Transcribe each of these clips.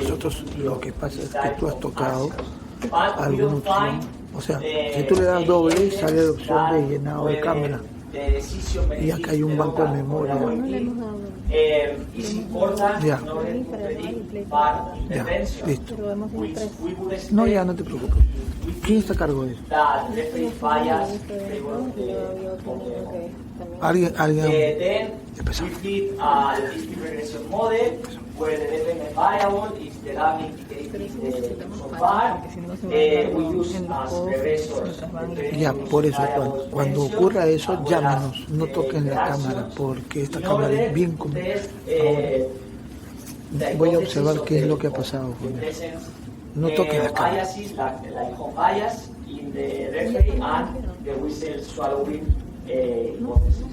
Nosotros lo que pasa es que tú has tocado alguna opción, o sea, si tú le das doble sale la opción de llenado de cámara y acá hay un banco de memoria. Ya, listo. No, ya no te preocupes. ¿Quién está a cargo de eso? Alguien empezó. Where the development variable is the learning indicated so far, we use as regressors. Ya, por eso, cuando ocurra eso, llámenos, no toquen la cámara, porque esta cámara es bien común. Voy a observar qué es lo que ha pasado con él. No toquen la cámara. Like home bias in the referee and the whistle swallowing hypothesis.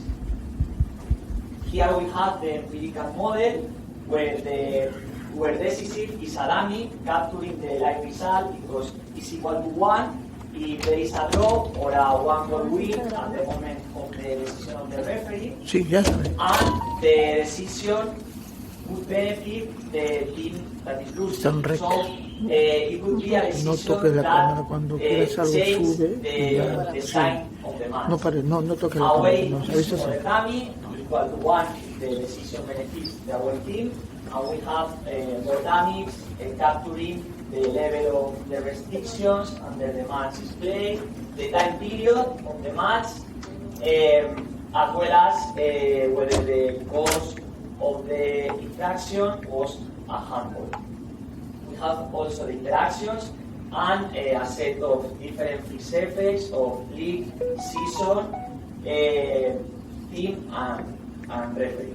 Here we have the empirical model where decisive is a dummy capturing the live result because it's equal to 1 if there is a draw or a 1-goal win at the moment of the decision of the referee. Sí, ya saben. And the decision would benefit the team that is losing. So it would be a decision no toques la cámara cuando quieras algo change sube y ya, the sign of the match. no pares, no toques la Away cámara, no, avisas. for the dummy equal to 1 if the decision benefits the away team, and we have more dummies capturing the level of the restrictions under the match is played, the time period of the match, as well as whether the cause of the infraction was a handball. We have also the interactions and a set of different fixed effects of league, season, team, and referee.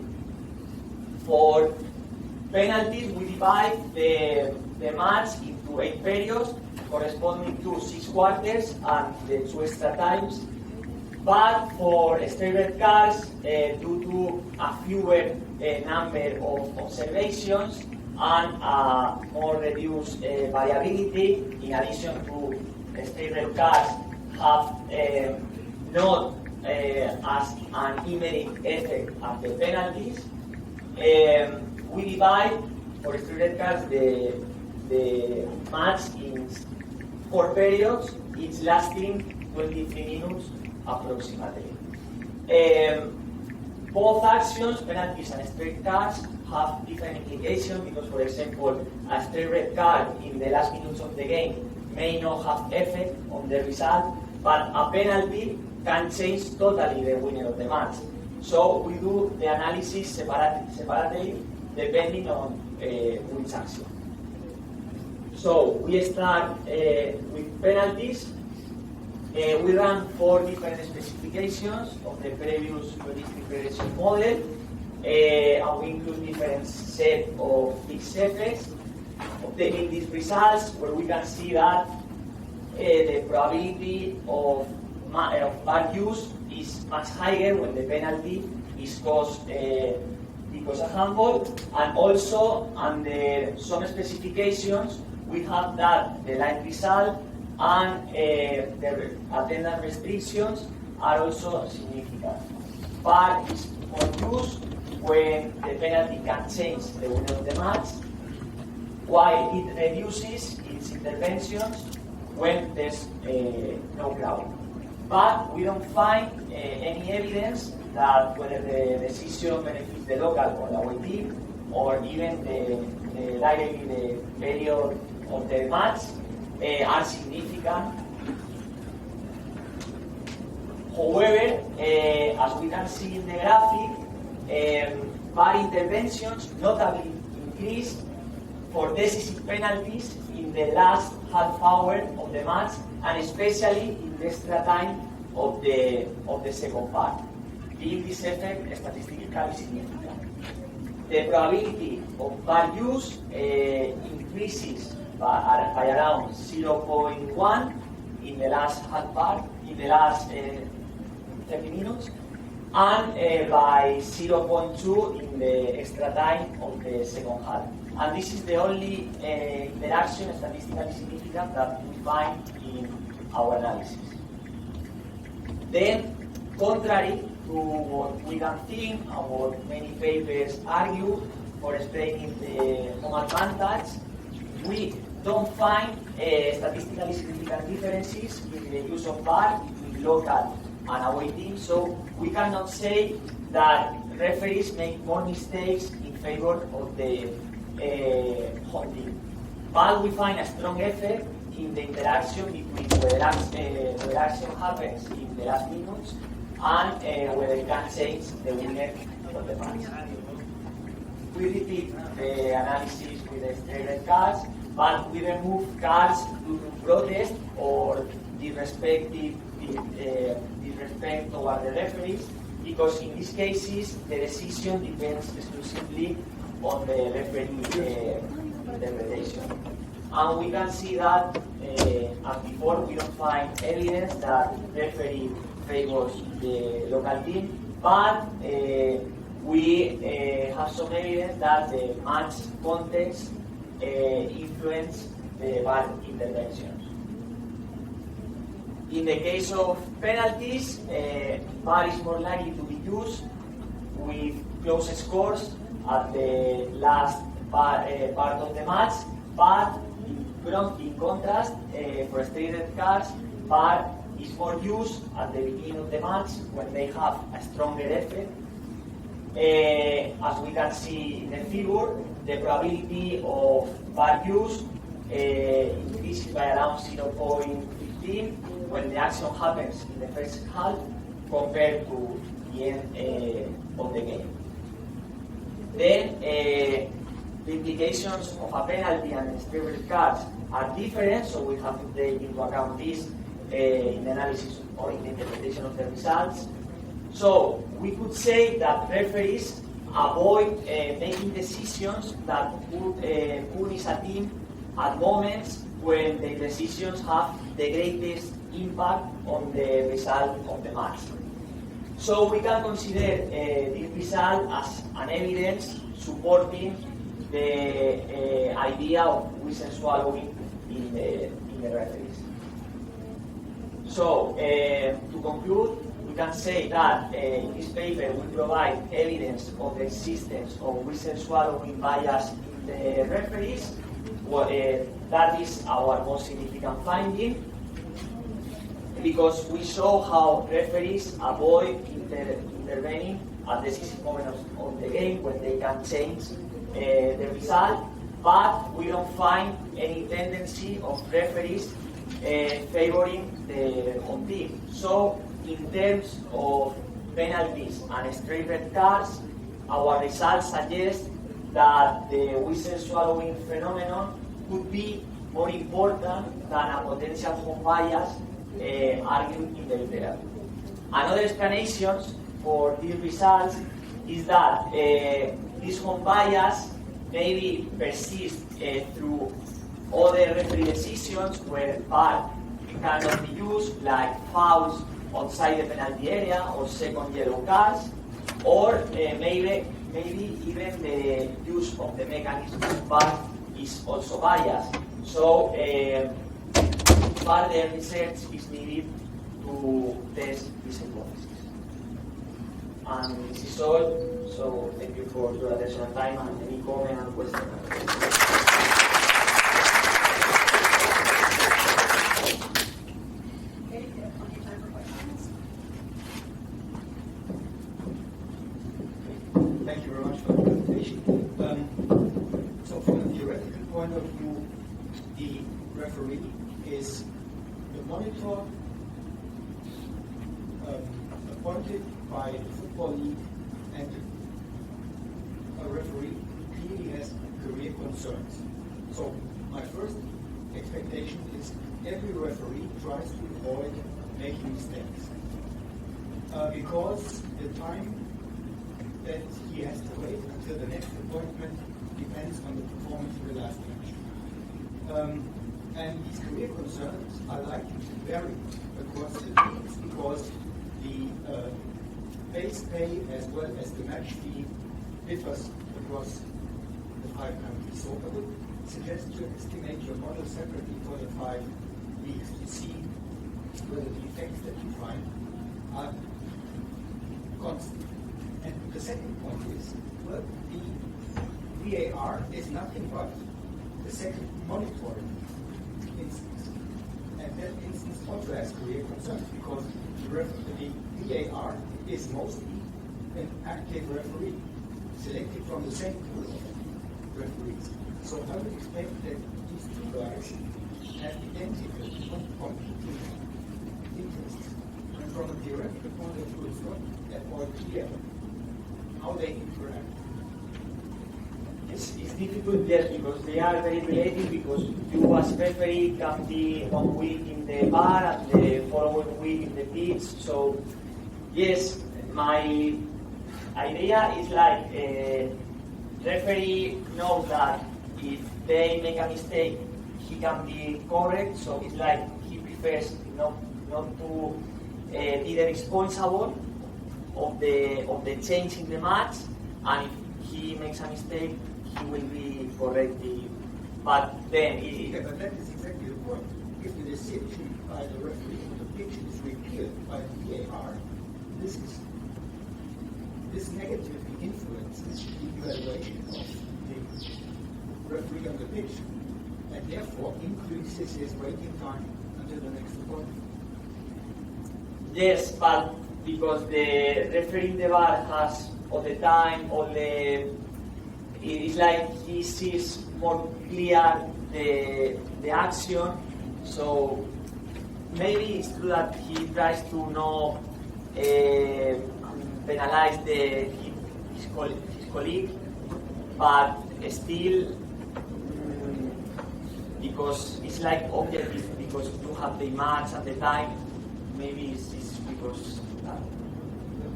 For penalties, we divide the match into 8 periods corresponding to 6 quarters and the 2 extra times. But for straight red cards, due to a fewer number of observations and more reduced variability, in addition to straight red cards have not as an immediate effect as the penalties, we divide for straight red cards the match in 4 periods, each lasting 23 minutes approximately. Both actions, penalties and straight cards, have different implications because, for example, a straight red card in the last minutes of the game may not have effect on the result, but a penalty can change totally the winner of the match. So we do the analysis separately depending on which action. So we start with penalties. We run 4 different specifications of the previous heuristic regression model, and we include different set of fixed effects, obtaining these results where we can see that the probability of bad use is much higher when the penalty is caused because of handball, and also under some specifications we have that the line result and the attendance restrictions are also significant. But is more used when the penalty can change the winner of the match, while it reduces its interventions when there's no crowd. But we don't find any evidence that whether the decision benefits the local or the away team, or even directly the period of the match, are significant. However, as we can see in the graphic, VAR interventions notably increased for decisive penalties in the last half hour of the match, and especially in the extra time of the second part, being this effect statistically significant. The probability of VAR use increases by around 0.1 in the last half part, in the last 30 minutes, and by 0.2 in the extra time of the second half. And this is the only interaction statistically significant that we find in our analysis. Then, contrary to what we can think and what many papers argue for explaining the home advantage, we don't find statistically significant differences in the use of VAR between local and away teams, so we cannot say that referees make more mistakes in favor of the home team. But we find a strong effect in the interaction between whether action happens in the last minutes and whether it can change the winner of the match. We repeat the analysis with the straight red cards, but we remove cards due to protest or disrespect toward the referees, because in these cases the decision depends exclusively on the referee interpretation. And we can see that, as before, we don't find evidence that referee favors the local team, but we have some evidence that the match context influence the VAR interventions. In the case of penalties, VAR is more likely to be used with close scores at the last part of the match, but in contrast, for straight red cards, VAR is more used at the beginning of the match when they have a stronger effect. As we can see in the figure, the probability of VAR use increases by around 0.15 when the action happens in the first half compared to the end of the game. Then the implications of a penalty and straight red cards are different, so we have to take into account this in the analysis or in the interpretation of the results. So we could say that referees avoid making decisions that would punish a team at moments when the decisions have the greatest impact on the result of the match. So we can consider this result as an evidence supporting the idea of whistle swallowing in the referees. So to conclude, we can say that in this paper we provide evidence of the existence of whistle swallowing bias in the referees. That is our most significant finding, because we show how referees avoid intervening at the decisive moment of the game when they can change the result, but we don't find any tendency of referees favoring the home team. So in terms of penalties and straight red cards, our results suggest that the whistle swallowing phenomenon could be more important than a potential home bias argued in the literature. Another explanation for these results is that this home bias maybe persists through other referee decisions where VAR cannot be used, like fouls outside the penalty area or second yellow cards, or maybe even the use of the mechanism of VAR is also biased. So further research is needed to test this hypothesis. And this is all. So thank you for your attention and time, and any comment and questions. Thank you very much for the presentation. So from a theoretical point of view, the referee is the monitor appointed by the Football League, and a referee clearly has career concerns. So my first expectation is every referee tries to avoid making mistakes, because the time that he has to wait until the next appointment depends on the performance of the last match. And these career concerns are likely to vary across the leagues, because the base pay as well as the match fee differs across the 5 countries. So I would suggest you estimate your model separately for the 5 leagues to see whether the effects that you find are constant. And the second point is, well, the VAR is nothing but the second monitoring instance. And that instance also has clear concerns because the VAR is mostly an active referee, selected from the same pool of referees. So I would expect that these two guys have identical, competing interests. And from a theoretical point of view, it's not at all clear how they interact. It's difficult, yes, because they are very related, because you as referee can be 1 week in the bar and the following week in the pitch. So, yes, my idea is like referee knows that if they make a mistake, he can be correct. So it's like he prefers not to be the responsible of the change in the match, and if he makes a mistake, he will be corrected. But then, But that is exactly the point. If the decision by the referee on the pitch is repealed by the VAR, this negatively influences the evaluation of the referee on the pitch, and therefore increases his waiting time until the next appointment. yes, but because the referee in the bar has all the time, it's like he sees more clear the action. So maybe it's true that he tries to not penalize his colleague, but still, because it's like objective, because you have the match at the time, maybe it's because that.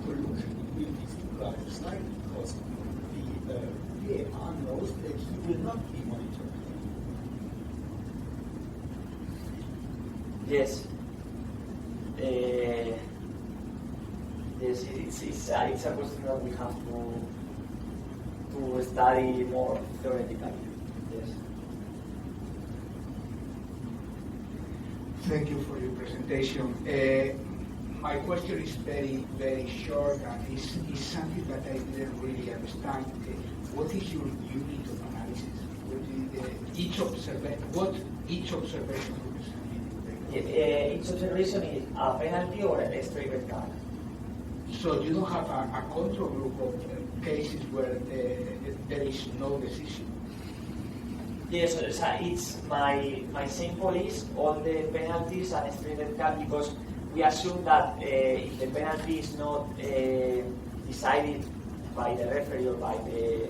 To look in these two guys' side, because the VAR knows that he will not be monitored. Yes. Yes, it's a question that we have to study more theoretically. Yes. Thank you for your presentation. My question is very, very short, and is something that I didn't really understand. What is your unit of analysis? What each observation represents? Each observation is a penalty or a straight red card. So you don't have a control group of cases where there is no decision? Yes, so it's my sample is all the penalties and straight red card, because we assume that if the penalty is not decided by the referee or by the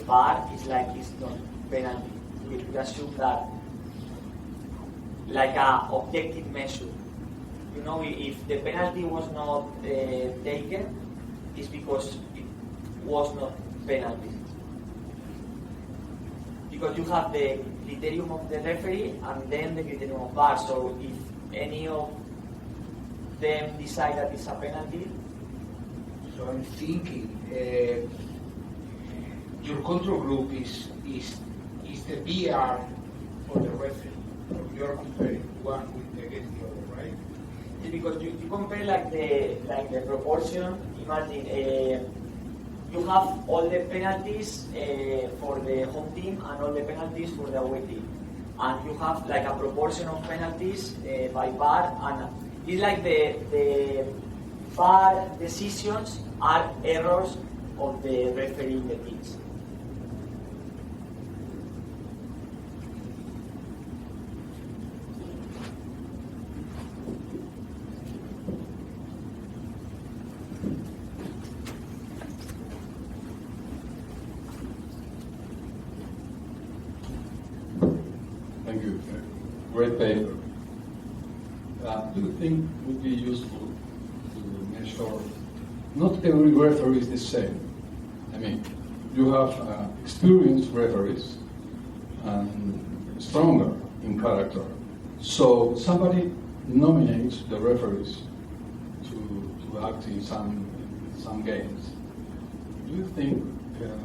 VAR, it's like it's not penalty. We assume that like a objective measure. You know, if the penalty was not taken, it's because it was not penalty. Because you have the criterion of the referee and then the criterion of VAR. So if any of them decide that it's a penalty. So I'm thinking your control group is the VR for the referee. You're comparing one against the other, right? Because you compare like the proportion. Imagine you have all the penalties for the home team and all the penalties for the away team, and you have like a proportion of penalties by VAR, and it's like the VAR decisions are errors of the referee in the pitch. Thank you. Great paper. Do you think it would be useful to measure? Not every referee is the same. I mean, you have experienced referees and stronger in character. So somebody nominates the referees to act in some games. Do you think the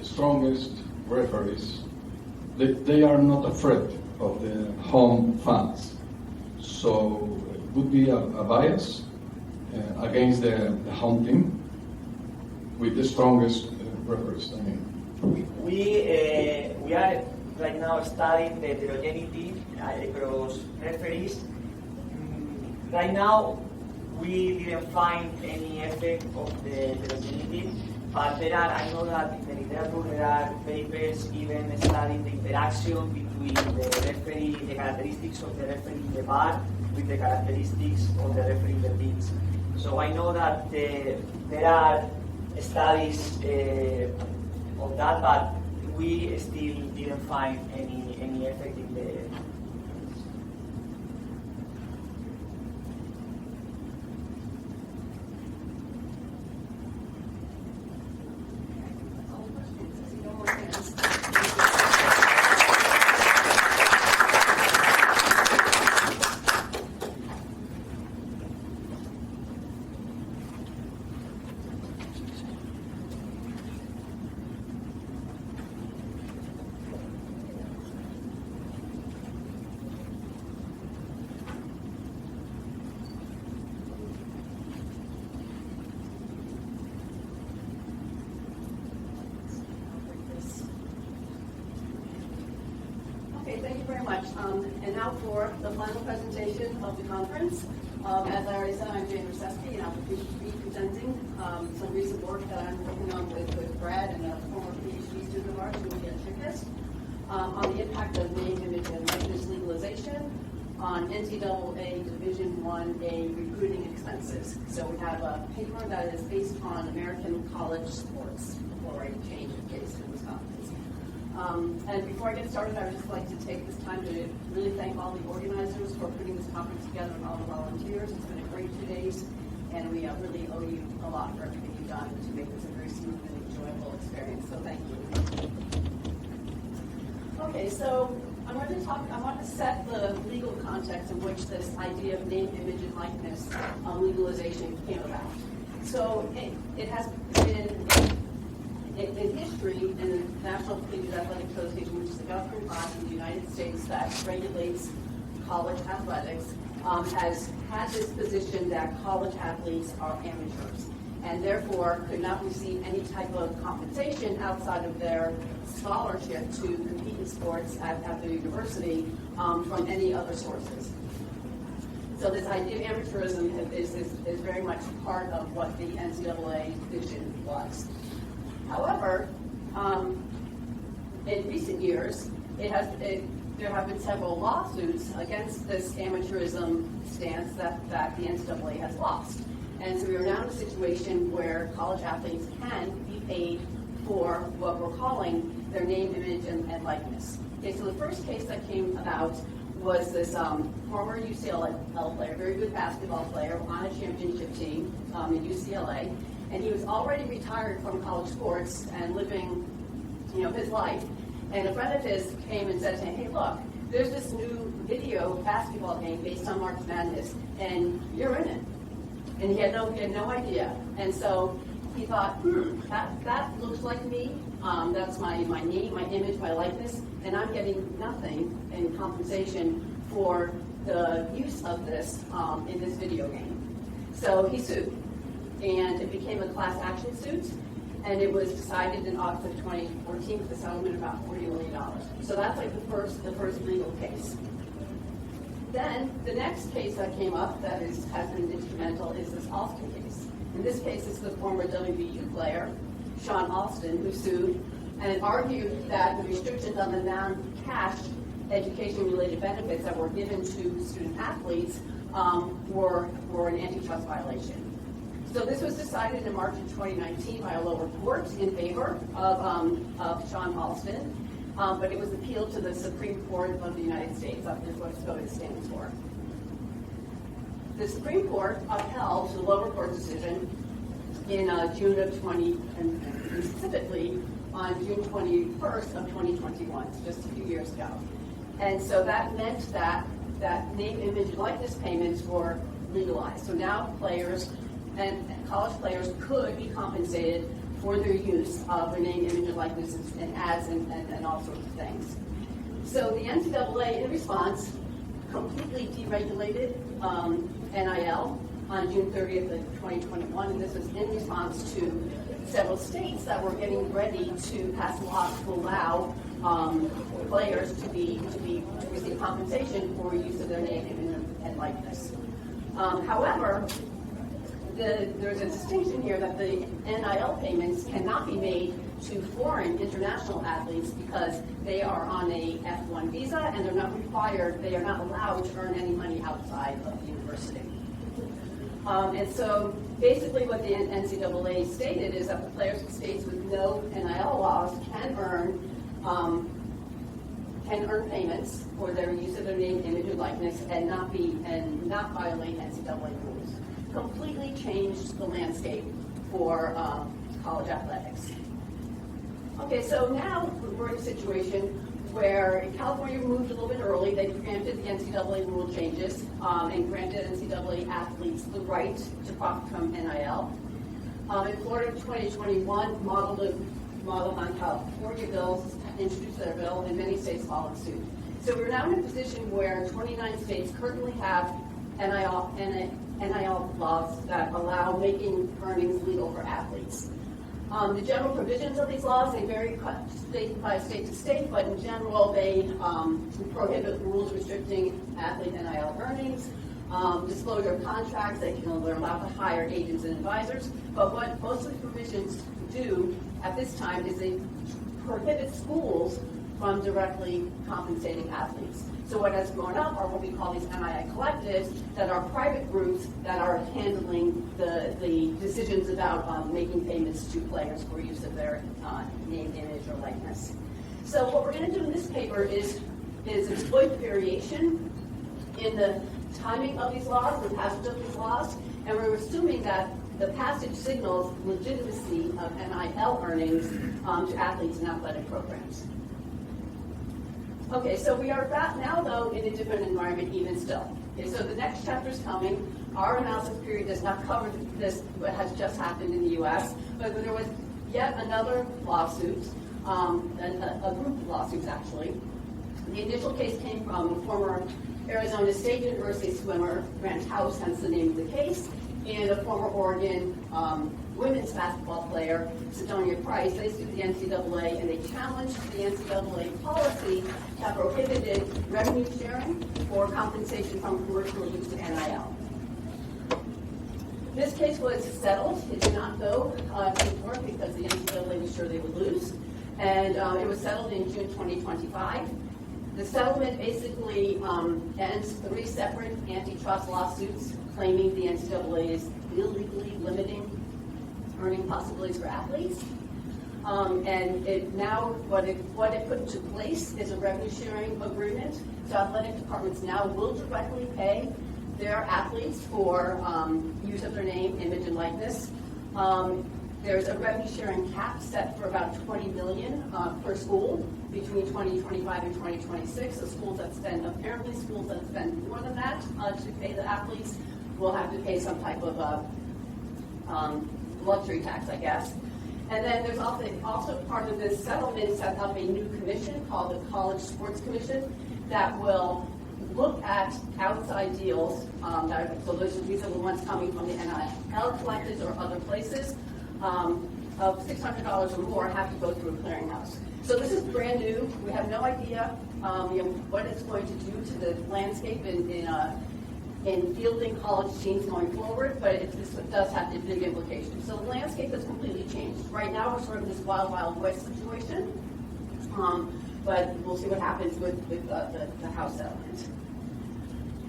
strongest referees, they are not afraid of the home fans? So it would be a bias against the home team with the strongest referees. I mean, We are right now studying the heterogeneity across referees. Right now, we didn't find any effect of the heterogeneity, but I know that in the literature there are papers even studying the interaction between the referee, the characteristics of the referee in the bar with the characteristics of the referee in the pitch. So I know that there are studies of that, but we still didn't find any effect in the. Thank you very much. And now for the final presentation of the conference. As I already said, I'm Jane Ruseski, and I'll be presenting some recent work that I'm working on with Brad and a former PhD student of ours, Julia Chickas, on the impact of name, image, and likeness legalization on NCAA Division I-A recruiting expenses. So we have a paper that is based on American college sports, before I change the case to Wisconsin. And before I get started, I would just like to take this time to really thank all the organizers for putting this conference together and all the volunteers. It's been a great 2 days, and we really owe you a lot for everything you've done to make this a very smooth and enjoyable experience. So thank you. Okay, so I want to set the legal context in which this idea of name, image, and likeness legalization came about. So it has been in history, in the National Collegiate Athletic Association, which is the governing body in the United States that regulates college athletics, has had this position that college athletes are amateurs and therefore could not receive any type of compensation outside of their scholarship to compete in sports at their university from any other sources. So this idea of amateurism is very much part of what the NCAA vision was. However, in recent years, there have been several lawsuits against this amateurism stance that the NCAA has lost. And so we are now in a situation where college athletes can be paid for what we're calling their name, image, and likeness. Okay, so the first case that came about was this former UCLA player, very good basketball player, on a championship team in UCLA. And he was already retired from college sports and living, his life. And a friend of his came and said to him, "Hey, look, there's this new video basketball game based on March Madness, and you're in it." And he had no idea. And so he thought, that looks like me. That's my name, my image, my likeness, and I'm getting nothing in compensation for the use of this in this video game. So he sued. And it became a class action suit, and it was decided in August of 2014 with a settlement of about $40 million. So that's like the first legal case. Then the next case that came up that has been instrumental is this Alston case. In this case, it's the former WVU player, Sean Alston, who sued and argued that the restrictions on the non-cash education-related benefits that were given to student athletes were an antitrust violation. So this was decided in March of 2019 by a lower court in favor of Sean Alston, but it was appealed to the Supreme Court of the United States. That is what SCOTUS stands for. The Supreme Court upheld the lower court decision in June of 20, and specifically on June 21st of 2021, so just a few years ago. And so that meant that name, image, and likeness payments were legalized. So now players and college players could be compensated for their use of their name, image, and likeness and ads and all sorts of things. So the NCAA, in response, completely deregulated NIL on June 30th of 2021, and this was in response to several states that were getting ready to pass laws to allow players to receive compensation for use of their name, image, and likeness. However, there's a distinction here that the NIL payments cannot be made to foreign international athletes because they are on a F1 visa and they're not required, they are not allowed to earn any money outside of the university. And so basically what the NCAA stated is that the players of states with no NIL laws can earn payments for their use of their name, image, and likeness and not violate NCAA rules. Completely changed the landscape for college athletics. Okay, so now we're in a situation where California moved a little bit early. They granted the NCAA rule changes and granted NCAA athletes the right to profit from NIL. In Florida, 2021 modeled on California bills, introduced their bill, and many states followed suit. So we're now in a position where 29 states currently have NIL laws that allow making earnings legal for athletes. The general provisions of these laws, they vary state by state to state, but in general, they prohibit rules restricting athlete NIL earnings, disclosure of contracts, they're allowed to hire agents and advisors, but what most of the provisions do at this time is they prohibit schools from directly compensating athletes. So what has grown up are what we call these NIL collectives that are private groups that are handling the decisions about making payments to players for use of their name, image, or likeness. So what we're going to do in this paper is exploit the variation in the timing of these laws, the passage of these laws, and we're assuming that the passage signals legitimacy of NIL earnings to athletes in athletic programs. Okay, so we are back now, though, in a different environment even still. Okay, so the next chapter is coming. Our analysis period does not cover this, what has just happened in the U.S., but there was yet another lawsuit, a group of lawsuits, actually. The initial case came from a former Arizona State University swimmer, Grant House, hence the name of the case, and a former Oregon women's basketball player, Sidonia Price. They sued the NCAA and they challenged the NCAA policy that prohibited revenue sharing or compensation from commercial use of NIL. This case was settled. It did not go to court because the NCAA was sure they would lose. And it was settled in June 2025. The settlement basically ends 3 separate antitrust lawsuits claiming the NCAA is illegally limiting earning possibilities for athletes. And it now, what it put into place is a revenue sharing agreement. So athletic departments now will directly pay their athletes for use of their name, image, and likeness. There's a revenue sharing cap set for about $20 million per school between 2025 and 2026. So schools that spend more than that to pay the athletes will have to pay some type of luxury tax, I guess. And then there's also part of this settlement set up a new commission called the College Sports Commission that will look at outside deals. So these are the ones coming from the NIL collectives or other places. Of $600 or more have to go through a clearinghouse. So this is brand new. We have no idea what it's going to do to the landscape in fielding college teams going forward, but this does have big implications. So the landscape has completely changed. Right now we're sort of in this wild, wild west situation, but we'll see what happens with the House settlement.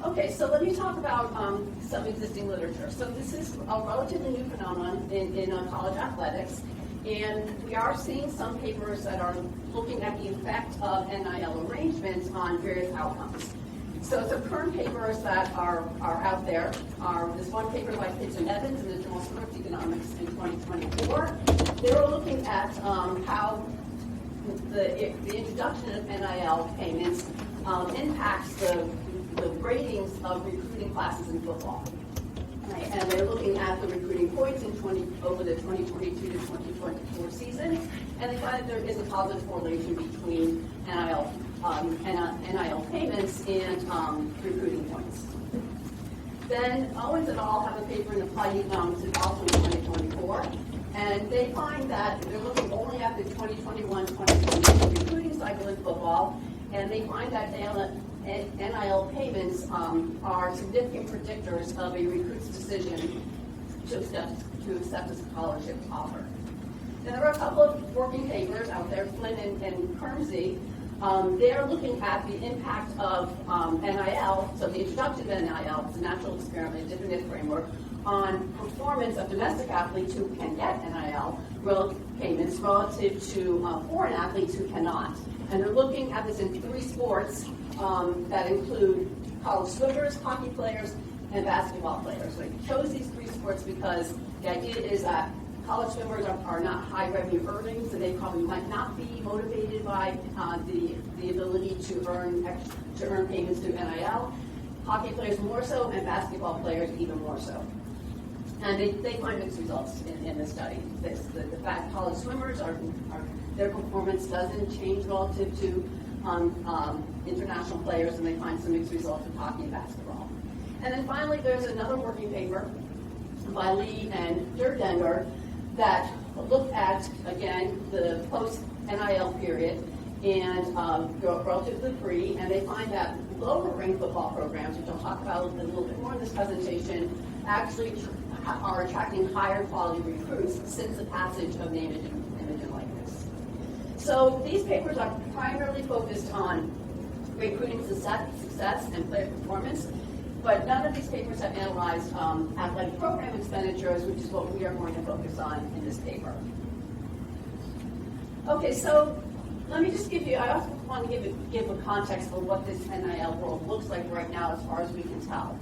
Okay, so let me talk about some existing literature. So this is a relatively new phenomenon in college athletics, and we are seeing some papers that are looking at the effect of NIL arrangements on various outcomes. So some current papers that are out there are this one paper by Pitts and Evans in the Journal of Sports Economics in 2024. They were looking at how the introduction of NIL payments impacts the ratings of recruiting classes in football. Right? And they're looking at the recruiting points over the 2022 to 2024 season, and they find that there is a positive correlation between NIL payments and recruiting points. Then Owens et al. Have a paper in Applied Economics also in 2024, and they find that they're looking only at the 2021-2022 recruiting cycle in football, and they find that NIL payments are significant predictors of a recruit's decision to accept a scholarship offer. And there are a couple of working papers out there, Flynn and Kermsey. They're looking at the impact of NIL, so the introduction to NIL, it's a natural experiment, a different framework, on performance of domestic athletes who can get NIL payments relative to foreign athletes who cannot. And they're looking at this in 3 sports that include college swimmers, hockey players, and basketball players. So I chose these 3 sports because the idea is that college swimmers are not high revenue earnings, and they probably might not be motivated by the ability to earn payments through NIL. Hockey players more so, and basketball players even more so. And they find mixed results in the study. The fact college swimmers their performance doesn't change relative to international players, and they find some mixed results with hockey and basketball. And then finally, there's another working paper by Lee and Derdender that looked at, again, the post-NIL period and relative to the pre, and they find that lower-ranked football programs, which I'll talk about a little bit more in this presentation, actually are attracting higher quality recruits since the passage of name, image, and likeness. So these papers are primarily focused on recruiting success and player performance, but none of these papers have analyzed athletic program expenditures, which is what we are going to focus on in this paper. Okay, so let me just give you, I also want to give a context for what this NIL world looks like right now as far as we can tell.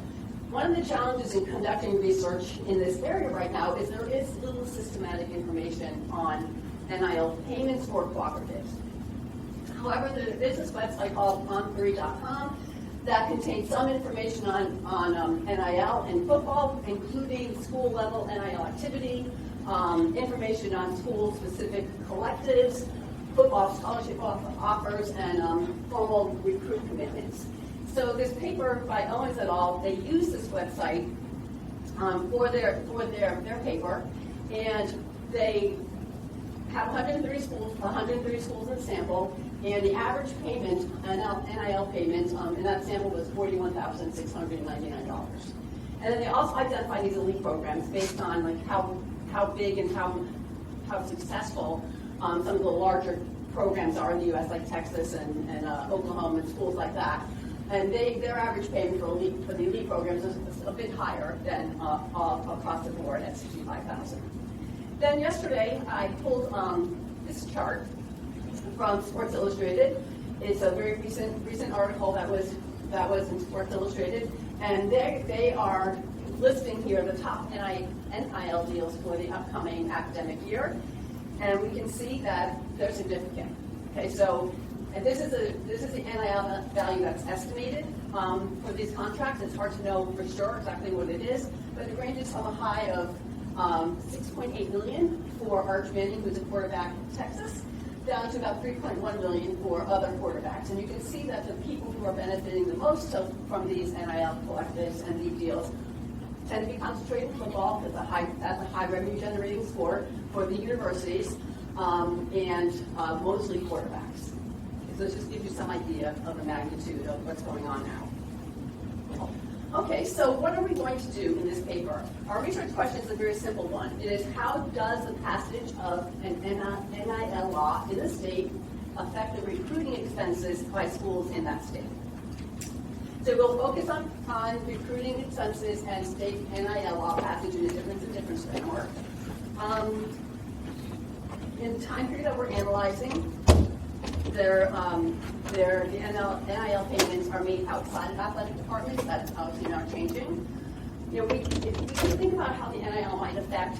One of the challenges in conducting research in this area right now is there is little systematic information on NIL payments or cooperatives. However, there's this website called on3.com that contains some information on NIL in football, including school-level NIL activity, information on school-specific collectives, football scholarship offers, and formal recruit commitments. So this paper by Owens et al., they use this website for their paper, and they have 130 schools in the sample, and the average payment, NIL payment, in that sample was $41,699. And then they also identify these elite programs based on like how big and how successful some of the larger programs are in the U.S., like Texas and Oklahoma and schools like that. And their average payment for the elite programs is a bit higher than across the board at $65,000. Then yesterday I pulled this chart from Sports Illustrated. It's a very recent article that was in Sports Illustrated, and they are listing here the top NIL deals for the upcoming academic year, and we can see that they're significant. Okay, so. And this is the NIL value that's estimated for these contracts. It's hard to know for sure exactly what it is, but it ranges from a high of $6.8 million for Arch Manning, who's a quarterback in Texas, down to about $3.1 million for other quarterbacks. And you can see that the people who are benefiting the most from these NIL collectives and these deals tend to be concentrated in football. That's a high revenue generating sport for the universities, and mostly quarterbacks. So this just gives you some idea of the magnitude of what's going on now. Okay, so what are we going to do in this paper? Our research question is a very simple one. It is, how does the passage of an NIL law in the state affect the recruiting expenses by schools in that state? So we'll focus on recruiting expenses and state NIL law passage in a difference framework. In the time period that we're analyzing, the NIL payments are made outside of athletic departments. That's obviously not changing. You know, we can think about how the NIL might affect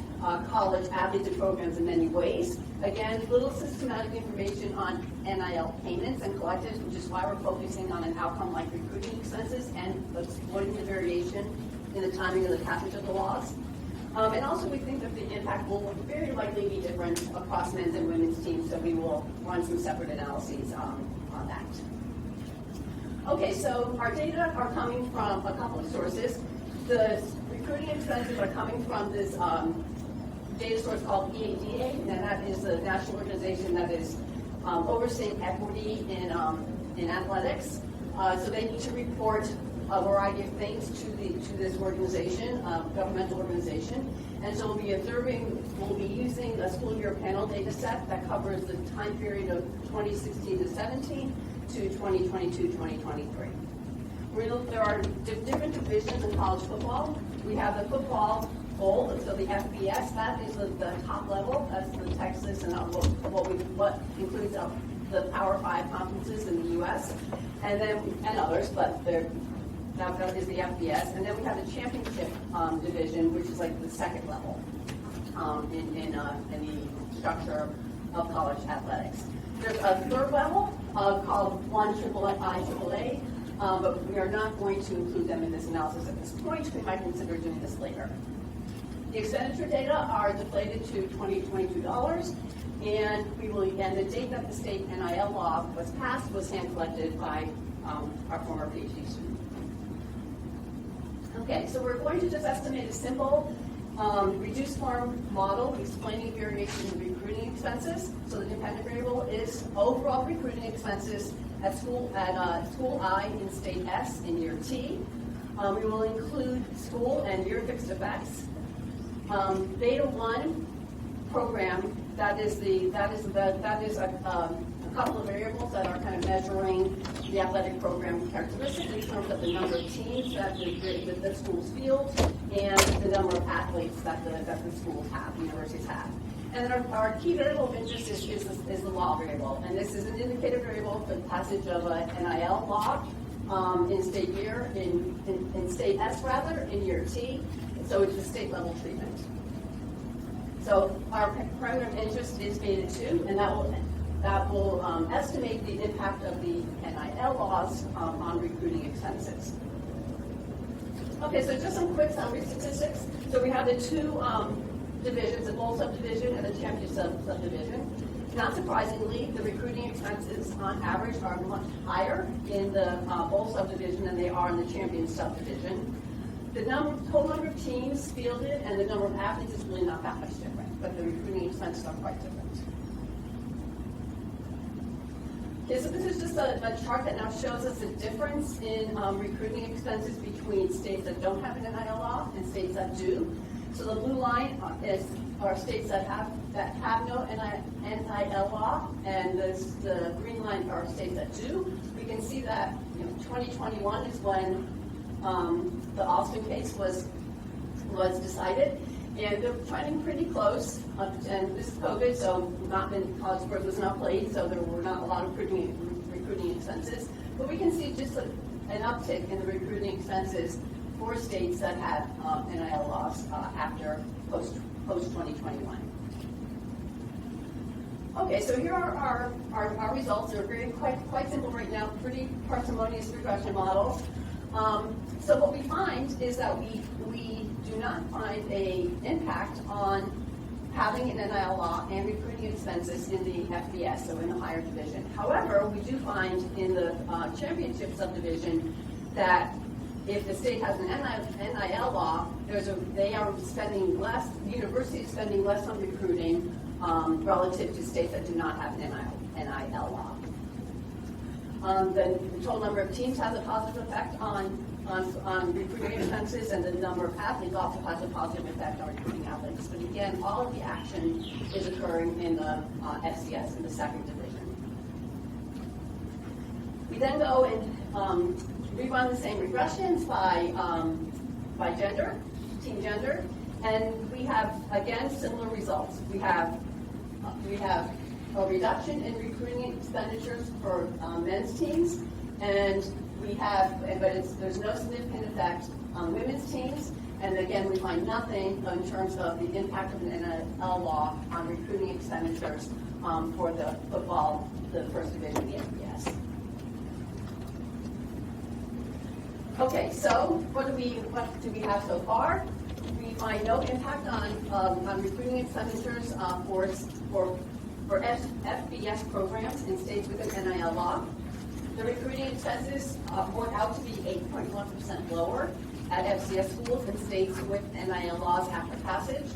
college athletes and programs in many ways. Again, little systematic information on NIL payments and collectives, which is why we're focusing on an outcome like recruiting expenses and exploiting the variation in the timing of the passage of the laws. And also we think that the impact will very likely be different across men's and women's teams, so we will run some separate analyses on that. Okay, so our data are coming from a couple of sources. The recruiting expenses are coming from this data source called EADA, and that is the national organization that is overseeing equity in in athletics. So they need to report a variety of things to this organization, governmental organization. And so we'll be using a school year panel data set that covers the time period of 2016 to 17 to 2022, 2023. There are different divisions in college football. We have the football bowl, so the FBS, that is the top level. That's the Texas and what includes the Power 5 conferences in the U.S. and others, but that is the FBS. And then we have the championship division, which is like the second level in the structure of college athletics. There's a third level called 1 IAAA, but we are not going to include them in this analysis at this point. We might consider doing this later. The expenditure data are deflated to $2022, and the date that the state NIL law was passed was hand collected by our former PhD student. Okay, so we're going to just estimate a simple reduced form model explaining variation in recruiting expenses. So the dependent variable is overall recruiting expenses at school I in state S in year T. We will include school and year fixed effects. Beta 1 program, that is a couple of variables that are kind of measuring the athletic program characteristics in terms of the number of teams that the schools field and the number of athletes that the schools have, universities have. And then our key variable of interest is the law variable. And this is an indicator variable for the passage of an NIL law in state year, in state S rather, in year T. So it's a state level treatment. So our parameter of interest is beta 2, and that will estimate the impact of the NIL laws on recruiting expenses. Okay, so just some quick summary statistics. So we have the two divisions, the bowl subdivision and the championship subdivision. Not surprisingly, the recruiting expenses on average are much higher in the bowl subdivision than they are in the champion subdivision. The total number of teams fielded and the number of athletes is really not that much different, but the recruiting expenses are quite different. Okay, so this is just a chart that now shows us the difference in recruiting expenses between states that don't have an NIL law and states that do. So the blue line are states that have no NIL law, and the green line are states that do. We can see that 2021 is when the Austin case was decided, and they're trending pretty close. And this is COVID, so college sports was not played, so there were not a lot of recruiting expenses. But we can see just an uptick in the recruiting expenses for states that had NIL laws after post 2021. Okay, so here are our results. They're quite simple right now, pretty parsimonious regression models. So what we find is that we do not find an impact on having an NIL law and recruiting expenses in the FBS, so in the higher division. However, we do find in the championship subdivision that if the state has an NIL law, they are spending less, the university is spending less on recruiting relative to states that do not have an NIL law. The total number of teams has a positive effect on recruiting expenses, and the number of athletes also has a positive effect on recruiting athletes. But again, all of the action is occurring in the FCS, in the second division. We then go and rerun the same regressions by gender, team gender, and we have, again, similar results. We have a reduction in recruiting expenditures for men's teams, and there's no significant effect on women's teams. And again, we find nothing in terms of the impact of an NIL law on recruiting expenditures for the football, the first division, the FBS. Okay, so what do we have so far? We find no impact on recruiting expenditures for FBS programs in states with an NIL law. The recruiting expenses work out to be 8.1% lower at FCS schools in states with NIL laws after passage.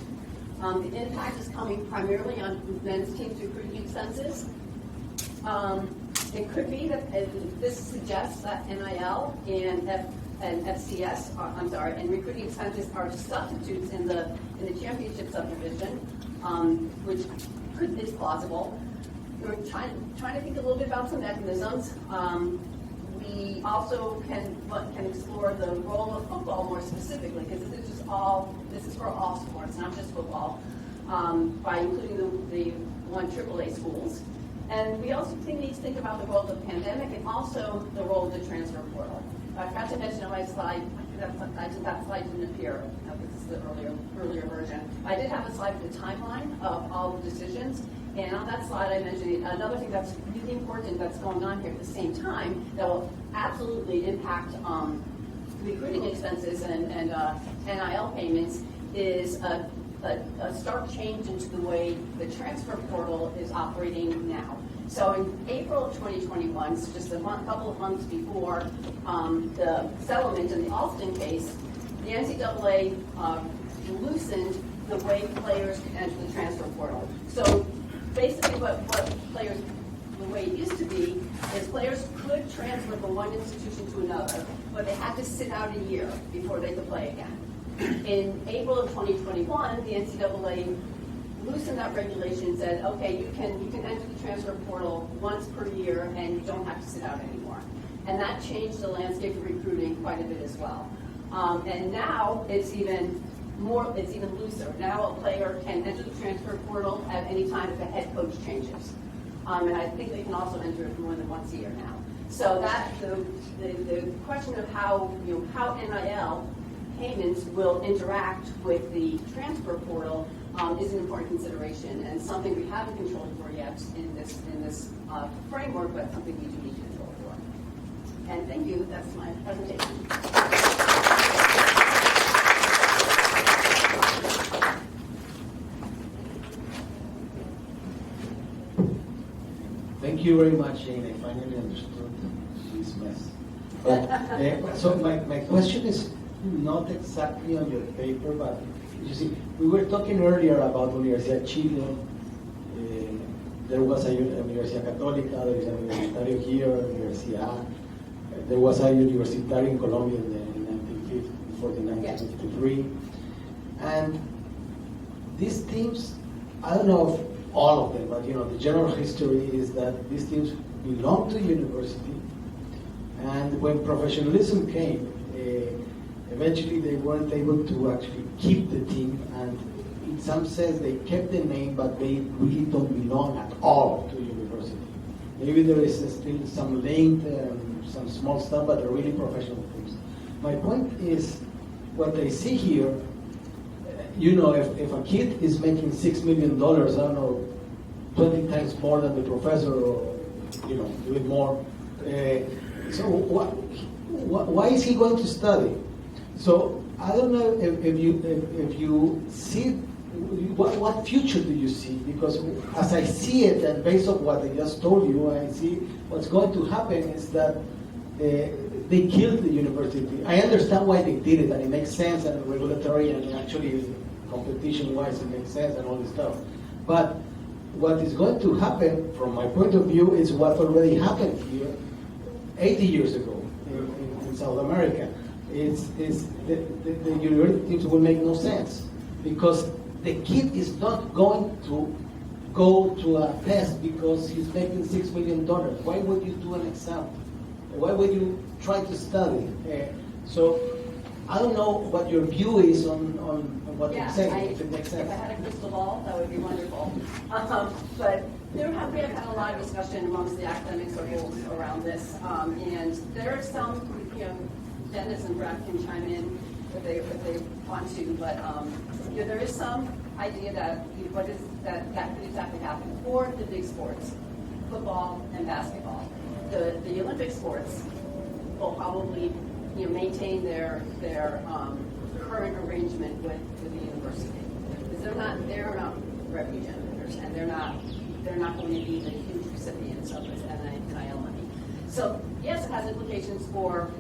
The impact is coming primarily on men's teams' recruiting expenses. It could be that this suggests that NIL and FCS, and recruiting expenses are substitutes in the championship subdivision, which is plausible. We're trying to think a little bit about some mechanisms. We also can explore the role of football more specifically, because this is for all sports, not just football, by including the 1 AAA schools. And we also need to think about the role of the pandemic and also the role of the transfer portal. I forgot to mention on my slide, that slide didn't appear. This is the earlier version. I did have a slide with the timeline of all the decisions. And on that slide, I mentioned another thing that's really important that's going on here at the same time that will absolutely impact recruiting expenses and NIL payments is a stark change into the way the transfer portal is operating now. So in April of 2021, so just a couple of months before the settlement in the Alston case, the NCAA loosened the way players can enter the transfer portal. So basically the way it used to be is players could transfer from one institution to another, but they had to sit out a year before they could play again. In April of 2021, the NCAA loosened that regulation and said, okay, you can enter the transfer portal once per year and you don't have to sit out anymore. And that changed the landscape of recruiting quite a bit as well. And now it's even looser. Now a player can enter the transfer portal at any time if the head coach changes. And I think they can also enter it more than once a year now. So that the question of how NIL payments will interact with the transfer portal is an important consideration and something we haven't controlled for yet in this framework, but something we do need to control for. And thank you. That's my presentation. Thank you very much, Jane. I finally understood this mess. But, so my question is not exactly on your paper, but you see, we were talking earlier about Universidad Chile. There was a Universidad Católica, there is a Universitario here, Universidad. There was a Universitario in Colombia in 1953. And these teams, I don't know if all of them, but the general history is that these teams belong to university. And when professionalism came, eventually they weren't able to actually keep the team, and in some sense they kept the name, but they really don't belong at all to university. Maybe there is still some link, some small stuff, but they're really professional teams. My point is, what I see here, if a kid is making $6 million, I don't know, 20 times more than the professor, or doing more. So why is he going to study? So I don't know if you see what future do you see? Because as I see it, and based on what I just told you, I see what's going to happen is that they killed the university. I understand why they did it, and it makes sense, and regulatory, and actually competition-wise, it makes sense, and all this stuff. But what is going to happen, from my point of view, is what already happened here 80 years ago in South America. The universities will make no sense, because the kid is not going to go to a test because he's making $6 million. Why would you do an exam? Why would you try to study? So I don't know what your view is on what you're saying, if it makes sense. If I had a crystal ball, that would be wonderful. But we have had a lot of discussion amongst the academic circles around this, and there are some, Dennis and Brad can chime in if they want to, but there is some idea that that could exactly happen for the big sports, football and basketball. The Olympic sports will probably maintain their current arrangement with the university, because they're not revenue generators, and they're not going to be the huge recipients of this NIL money. So yes, it has implications for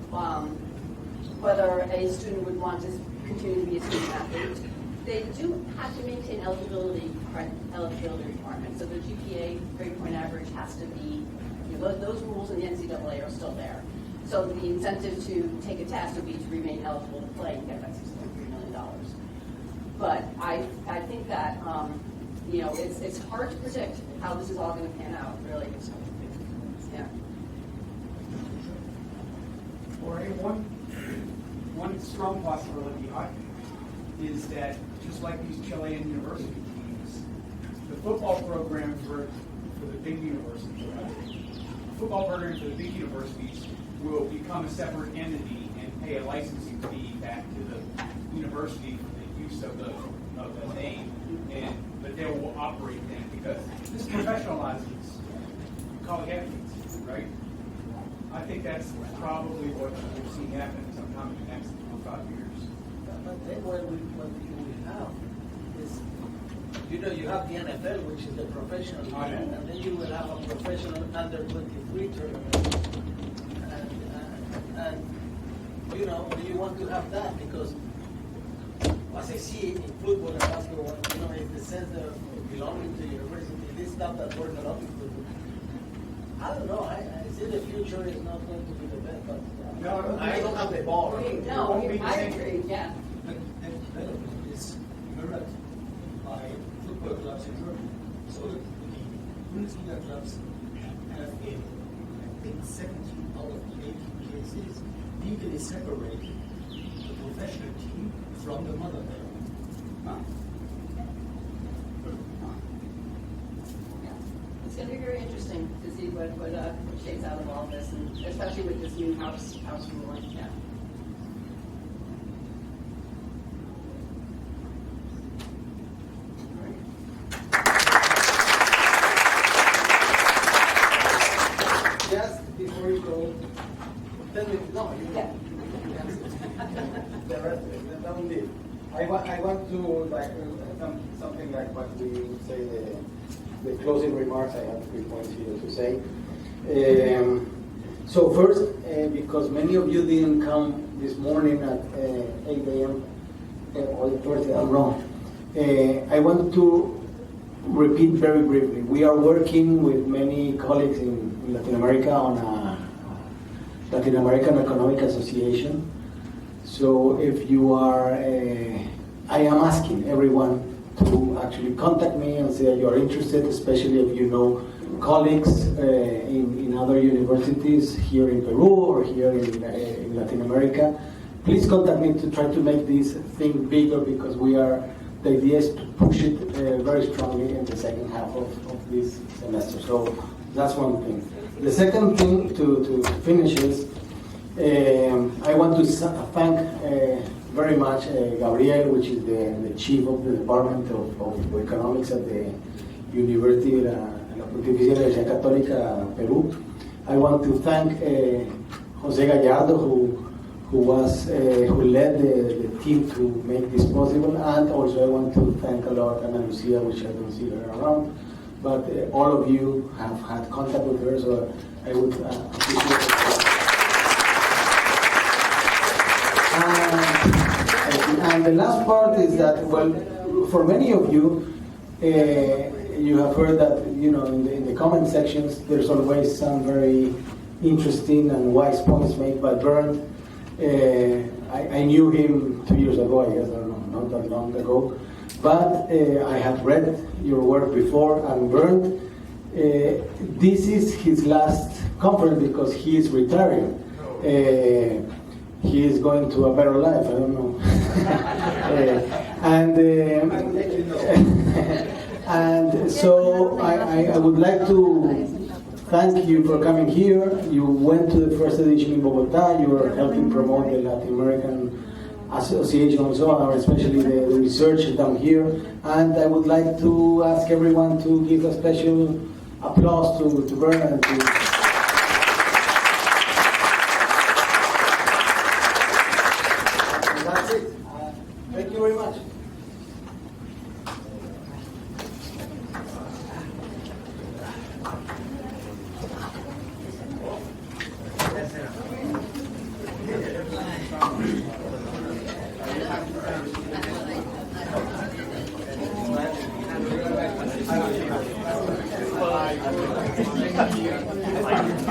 whether a student would want to continue to be a student athlete. They do have to maintain eligibility requirements. So the GPA grade point average has to be those rules in the NCAA are still there. So the incentive to take a test would be to remain eligible to play and get that $6.3 million. But I think that, it's hard to predict how this is all going to pan out, really. Yeah. Or one strong possibility is that just like these Chilean university teams, the football program for the big universities, will become a separate entity and pay a licensing fee back to the university for the use of the name, but they will operate then because this professionalizes college athletes, right? I think that's probably what we'll see happen sometime in the next 5 years. But then what you will have is, you have the NFL, which is the professional league, and then you will have a professional under 23 tournament. And do you want to have that? Because as I see in football and basketball, in the sense of belonging to university, this stuff that works a lot in football. I don't know. I see the future is not going to be the best, but I don't have the ball. No, I agree. Yeah. But the development is mirrored by football clubs in Germany. So the Bundesliga clubs have in, I think, 17 out of the 18 cases legally separated the professional team from the mother club. It's going to be very interesting to see what shakes out of all of this, and especially with this new house ruling. Yeah. Just before you go, tell me, the rest of it, don't leave. I want to something like what we would say the closing remarks. I have 3 points here to say. So first, because many of you didn't come this morning at 8 a.m. Or Thursday, I'm wrong. I want to repeat very briefly. We are working with many colleagues in Latin America on a Latin American Economic Association. So if you are, I am asking everyone to actually contact me and say that you are interested, especially if you know colleagues in other universities here in Peru or here in Latin America. Please contact me to try to make this thing bigger, because the idea is to push it very strongly in the second half of this semester. So that's one thing. The second thing to finish is, I want to thank very much Gabriel, which is the chief of the Department of Economics at the University de la Pontificia Universidad Católica Peru. I want to thank Jose Gallardo, who led the team to make this possible, and also I want to thank a lot Ana Lucia, which I don't see her around, but all of you have had contact with her, so I would appreciate it. And the last part is that, well, for many of you, you have heard that, in the comment sections, there's always some very interesting and wise points made by Bernd. I knew him 2 years ago, I guess, I don't know, not that long ago. But I have read your work before, and Bernd, this is his last conference because he is retiring. He is going to a better life, I don't know. And so I would like to thank you for coming here. You went to the first edition in Bogota. You are helping promote the Latin American Association also, especially the research down here. And I would like to ask everyone to give a special applause to Bernd. That's it. Thank you very much. Thank you.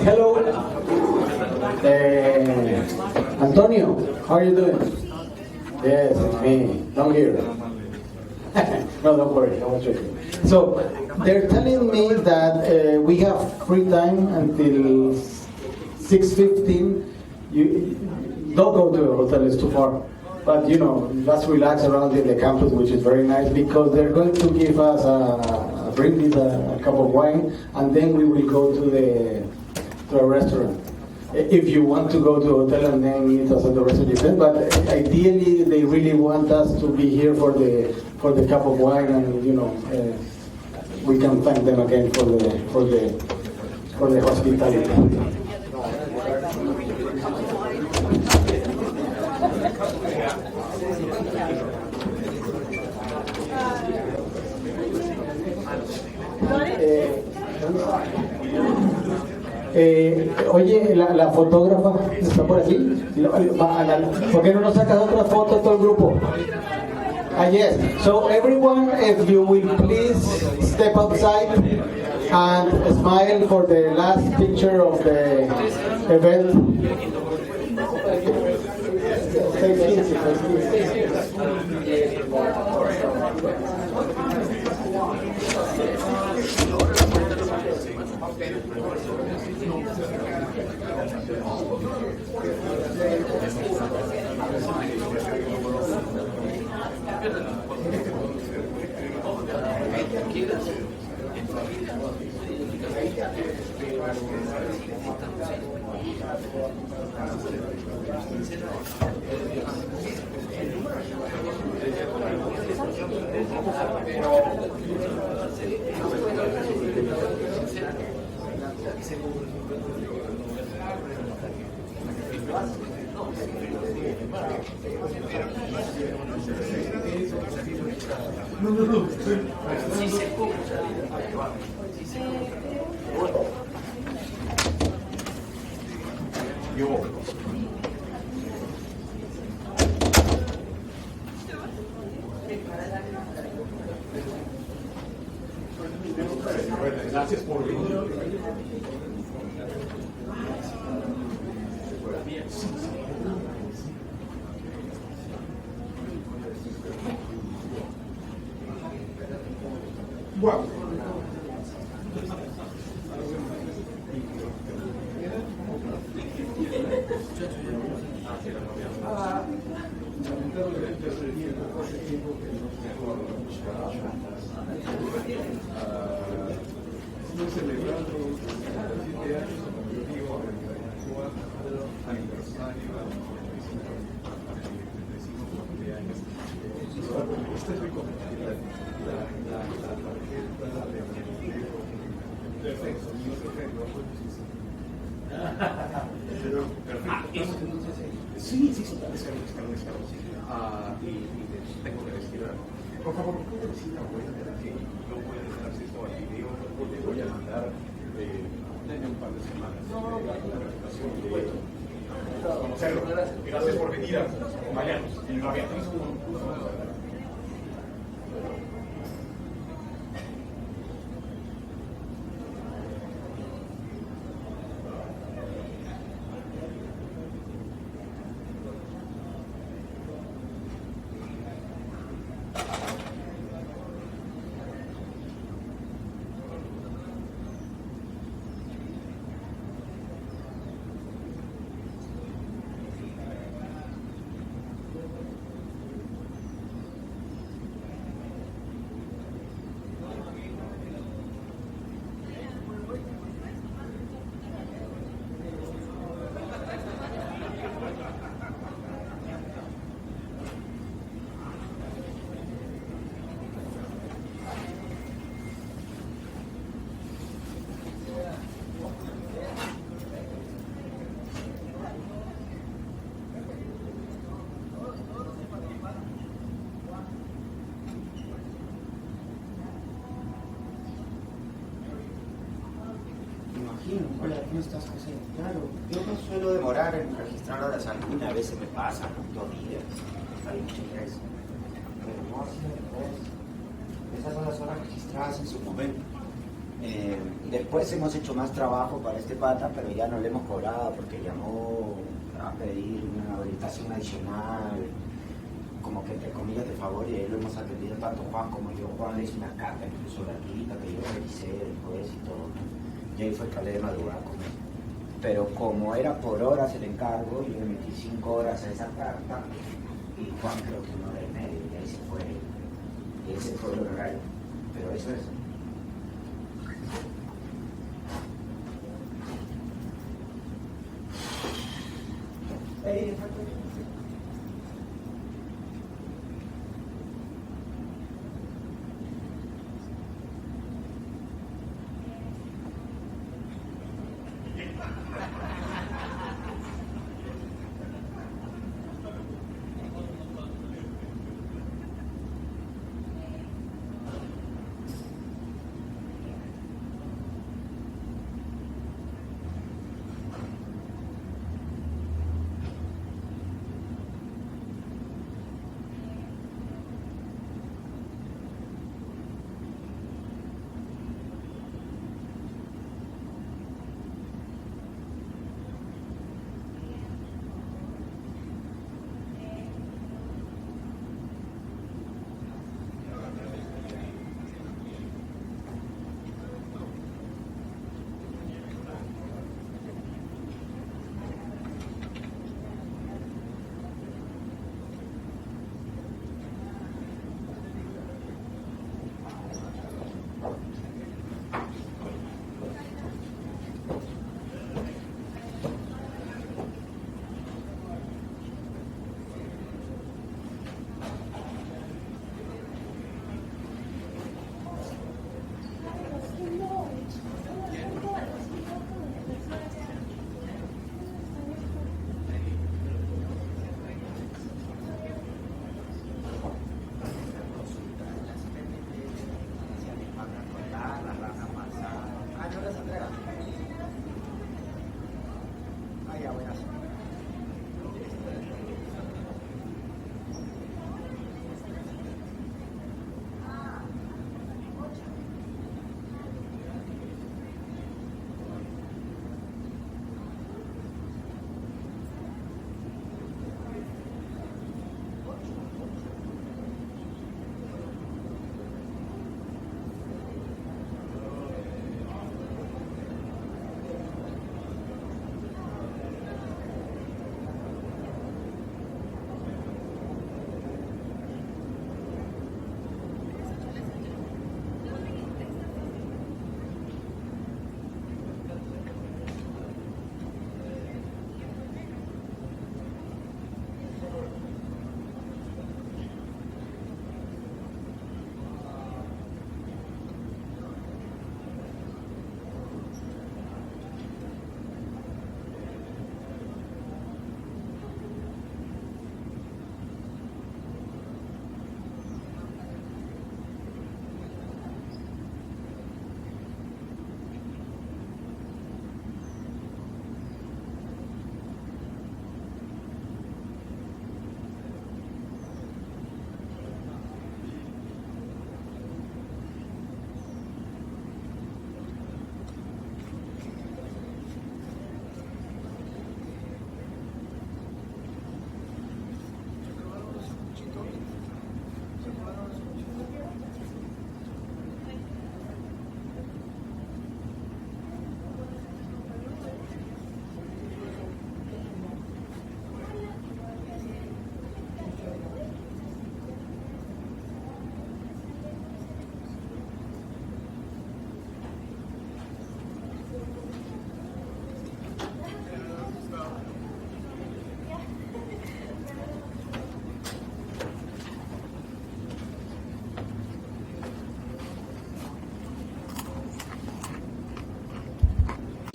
Hello, Antonio, how are you doing? Yes, it's me, down here. No, don't worry, I was joking. So, they're telling me that we have free time until 6:15. You don't go to a hotel, it's too far. But you know, let's relax around in the campus, which is very nice, because they're going to give us bring me a cup of wine, and then we will go to a restaurant. If you want to go to a hotel and then meet us at the restaurant, but ideally they really want us to be here for the cup of wine, and you know, we can thank them again for the hospitality. Oye, la fotógrafa está por aquí. ¿Por qué no nos sacas otra foto de todo el grupo? Yes. So everyone, if you will please step outside and smile for the last picture of the event. Gracias por venir. Bueno. Celebrando 7 años contributivo aniversario de años. Este es muy complicado. La tarjeta de perfecto, sí, descargo. Y tengo que decir algo. Por favor, ¿me puede decir la vuelta de la que no puede tener acceso al video? Porque voy a mandar en un par de semanas la presentación de conocerlo. Gracias por venir a acompañarnos. En el aviatismo. Hola, ¿cómo estás, José? Claro, yo no suelo demorar en registrar horas alguna, a veces me pasan 2 días, hay mucho estrés. Pero no, sí, pues, esas son las horas registradas en su momento. Después hemos hecho más trabajo para este pata, pero ya no le hemos cobrado porque llamó a pedir una habilitación adicional, como que entre comillas de favor, y ahí lo hemos atendido tanto Juan como yo. Juan le hizo una carta incluso gratuita que yo revisé después y todo, ¿no? Y ahí fue que hablé de madrugada con él. Pero como era por horas el encargo, yo le metí 5 horas a esa carta y Juan creo que 1 hora y media, y ahí se fue, y ese fue el horario. Pero eso es.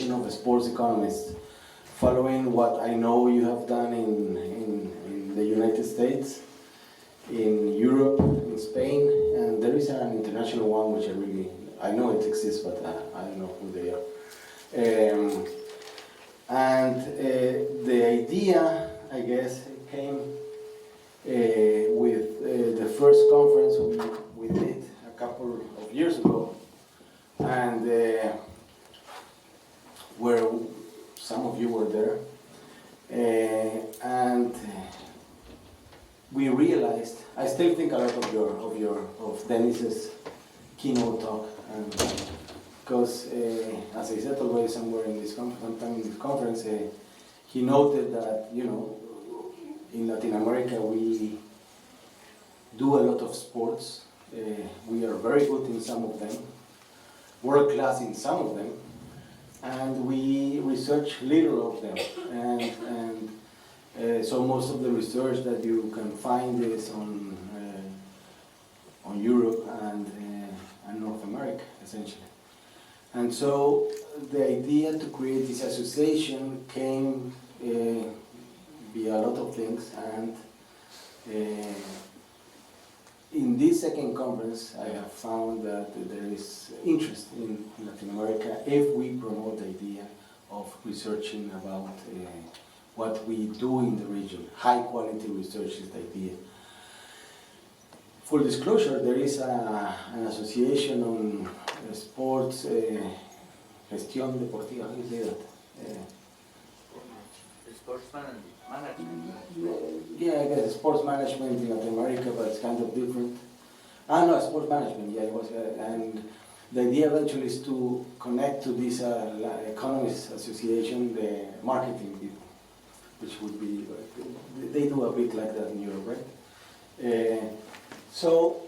Of a sports economist, following what I know you have done in the United States, in Europe, in Spain, and there is an international one which I know it exists, but I don't know who they are. And the idea, I guess, came with the first conference we did a couple of years ago, and where some of you were there, and we realized. I still think a lot of Dennis's keynote talk, and because as I said already somewhere in this conference, he noted that in Latin America we do a lot of sports. We are very good in some of them, world class in some of them, and we research little of them. And so most of the research that you can find is on Europe and North America, essentially. And so the idea to create this association came via a lot of things, and in this second conference I have found that there is interest in Latin America if we promote the idea of researching about what we do in the region. High quality research is the idea. Full disclosure, there is an association on sports, gestión deportiva, how do you say that? Sports management. Yeah, I guess sports management in Latin America, but it's kind of different. No, sports management, yeah, it was, and the idea eventually is to connect to this economists association, the marketing people, which would be, they do a bit like that in Europe, right? So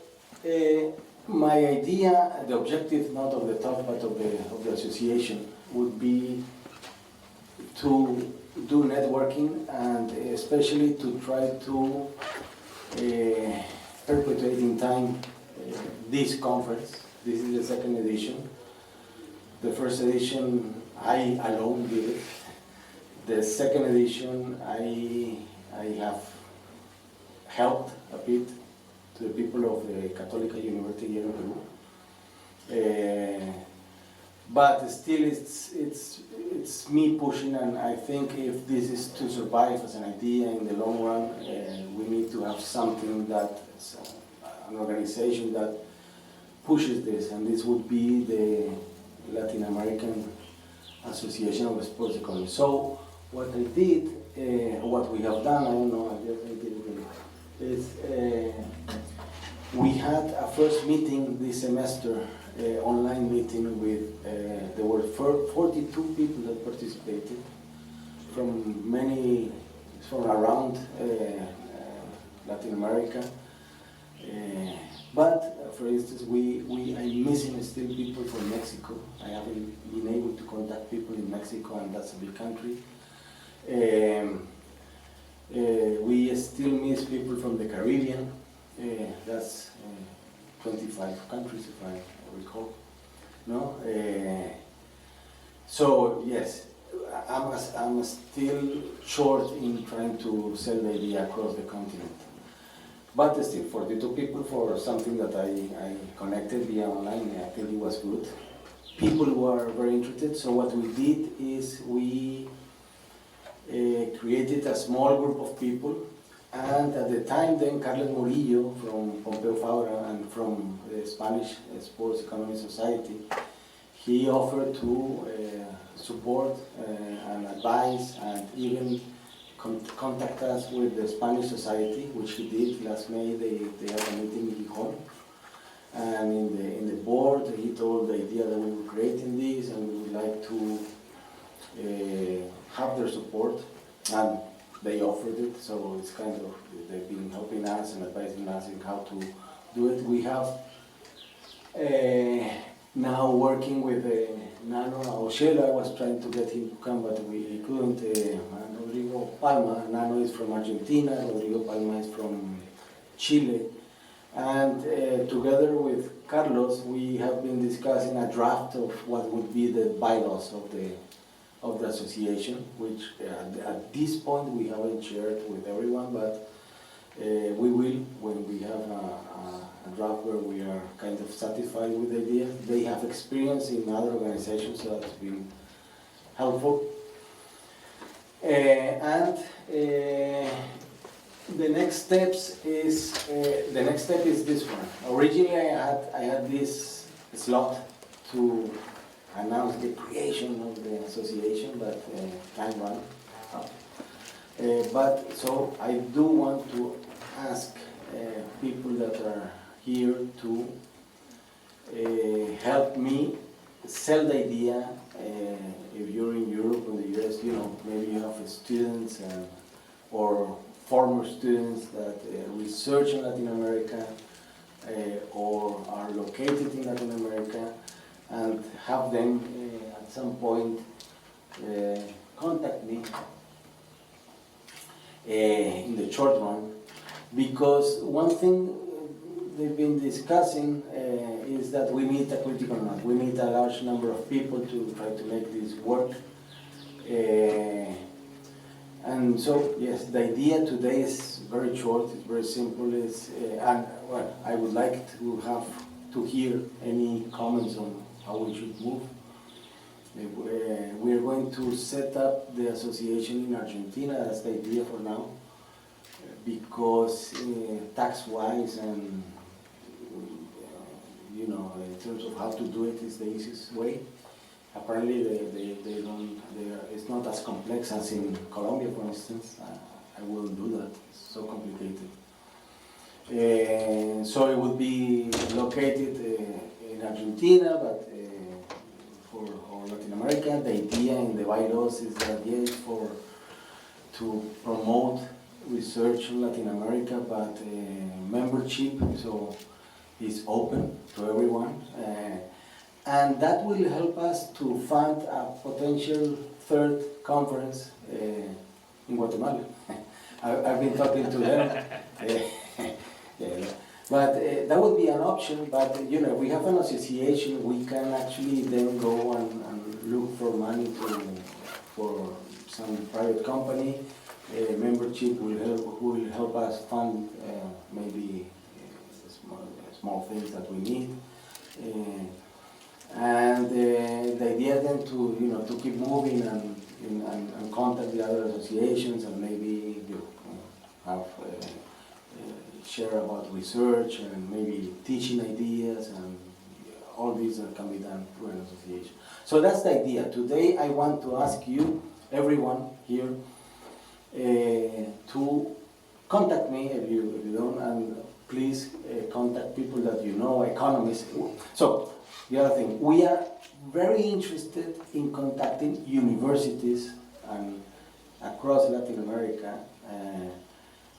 my idea, the objective not of the talk but of the association would be to do networking, and especially to try to perpetuate in time this conference. This is the second edition. The first edition I alone did it. The second edition I have helped a bit to the people of the Católica University here in Peru. But still it's me pushing, and I think if this is to survive as an idea in the long run, we need to have something that, an organization that pushes this, and this would be the Latin American Association of Sports Economy. So what I did, what we have done, I don't know, I just did it, is we had a first meeting this semester, online meeting with, there were 42 people that participated from around Latin America. But for instance, I'm missing still people from Mexico. I haven't been able to contact people in Mexico, and that's a big country. We still miss people from the Caribbean. That's 25 countries, if I recall. No. So yes, I'm still short in trying to sell the idea across the continent. But still, 42 people for something that I connected via online, I think it was good. People were very interested, so what we did is we created a small group of people, and at the time then Carlos Murillo from Pompeu Fabra and from the Spanish Sports Economy Society, he offered to support and advise and even contact us with the Spanish Society, which he did last May. They had a meeting in Gijón, and in the board he told the idea that we were creating this and we would like to have their support, and they offered it. So it's kind of, they've been helping us and advising us in how to do it. We have now working with Nano Oshela. I was trying to get him to come, but we couldn't. Rodrigo Palma, Nano is from Argentina, Rodrigo Palma is from Chile, and together with Carlos we have been discussing a draft of what would be the bylaws of the association, which at this point we haven't shared with everyone, but we will when we have a draft where we are kind of satisfied with the idea. They have experience in other organizations, so that's been helpful. And the next step is this one. Originally, I had this slot to announce the creation of the association, but time ran out. But so I do want to ask people that are here to help me sell the idea. If you're in Europe or the US, you know, maybe you have students or former students that research in Latin America or are located in Latin America, and have them at some point contact me in the short run, because one thing they've been discussing is that we need a critical mass. We need a large number of people to try to make this work. And so, yes, the idea today is very short, it's very simple. And well, I would like to hear any comments on how we should move. We are going to set up the association in Argentina. That's the idea for now, because tax-wise and you know, in terms of how to do it is the easiest way. Apparently, it's not as complex as in Colombia, for instance. I wouldn't do that. It's so complicated. So it would be located in Argentina, but for Latin America, the idea in the bylaws is that yes, to promote research in Latin America, but membership so is open to everyone. And that will help us to fund a potential third conference in Guatemala. I've been talking to them. Yeah. But that would be an option, but you know, we have an association, we can actually then go and look for money for some private company. Membership will help us fund maybe small things that we need. And the idea then to keep moving and contact the other associations and maybe have share about research and maybe teaching ideas and all these that can be done through an association. So that's the idea. Today I want to ask you, everyone here, to contact me if you don't, and please contact people that you know, economists. So the other thing, we are very interested in contacting universities and across Latin America,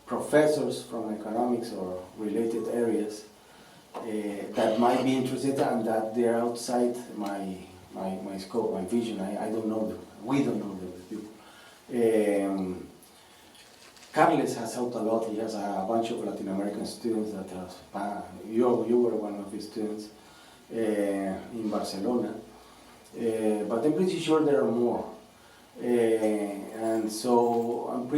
professors from economics or related areas that might be interested and that they're outside my scope, my vision. I don't know them. We don't know them. Carles has helped a lot. He has a bunch of Latin American students that has, you were one of his students in Barcelona. But I'm pretty sure there are more. And so I'm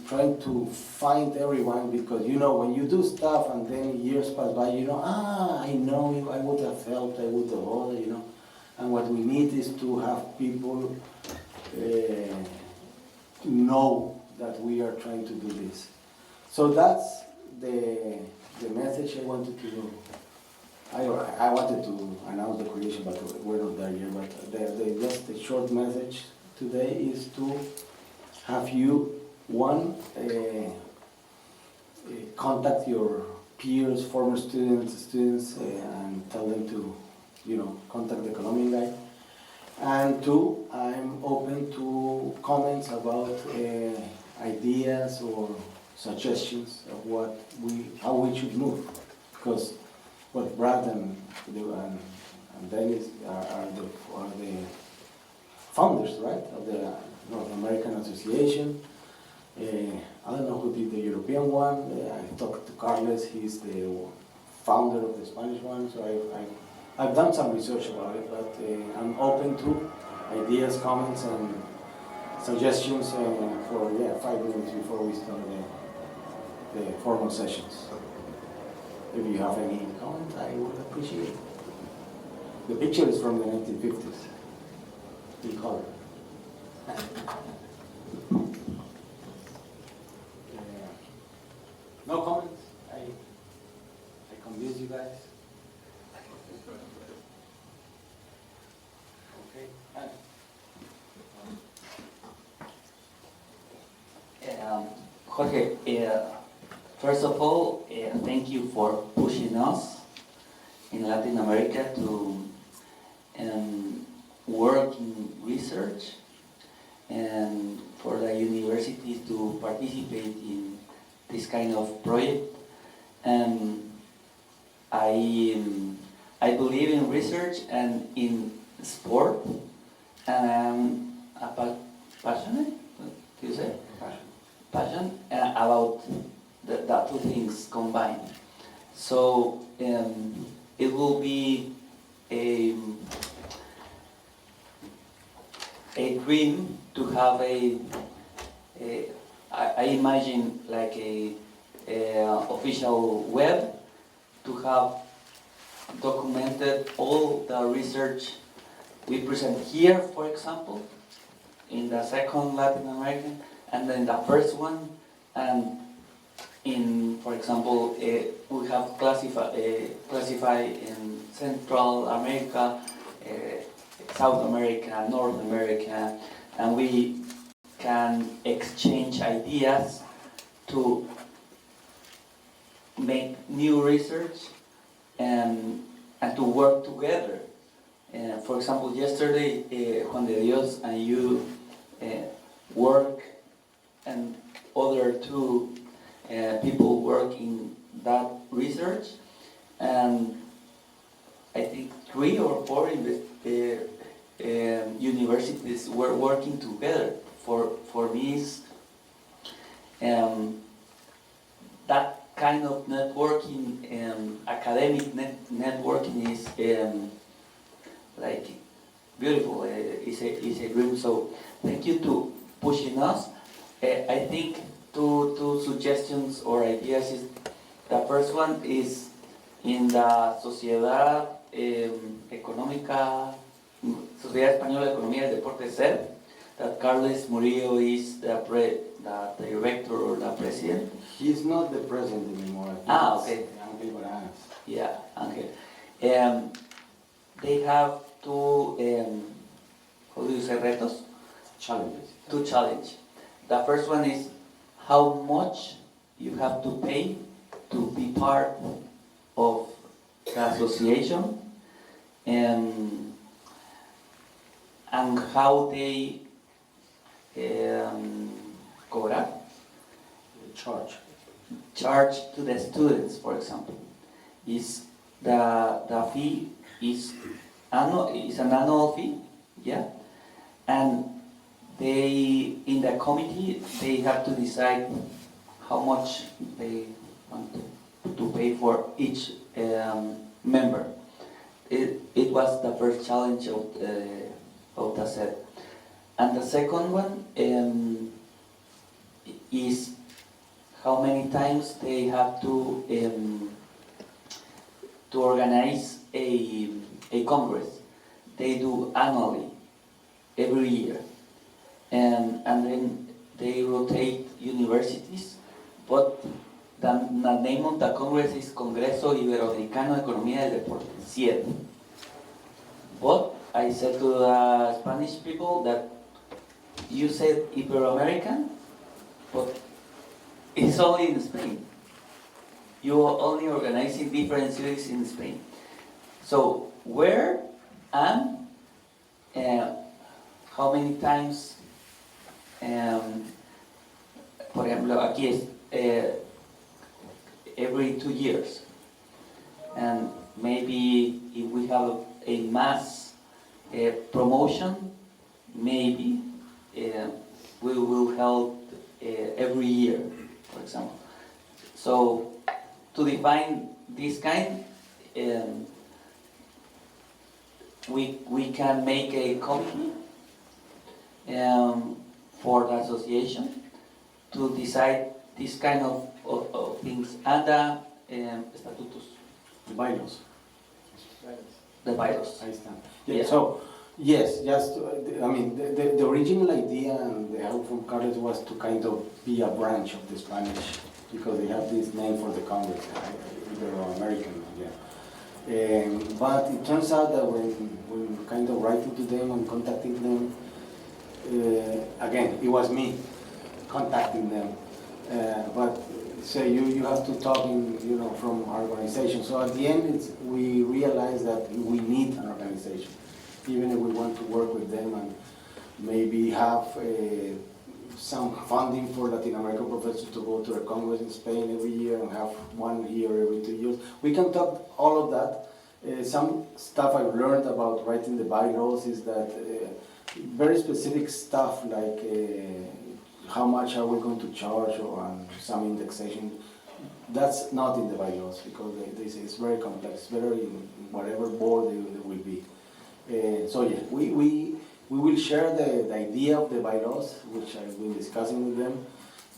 trying to find everyone, because you know, when you do stuff and then years pass by, you know, I know you, I would have helped, I would have ordered, you know. And what we need is to have people know that we are trying to do this. So that's the message I wanted to do. I wanted to announce the creation, but we're not there yet. But just the short message today is to have you, one, contact your peers, former students, and tell them to, you know, contact the economic guy. And two, I'm open to comments about ideas or suggestions of how we should move, because what Brad and Dennis are the founders, right, of the North American Association. I don't know who did the European one. I talked to Carles, he's the founder of the Spanish one, so I've done some research about it, but I'm open to ideas, comments, and suggestions for 5 minutes before we start the formal sessions. If you have any comment, I would appreciate it. The picture is from the 1950s. in color. No comments? I convinced you guys? Okay. Jorge, first of all, thank you for pushing us in Latin America to work in research and for the universities to participate in this kind of project. I believe in research and in sport, and I'm passionate. Do you say? Passion about the two things combined. So it will be a dream to have I imagine like a official web to have documented all the research we present here, for example, in the second Latin American, and then the first one, and in, for example, we have classified in Central America, South America, North America, and we can exchange ideas to make new research and to work together. For example, yesterday, Juan de Dios and you work, and other two people work in that research, and I think 3 or 4 universities were working together. For me, that kind of networking, academic networking is like beautiful. It's a dream. So thank you to pushing us. I think two suggestions or ideas is the first one is in the Sociedad Económica, Sociedad Española de Economía del Deporte SED, that Carles Murillo is the director or the president. He's not the president anymore. Okay. Angel Barajas. Yeah, Angel. They have two, how do you say, retos? Challenges. Two challenges. The first one is how much you have to pay to be part of the association, and how they cobrar, charge to the students, for example. Is the fee is an annual fee, yeah, and they, in the committee, they have to decide how much they want to pay for each member. It was the first challenge of the set. And the second one is how many times they have to organize a congress. They do annually, every year. And then they rotate universities, but the name of the congress is Congreso Iberoamericano de Economía del Deporte, CIED. But I said to the Spanish people that you said Ibero-American, but it's only in Spain. You are only organizing different cities in Spain. So where and how many times, por ejemplo, aquí es every 2 years. And maybe if we have a mass promotion, maybe we will help every year, for example. So to define this kind, we can make a committee for the association to decide this kind of things, and the estatutos. The bylaws. The bylaws. I understand. Yeah. So, Yes, just, I mean, the original idea and the help from Carlos was to kind of be a branch of the Spanish, because they have this name for the Congress, Ibero-American, yeah. But it turns out that when kind of writing to them and contacting them, again, it was me contacting them. But say you have to talk in, from our organization. So at the end, we realized that we need an organization, even if we want to work with them and maybe have some funding for Latin American professors to go to a Congress in Spain every year and have one here every 2 years. We can talk all of that. Some stuff I've learned about writing the bylaws is that very specific stuff like how much are we going to charge or some indexation, that's not in the bylaws, because they say it's very complex, better in whatever board they will be. So yeah, we will share the idea of the bylaws, which I've been discussing with them,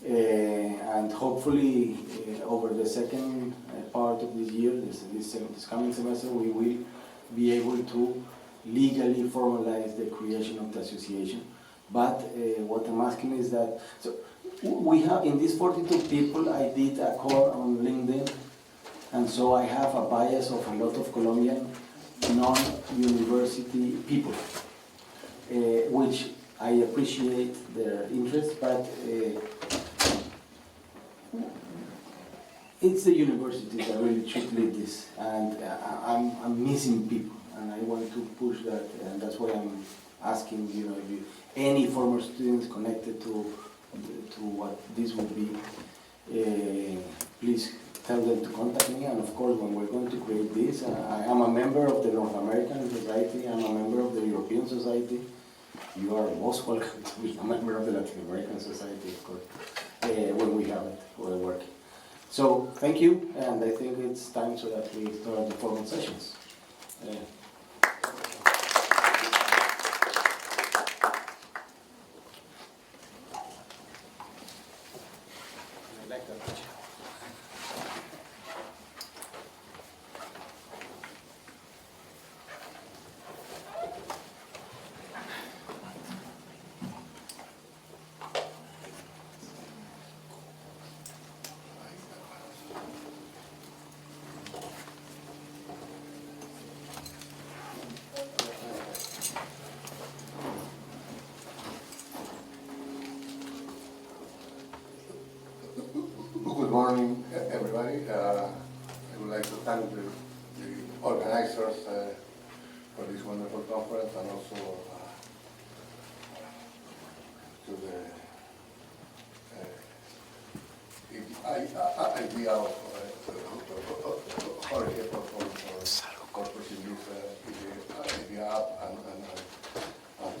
and hopefully over the second part of this year, this coming semester, we will be able to legally formalize the creation of the association. But what I'm asking is that, so we have, in these 42 people, I did a call on LinkedIn, and so I have a bias of a lot of Colombian non-university people, which I appreciate their interest, but it's the universities that really should lead this, and I'm missing people, and I want to push that, and that's why I'm asking, if any former students connected to what this would be, please tell them to contact me. And of course, when we're going to create this, I am a member of the North American Society, I'm a member of the European Society. You are most welcome to be a member of the Latin American Society, of course, when we have it, we're working. So, thank you, and I think it's time so that we start the formal sessions. Good morning, everybody. I would like to thank the organizers for this wonderful conference, and also to the idea of Jorge for pushing this idea up and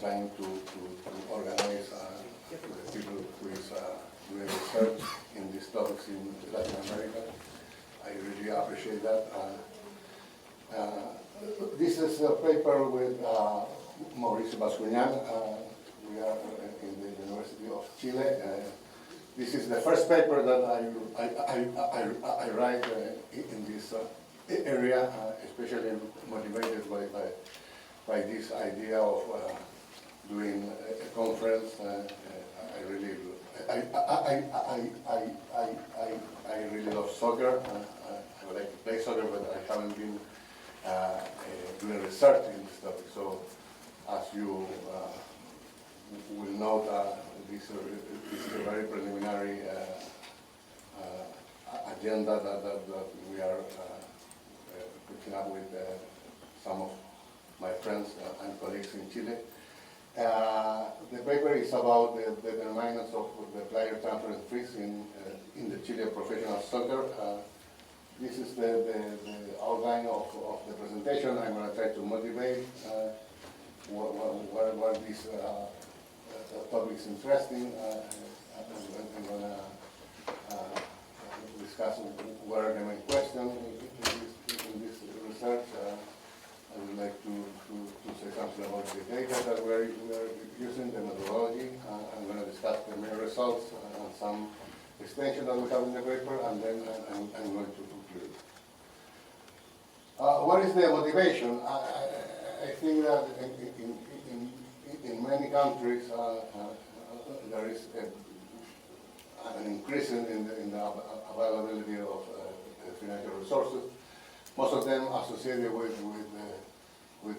trying to organize people who is doing research in these topics in Latin America. I really appreciate that. This is a paper with Mauricio Bascuñán. We are in the University of Chile. This is the first paper that I write in this area, especially motivated by this idea of doing a conference. I really love soccer. I would like to play soccer, but I haven't been doing research in this topic. So, as you will note, this is a very preliminary agenda that we are putting up with some of my friends and colleagues in Chile. The paper is about the determinants of the player transfer fees in the Chilean professional soccer. This is the outline of the presentation. I'm going to try to motivate what this topic is interesting. I'm going to discuss what are the main questions in this research. I would like to say something about the data that we are using, the methodology. I'm going to discuss the main results and some extension that we have in the paper, and then I'm going to conclude. What is the motivation? I think that in many countries there is an increase in the availability of financial resources. Most of them associated with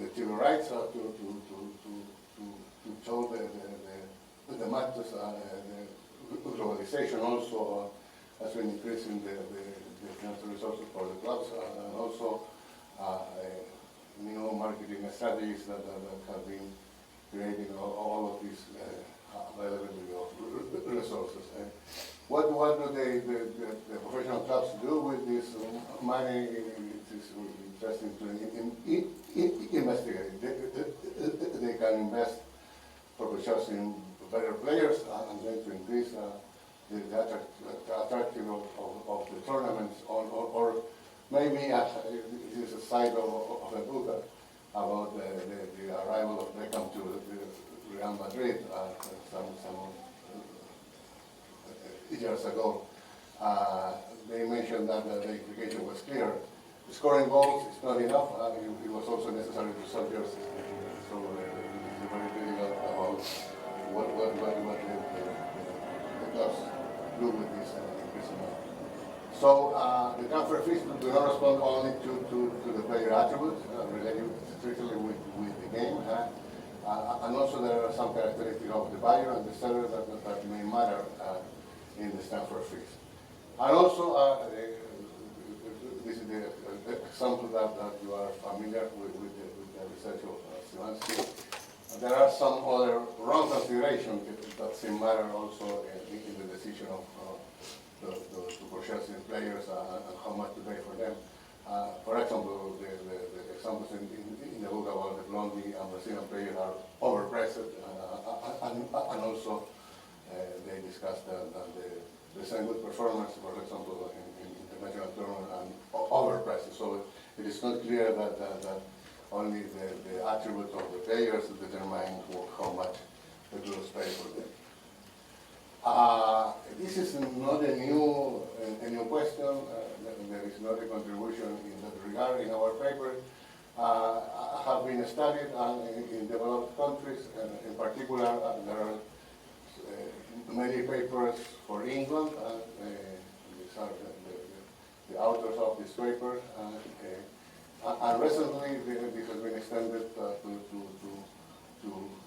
the civil rights to show the matters. The globalization also has been increasing the financial resources for the clubs, and also new marketing strategies that have been creating all of these availability of resources. What do the professional clubs do with this money? It is interesting to investigate. They can invest for purchasing better players and then to increase the attractiveness of the tournaments, or maybe this is a side of a book about the arrival of Beckham to Real Madrid some years ago. They mentioned that the implication was clear. Scoring goals is not enough. It was also necessary to sell jerseys. So it's very critical about what the clubs do with this increase in money. So the transfer fees do not respond only to the player attributes related strictly with the game. And also there are some characteristics of the buyer and the seller that may matter in the transfer fees. And also, this is the example that you are familiar with the research of Simansky. There are some other wrong considerations that seem matter also in the decision of to purchase players and how much to pay for them. For example, the examples in the book about the Blondie and Brazilian players are overpriced, and also they discussed the same good performance, for example, in international tournament, and overpriced. So it is not clear that only the attributes of the players determine how much the clubs pay for them. This is not a new question. There is not a contribution in that regard in our paper. Have been studied in developed countries. In particular, there are many papers for England. These are the authors of this paper. And recently, this has been extended to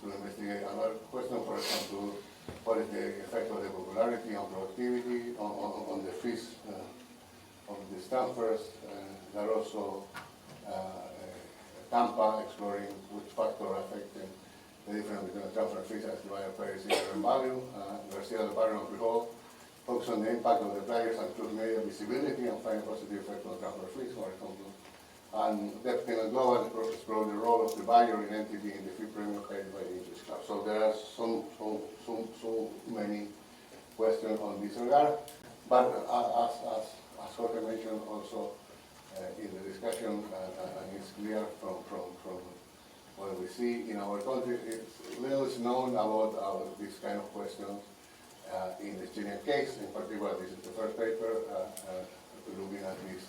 investigate another question, for example, what is the effect of the popularity on productivity, on the fees of the transfers. There are also Tampa exploring which factor affecting the difference between the transfer fees and estimated players' in value. Garcia del Barrio and Pujol focus on the impact of the players and club media visibility and find a positive effect on transfer fees, for example. And Depkin and Global explore the role of the buyer identity in the fee premium paid by the English club. So there are so many questions on this regard. But as Jorge mentioned also in the discussion, and it's clear from what we see in our country, little is known about this kind of questions in the Chilean case. In particular, this is the first paper looking at this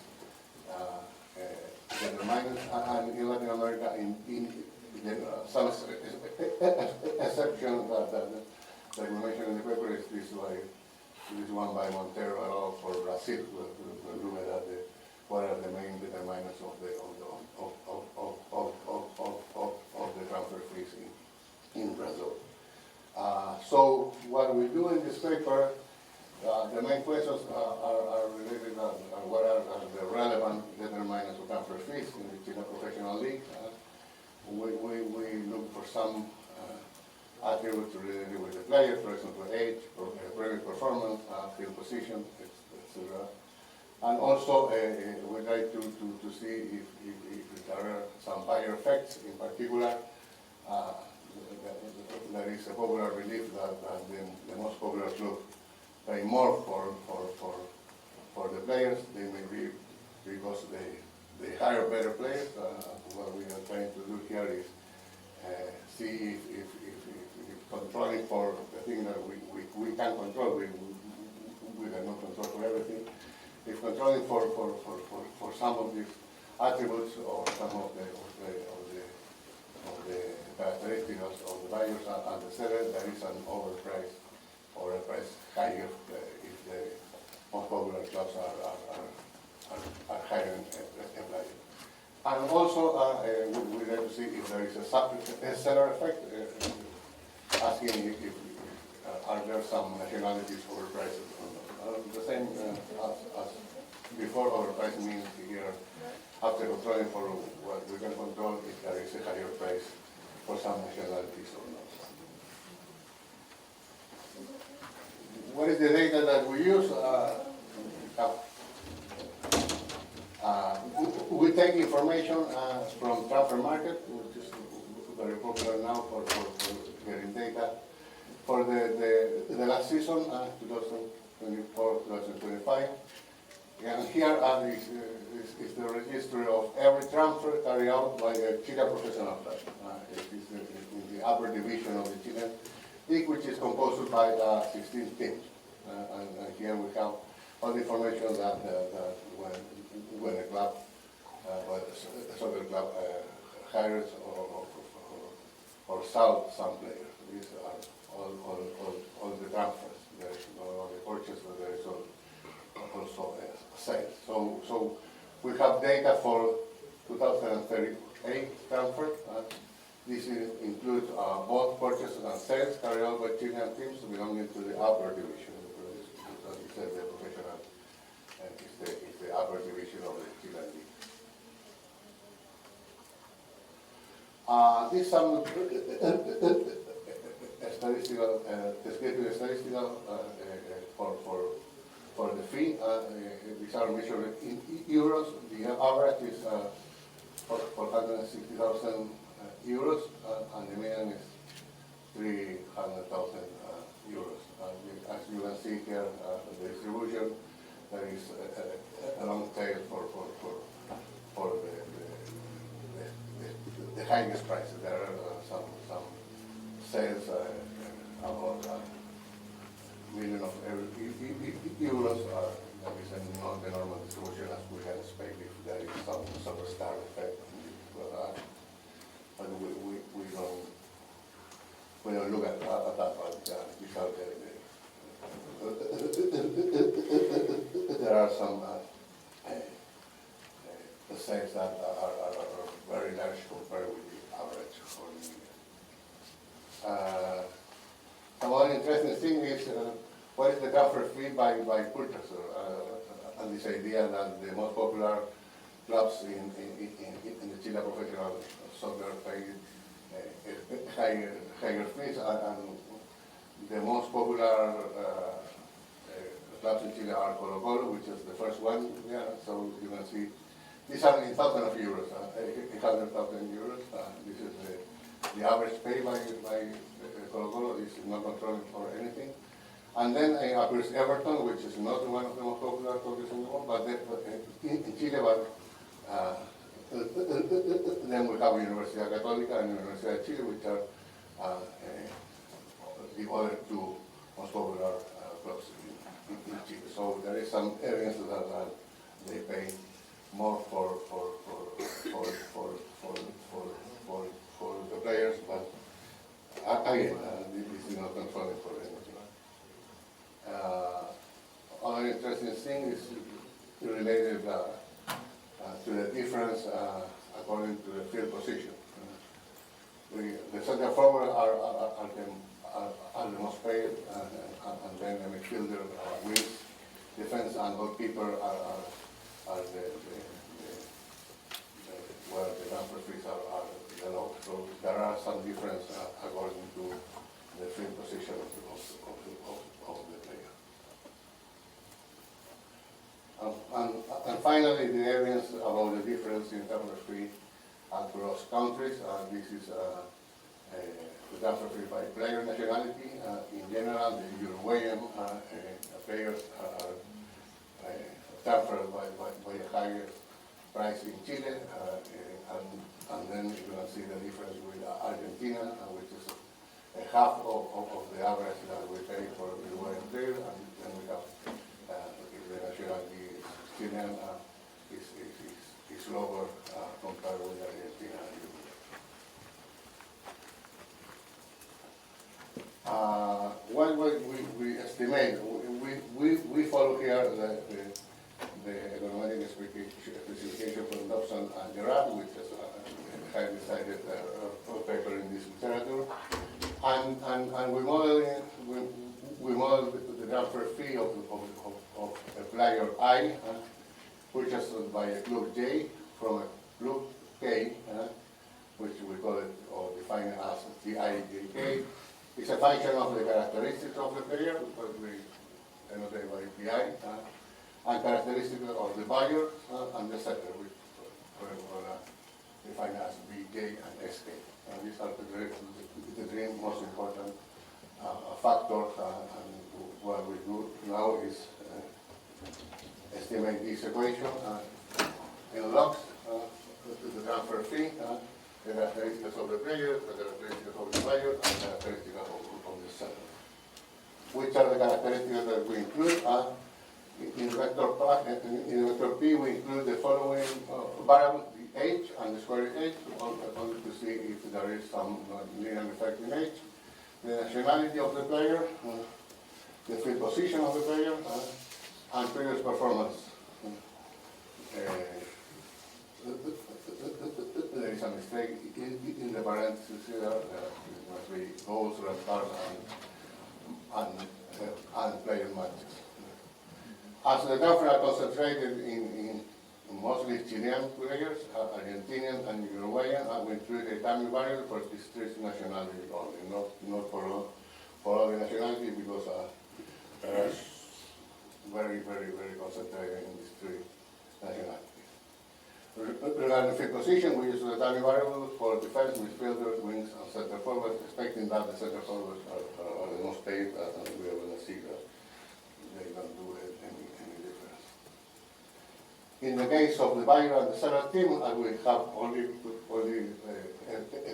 determinants, and in Latin America, in some exception that we mentioned in the paper is this one by Montero et al. For Brazil, looking at what are the main determinants of the transfer fees in Brazil. So what we do in this paper, the main questions are related to what are the relevant determinants of transfer fees in the Chilean professional league. We look for some attributes related with the player, for example, age, previous performance, field position, etc. And also we try to see if there are some buyer effects. In particular, there is a popular belief that the most popular club pay more for the players. They may be because they hire better players. What we are trying to do here is see if controlling for the thing that we can control, we cannot control for everything. If controlling for some of these attributes or some of the characteristics of the buyers and the seller, there is an overprice higher if the most popular clubs are hiring employees. And also, we like to see if there is a seller effect, asking if are there some nationalities overpriced or not. The same as before, overpriced means here, after controlling for what we can control, if there is a higher price for some nationalities or not. What is the data that we use? We take information from transfer market, which is very popular now for getting data. For the last season, 2024-2025, and here is the registry of every transfer carried out by a Chile professional club. It is in the upper division of the Chilean league, which is composed by 16 teams. And here we have all the information that when a club, a soccer club hires or sells some players. These are all the transfers. There is not only purchase, but there is also sales. So we have data for 2038 transfer. This includes both purchases and sales carried out by Chilean teams belonging to the upper division. As you said, the professional is the upper division of the Chilean league. This is some statistical, descriptive statistical for the fee. These are measured in euros. The average is 460,000 euros, and the median is 300,000 euros. As you can see here, the distribution, there is a long tail for the highest prices. There are some sales about million of euros. That is not the normal distribution as we can expect if there is some superstar effect. But we don't look at that, but without there are some sales that are very large compared with the average for the some other interesting thing is what is the transfer fee by purchaser, and this idea that the most popular clubs in the Chile professional soccer pay higher fees, and the most popular clubs in Chile are Colo-Colo, which is the first one. Yeah, so you can see these are in thousands of euros, 100,000 euros. This is the average pay by Colo-Colo. This is not controlling for anything. And then appears Everton, which is not one of the most popular clubs in the world, but in Chile, but then we have Universidad Católica and Universidad de Chile, which are the other two most popular clubs in Chile. So there is some evidence that they pay more for the players, but again, this is not controlling for anything. Other interesting thing is related to the difference according to the field position. The center forward are the most paid, and then the midfielder wings, defense and goalkeeper are where the transfer fees are the low. So there are some difference according to the field position of the player. And finally, the evidence about the difference in transfer fee across countries. This is the transfer fee by player nationality. In general, the Uruguayan players are transferred by a higher price in Chile, and then you can see the difference with Argentina, which is a half of the average that we pay for Uruguayan players, and then we have the nationality Chilean is lower compared with Argentina and Uruguay. way we estimate. We follow here the econometric specification from Dobson and Gerard, which is a highly cited paper in this literature. And we model the transfer fee of a player I, purchased by a club J from a club K, which we call it or define it as TIJK. It's a function of the characteristics of the player, because we annotate by PI, and characteristics of the buyer and the seller, which we're define as BJ and SK. These are the three most important factors, and what we do now is estimate this equation in logs, the transfer fee, the characteristics of the player, the characteristics of the buyer, and the characteristics of the seller. Which are the characteristics that we include? In vector P, we include the following variables: the age and the square age, only to see if there is some linear effect in age, the nationality of the player, the field position of the player, and previous performance. There is a mistake in the parentheses here. It must be goals, red card, and player matches. As the number are concentrated in mostly Chilean players, Argentinian and Uruguayan, we include a time variable for these three nationalities only, not for all the nationalities, because they are very concentrated in these three nationalities. Regarding field position, we use the time variable for defense, midfielders, wings, and center forwards, expecting that the center forwards are the most paid, and we are going to see that they don't do any difference. In the case of the buyer and the seller team, I will have only a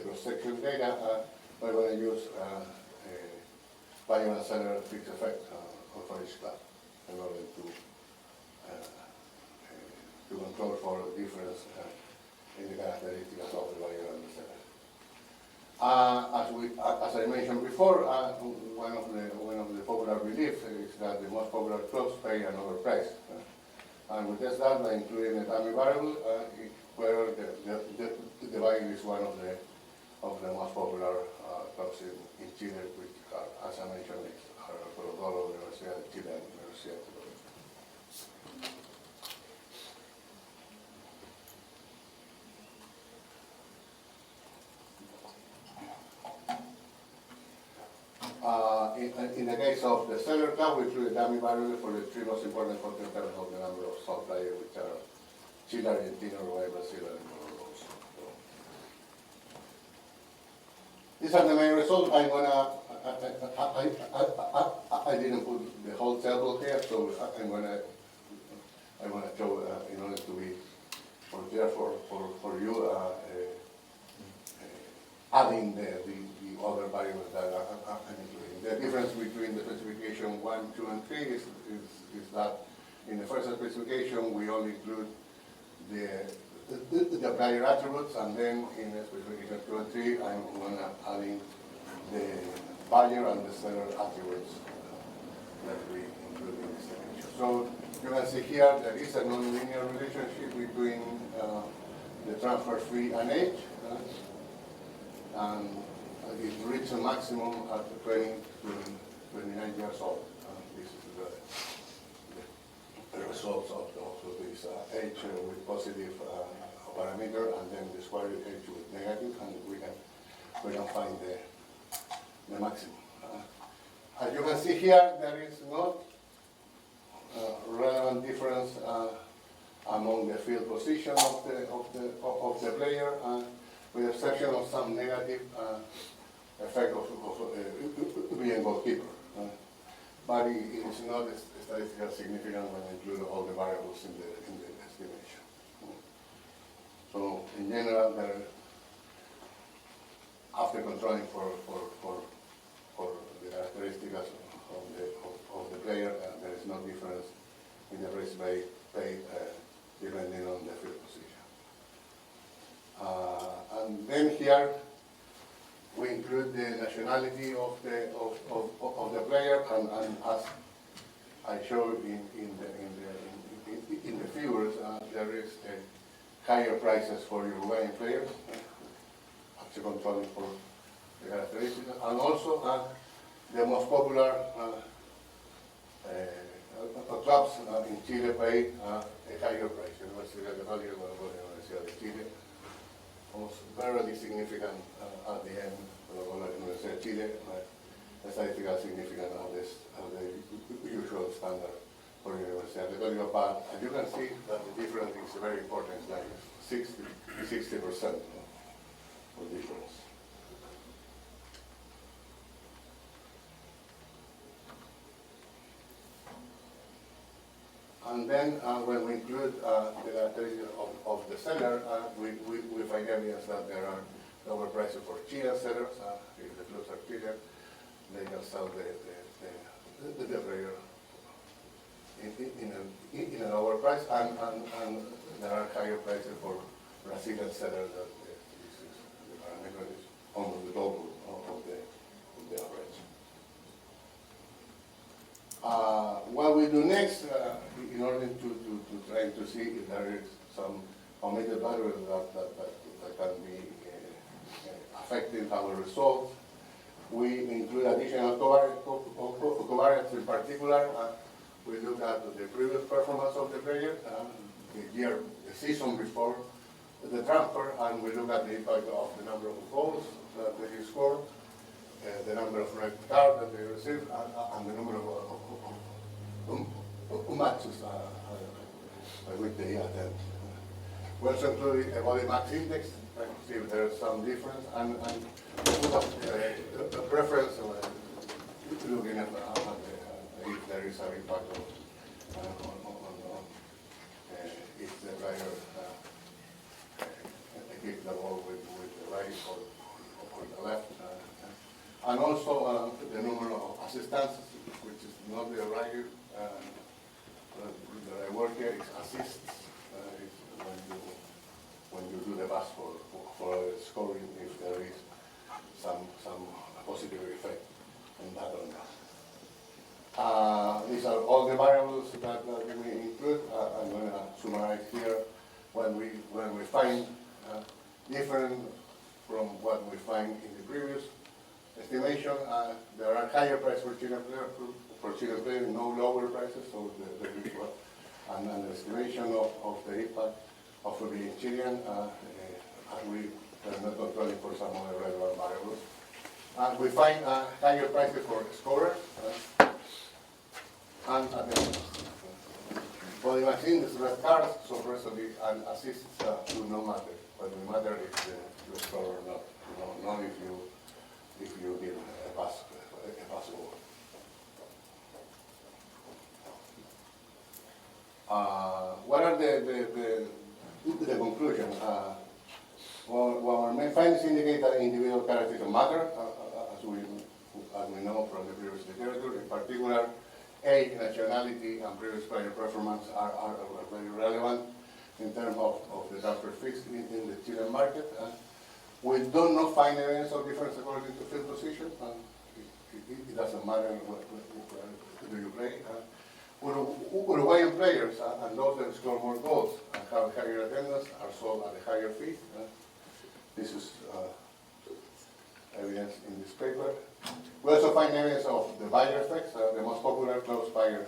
cross-section data. We're going to use buyer and seller fixed effect for each club in order to control for the difference in the characteristics of the buyer and the seller. As I mentioned before, one of the popular beliefs is that the most popular clubs pay an overprice. And we test that by including a dummy variable, where the buyer is one of the most popular clubs in Chile, which, as I mentioned, are Colo Colo, Universidad de Chile, and Universidad de Colombia. In the case of the seller club, we include a dummy variable for the three most important content terms of the number of sub players, which are Chile, Argentina, Uruguay, Brazil, and Colombia. These are the main results. I didn't put the whole table here, so I'm gonna show in order to be clear for you, adding the other variables that I'm including. The difference between the specification 1, 2, and 3 is that in the first specification we only include the player attributes, and then in the specification 2 and 3 I'm going to add in the buyer and the seller attributes that we include in this definition. So you can see here there is a non-linear relationship between the transfer fee and age, and it reaches a maximum at 20 to 29 years old. This is the results of this age with positive parameter, and then the square age with negative, and we can find the maximum. As you can see here, there is not relevant difference among the field position of the player, with the exception of some negative effect of being goalkeeper. But it is not statistically significant when you include all the variables in the estimation. So in general, after controlling for the characteristics of the player, there is no difference in the price paid depending on the field position. And then here we include the nationality of the player, and as I showed in the figures, there is higher prices for Uruguayan players, actually controlling for the characteristics, and also the most popular clubs in Chile pay a higher price. Universidad Católica, Universidad de Chile, almost very significant at the end. Universidad de Chile, statistical significance of the usual standard for Universidad Católica. But as you can see, that the difference is very important, like 60% of difference. And then when we include the characteristics of the seller, we find evidence that there are lower prices for Chilean sellers. If the clubs are Chilean, they can sell the player in a lower price, and there are higher prices for Brazilian sellers. That the parameter is almost the double of the average. What we do next, in order to try to see if there is some omitted values that can be affecting our results, we include additional covariates. In particular, we look at the previous performance of the player, the season before the transfer, and we look at the impact of the number of goals that they scored, the number of red cards that they received, and the number of matches by which they attend. We also include a body mass index, to see if there is some difference, and a preference looking at if there is an impact on if the player hit the ball with the right or the left. And also the number of assistances, which is not the right that I work here, is assists. When you do the pass for scoring, if there is some positive effect on that or not. These are all the variables that we include. I'm going to summarize here. When we find different from what we find in the previous estimation, there are higher prices for Chilean players, no lower prices, so and an estimation of the impact of the Chilean, we are not controlling for some other relevant variables. We find higher prices for scorers, and body mass index, red cards, so personally, and assists do not matter. What will matter is the score or not, not if you give a pass goal. What are the conclusions? Well, our main findings indicate that individual characteristics matter, as we know from the previous literature. In particular, age, nationality, and previous player performance are very relevant in terms of the transfer fees in the Chilean market. We do not find evidence of difference according to field position. It doesn't matter where do you play. Uruguayan players and those that score more goals and have higher attendance are sold at a higher fee. This is evidence in this paper. We also find evidence of the buyer effects. The most popular clubs buy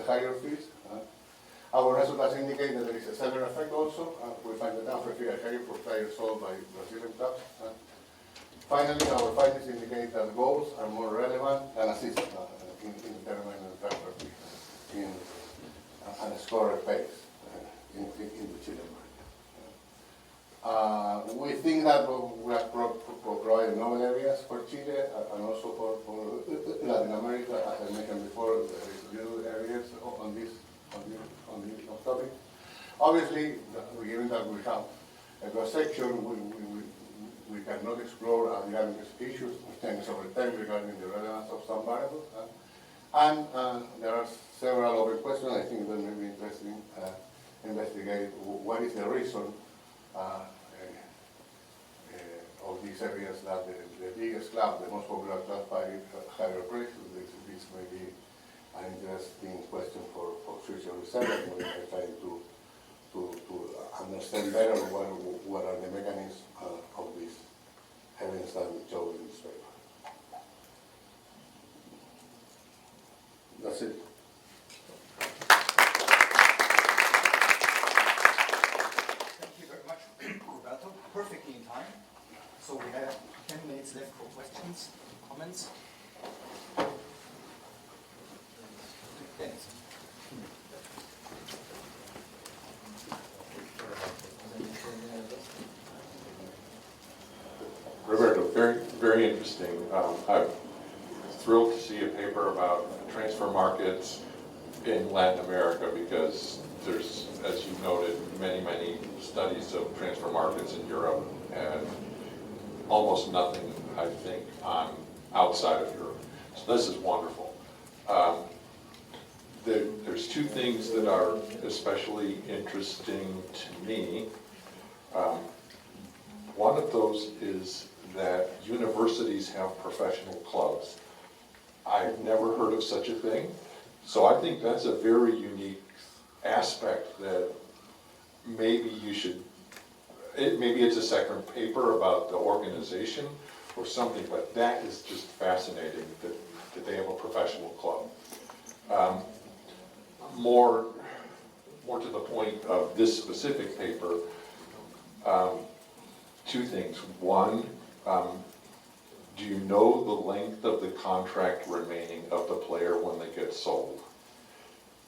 higher fees. Our results indicate that there is a seller effect also. We find the transfer fee higher for players sold by Brazilian clubs. Finally, our findings indicate that goals are more relevant than assists in determining the transfer fee and a scorer pace in the Chilean market. We think that we have provided novel areas for Chile and also for Latin America. As I mentioned before, there is new areas on this topic. Obviously, given that we have a cross-section, we cannot explore dynamic issues over time regarding the relevance of some variables. And there are several other questions I think that may be interesting investigate what is the reason of this evidence that the biggest club, the most popular club, pay higher prices. This may be an interesting question for future research. I try to understand better what are the mechanisms of this evidence that we showed in this paper. That's it. Thank you very much, Roberto. Perfectly in time. So we have 10 minutes left for questions, comments. Dennis. Roberto, very interesting. I'm thrilled to see a paper about transfer markets in Latin America because there's, as you noted, many studies of transfer markets in Europe and almost nothing, I think, on outside of Europe. So this is wonderful. There's two things that are especially interesting to me. One of those is that universities have professional clubs. I've never heard of such a thing, so I think that's a very unique aspect that maybe you should, maybe it's a second paper about the organization or something, but that is just fascinating that they have a professional club. More to the point of this specific paper, two things. One, do you know the length of the contract remaining of the player when they get sold?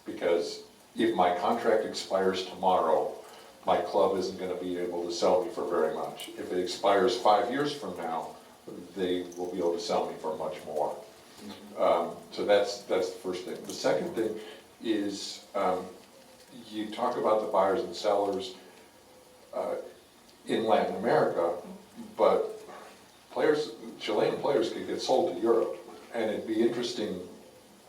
Because if my contract expires tomorrow, my club isn't going to be able to sell me for very much. If it expires 5 years from now, they will be able to sell me for much more. So that's the first thing. The second thing is you talk about the buyers and sellers in Latin America, but Chilean players could get sold to Europe, and it'd be interesting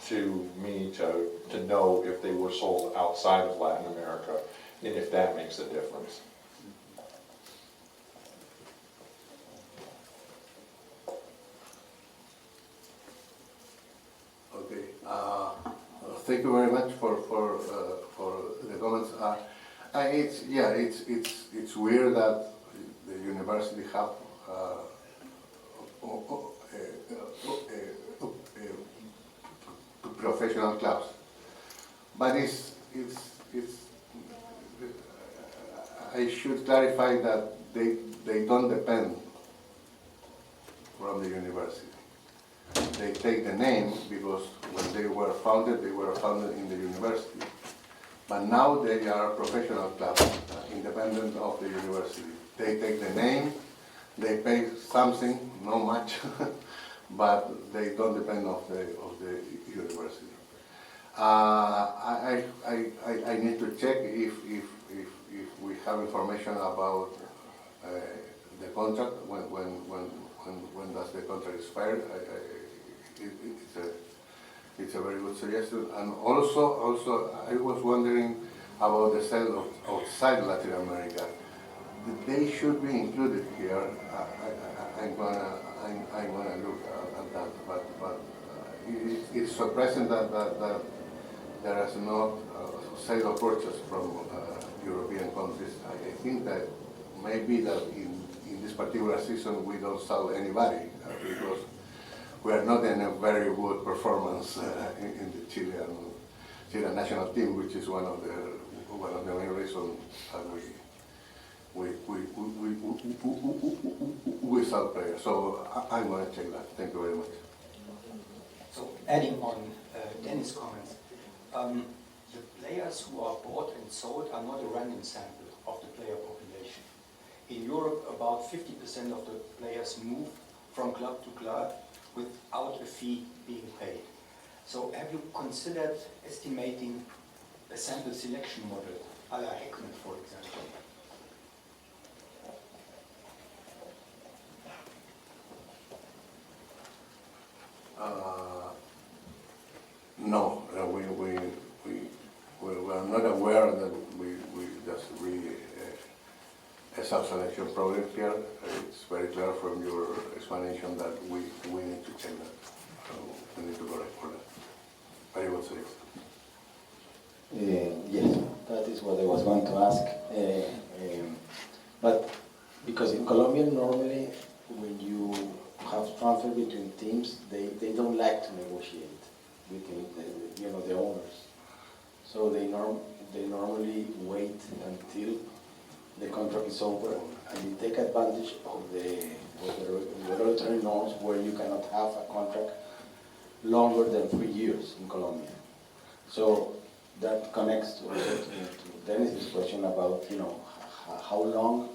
to me to know if they were sold outside of Latin America and if that makes a difference. Okay. Thank you very much for the comments. It's weird that the university have professional clubs, but I should clarify that they don't depend from the university. They take the name because when they were founded in the university. But now they are professional clubs, independent of the university. They take the name, they pay something, not much, but they don't depend of the university. I need to check if we have information about the contract, when does the contract expire. It's a very good suggestion. And also I was wondering about the sales outside Latin America. They should be included here. I'm gonna look at that. But it's surprising that there is no sale or purchase from European countries. I think that maybe that in this particular season we don't sell anybody because we are not in a very good performance in the Chilean national team, which is one of the main reasons that we sell players. So I'm going to check that. Thank you very much. So adding on Dennis' comments, the players who are bought and sold are not a random sample of the player population. In Europe, about 50% of the players move from club to club without a fee being paid. So have you considered estimating a sample selection model, a la Heckman, for example? No, we are not aware that we just a self-selection problem here. it's very clear from your explanation that we need to change that. We need to correct for that. Very well said. Yes, that is what I was going to ask. But because in Colombia normally when you have transfer between teams, they don't like to negotiate between the owners. So they normally wait until the contract is over and they take advantage of the regulatory norms where you cannot have a contract longer than 3 years in Colombia. So that connects to Dennis's question about how long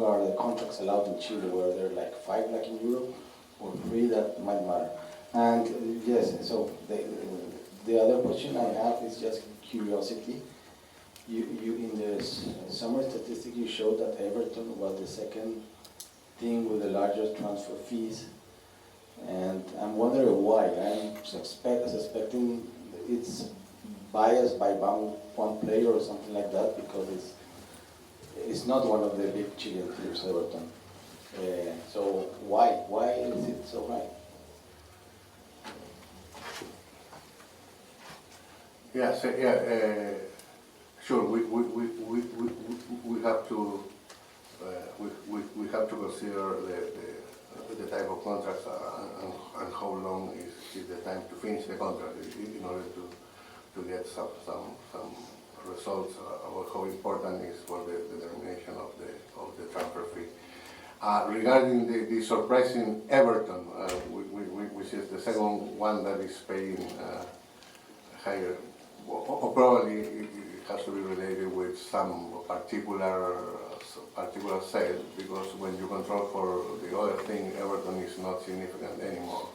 are the contracts allowed in Chile, where they're like 5 like in Europe or 3, that might matter. And yes, so the other question I have is just curiosity. You in the summer statistic you showed that Everton was the second team with the largest transfer fees, and I'm wondering why. I'm suspecting it's biased by one player or something like that, because it's not one of the big Chilean teams, Everton. So why is it so high? Yes, sure. We have to we have to consider the type of contracts and how long is the time to finish the contract in order to get some results about how important is for the determination of the transfer fee. Regarding the surprising Everton, which is the second one that is paying higher. Or probably it has to be related with some particular sale, because when you control for the other thing, Everton is not significant anymore.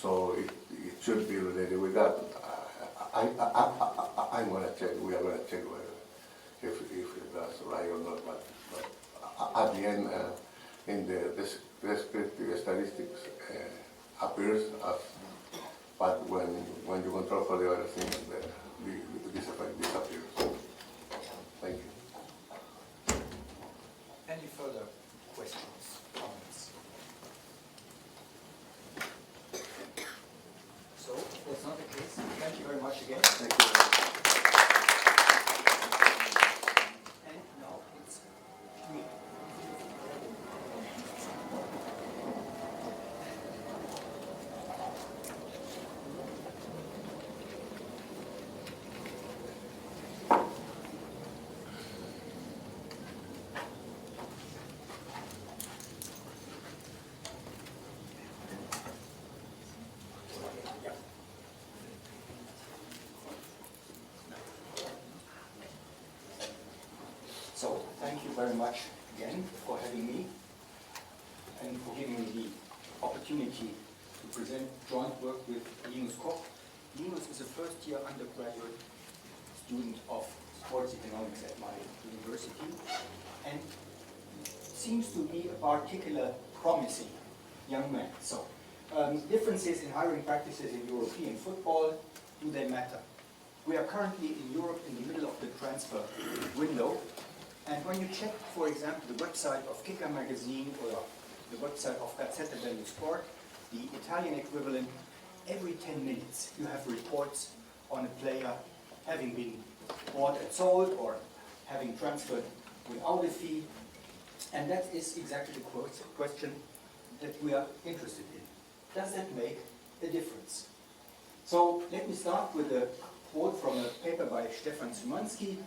So it should be related with that. I'm going to check. We are going to check if that's right or not. But at the end, in the descriptive statistics appears as. But when you control for the other things, this effect disappears. Thank you. Any further questions, comments? So, if that's not the case, thank you very much again. Thank you very much. And now it's me. So, thank you very much again for having me and for giving me the opportunity to present joint work with Linus Koch. Linus is a first-year undergraduate student of sports economics at my university and seems to be a particularly promising young man. So, differences in hiring practices in European football, do they matter? We are currently in Europe in the middle of the transfer window. And when you check, for example, the website of Kicker magazine or the website of Gazzetta dello Sport, the Italian equivalent, every 10 minutes you have reports on a player having been bought and sold or having transferred without a fee. And that is exactly the question that we are interested in. Does that make a difference? So let me start with a quote from a paper by Stefan Szymanski.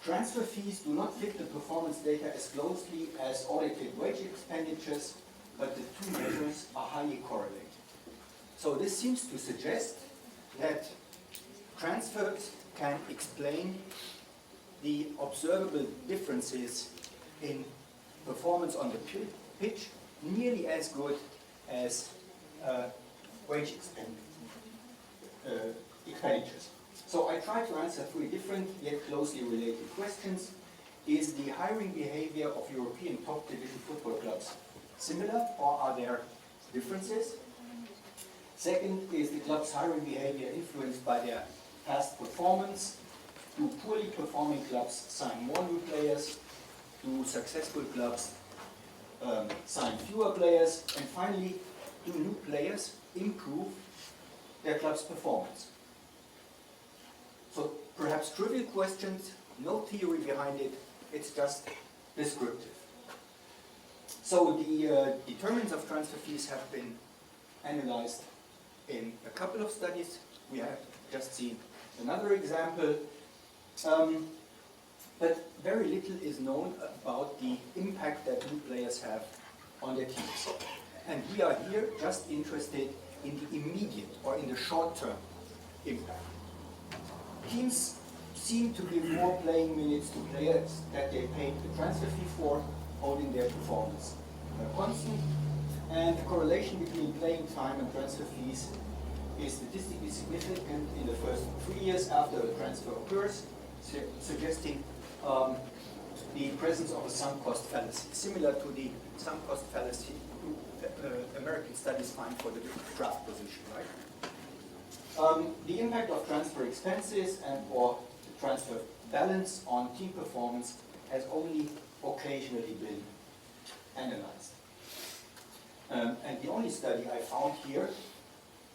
Transfer fees do not fit the performance data as closely as audited wage expenditures, but the two measures are highly correlated. So this seems to suggest that transfers can explain the observable differences in performance on the pitch nearly as good as wage expenditures. So I try to answer 3 different yet closely related questions. Is the hiring behavior of European top division football clubs similar, or are there differences? Second, is the club's hiring behavior influenced by their past performance? Do poorly performing clubs sign more new players? do successful clubs sign fewer players? And finally, do new players improve their club's performance? So perhaps trivial questions, no theory behind it, it's just descriptive. So the determinants of transfer fees have been analyzed in a couple of studies. We have just seen another example. But very little is known about the impact that new players have on their teams. And we are here just interested in the immediate or in the short-term impact. Teams seem to give more playing minutes to players that they paid the transfer fee for, holding their performance constant. And the correlation between playing time and transfer fees is statistically significant in the first 3 years after a transfer occurs, suggesting the presence of a sunk cost fallacy, similar to the sunk cost fallacy American studies find for the draft position, right? The impact of transfer expenses and or the transfer balance on team performance has only occasionally been analyzed. And the only study I found here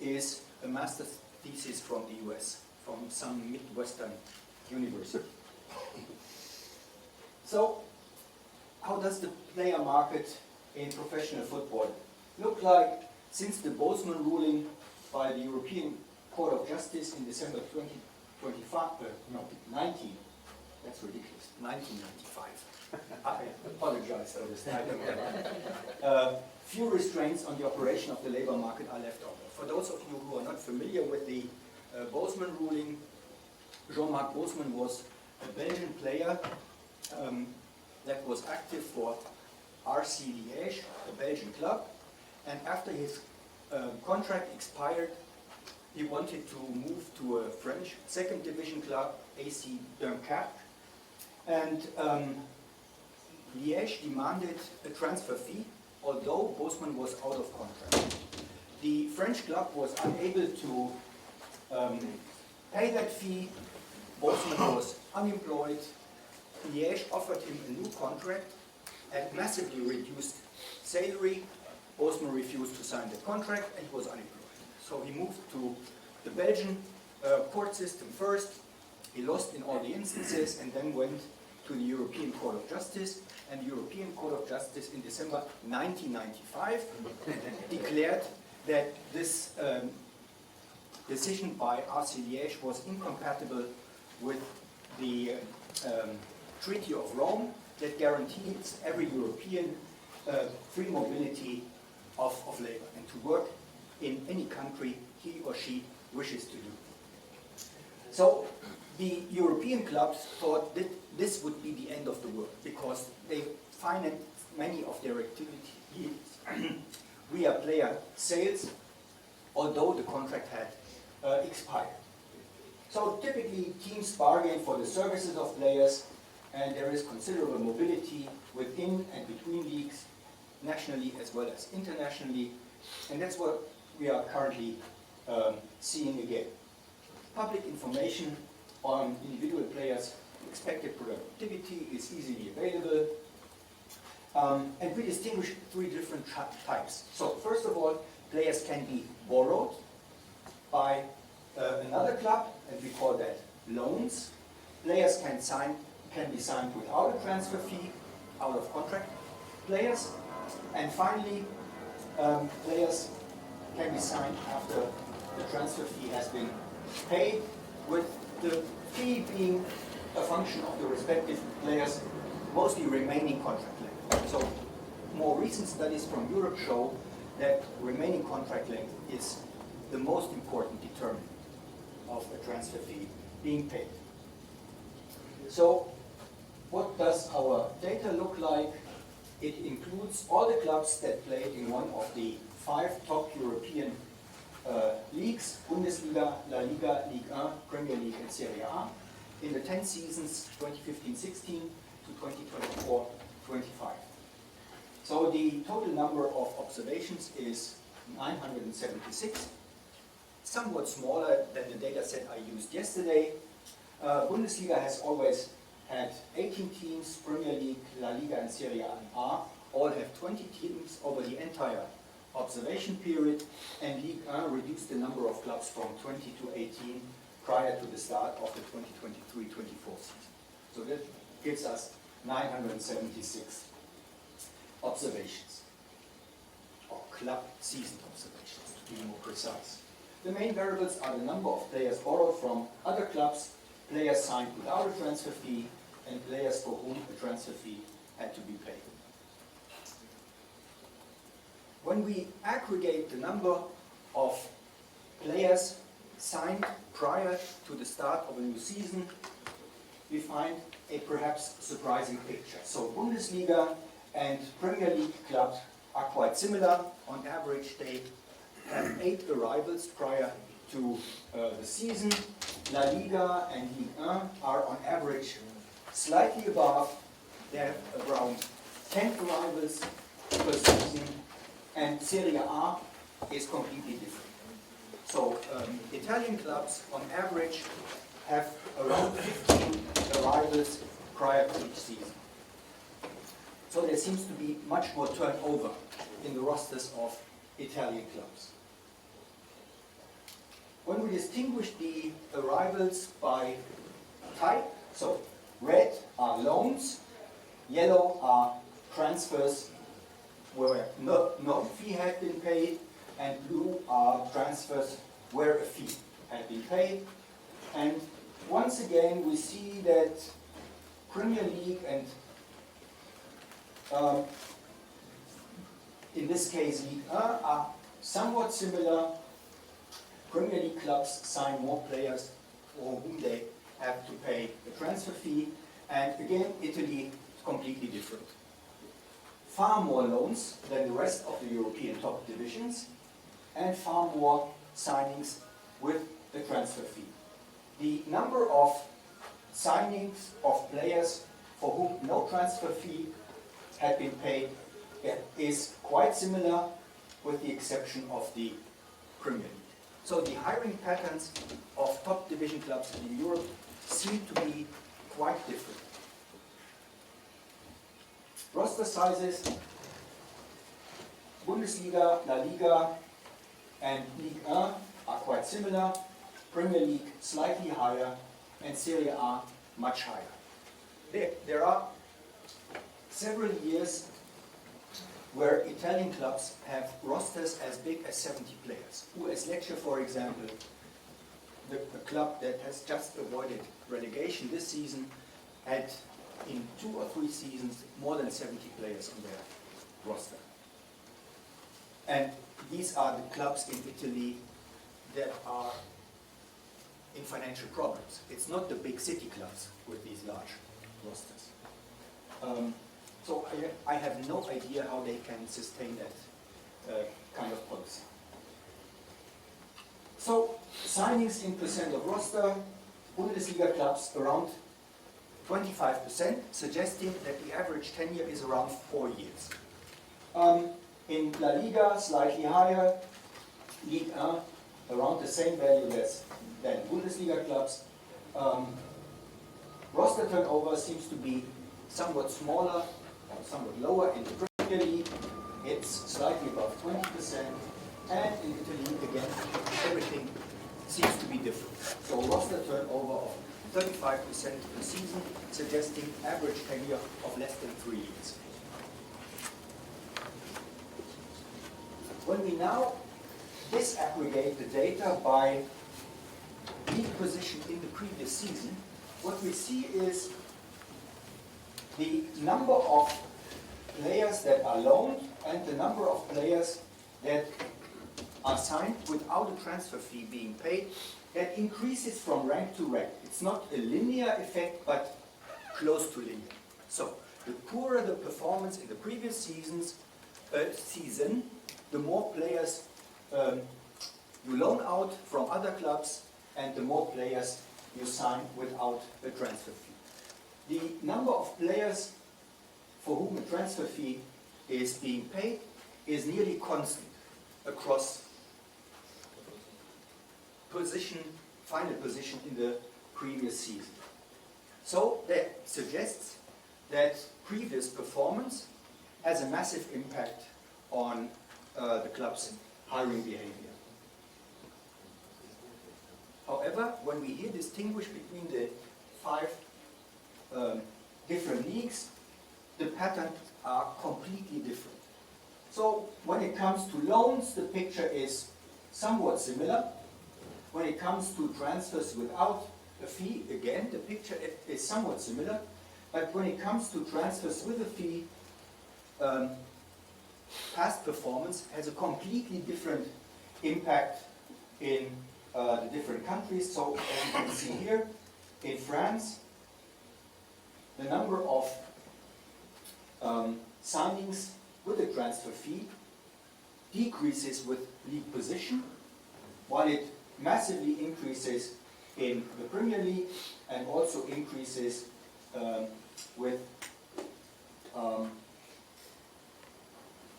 is a master's thesis from the US, from some Midwestern university. So, how does the player market in professional football look like since the Bosman ruling by the European Court of Justice in December 19, that's ridiculous, 1995. I apologize for this. Few restraints on the operation of the labor market are left over. For those of you who are not familiar with the Bosman ruling, Jean-Marc Bosman was a Belgian player that was active for RC Liège, a Belgian club, and after his contract expired, he wanted to move to a French second division club, AC Dunkerque, and Liège demanded a transfer fee, although Bosman was out of contract. The French club was unable to pay that fee. Bosman was unemployed. Liège offered him a new contract at massively reduced salary. Bosman refused to sign the contract and was unemployed. So he moved to the Belgian court system first. He lost in all the instances and then went to the European Court of Justice. And the European Court of Justice in December 1995 declared that this decision by RC Liège was incompatible with the Treaty of Rome that guarantees every European free mobility of labor and to work in any country he or she wishes to do. So the European clubs thought that this would be the end of the world because they financed many of their activities via player sales, although the contract had expired. So typically teams bargain for the services of players, and there is considerable mobility within and between leagues, nationally as well as internationally, and that's what we are currently seeing again. Public information on individual players' expected productivity is easily available, and we distinguish three different types. So first of all, players can be borrowed by another club, and we call that loans. Players can be signed without a transfer fee, out of contract players. And finally, players can be signed after the transfer fee has been paid, with the fee being a function of the respective players' mostly remaining contract length. So more recent studies from Europe show that remaining contract length is the most important determinant of a transfer fee being paid. So what does our data look like? It includes all the clubs that played in one of the 5 top European leagues, Bundesliga, La Liga, Ligue 1, Premier League and Serie A, in the 10 seasons 2015-16 to 2024-25. So the total number of observations is 976, somewhat smaller than the data set I used yesterday. Bundesliga has always had 18 teams, Premier League, La Liga, and Serie A and A, all have 20 teams over the entire observation period, and Ligue 1 reduced the number of clubs from 20 to 18 prior to the start of the 2023-24 season. So that gives us 976 observations, or club season observations, to be more precise. The main variables are the number of players borrowed from other clubs, players signed without a transfer fee, and players for whom a transfer fee had to be paid. When we aggregate the number of players signed prior to the start of a new season, we find a perhaps surprising picture. So Bundesliga and Premier League clubs are quite similar. On average, they have 8 arrivals prior to the season. La Liga and Ligue 1 are on average slightly above. They have around 10 arrivals per season, and Serie A is completely different. So Italian clubs on average have around 15 arrivals prior to each season. So there seems to be much more turnover in the rosters of Italian clubs. When we distinguish the arrivals by type, so red are loans, yellow are transfers where no fee had been paid, and blue are transfers where a fee had been paid. And once again, we see that Premier League and, in this case, Ligue 1 are somewhat similar. Premier League clubs sign more players for whom they have to pay the transfer fee. And again, Italy is completely different. Far more loans than the rest of the European top divisions, and far more signings with the transfer fee. The number of signings of players for whom no transfer fee had been paid is quite similar, with the exception of the Premier League. So the hiring patterns of top division clubs in Europe seem to be quite different. Roster sizes, Bundesliga, La Liga, and Ligue 1 are quite similar. Premier League slightly higher, and Serie A much higher. There are several years where Italian clubs have rosters as big as 70 players. US Lecce, for example, the club that has just avoided relegation this season, had in 2 or 3 seasons more than 70 players on their roster. And these are the clubs in Italy that are in financial problems. It's not the big city clubs with these large rosters. So I have no idea how they can sustain that kind of policy. So signings in percent of roster, Bundesliga clubs around 25%, suggesting that the average tenure is around 4 years. In La Liga, slightly higher. Ligue 1, around the same value than Bundesliga clubs. Roster turnover seems to be somewhat smaller, somewhat lower in the Premier League. It's slightly above 20%. And in Italy, again, everything seems to be different. So roster turnover of 35% per season, suggesting average tenure of less than 3 years. When we now disaggregate the data by league position in the previous season, what we see is the number of players that are loaned and the number of players that are signed without a transfer fee being paid. That increases from rank to rank. It's not a linear effect, but close to linear. So the poorer the performance in the previous season, the more players you loan out from other clubs, and the more players you sign without a transfer fee. The number of players for whom a transfer fee is being paid is nearly constant across final position in the previous season. So that suggests that previous performance has a massive impact on the club's hiring behavior. However, when we here distinguish between the 5 different leagues, the patterns are completely different. So when it comes to loans, the picture is somewhat similar. When it comes to transfers without a fee, again, the picture is somewhat similar. But when it comes to transfers with a fee, past performance has a completely different impact in the different countries. So as you can see here, in France, the number of signings with a transfer fee decreases with league position, while it massively increases in the Premier League and also increases with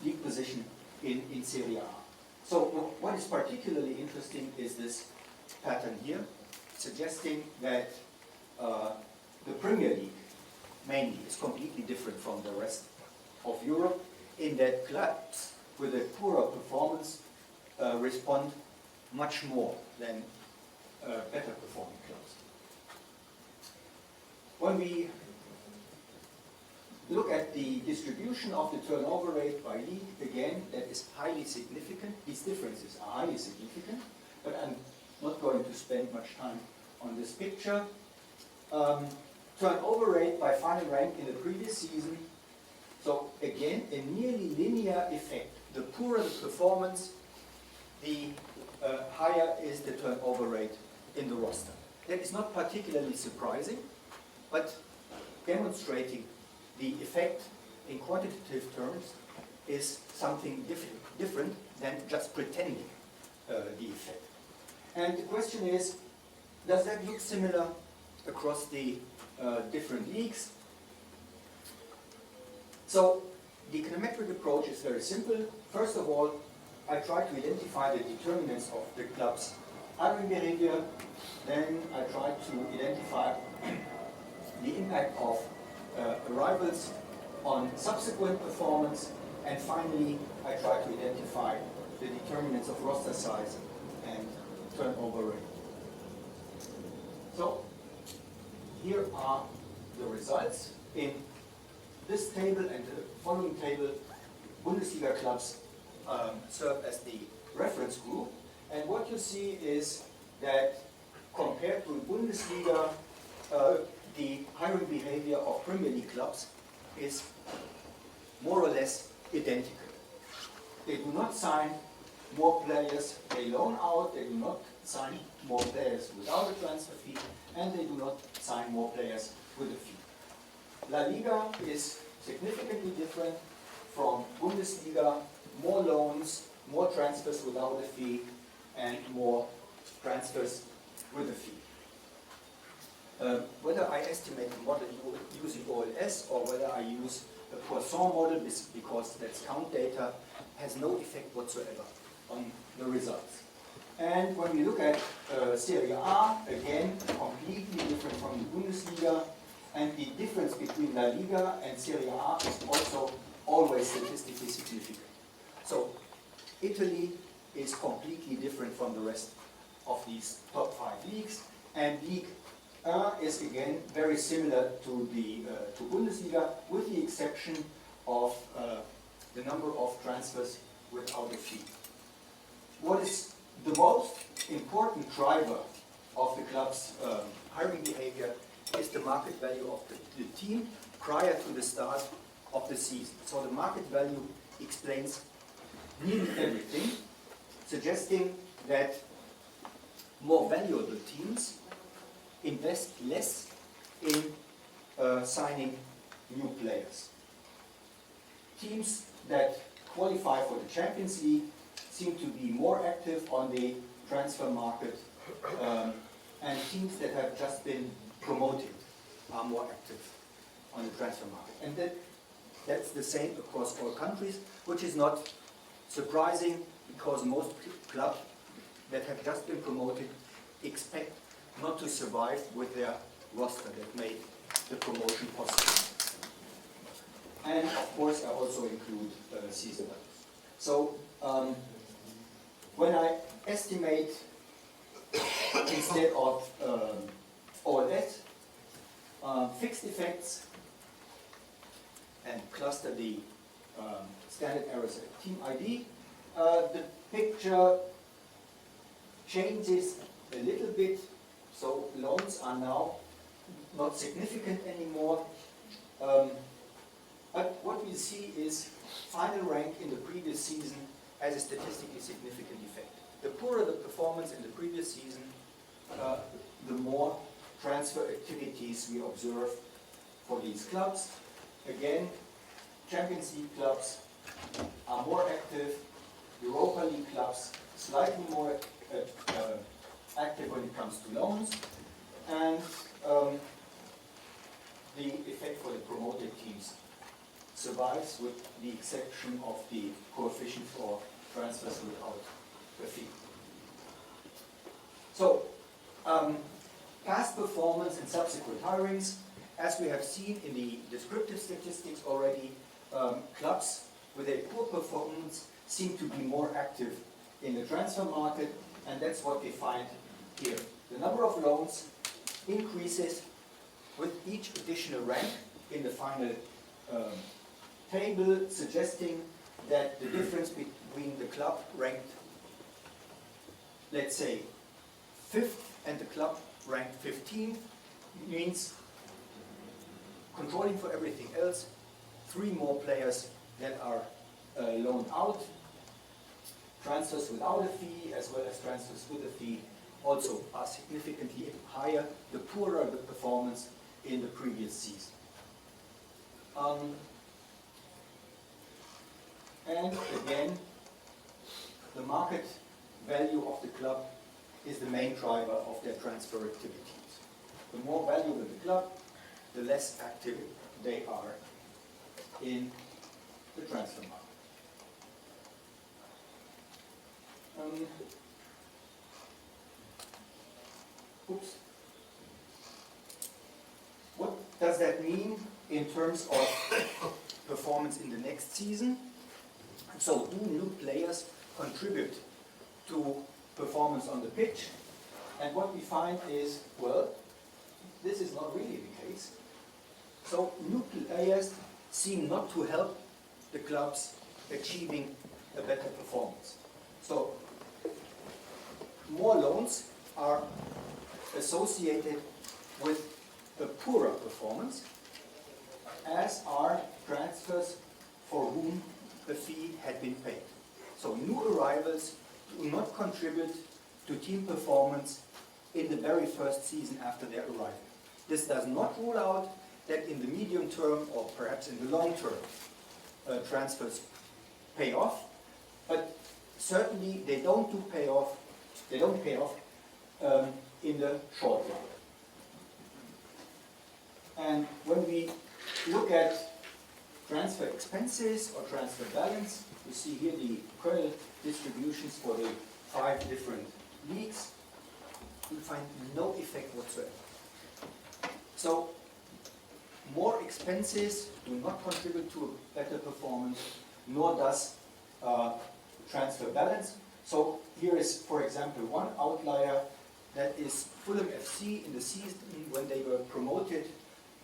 league position in Serie A. So what is particularly interesting is this pattern here, suggesting that the Premier League mainly is completely different from the rest of Europe, in that clubs with a poorer performance respond much more than better performing clubs. When we look at the distribution of the turnover rate by league, again, that is highly significant. These differences are highly significant, but I'm not going to spend much time on this picture. Turnover rate by final rank in the previous season. So again, a nearly linear effect. The poorer the performance, the higher is the turnover rate in the roster. That is not particularly surprising, but demonstrating the effect in quantitative terms is something different than just pretending the effect. And the question is, does that look similar across the different leagues? So the econometric approach is very simple. First of all, I try to identify the determinants of the club's hiring behavior. Then I try to identify the impact of arrivals on subsequent performance. And finally, I try to identify the determinants of roster size and turnover rate. So here are the results. In this table and the following table, Bundesliga clubs serve as the reference group. And what you see is that compared to Bundesliga, the hiring behavior of Premier League clubs is more or less identical. They do not sign more players, they loan out, they do not sign more players without a transfer fee, and they do not sign more players with a fee. La Liga is significantly different from Bundesliga, more loans, more transfers without a fee, and more transfers with a fee. Whether I estimate the model using OLS or whether I use a Poisson model, because that's count data, has no effect whatsoever on the results. And when we look at Serie A, again, completely different from the Bundesliga, and the difference between La Liga and Serie A is also always statistically significant. So Italy is completely different from the rest of these top 5 leagues, and League A is again very similar to the to Bundesliga, with the exception of the number of transfers without a fee. What is the most important driver of the club's hiring behavior is the market value of the team prior to the start of the season. So the market value explains nearly everything, suggesting that more valuable teams invest less in signing new players. Teams that qualify for the Champions League seem to be more active on the transfer market, and teams that have just been promoted are more active on the transfer market. And that's the same across all countries, which is not surprising, because most clubs that have just been promoted expect not to survive with their roster. They've made the promotion possible. And of course, I also include season values. So when I estimate instead of OLS, fixed effects and cluster the standard errors at team ID, the picture changes a little bit. So loans are now not significant anymore. But what we see is final rank in the previous season has a statistically significant effect. The poorer the performance in the previous season, the more transfer activities we observe for these clubs. Again, Champions League clubs are more active, Europa League clubs slightly more active when it comes to loans, and the effect for the promoted teams survives with the exception of the coefficient for transfers without a fee. So, past performance and subsequent hirings, as we have seen in the descriptive statistics already, clubs with a poor performance seem to be more active in the transfer market, and that's what we find here. The number of loans increases with each additional rank in the final table, suggesting that the difference between the club ranked, let's say, 5th and the club ranked 15th means controlling for everything else, 3 more players that are loaned out, transfers without a fee as well as transfers with a fee also are significantly higher the poorer the performance in the previous season. And again, the market value of the club is the main driver of their transfer activities. The more valuable the club, the less active they are in the transfer market. What does that mean in terms of performance in the next season? So, do new players contribute to performance on the pitch? And what we find is, well, this is not really the case. So, new players seem not to help the clubs achieving a better performance. So, more loans are associated with a poorer performance, as are transfers for whom a fee had been paid. So new arrivals do not contribute to team performance in the very first season after their arrival. This does not rule out that in the medium term or perhaps in the long term transfers pay off, but certainly they don't pay off in the short run. And when we look at transfer expenses or transfer balance, you see here the kernel distributions for the 5 different leagues. You find no effect whatsoever. So, more expenses do not contribute to a better performance, nor does transfer balance. So, here is, for example, one outlier, that is Fulham FC. In the season when they were promoted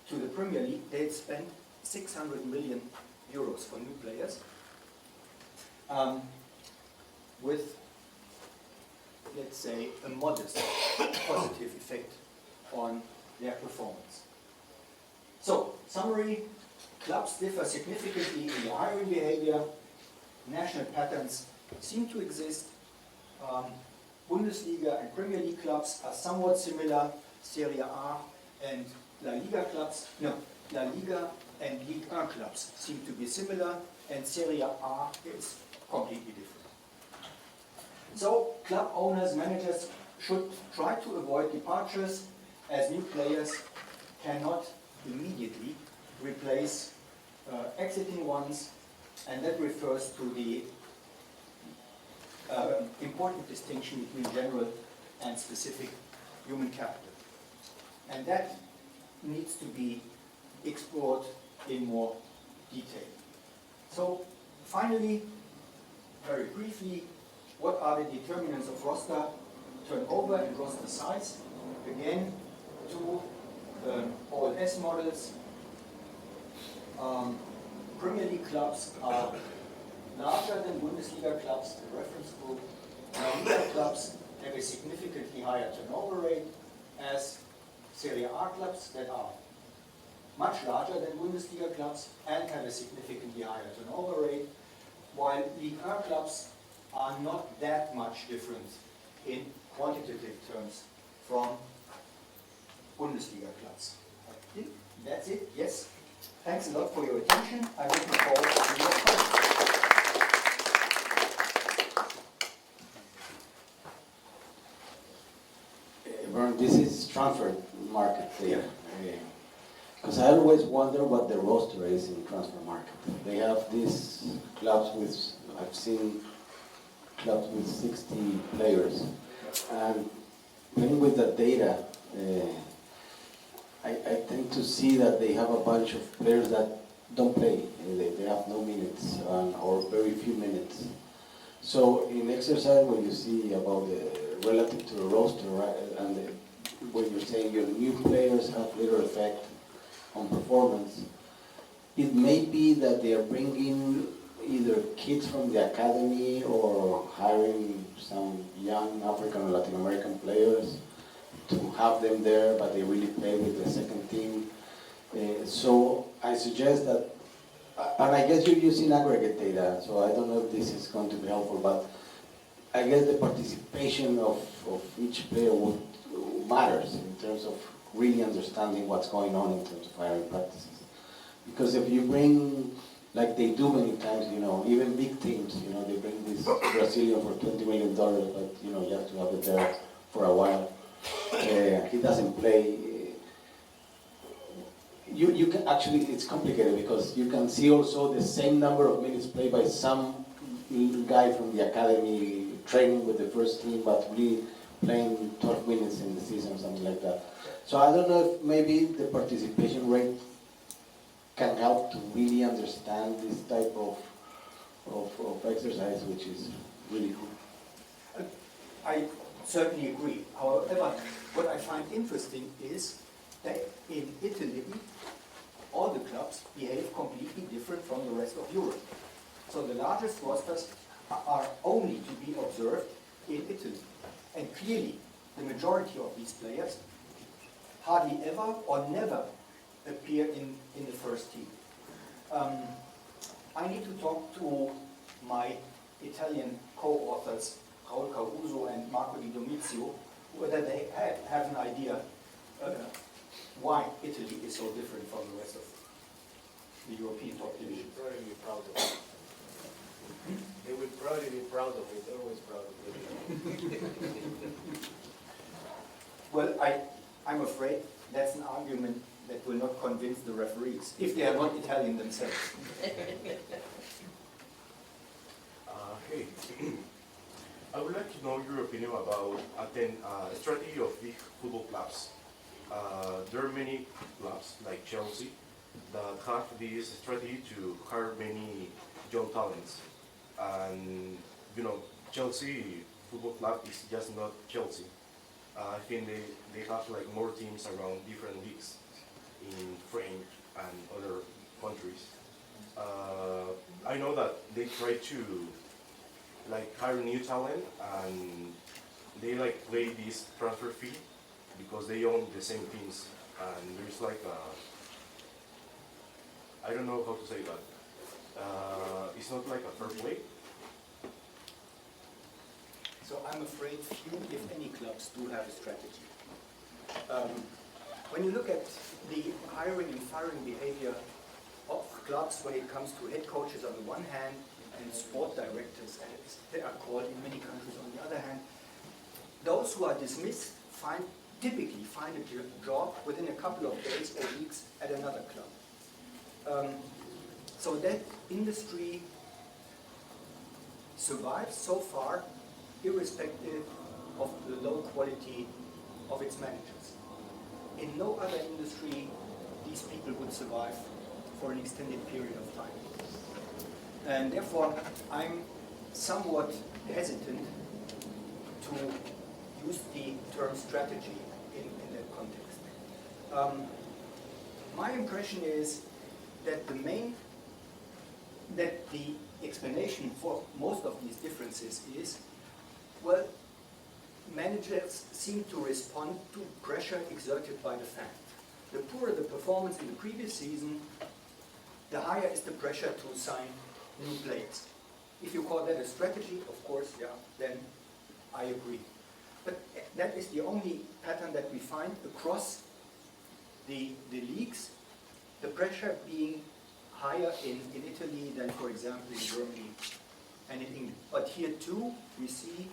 to the Premier League, they had spent 600 million euros for new players, with, let's say, a modest positive effect on their performance. So, summary, clubs differ significantly in their hiring behavior. National patterns seem to exist. Bundesliga and Premier League clubs are somewhat similar. Serie A and La Liga clubs, no, La Liga and Ligue 1 clubs seem to be similar, and Serie A is completely different. So, club owners, managers should try to avoid departures, as new players cannot immediately replace exiting ones, and that refers to the important distinction between general and specific human capital. And that needs to be explored in more detail. So finally, very briefly, what are the determinants of roster turnover and roster size? Again, two OLS models. Premier League clubs are larger than Bundesliga clubs, the reference group. La Liga clubs have a significantly higher turnover rate as Serie A clubs that are much larger than Bundesliga clubs and have a significantly higher turnover rate, while Ligue 1 clubs are not that much different in quantitative terms from Bundesliga clubs. I think that's it, yes. Thanks a lot for your attention. I'm looking forward to your questions. Vern, this is transfer market there. Because I always wonder what the roster is in transfer market. They have these clubs with, I've seen clubs with 60 players. And playing with the data, I tend to see that they have a bunch of players that don't play. They have no minutes or very few minutes. So in exercise, when you see about the relative to the roster, right, and when you're saying your new players have little effect on performance, it may be that they are bringing either kids from the academy or hiring some young African or Latin American players to have them there, but they really play with the second team. So I suggest that, and I guess you're using aggregate data, so I don't know if this is going to be helpful, but I guess the participation of each player matters in terms of really understanding what's going on in terms of hiring practices. Because if you bring, like they do many times, even big teams, they bring this Brazilian for $20 million, but you have to have it there for a while. He doesn't play. You can actually, it's complicated because you can see also the same number of minutes played by some guy from the academy training with the first team, but really playing 12 minutes in the season, something like that. So I don't know if maybe the participation rate can help to really understand this type of exercise, which is really cool. I certainly agree. However, what I find interesting is that in Italy, all the clubs behave completely different from the rest of Europe. So the largest rosters are only to be observed in Italy. And clearly, the majority of these players hardly ever or never appear in the first team. I need to talk to my Italian co-authors, Raul Caruso and Marco Di Domizio, whether they have an idea why Italy is so different from the rest of the European top division. They would probably be proud of it. They're always proud of it. Well, I'm afraid that's an argument that will not convince the referees, if they are not Italian themselves. Hey, I would like to know your opinion about strategy of big football clubs. There are many clubs like Chelsea that have this strategy to hire many young talents. And Chelsea Football Club is just not Chelsea. I think they have like more teams around different leagues in French and other countries. I know that they try to like hire new talent and they like play this transfer fee because they own the same teams, and there's like I don't know how to say that. It's not like a fair play. So I'm afraid few, if any, clubs do have a strategy. When you look at the hiring and firing behavior of clubs when it comes to head coaches on the one hand and sport directors, as they are called in many countries on the other hand, those who are dismissed typically find a job within a couple of days or weeks at another club. So that industry survives so far irrespective of the low quality of its managers. In no other industry, these people would survive for an extended period of time. And therefore, I'm somewhat hesitant to use the term strategy in that context. My impression is that the explanation for most of these differences is, well, managers seem to respond to pressure exerted by the fan. The poorer the performance in the previous season, the higher is the pressure to sign new players. If you call that a strategy, of course, yeah, then I agree. But that is the only pattern that we find across the leagues, the pressure being higher in Italy than, for example, in Germany and in England. But here too, we see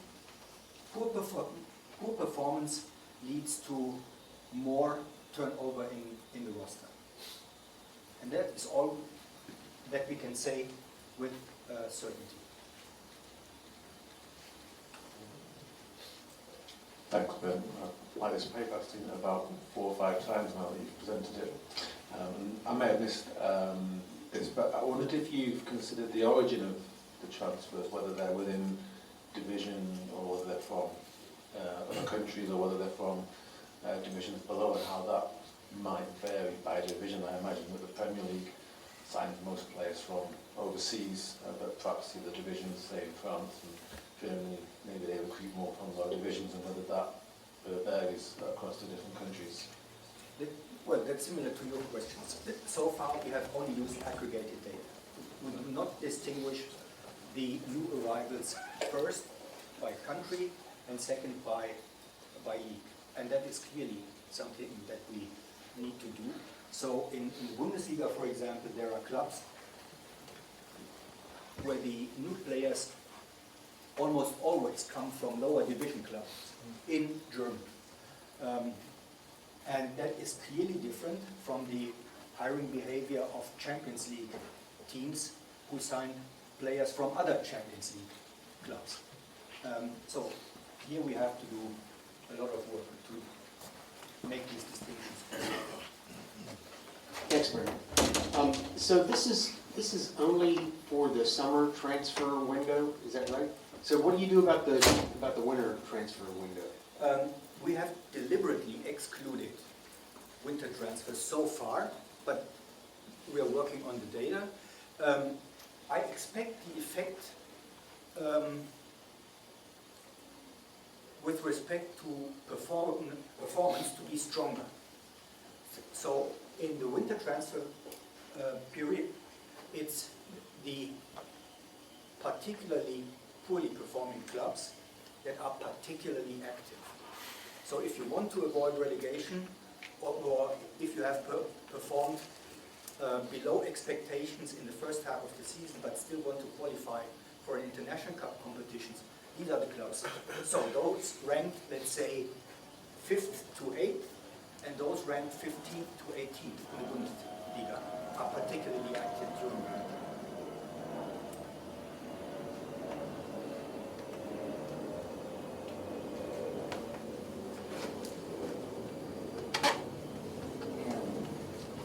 poor performance leads to more turnover in the roster. And that is all that we can say with certainty. Thanks, Ben. I've like this paper, I've seen it about 4 or 5 times now that you've presented it. I may have missed this, but I wondered if you've considered the origin of the transfers, whether they're within division or whether they're from other countries or whether they're from divisions below, and how that might vary by division. I imagine that the Premier League signs most players from overseas, but perhaps the other divisions, say in France and Germany, maybe they recruit more from lower divisions, and whether that varies across the different countries. Well, that's similar to your questions. So far, we have only used aggregated data. We do not distinguish the new arrivals first by country and second by league. And that is clearly something that we need to do. So in the Bundesliga, for example, there are clubs where the new players almost always come from lower division clubs in Germany. And that is clearly different from the hiring behavior of Champions League teams who sign players from other Champions League clubs. So here we have to do a lot of work to make these distinctions. Thanks, Bernard. So this is only for the summer transfer window, is that right? So what do you do about the winter transfer window? We have deliberately excluded winter transfers so far, but we are working on the data. I expect the effect with respect to performance to be stronger. So in the winter transfer period, it's the particularly poorly performing clubs that are particularly active. So if you want to avoid relegation, or if you have performed below expectations in the first half of the season but still want to qualify for an international cup competitions, these are the clubs. So those ranked, let's say, 5th to 8th, and those ranked 15th to 18th in the Bundesliga are particularly active during the winter.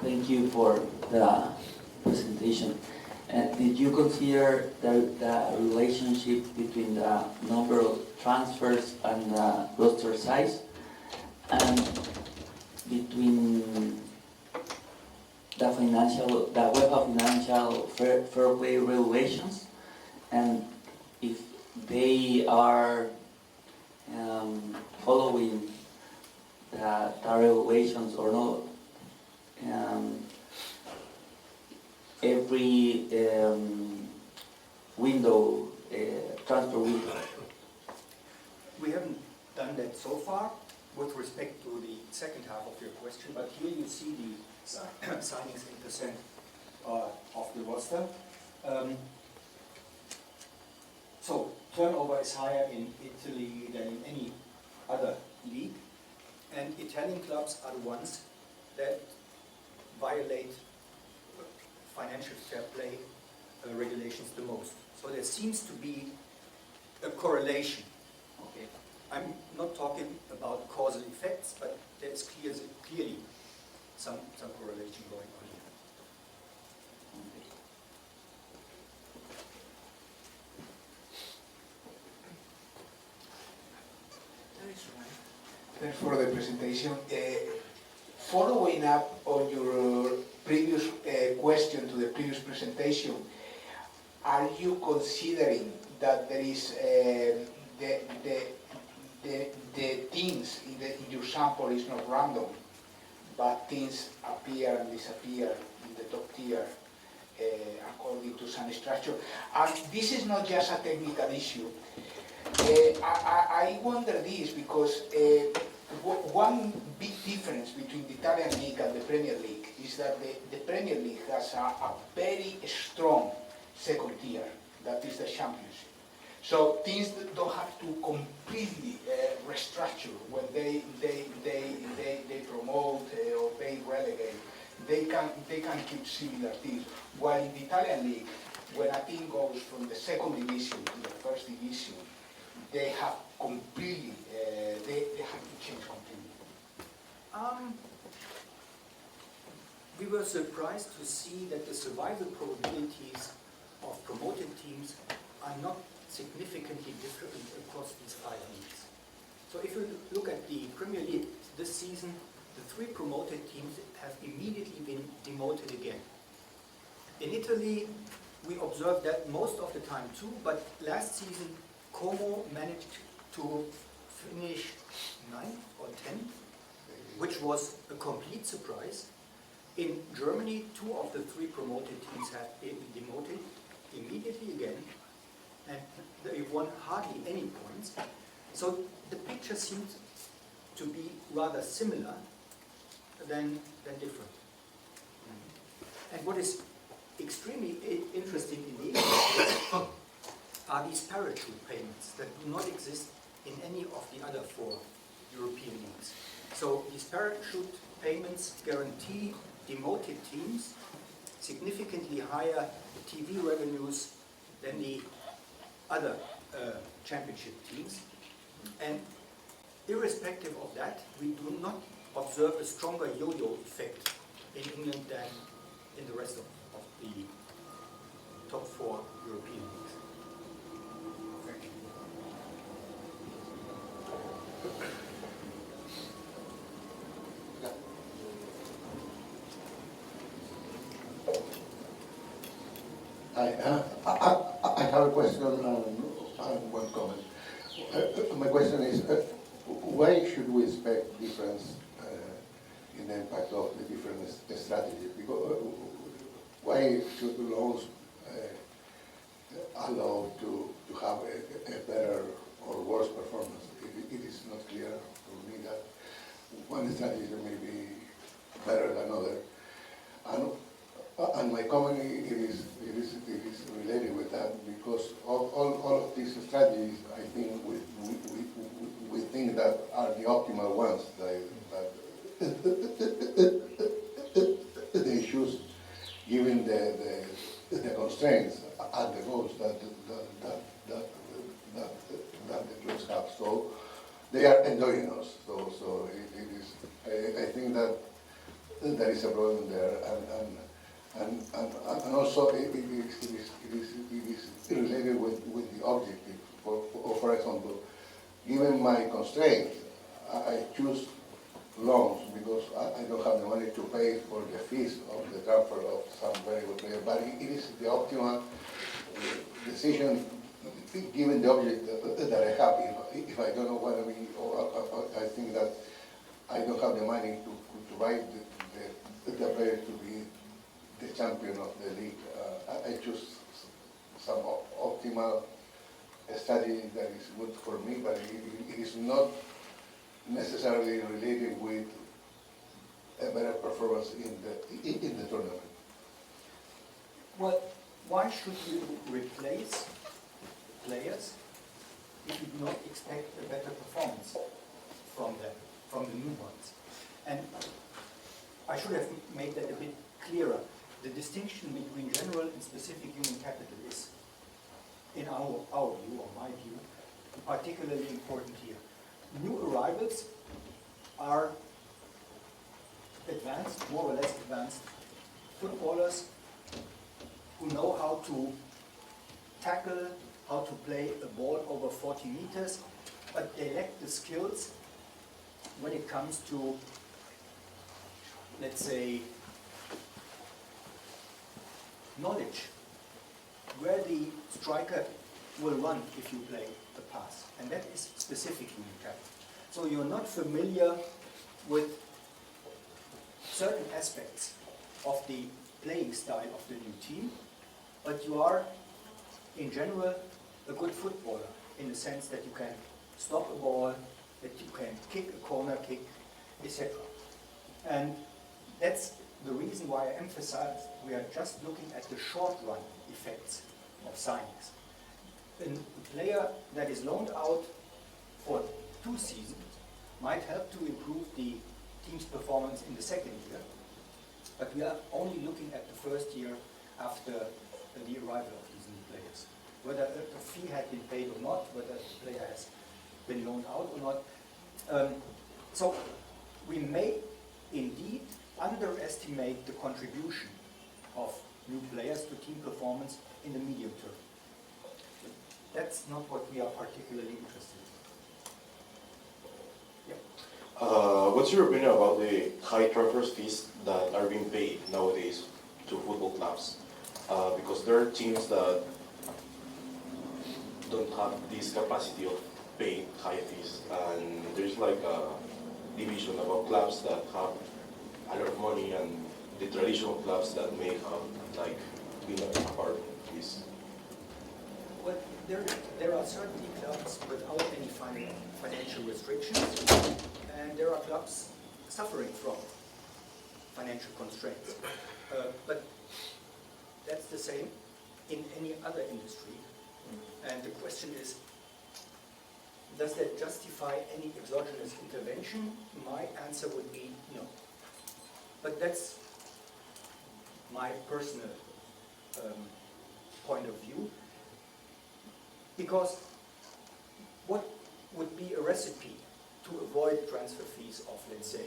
Thank you for the presentation. Did you consider the relationship between the number of transfers and the roster size, and between the UEFA financial fair play regulations, and if they are following the regulations or not? Every window, transfer window. We haven't done that so far with respect to the second half of your question, but here you see the signings in percent of the roster. So turnover is higher in Italy than in any other league, and Italian clubs are the ones that violate financial fair play regulations the most. So there seems to be a correlation. Okay, I'm not talking about causal effects, but there's clearly some correlation going on here. That is right. Thanks for the presentation. Following up on your previous question to the previous presentation, are you considering that there is the things in your sample is not random, but things appear and disappear in the top tier according to some structure? And this is not just a technical issue. I wonder this because one big difference between the Italian League and the Premier League is that the Premier League has a very strong second tier, that is the Championship. So teams don't have to completely restructure when they promote or they relegate. They can keep similar teams. While in the Italian League, when a team goes from the second division to the first division, they have completely, they have to change completely. We were surprised to see that the survival probabilities of promoted teams are not significantly different across these 5 leagues. So if you look at the Premier League this season, the 3 promoted teams have immediately been demoted again. In Italy, we observed that most of the time too, but last season Como managed to finish 9th or 10th, which was a complete surprise. In Germany, 2 of the 3 promoted teams have been demoted immediately again, and they won hardly any points. So the picture seems to be rather similar than different. And what is extremely interesting in the English are these parachute payments that do not exist in any of the other 4 European leagues. So these parachute payments guarantee demoted teams significantly higher TV revenues than the other championship teams. And irrespective of that, we do not observe a stronger yo-yo effect in England than in the rest of the top 4 European leagues. Thank you. I have a question and one comment. My question is, why should we expect difference in the impact of the different strategies? Because why should loans allow to have a better or worse performance? It is not clear for me that one strategy may be better than other. And my comment it is related with that because all of these strategies, I think we think that are the optimal ones that they choose given the constraints and the goals that the clubs have. So they are endogenous. So it is. I think that there is a problem there, and also it is related with the objective. For example, given my constraints, I choose loans because I don't have the money to pay for the fees of the transfer of some very good player. But it is the optimal decision given the object that I have. If I don't know what I mean, or I think that I don't have the money to buy the player to be the champion of the league, I choose some optimal strategy that is good for me, but it is not necessarily related with a better performance in the tournament. Well, why should you replace players if you do not expect a better performance from them, from the new ones? And I should have made that a bit clearer. The distinction between general and specific human capital is, in our view, or my view, particularly important here. New arrivals are advanced, more or less advanced footballers who know how to tackle, how to play a ball over 40 meters, but they lack the skills when it comes to, let's say, knowledge, where the striker will run if you play the pass. And that is specifically impaired. So you're not familiar with certain aspects of the playing style of the new team, but you are, in general, a good footballer in the sense that you can stop a ball, that you can kick a corner kick, etc. And that's the reason why I emphasize we are just looking at the short run effects of signings. A player that is loaned out for 2 seasons might help to improve the team's performance in the second year, but we are only looking at the first year after the arrival of these new players. Whether a fee had been paid or not, whether the player has been loaned out or not. So we may indeed underestimate the contribution of new players to team performance in the medium term. That's not what we are particularly interested in. Yeah. What's your opinion about the high transfer fees that are being paid nowadays to football clubs? Because there are teams that don't have this capacity of paying high fees, and there's like a division about clubs that have a lot of money and the traditional clubs that may have like been a part of this. Well, there are certainly clubs without any financial restrictions, and there are clubs suffering from financial constraints. But that's the same in any other industry. And the question is, does that justify any exogenous intervention? My answer would be no. But that's my personal point of view. Because what would be a recipe to avoid transfer fees of, let's say,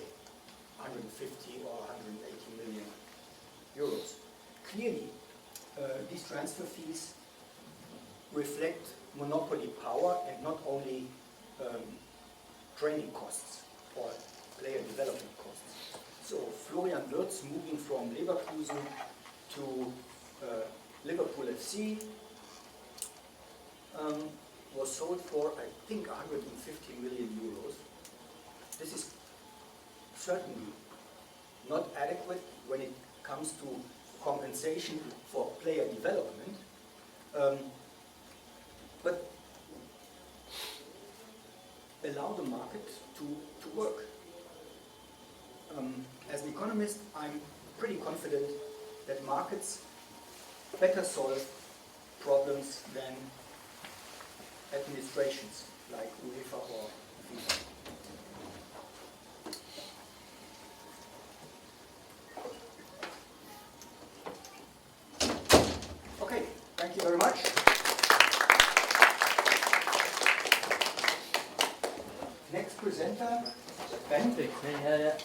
150 or 180 million euros? Clearly, these transfer fees reflect monopoly power and not only training costs or player development costs. So Florian Wirtz moving from Leverkusen to Liverpool FC was sold for, I think, 150 million euros. This is certainly not adequate when it comes to compensation for player development. But allow the market to work. As an economist, I'm pretty confident that markets better solve problems than administrations like UEFA or FIFA. Okay, thank you very much. Next presenter, Ben. Yeah.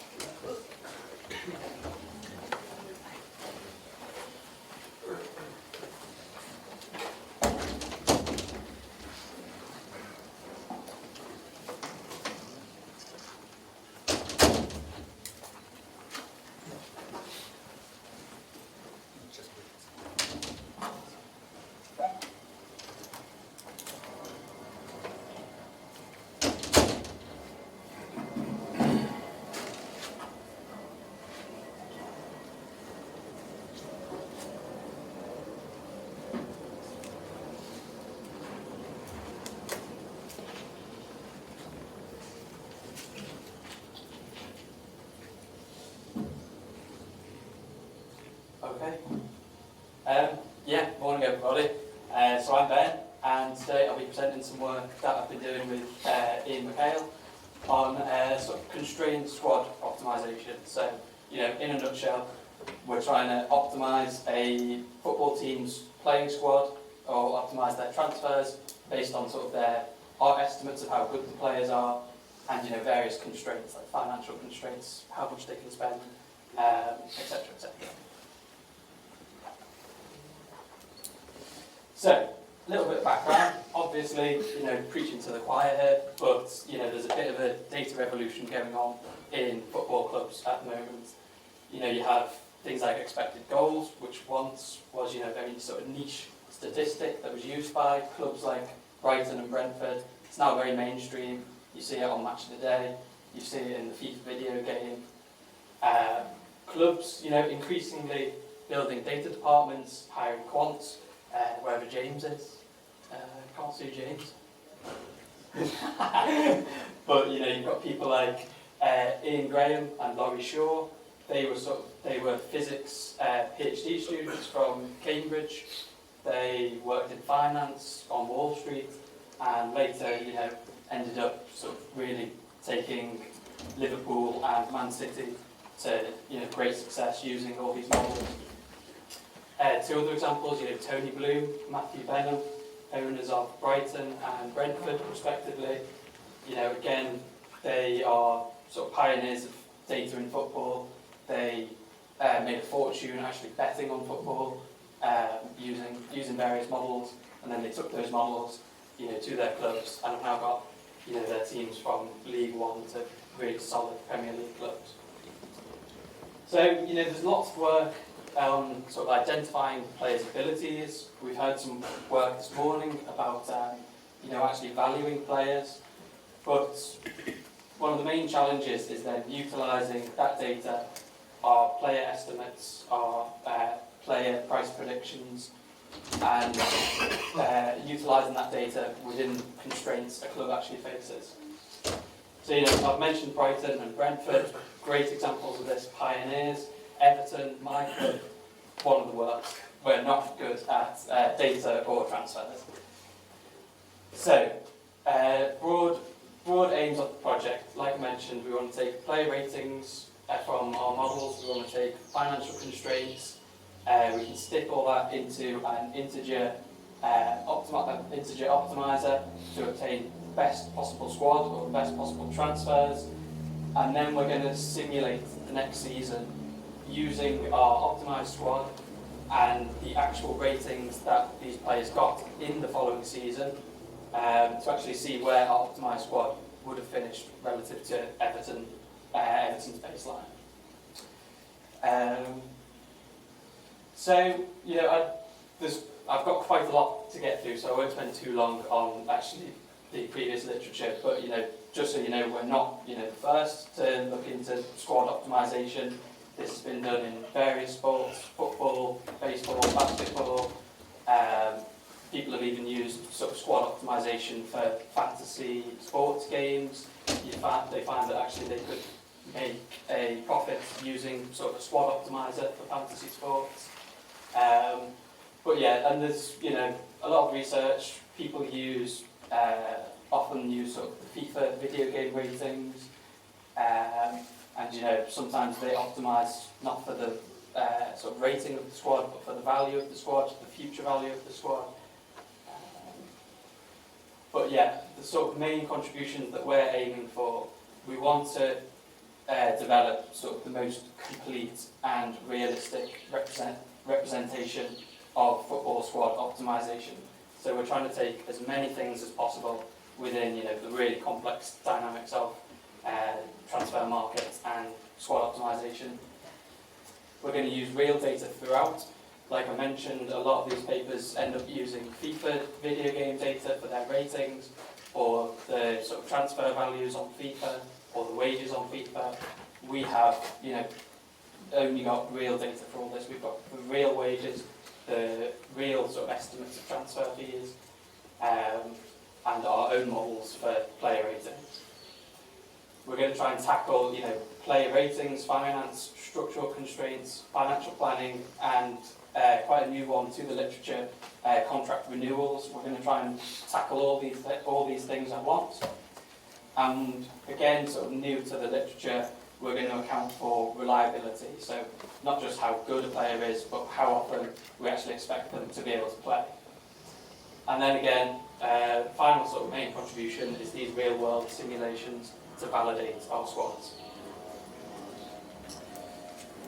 Okay. Morning everybody. So I'm Ben, and today I'll be presenting some work that I've been doing with Ian McHale on sort of constrained squad optimization. So, in a nutshell, we're trying to optimize a football team's playing squad or optimize their transfers based on sort of our estimates of how good the players are, and various constraints like financial constraints, how much they can spend, etc., etc. So, a little bit of background. Obviously, preaching to the choir here, but there's a bit of a data revolution going on in football clubs at the moment. You have things like expected goals, which once was a very sort of niche statistic that was used by clubs like Brighton and Brentford. It's now very mainstream. You see it on Match of the Day. You see it in the FIFA video game. Clubs, increasingly building data departments, hiring quants, wherever James is. Can't see James. But you've got people like Ian Graham and Laurie Shaw. They were physics PhD students from Cambridge. They worked in finance on Wall Street, and later, ended up sort of really taking Liverpool and Man City to great success using all these models. Two other examples, Tony Bloom, Matthew Benham, owners of Brighton and Brentford, respectively. Again, they are sort of pioneers of data in football. They made a fortune actually betting on football using various models, and then they took those models, to their clubs, and have now got, their teams from League One to really solid Premier League clubs. So, there's lots of work on sort of identifying players' abilities. We've had some work this morning about, actually valuing players. But one of the main challenges is then utilising that data, our player estimates, our player price predictions, and utilising that data within constraints a club actually faces. So, I've mentioned Brighton and Brentford, great examples of this, pioneers. Everton, my club, one of the worst. We're not good at data or transfers. So, broad aims of the project. Like I mentioned, we want to take player ratings from our models. We want to take financial constraints. We can stick all that into an integer optimizer to obtain the best possible squad or the best possible transfers. And then we're going to simulate the next season using our optimized squad and the actual ratings that these players got in the following season to actually see where our optimized squad would have finished relative to Everton's baseline. So, I've got quite a lot to get through, so I won't spend too long on actually the previous literature, but just so you know, we're not the first to look into squad optimization. This has been done in various sports, football, baseball, basketball. People have even used sort of squad optimization for fantasy sports games. They find that actually they could make a profit using sort of a squad optimizer for fantasy sports. But yeah, and there's a lot of research. People often use sort of the FIFA video game ratings, and sometimes they optimize not for the sort of rating of the squad, but for the value of the squad, the future value of the squad. But yeah, the sort of main contributions that we're aiming for, we want to develop sort of the most complete and realistic representation of football squad optimization. So we're trying to take as many things as possible within the really complex dynamics of transfer markets and squad optimization. We're going to use real data throughout. Like I mentioned, a lot of these papers end up using FIFA video game data for their ratings, or the sort of transfer values on FIFA, or the wages on FIFA. We have, only got real data for all this. We've got the real wages, the real sort of estimates of transfer fees, and our own models for player ratings. We're going to try and tackle, player ratings, finance, structural constraints, financial planning, and quite a new one to the literature, contract renewals. We're going to try and tackle all these things at once. And again, sort of new to the literature, we're going to account for reliability. So not just how good a player is, but how often we actually expect them to be able to play. And then again, the final sort of main contribution is these real-world simulations to validate our squads.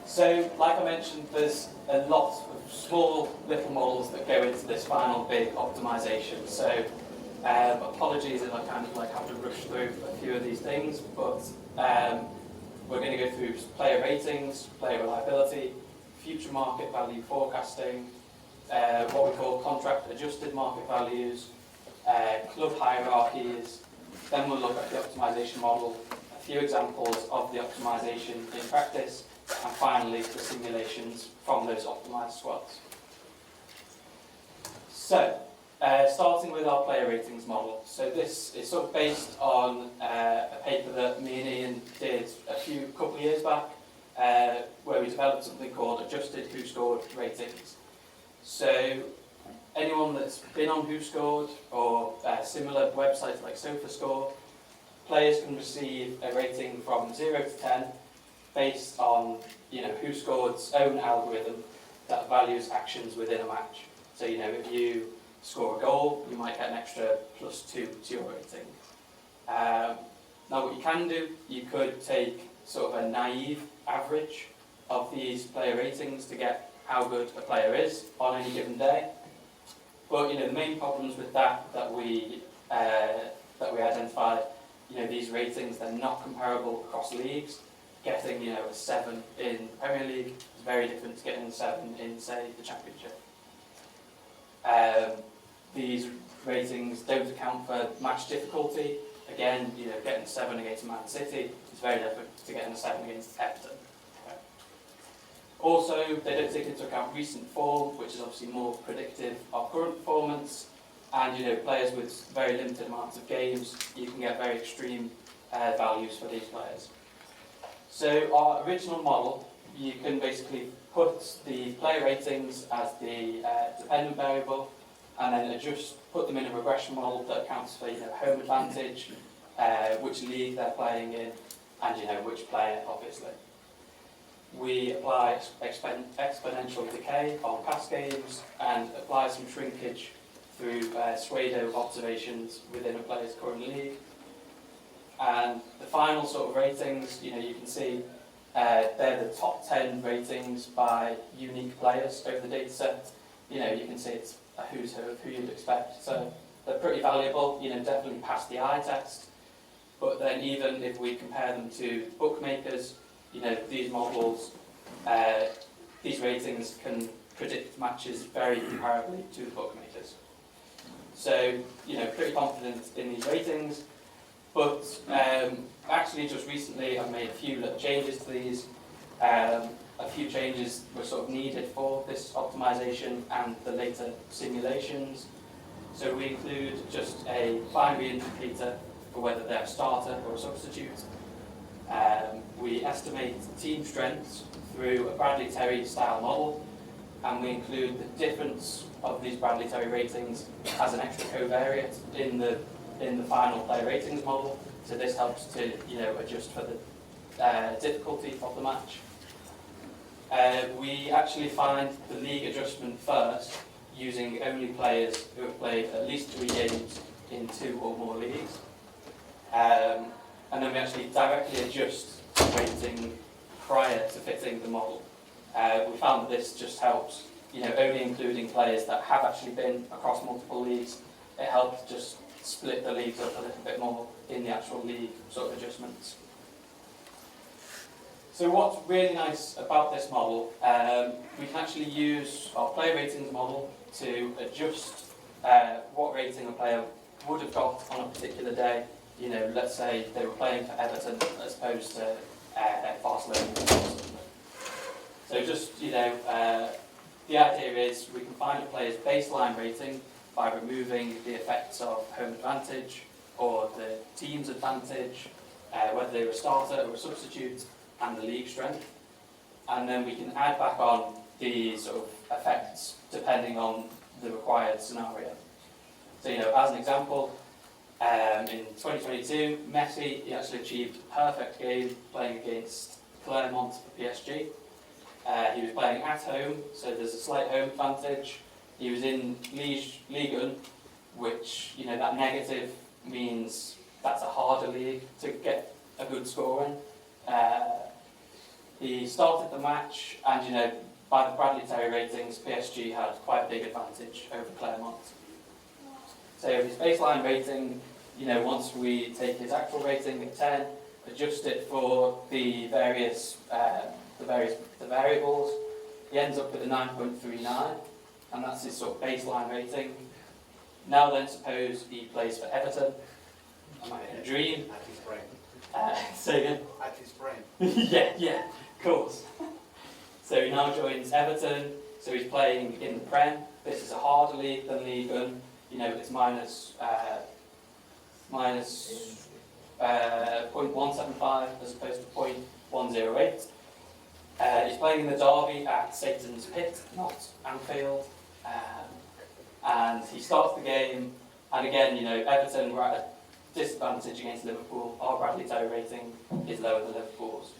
So, like I mentioned, there's a lot of small little models that go into this final big optimization. So, apologies if I kind of have to rush through a few of these things, but we're going to go through player ratings, player reliability, future market value forecasting, what we call contract adjusted market values, club hierarchies. Then we'll look at the optimization model, a few examples of the optimization in practice, and finally the simulations from those optimized squads. So, starting with our player ratings model. So this is sort of based on a paper that me and Ian did a couple of years back, where we developed something called adjusted Who Scored ratings. So anyone that's been on Who Scored or similar websites like SofaScore, players can receive a rating from 0 to 10 based on Who Scored's own algorithm that values actions within a match. So if you score a goal, you might get an extra +2 to your rating. Now what you can do, you could take sort of a naive average of these player ratings to get how good a player is on any given day. But the main problems with that we identified, these ratings, they're not comparable across leagues. Getting a 7 in the Premier League is very different to getting a 7 in, say, the Championship. These ratings don't account for match difficulty. Again, getting a 7 against Man City is very different to getting a 7 against Everton. Okay. Also, they don't take into account recent form, which is obviously more predictive of current performance. And players with very limited amounts of games, you can get very extreme values for these players. So our original model, you can basically put the player ratings as the dependent variable, and then put them in a regression model that accounts for home advantage, which league they're playing in, and which player, obviously. We apply exponential decay on past games and apply some shrinkage through pseudo observations within a player's current league. And the final sort of ratings, you can see they're the top 10 ratings by unique players over the data set. You can see it's a who's who of who you'd expect. So they're pretty valuable, definitely pass the eye test. But then even if we compare them to bookmakers, these models, these ratings can predict matches very comparably to the bookmakers. So, pretty confident in these ratings. But actually just recently I've made a few little changes to these. A few changes were sort of needed for this optimization and the later simulations. So we include just a binary indicator for whether they're a starter or a substitute. We estimate team strengths through a Bradley Terry style model, and we include the difference of these Bradley Terry ratings as an extra covariate in the final player ratings model. So this helps to adjust for the difficulty of the match. We actually find the league adjustment first, using only players who have played at least 3 games in 2 or more leagues. And then we actually directly adjust the rating prior to fitting the model. We found that this just helps, only including players that have actually been across multiple leagues. It helps just split the leagues up a little bit more in the actual league sort of adjustments. So what's really nice about this model, we can actually use our player ratings model to adjust what rating a player would have got on a particular day. Let's say they were playing for Everton as opposed to Barcelona. So just, the idea is we can find a player's baseline rating by removing the effects of home advantage or the team's advantage, whether they were a starter or a substitute, and the league strength. And then we can add back on the sort of effects depending on the required scenario. So, as an example, in 2022, Messi, he actually achieved a perfect game playing against Clermont for PSG. He was playing at home, so there's a slight home advantage. He was in Ligue 1, which, that negative means that's a harder league to get a good score in. he started the match, and by the Bradley Terry ratings, PSG had quite a big advantage over Clermont. So his baseline rating, once we take his actual rating at 10, adjust it for the various variables, he ends up with a 9.39, and that's his sort of baseline rating. Now then, suppose he plays for Everton. Am I in a dream? At his brain. Say again? At his brain. yeah, of course. So he now joins Everton, so he's playing in the Prem. This is a harder league than League One. It's minus 0.175 as opposed to 0.108. He's playing in the derby at Satan's Pit, not Anfield. And he starts the game, and again, Everton were at a disadvantage against Liverpool. Our Bradley Terry rating is lower than Liverpool's.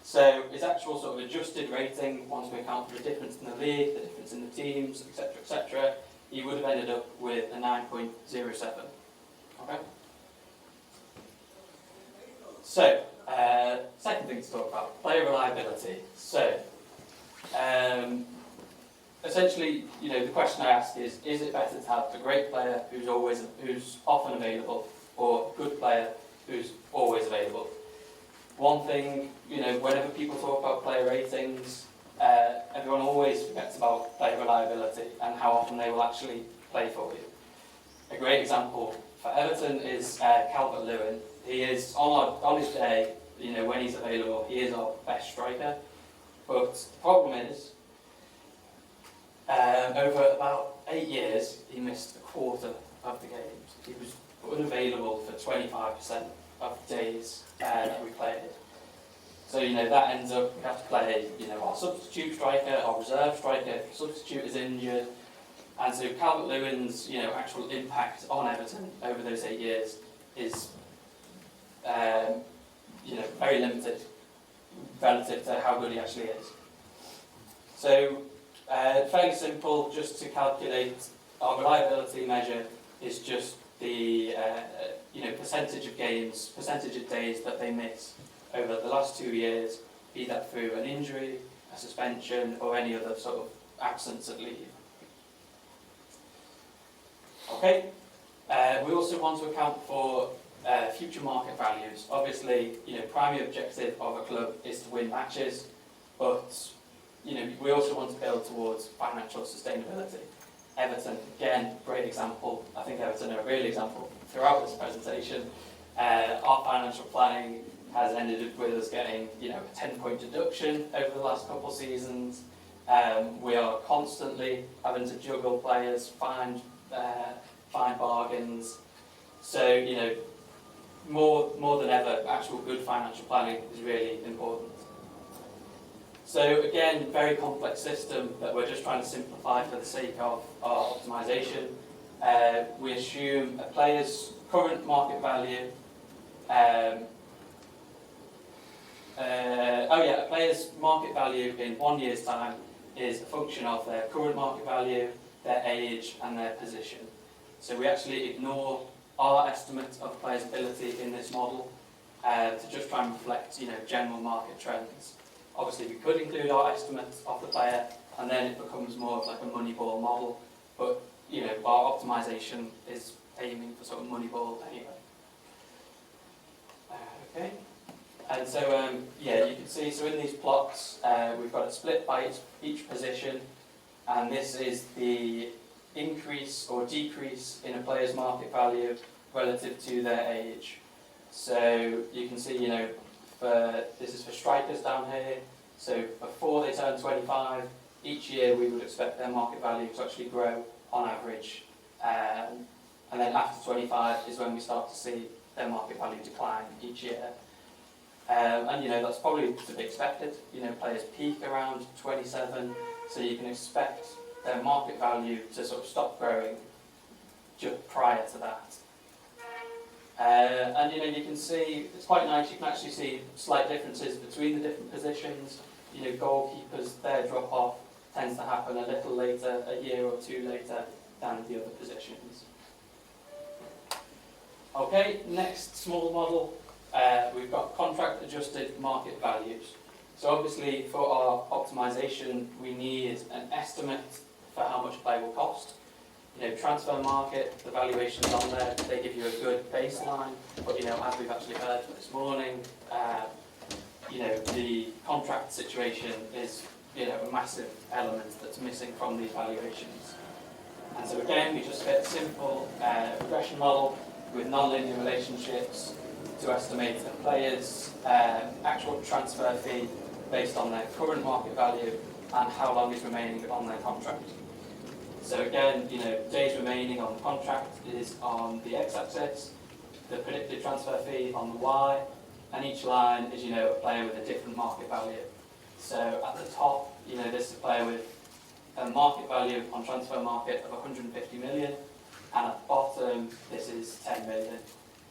So his actual sort of adjusted rating, once we account for the difference in the league, the difference in the teams, etc., he would have ended up with a 9.07. Okay? So, second thing to talk about, player reliability. So, essentially, the question I ask is it better to have a great player who's often available, or a good player who's always available? One thing, whenever people talk about player ratings, everyone always forgets about player reliability and how often they will actually play for you. A great example for Everton is Calvert-Lewin. He is, on his day, when he's available, he is our best striker. But the problem is, over about 8 years, he missed a quarter of the games. He was unavailable for 25% of the days that we played. So, that ends up, we have to play, our substitute striker, our reserve striker, substitute is injured. And so Calvert-Lewin's, actual impact on Everton over those 8 years is, very limited relative to how good he actually is. So, fairly simple, just to calculate our reliability measure is just the percentage of games, percentage of days that they miss over the last 2 years, be that through an injury, a suspension, or any other sort of absence at leave. Okay, we also want to account for future market values. Obviously, primary objective of a club is to win matches, but we also want to build towards financial sustainability. Everton, again, great example. I think Everton are a real example throughout this presentation. Our financial planning has ended up with us getting, a 10-point deduction over the last couple of seasons. We are constantly having to juggle players, find bargains. So, more than ever, actual good financial planning is really important. So again, very complex system that we're just trying to simplify for the sake of our optimization. We assume a player's current market value. A player's market value in 1 year's time is a function of their current market value, their age, and their position. So we actually ignore our estimate of the player's ability in this model to just try and reflect, general market trends. Obviously, we could include our estimates of the player, and then it becomes more of like a Moneyball model. But our optimization is aiming for sort of Moneyball anyway. Okay, and so you can see. So in these plots, we've got it split by each position, and this is the increase or decrease in a player's market value relative to their age. So you can see, this is for strikers down here. So before they turn 25, each year we would expect their market value to actually grow on average. And then after 25 is when we start to see their market value decline each year. And that's probably to be expected. Players peak around 27, so you can expect their market value to sort of stop growing just prior to that. And you can see, it's quite nice, you can actually see slight differences between the different positions. Goalkeepers, their drop off tends to happen a little later, a year or two later than the other positions. Okay, next small model, we've got contract adjusted market values. So obviously for our optimization, we need an estimate for how much a player will cost. You know, transfer market, the valuations on there, they give you a good baseline, but you know, as we've actually heard this morning, you know, the contract situation is, you know, a massive element that's missing from these valuations. And so again, we just fit a simple regression model with non-linear relationships to estimate a player's actual transfer fee based on their current market value and how long is remaining on their contract. So again, you know, days remaining on the contract is on the x-axis, the predicted transfer fee on the y, and each line is, you know, a player with a different market value. So at the top, you know, this is a player with a market value on transfer market of 150 million, and at the bottom, this is 10 million.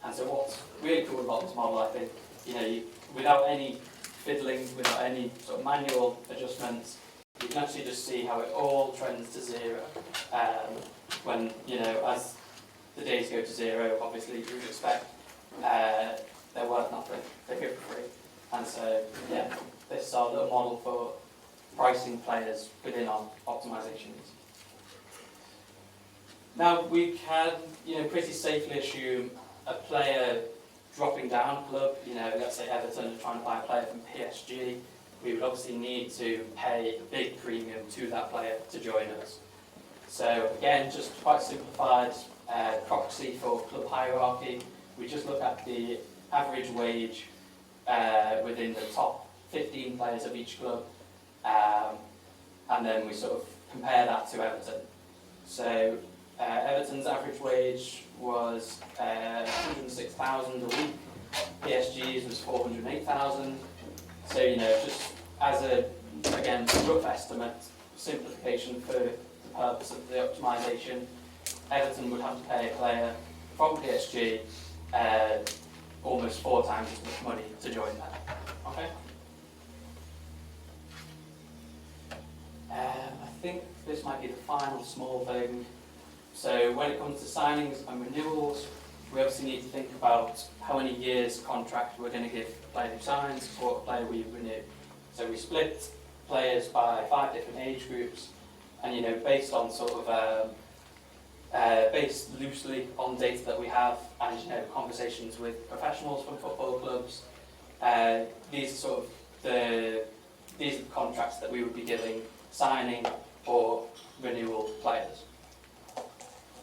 And so what's really cool about this model, I think, you know, without any fiddling, without any sort of manual adjustments, you can actually just see how it all trends to zero. When, you know, as the days go to zero, obviously you would expect they're worth nothing, they're good for free. And so, yeah, this is our little model for pricing players within our optimizations. Now, we can, you know, pretty safely assume a player dropping down a club, you know, let's say Everton are trying to buy a player from PSG, we would obviously need to pay a big premium to that player to join us. So again, just quite simplified proxy for club hierarchy. We just look at the average wage within the top 15 players of each club, and then we sort of compare that to Everton. So Everton's average wage was 106,000 a week. PSG's was 408,000. So, you know, just as a, again, rough estimate, simplification for the purpose of the optimization, Everton would have to pay a player from PSG almost 4 times as much money to join them. Okay? I think this might be the final small thing. So when it comes to signings and renewals, we obviously need to think about how many years contract we're going to give a player who signs or a player we renew. So we split players by 5 different age groups, and you know, based on sort of based loosely on data that we have, and you know, conversations with professionals from football clubs, these are sort of these are the contracts that we would be giving signing or renewal players.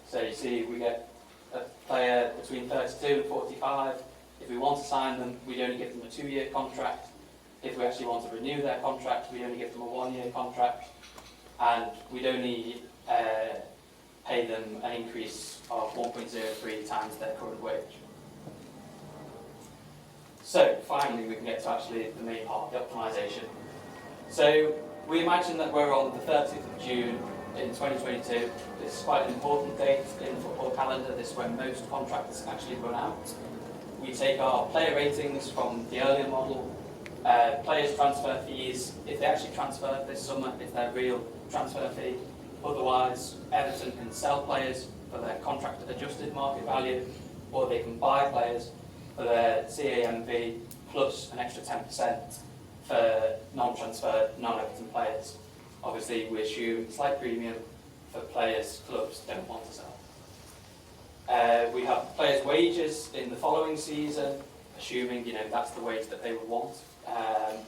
So you see, we get a player between 32 and 45. If we want to sign them, we'd only give them a 2-year contract. If we actually want to renew their contract, we only give them a 1-year contract. And we'd only pay them an increase of 1.03 times their current wage. So finally, we can get to actually the main part, the optimization. So we imagine that we're on the 30th of June in 2022. This is quite an important date in the football calendar. This is when most contracts actually run out. We take our player ratings from the earlier model, players' transfer fees, if they actually transfer this summer, it's their real transfer fee. Otherwise, Everton can sell players for their contract-adjusted market value, or they can buy players for their CAMV plus an extra 10% for non-transferred, non-Everton players. Obviously, we assume a slight premium for players clubs don't want to sell. We have players' wages in the following season, assuming that's the wage that they would want,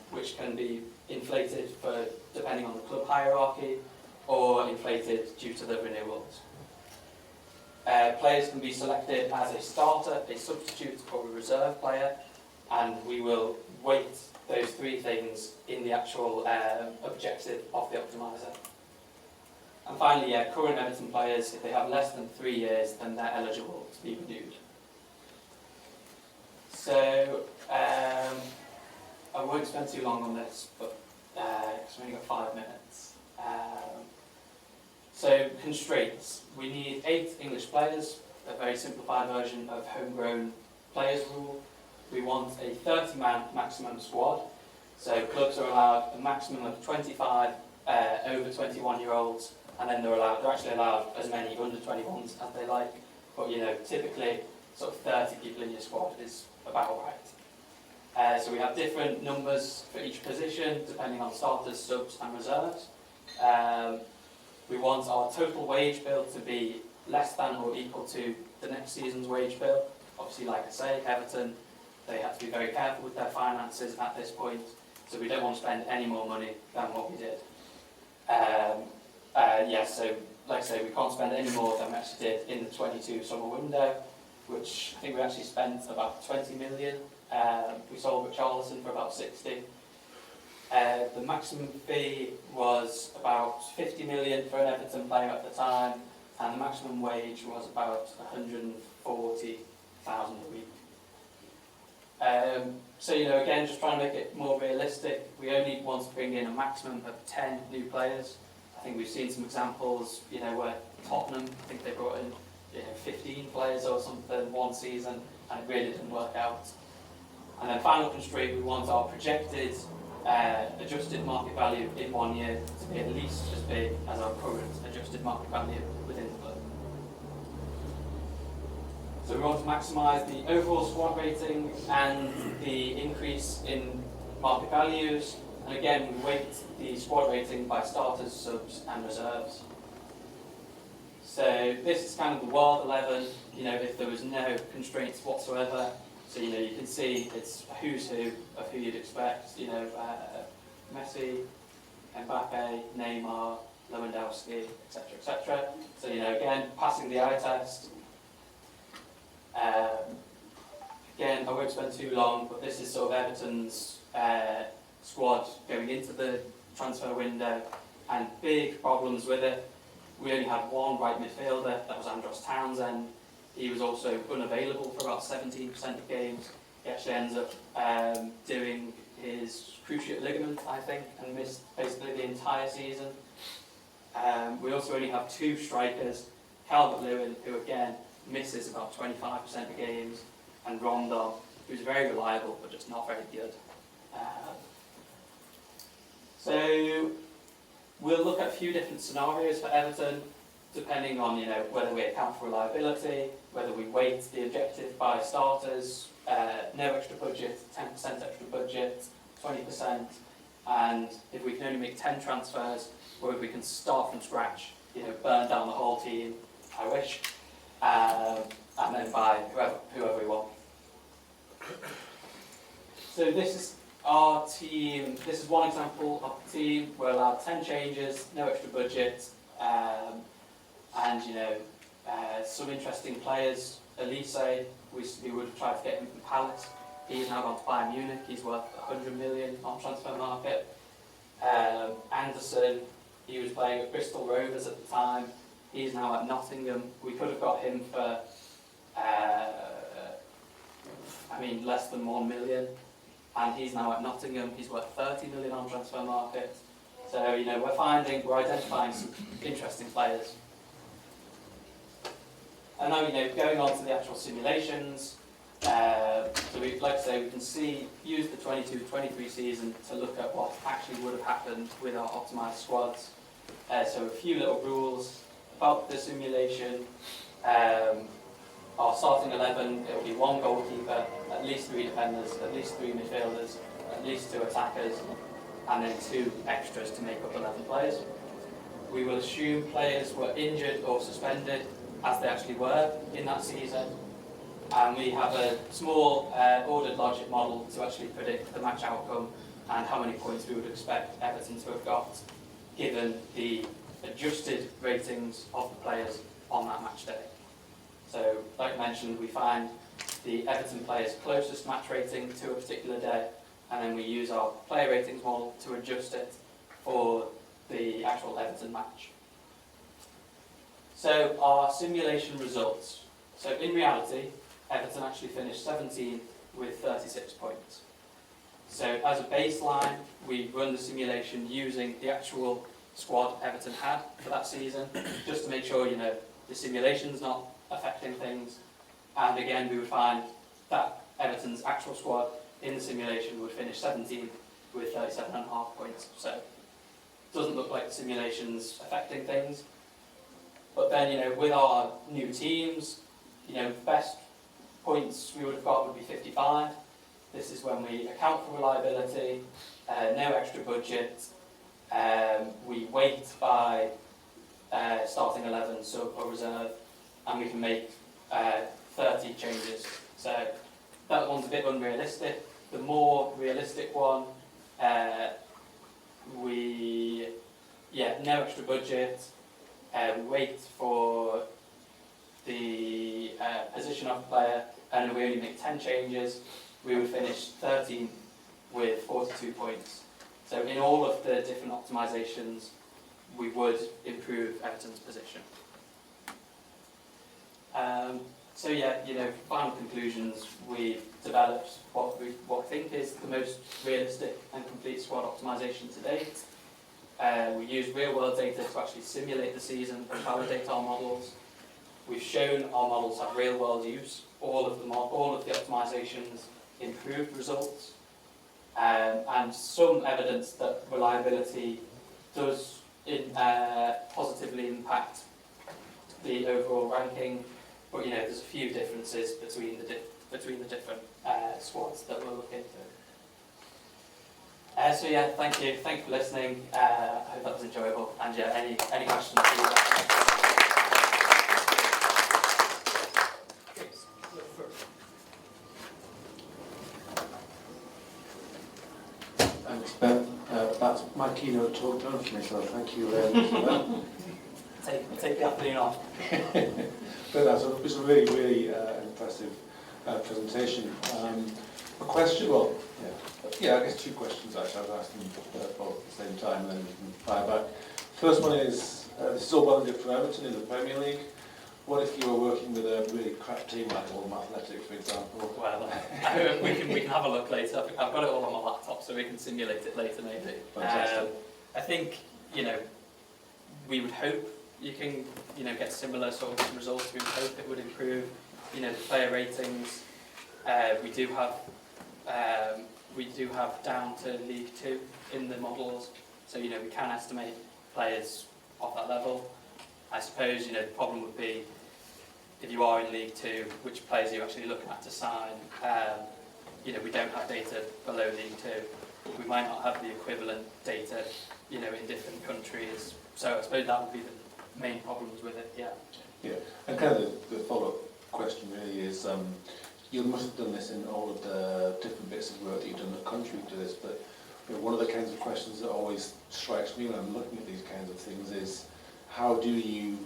which can be inflated for depending on the club hierarchy, or inflated due to the renewals. Players can be selected as a starter, a substitute, or a reserve player, and we will weight those 3 things in the actual objective of the optimizer. And finally, current Everton players, if they have less than 3 years, then they're eligible to be renewed. So, I won't spend too long on this, but because we've only got 5 minutes. So, constraints. We need 8 English players, a very simplified version of homegrown players rule. We want a 30-man maximum squad. So clubs are allowed a maximum of 25 over 21-year-olds, and then they're actually allowed as many under 21s as they like. But typically, sort of 30 people in your squad is about right. So we have different numbers for each position, depending on starters, subs and reserves. We want our total wage bill to be less than or equal to the next season's wage bill. Obviously, like I say, Everton, they have to be very careful with their finances at this point, so we don't want to spend any more money than what we did. So like I say, we can't spend any more than we actually did in the 22 summer window, which I think we actually spent about 20 million. We sold Richarlison for about 60. The maximum fee was about 50 million for an Everton player at the time, and the maximum wage was about 140,000 a week. So, again, just trying to make it more realistic, we only want to bring in a maximum of 10 new players. I think we've seen some examples, where Tottenham, I think they brought in 15 players or something one season, and it really didn't work out. And then final constraint, we want our projected adjusted market value in 1 year to be at least as big as our current adjusted market value within the club. So we want to maximise the overall squad rating and the increase in market values. And again, we weight the squad rating by starters, subs and reserves. So this is kind of the world 11, if there was no constraints whatsoever. So, you can see it's a who's who of who you'd expect, Messi, Mbappe, Neymar, Lewandowski, etc., etc. So, again, passing the eye test. Again, I won't spend too long, but this is sort of Everton's squad going into the transfer window, and big problems with it. We only had one right midfielder, that was Andros Townsend. He was also unavailable for about 17% of games. He actually ends up doing his cruciate ligament, I think, and missed basically the entire season. We also only have two strikers, Calvert-Lewin, who again misses about 25% of games, and Rondon, who's very reliable but just not very good. So we'll look at a few different scenarios for Everton, depending on whether we account for reliability, whether we weight the objective by starters, no extra budget, 10% extra budget, 20%, and if we can only make 10 transfers, or if we can start from scratch, burn down the whole team, I wish, and then buy whoever we want. So this is our team. This is one example of the team. We're allowed 10 changes, no extra budget, and some interesting players. Elise, we would have tried to get him from Palace. He's now gone to Bayern Munich. He's worth 100 million on transfer market. Anderson, he was playing at Bristol Rovers at the time. He's now at Nottingham. We could have got him for, less than 1 million. And he's now at Nottingham. He's worth 30 million on transfer market. So, we're identifying some interesting players. And now, going on to the actual simulations. So we can use the 22-23 season to look at what actually would have happened with our optimised squads. So a few little rules about the simulation. Our starting 11, it will be one goalkeeper, at least 3 defenders, at least 3 midfielders, at least 2 attackers, and then 2 extras to make up 11 players. We will assume players were injured or suspended, as they actually were in that season. And we have a small ordered logic model to actually predict the match outcome and how many points we would expect Everton to have got, given the adjusted ratings of the players on that match day. So, like mentioned, we find the Everton players' closest match rating to a particular day, and then we use our player ratings model to adjust it for the actual Everton match. So, our simulation results. So, in reality, Everton actually finished 17th with 36 points. So, as a baseline, we run the simulation using the actual squad Everton had for that season, just to make sure, the simulation's not affecting things. And again, we would find that Everton's actual squad in the simulation would finish 17th with 37.5 points. So, it doesn't look like the simulation's affecting things. But then, with our new teams, the best points we would have got would be 55. this is when we account for reliability, no extra budget, we weight by starting 11, sub or reserve, and we can make 30 changes. So that one's a bit unrealistic. The more realistic one, no extra budget, we wait for the position of the player, and we only make 10 changes, we would finish 13th with 42 points. So in all of the different optimizations, we would improve Everton's position. So yeah, final conclusions, we've developed what we think is the most realistic and complete squad optimization to date. We use real-world data to actually simulate the season and validate our models. We've shown our models have real-world use. All of the optimizations improved results, and some evidence that reliability does positively impact the overall ranking. But there's a few differences between the different squads that we'll look into. So yeah, thank you for listening. I hope that was enjoyable. And yeah, any questions? Thanks, Ben. That's my keynote talk done for me, so thank you very much for that. Take the afternoon off. But it was a really, really impressive presentation. A question, I guess two questions actually. I've asked them both at the same time, and then you can fire back. First one is, this is all well and good for Everton in the Premier League. What if you were working with a really crap team like Oldham Athletic, for example? Well, we can have a look later. I've got it all on my laptop, so we can simulate it later, maybe. I think we would hope you can get similar sort of results. We would hope it would improve the player ratings. We do have down to League 2 in the models, so we can estimate players of that level. I suppose the problem would be if you are in League 2, which players are you actually looking at to sign? We don't have data below League 2. We might not have the equivalent data in different countries. So I suppose that would be the main problems with it. Yeah, and kind of the follow-up question really is, you must have done this in all of the different bits of work that you've done that contribute to this, but one of the kinds of questions that always strikes me when I'm looking at these kinds of things is, how do you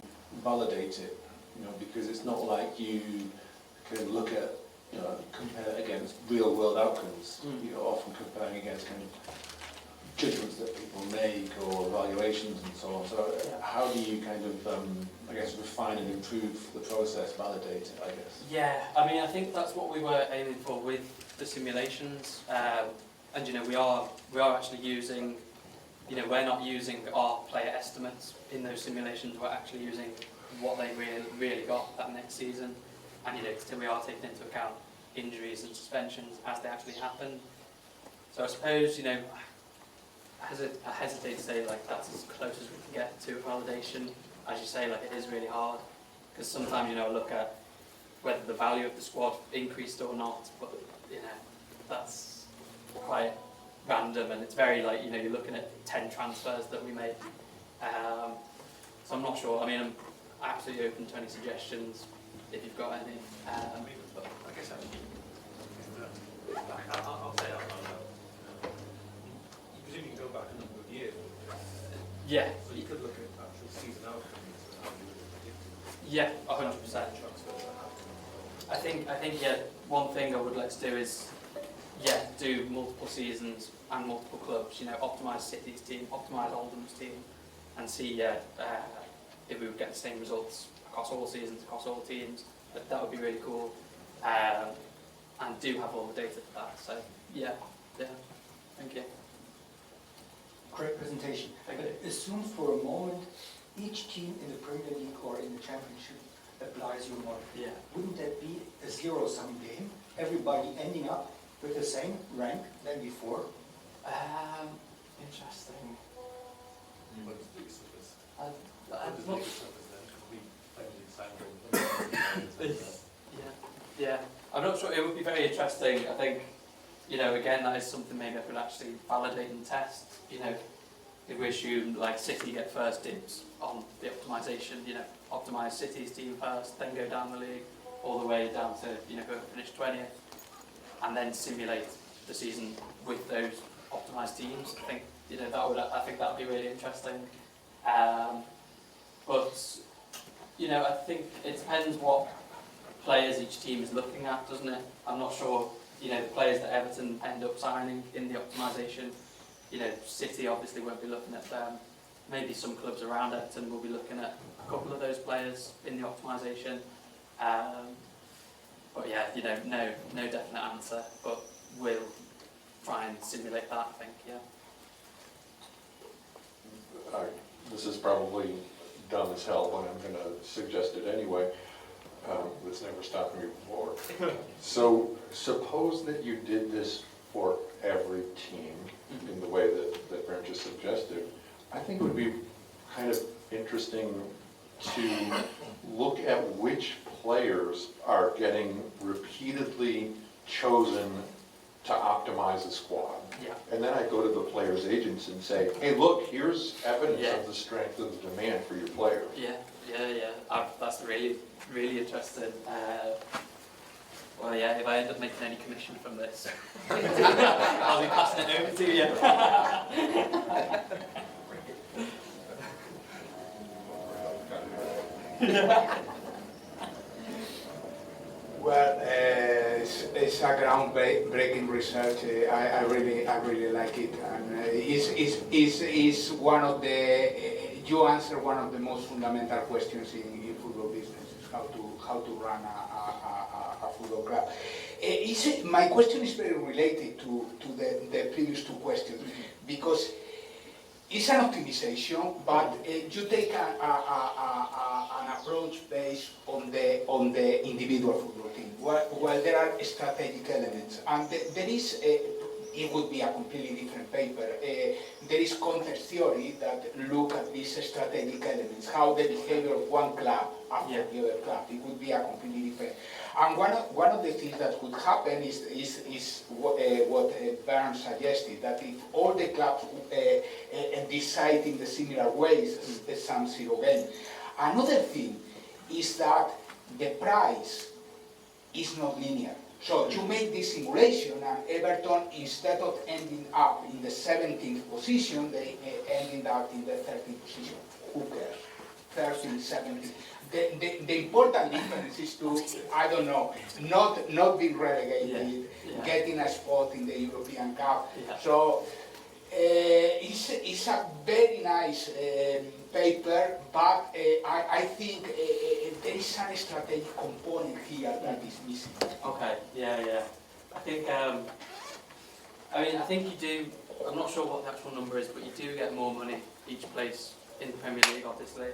validate it? Because it's not like you can look at, compare against real-world outcomes. You're often comparing against kind of judgments that people make or evaluations and so on. So how do you kind of, refine and improve the process, validate it, I guess? Yeah, I think that's what we were aiming for with the simulations. And we are actually using, we're not using our player estimates in those simulations. We're actually using what they really got that next season. And so we are taking into account injuries and suspensions as they actually happen. So I suppose I hesitate to say that's as close as we can get to validation. As you say, it is really hard, because sometimes I look at whether the value of the squad increased or not, but that's quite random, and it's very you're looking at 10 transfers that we made. So I'm not sure. I'm absolutely open to any suggestions if you've got any. I guess I'll say that. You presume you can go back a number of years. Yeah. So you could look at actual season outcomes. Yeah, 100%. I think one thing I would like to do is do multiple seasons and multiple clubs. Optimise City's team, optimise Oldham's team, and see if we would get the same results across all seasons, across all teams. That would be really cool, and do have all the data for that. So thank you. Great presentation. But assume for a moment each team in the Premier League or in the Championship applies your model. Yeah. Wouldn't that be a zero-sum game? Everybody ending up with the same rank than before? Interesting. Yeah, I'm not sure. It would be very interesting. I think you know, again, that is something maybe I could actually validate and test. You know, if we assume like City get first dibs on the optimization, you know, optimize City's team first, then go down the league all the way down to, you know, whoever finished 20th, and then simulate the season with those optimized teams. I think, you know, I think that would be really interesting. But you know, I think it depends what players each team is looking at, doesn't it? I'm not sure, you know, the players that Everton end up signing in the optimisation, you know, City obviously won't be looking at them. Maybe some clubs around Everton will be looking at a couple of those players in the optimisation. But yeah, you know, no definite answer, but we'll try and simulate that, I think, yeah. This is probably dumb as hell, but I'm going to suggest it anyway. It's never stopped me before. So suppose that you did this for every team in the way that Brent just suggested. I think it would be kind of interesting to look at which players are getting repeatedly chosen to optimize a squad. Yeah. And then I go to the players' agents and say, hey, look, here's evidence of the strength of the demand for your player. Yeah. That's really, really interesting. Well, yeah, if I end up making any commission from this, I'll be passing it over to you. Well, it's a groundbreaking research. I really like it, and it's one of the. You answer one of the most fundamental questions in football business: is how to run a football club. My question is very related to the previous two questions, because it's an optimization, but you take an approach based on the individual football team, while there are strategic elements, and there is it would be a completely different paper. There is context theory that look at these strategic elements, how the behavior of one club after the other club. It would be a completely different. And one of the things that could happen is what Bernd suggested, that if all the clubs decide in the similar ways, it's some zero game. Another thing is that the price is not linear. So you make this simulation, and Everton, instead of ending up in the 17th position, they ended up in the 13th position. Who cares? 13th, 17th. The important difference is to, I don't know, not being relegated, getting a spot in the European Cup. So it's a very nice paper, but I think there is a strategic component here that is missing. Okay, yeah. I think, I think you do, I'm not sure what the actual number is, but you do get more money each place in the Premier League, obviously.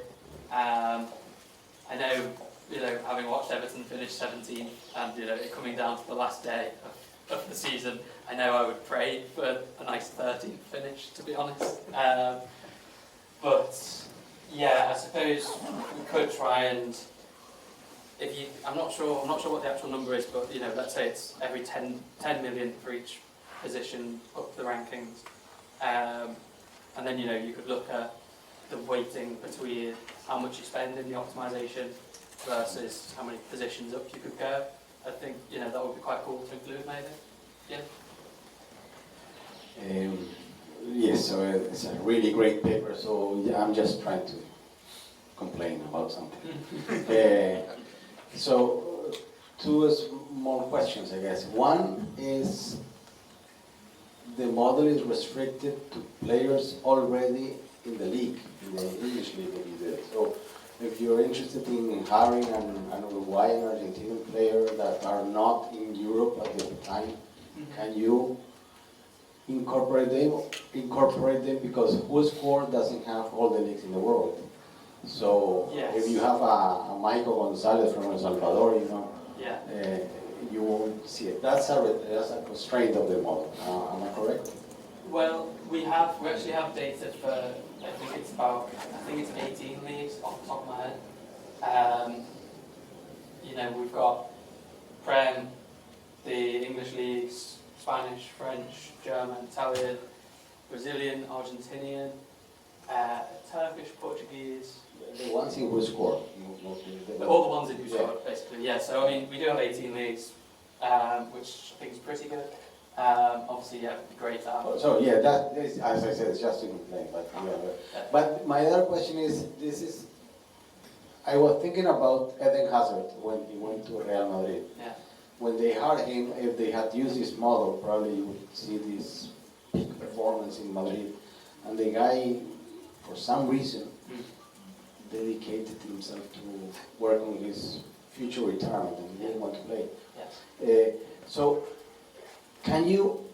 I know, having watched Everton finish 17th and, it coming down to the last day of the season, I know I would pray for a nice 13th finish, to be honest. But yeah, I suppose we could try and, I'm not sure what the actual number is, but let's say it's every 10 million for each position up the rankings, and then you could look at the weighting between how much you spend in the optimization versus how many positions up you could go. I think that would be quite cool to include, maybe. Yeah. Yes, so it's a really great paper. So I'm just trying to complain about something. So two small questions, I guess. One is the model is restricted to players already in the league, in the English league. So if you're interested in hiring an Uruguayan or Argentinian player that are not in Europe at the time, can you incorporate them, because WhoScored doesn't have all the leagues in the world. So if you have a Michael Gonzalez from El Salvador, you won't see it. That's a constraint of the model. Am I correct? Well, we actually have data for I think it's 18 leagues off the top of my head. We've got Prem, the English leagues, Spanish, French, German, Italian, Brazilian, Argentinian, Turkish, Portuguese. The ones in who score. All the ones in who scored, basically, yeah. So, I mean, we do have 18 leagues, which I think is pretty good. Obviously, yeah, it would be great to have. So, yeah, that is, as I said, it's just a complaint. But my other question is, I was thinking about Eden Hazard when he went to Real Madrid. Yeah. When they hired him, if they had used this model, probably you would see this peak performance in Madrid. And the guy, for some reason, dedicated himself to work on his future retirement and he didn't want to play. Yes. So, can you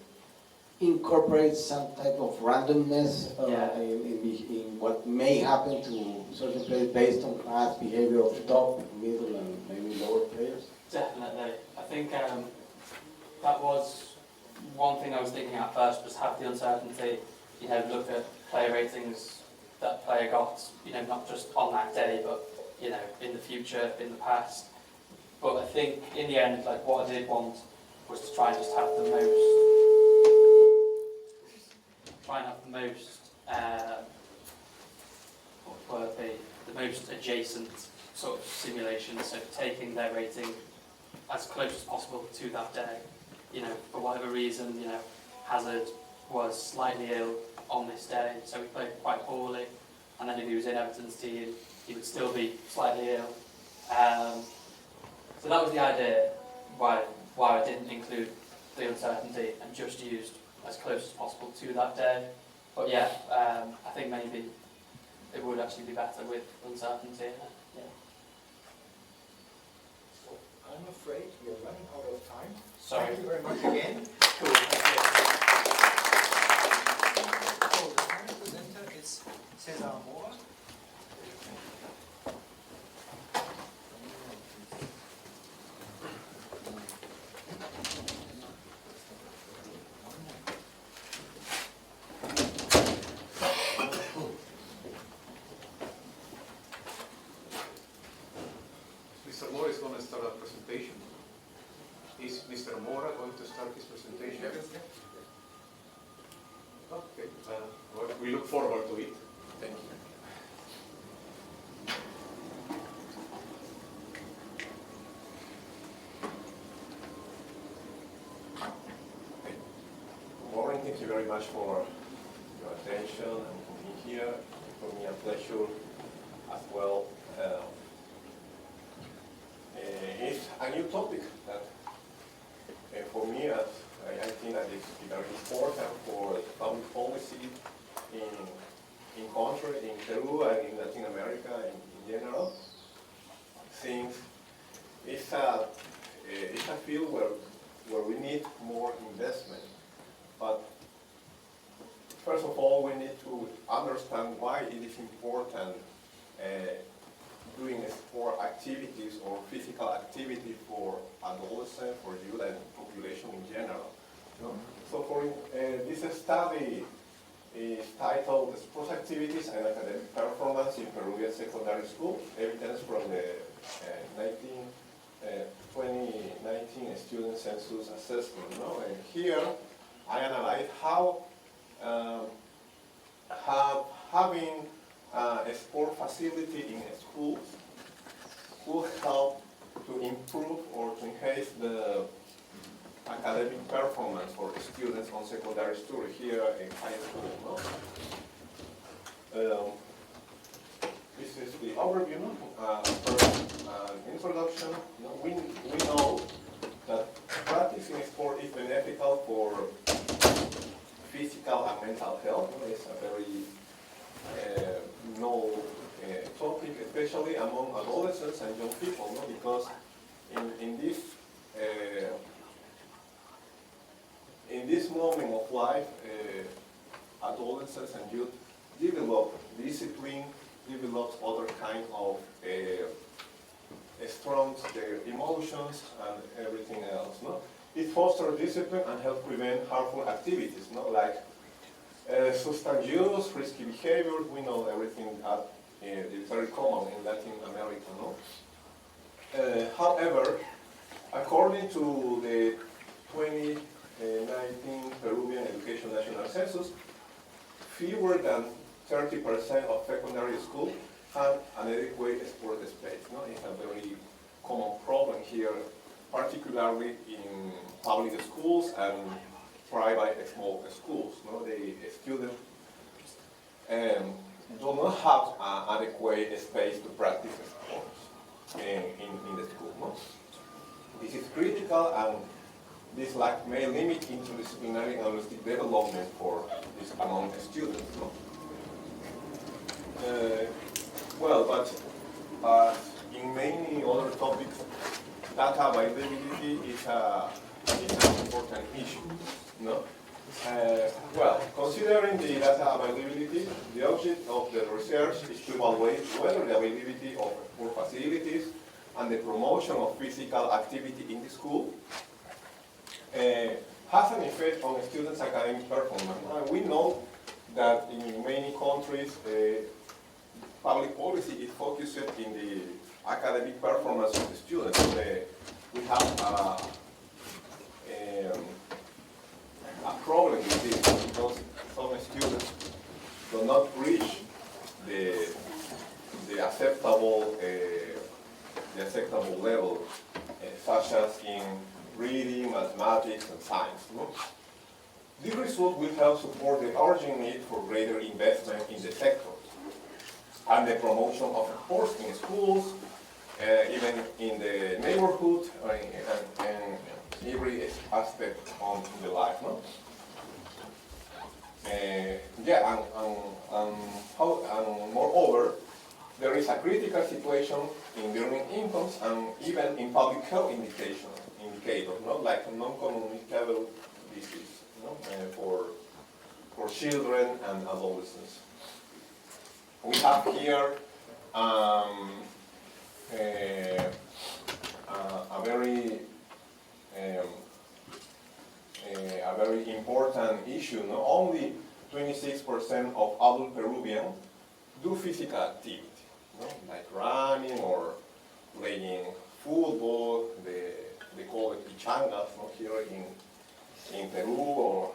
incorporate some type of randomness in what may happen to certain players based on past behavior of top, middle, and maybe lower players? Definitely. I think that was one thing I was thinking at first, was have the uncertainty, look at player ratings that player got, not just on that day, but, in the future, in the past. But I think in the end, like, what I did want was to try and just have the most adjacent sort of simulation, so taking their rating as close as possible to that day. For whatever reason, Hazard was slightly ill on this day, so he played quite poorly, and then if he was in Everton's team, he would still be slightly ill. So that was the idea, why I didn't include the uncertainty and just used as close as possible to that day. But yeah, I think maybe it would actually be better with uncertainty in it. Yeah. So I'm afraid we are running out of time. Sorry. Thank you very much again. Cool. Thank you. So the final presenter is Cesar Mora. Mr. Mora is going to start a presentation. Is Mr. Mora going to start his presentation? Okay. Well, we look forward to it. Thank you. Good morning. Thank you very much for your attention and for being here. For me, a pleasure as well. It's a new topic that, for me, I think that it's very important for public policy in country, in Peru and in Latin America in general. Since it's a field where we need more investment. But first of all, we need to understand why it is important doing sport activities or physical activity for adolescents, for youth, and population in general. So for this study is titled Sports Activities and Academic Performance in Peruvian Secondary School, Evidence from the 2019 Student Census Assessment. And here I analyze how having a sport facility in schools will help to improve or to enhance the academic performance for students on secondary school here in high school. This is the overview. First, introduction. We know that practicing sport is beneficial for physical and mental health. It's a very novel topic, especially among adolescents and young people, because in this moment of life, adolescents and youth develop discipline, develop other kind of strong their emotions and everything else. It fosters discipline and helps prevent harmful activities, like substance use, risky behavior. We know everything that is very common in Latin America. However, according to the 19 Peruvian Education National Census, fewer than 30% of secondary schools have an adequate sport space. No? It's a very common problem here, particularly in public schools and private small schools. No? The students do not have adequate space to practice sports in the school. No? This is critical, and this lack may limit interdisciplinary and holistic development for this among the students. No? Well, but in many other topics, data availability is an important issue. No? Well, considering the data availability, the object of the research is to evaluate whether the availability of sport facilities and the promotion of physical activity in the school has an effect on students' academic performance. We know that in many countries, public policy is focused in the academic performance of the students. We have a problem with this because some students do not reach the acceptable level, such as in reading, mathematics, and science. No? This result will help support the urgent need for greater investment in the sector and the promotion of sports in schools, even in the neighborhood, and every aspect of the life. No? And moreover, there is a critical situation in learning incomes and even in public health indicators, no? Like non-communicable disease, no? For children and adolescents. We have here a very important issue. Not only 26% of adult Peruvians do physical activity, no? Like running or playing football. They call it pichangas, no? Here in Peru, or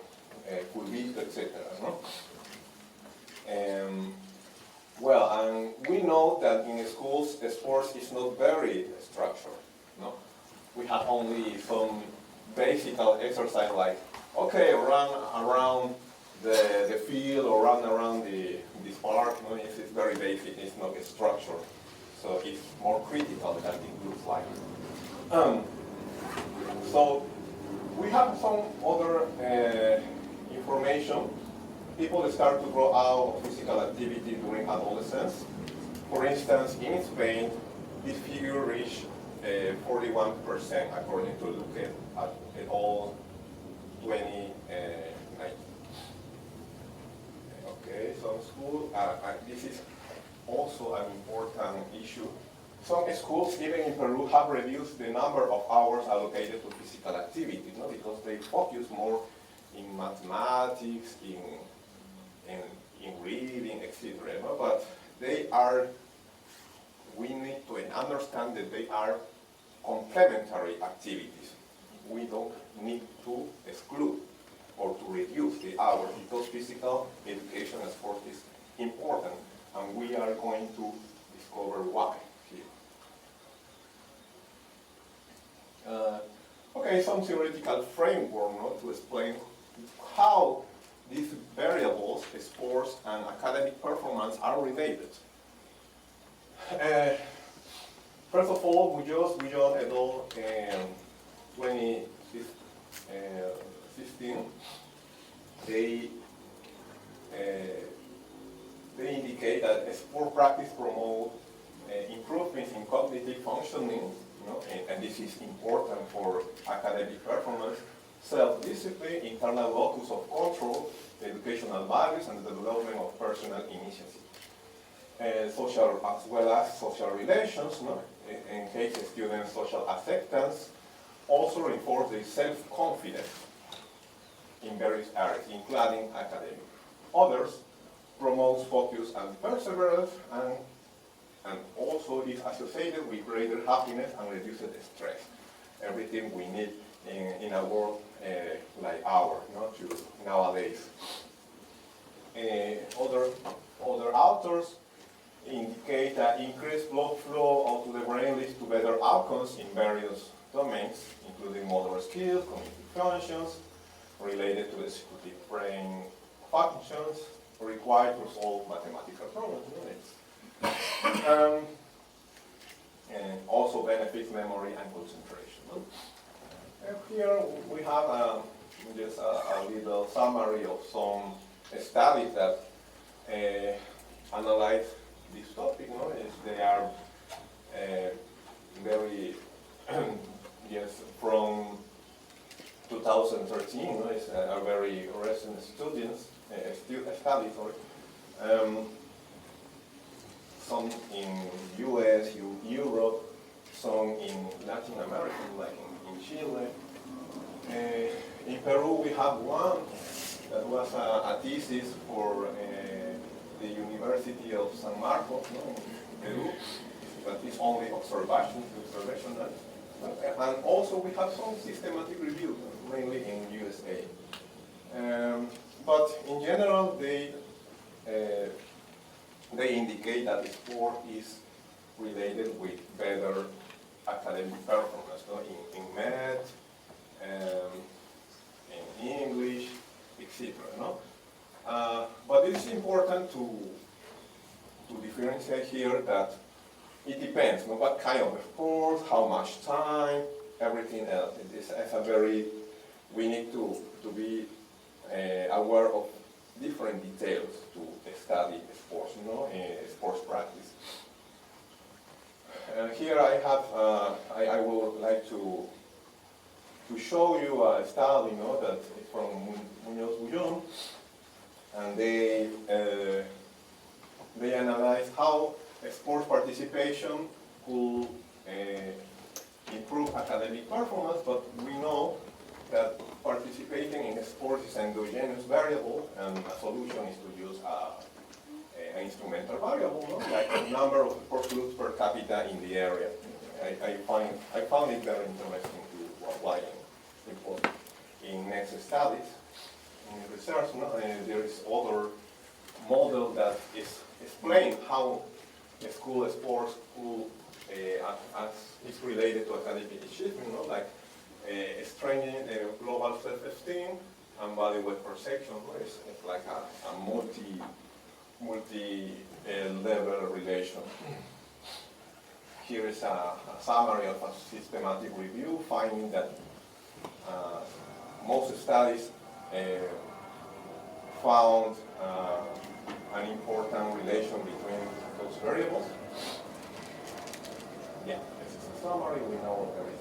culbito, etc. No? Well, and we know that in schools, sports is not very structured. No? We have only some basic exercise like, okay, run around the field or run around this park. No? It's very basic, it's not structured. So it's more critical than it looks like. So we have some other information. People start to grow out of physical activity during adolescence. For instance, in Spain, this figure reached 41%, according to look at all 2019. Okay, so school, this is also an important issue. Some schools, even in Peru, have reduced the number of hours allocated to physical activity, no? Because they focus more in mathematics, in reading, etc. No? But we need to understand that they are complementary activities. We don't need to exclude or to reduce the hours, because physical education and sport is important, and we are going to discover why here. Okay, some theoretical framework, no, to explain how these variables, sports and academic performance, are related. First of all, Munoz et al. 2015, they indicate that sport practice promotes improvements in cognitive functioning, you know, and this is important for academic performance, self-discipline, internal locus of control, educational values, and the development of personal initiative. Social, as well as social relations, no? In case students' social acceptance, also reinforce their self-confidence in various areas, including academic. Others promotes focus and perseverance, and also is associated with greater happiness and reduced stress. Everything we need in a world like ours, nowadays. Other authors indicate that increased blood flow out to the brain leads to better outcomes in various domains, including motor skills, cognitive functions, related to executive brain functions required to solve mathematical problems. And also benefits memory and concentration. Here we have just a little summary of some studies that analyze this topic. They are very, yes, from 2013. It's a very recent studies. Some in US, Europe, some in Latin America, like in Chile. In Peru, we have one that was a thesis for the University of San Marcos, in Peru, but it's only observational. And also we have some systematic review, mainly in USA. But in general, they indicate that sport is related with better academic performance, in math, in English, etc. But it is important to differentiate here that it depends on what kind of sport, how much time, everything else. We need to be aware of different details to study sports, sports practice. Here I have, I would like to show you a study, that is from Muñoz Bullón, and they analyze how sports participation could improve academic performance, but we know that participating in sports is an endogenous variable, and a solution is to use an instrumental variable, like the number of sports groups per capita in the area. I found it very interesting to apply in next studies, in research. There is other model that is explain how school sports could, is related to academic achievement, like strengthening global self-esteem and value-weight perception. It's like a multi-level relation. Here is a summary of a systematic review, finding that most studies found an important relation between those variables. Yeah, this is a summary, we know everything.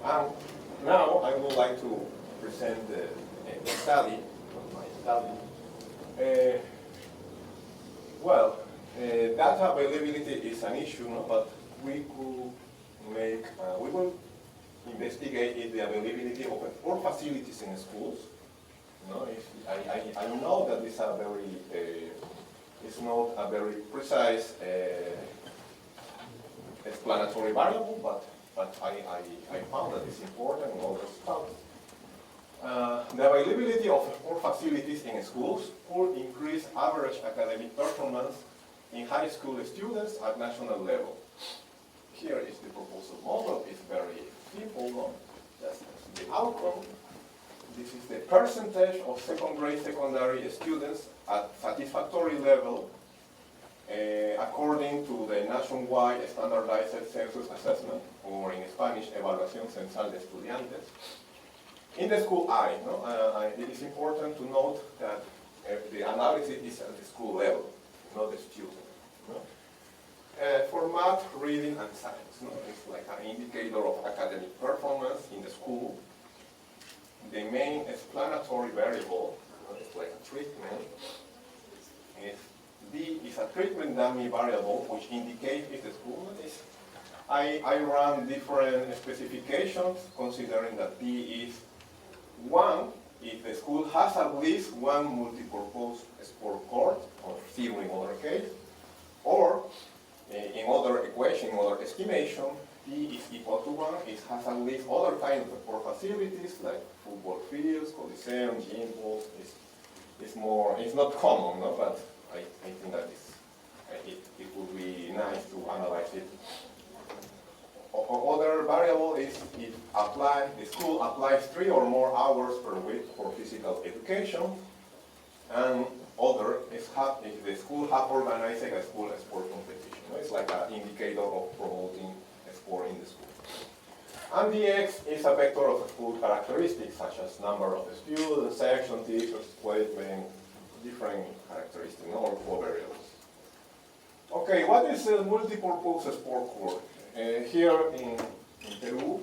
And now I would like to present the study, my study. Data availability is an issue, but we could make, we will investigate the availability of sport facilities in schools. I know that this is not a very precise explanatory variable, but I found that it's important in other studies. The availability of sport facilities in schools could increase average academic performance in high school students at national level. Here is the proposal model. It's very simple. That's the outcome. This is the percentage of secondary students at satisfactory level according to the nationwide standardized census assessment, or in Spanish, Evaluación Censal de Estudiantes. In the school it is important to note that the analysis is at the school level, not the student. For math, reading, and science, it's like an indicator of academic performance in the school. The main explanatory variable, it's like a treatment, D is a treatment dummy variable which indicates if the school is. I ran different specifications considering that D is 1 if the school has at least one multi-purpose sport court, or 0 in other case, or in other equation, other estimation, P is equal to 1, it has at least other kinds of sport facilities like football fields, coliseum, gym balls. It's not common, no? But I think that it would be nice to analyze it. Other variable is if the school applies 3 or more hours per week for physical education, and other is if the school have organized a school sport competition. It's like an indicator of promoting sport in the school. And the X is a vector of school characteristics such as number of students, section, teachers, equipment, different characteristics, or variables. Okay, what is a multi-purpose sport court? Here in Peru,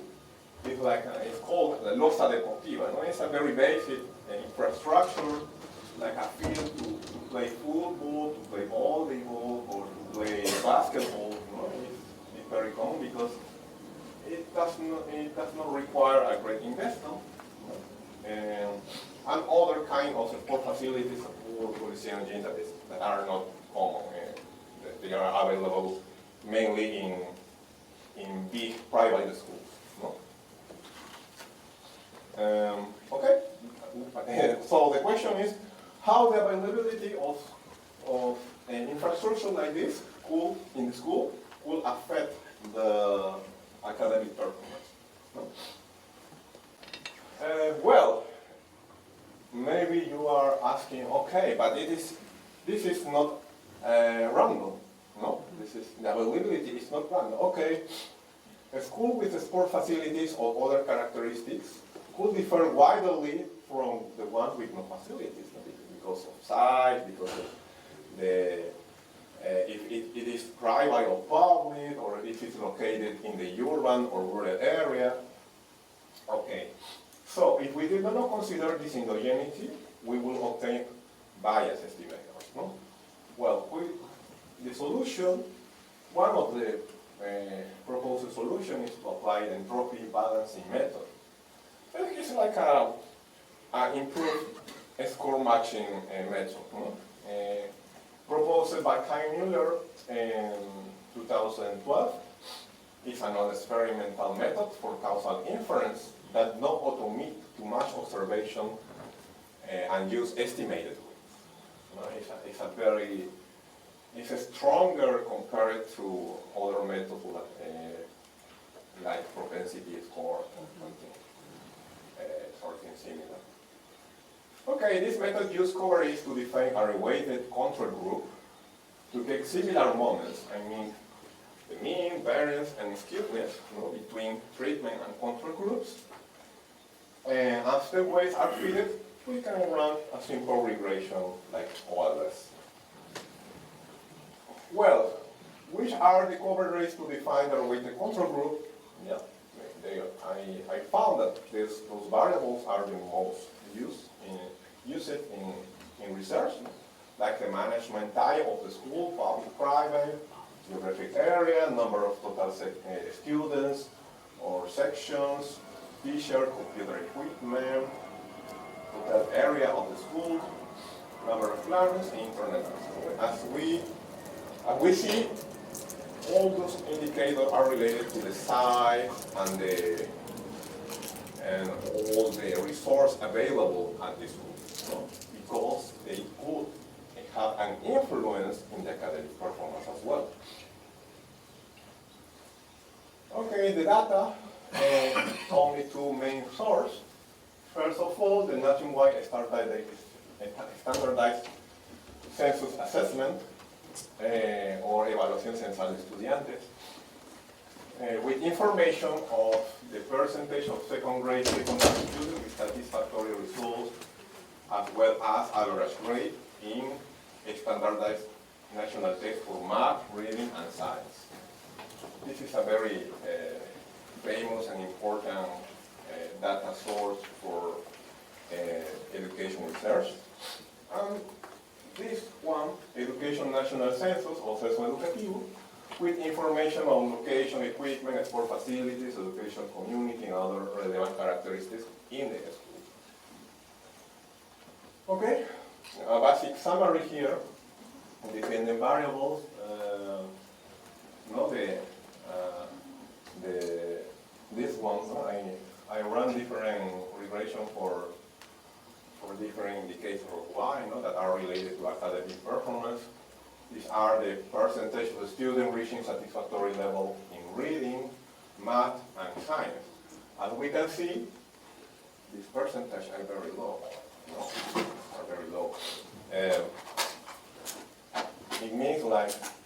it's called the Losa Deportiva. No? It's a very basic infrastructure, like a field to play football, to play volleyball, or to play basketball. No? It's very common because it does not require a great investment. No? And other kind of sport facilities, coliseum gyms that are not common. They are available mainly in big private schools. No? Okay. So the question is how the availability of an infrastructure like this in the school will affect the academic performance. No? Well, maybe you are asking, okay, but this is not random. No, the availability is not random. Okay, a school with sport facilities or other characteristics could differ widely from the ones with no facilities, because of size, because of if it is private or public, or if it's located in the urban or rural area. Okay, so if we did not consider this endogeneity, we will obtain bias estimators. No? Well, the solution, one of the proposed solutions is to apply the entropy balancing method. It's like an improved score matching method. No? Proposed by Kai Mueller in 2012. It's an experimental method for causal inference that not automate too much observation and use estimated weights. No? It's stronger compared to other methods like propensity score or something similar. Okay, this method uses covariates to define a reweighted control group to get similar moments. I mean, the mean, variance, and skewness between treatment and control groups. And after weights are fitted, we can run a simple regression like OLS. Well, which are the covariates to define the weighted control group? Yeah, I found that those variables are the most used in research, like the management type of the school, public, private, geographic area, number of total students or sections, teacher, computer equipment, total area of the school, number of learners, internet. As we see, all those indicators are related to the size and all the resource available at the school, because they could have an influence in the academic performance as well. Okay, the data only two main sources. First of all, the nationwide standardized census assessment or evaluación censal de estudiantes, with information of the percentage of secondary students with satisfactory results, as well as average grade in a standardized national test for math, reading, and science. This is a very famous and important data source for education research. And this one, Education National Census, or Censo Educativo, with information on location, equipment, sport facilities, education community, and other relevant characteristics in the school. Okay, a basic summary here. Dependent variables, this one, I run different regression for different indicators of Y, that are related to academic performance. These are the percentage of the student reaching satisfactory level in reading, math, and science. As we can see, these percentages are very low. Are very low. It means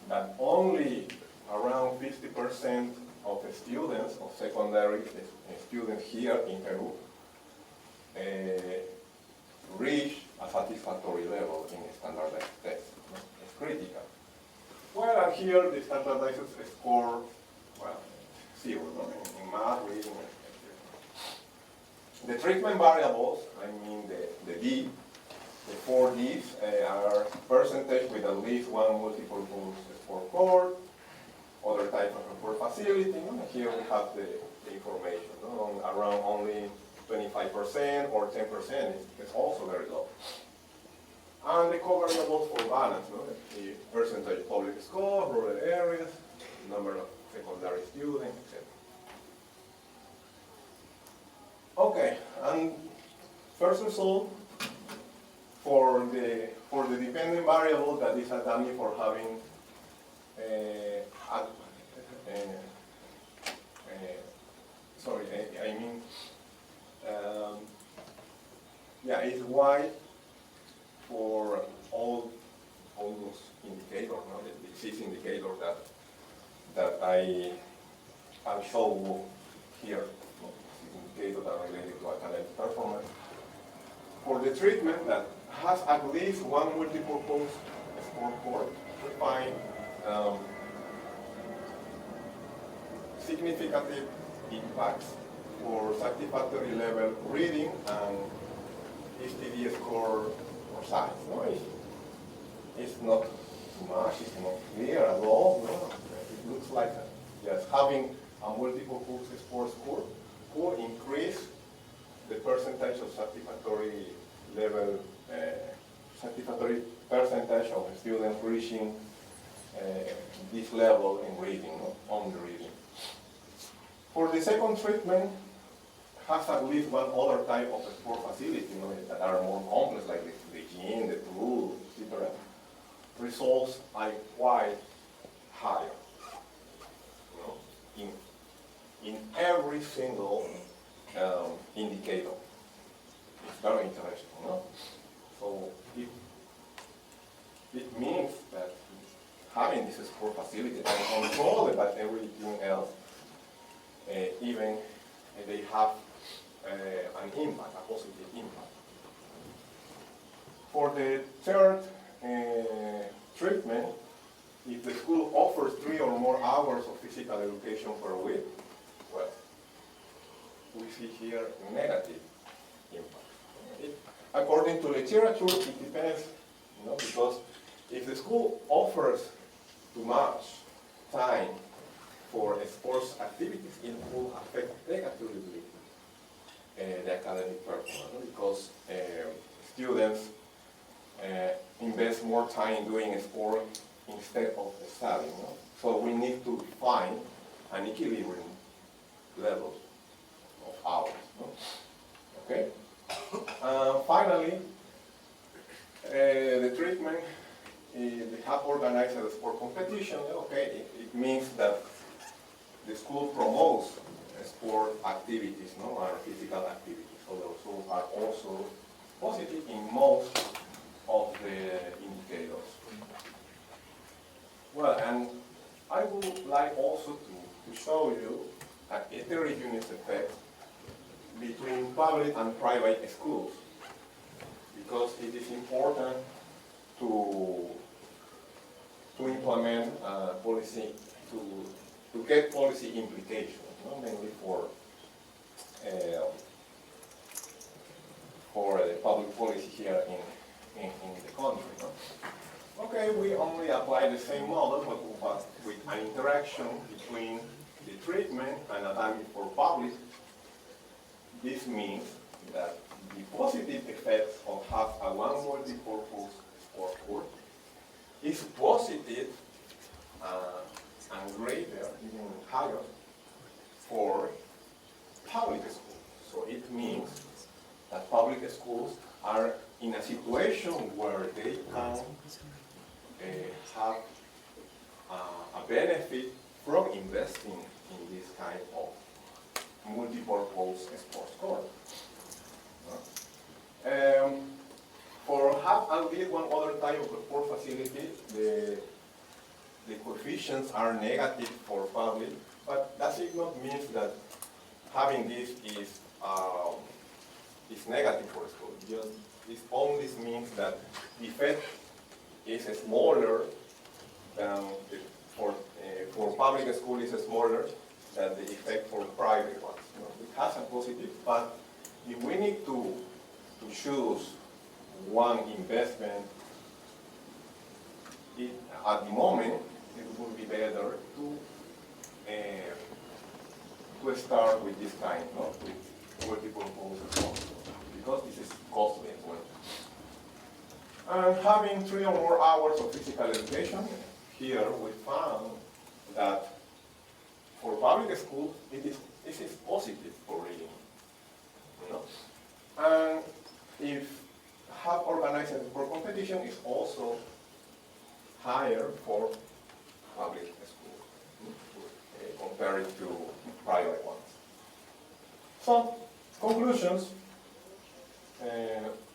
that only around 50% of the students, of secondary students here in Peru, reach a satisfactory level in standardized tests. It's critical. Whereas here the standardized score, well, 0 in math, reading, etc. The treatment variables, I mean the D, the 4 Ds are percentage with at least one multiple score chord, other type of support facility. Here we have the information. Around only 25% or 10% is also very low. And the covariables for balance, the percentage public score, rural areas, number of secondary students, etc. Okay, and first result for the dependent variable that is a dummy for having it's Y for all those indicators, the 6 indicators that I show here, indicators that are related to academic performance. For the treatment that has at least one multipurpose score chord, we find significant impacts for satisfactory level reading and HTD score for science. It's not too much, it's not clear at all. It looks like just having a multiple score could increase the percentage of satisfactory level, satisfactory percentage of students reaching this level in reading, on the reading. For the second treatment, has at least one other type of sport facility, that are more complex, like the gene, the pool, etc. Results are quite higher. In every single indicator. It's very interesting. So it means that having this sport facility and control about everything else, even they have an impact, a positive impact. For the third treatment, if the school offers 3 or more hours of physical education per week, well, we see here negative impact. According to literature, it depends, because if the school offers too much time for sports activities, it will affect negatively the academic performance, because students invest more time doing sport instead of studying. So we need to find an equilibrium level of hours. Okay? Finally, the treatment, they have organized a sport competition. Okay, it means that the school promotes sport activities, and physical activities. So the results are also positive in most of the indicators. Well, and I would like also to show you an heterogeneous effect between public and private schools, because it is important to implement policy, to get policy implications, mainly for the public policy here in the country. Okay, we only apply the same model, but with an interaction between the treatment and anatomy for public. This means that the positive effects of have a one multipurpose sport court is positive and greater, even higher, for public schools. So it means that public schools are in a situation where they can have a benefit from investing in this kind of multi-purpose sports court. For have and lead one other type of sport facility, the coefficients are negative for public, but does it not mean that having this is negative for school? Just this only means that the effect is smaller than for public school is smaller than the effect for private ones. You know, it has a positive, but if we need to choose one investment, at the moment it would be better to start with this kind, with multiple purpose, because this is costly as well. And having 3 or more hours of physical education, here we found that for public schools this is positive for reading. You know? And if have organized sport competition is also higher for public schools compared to private ones. So, conclusions.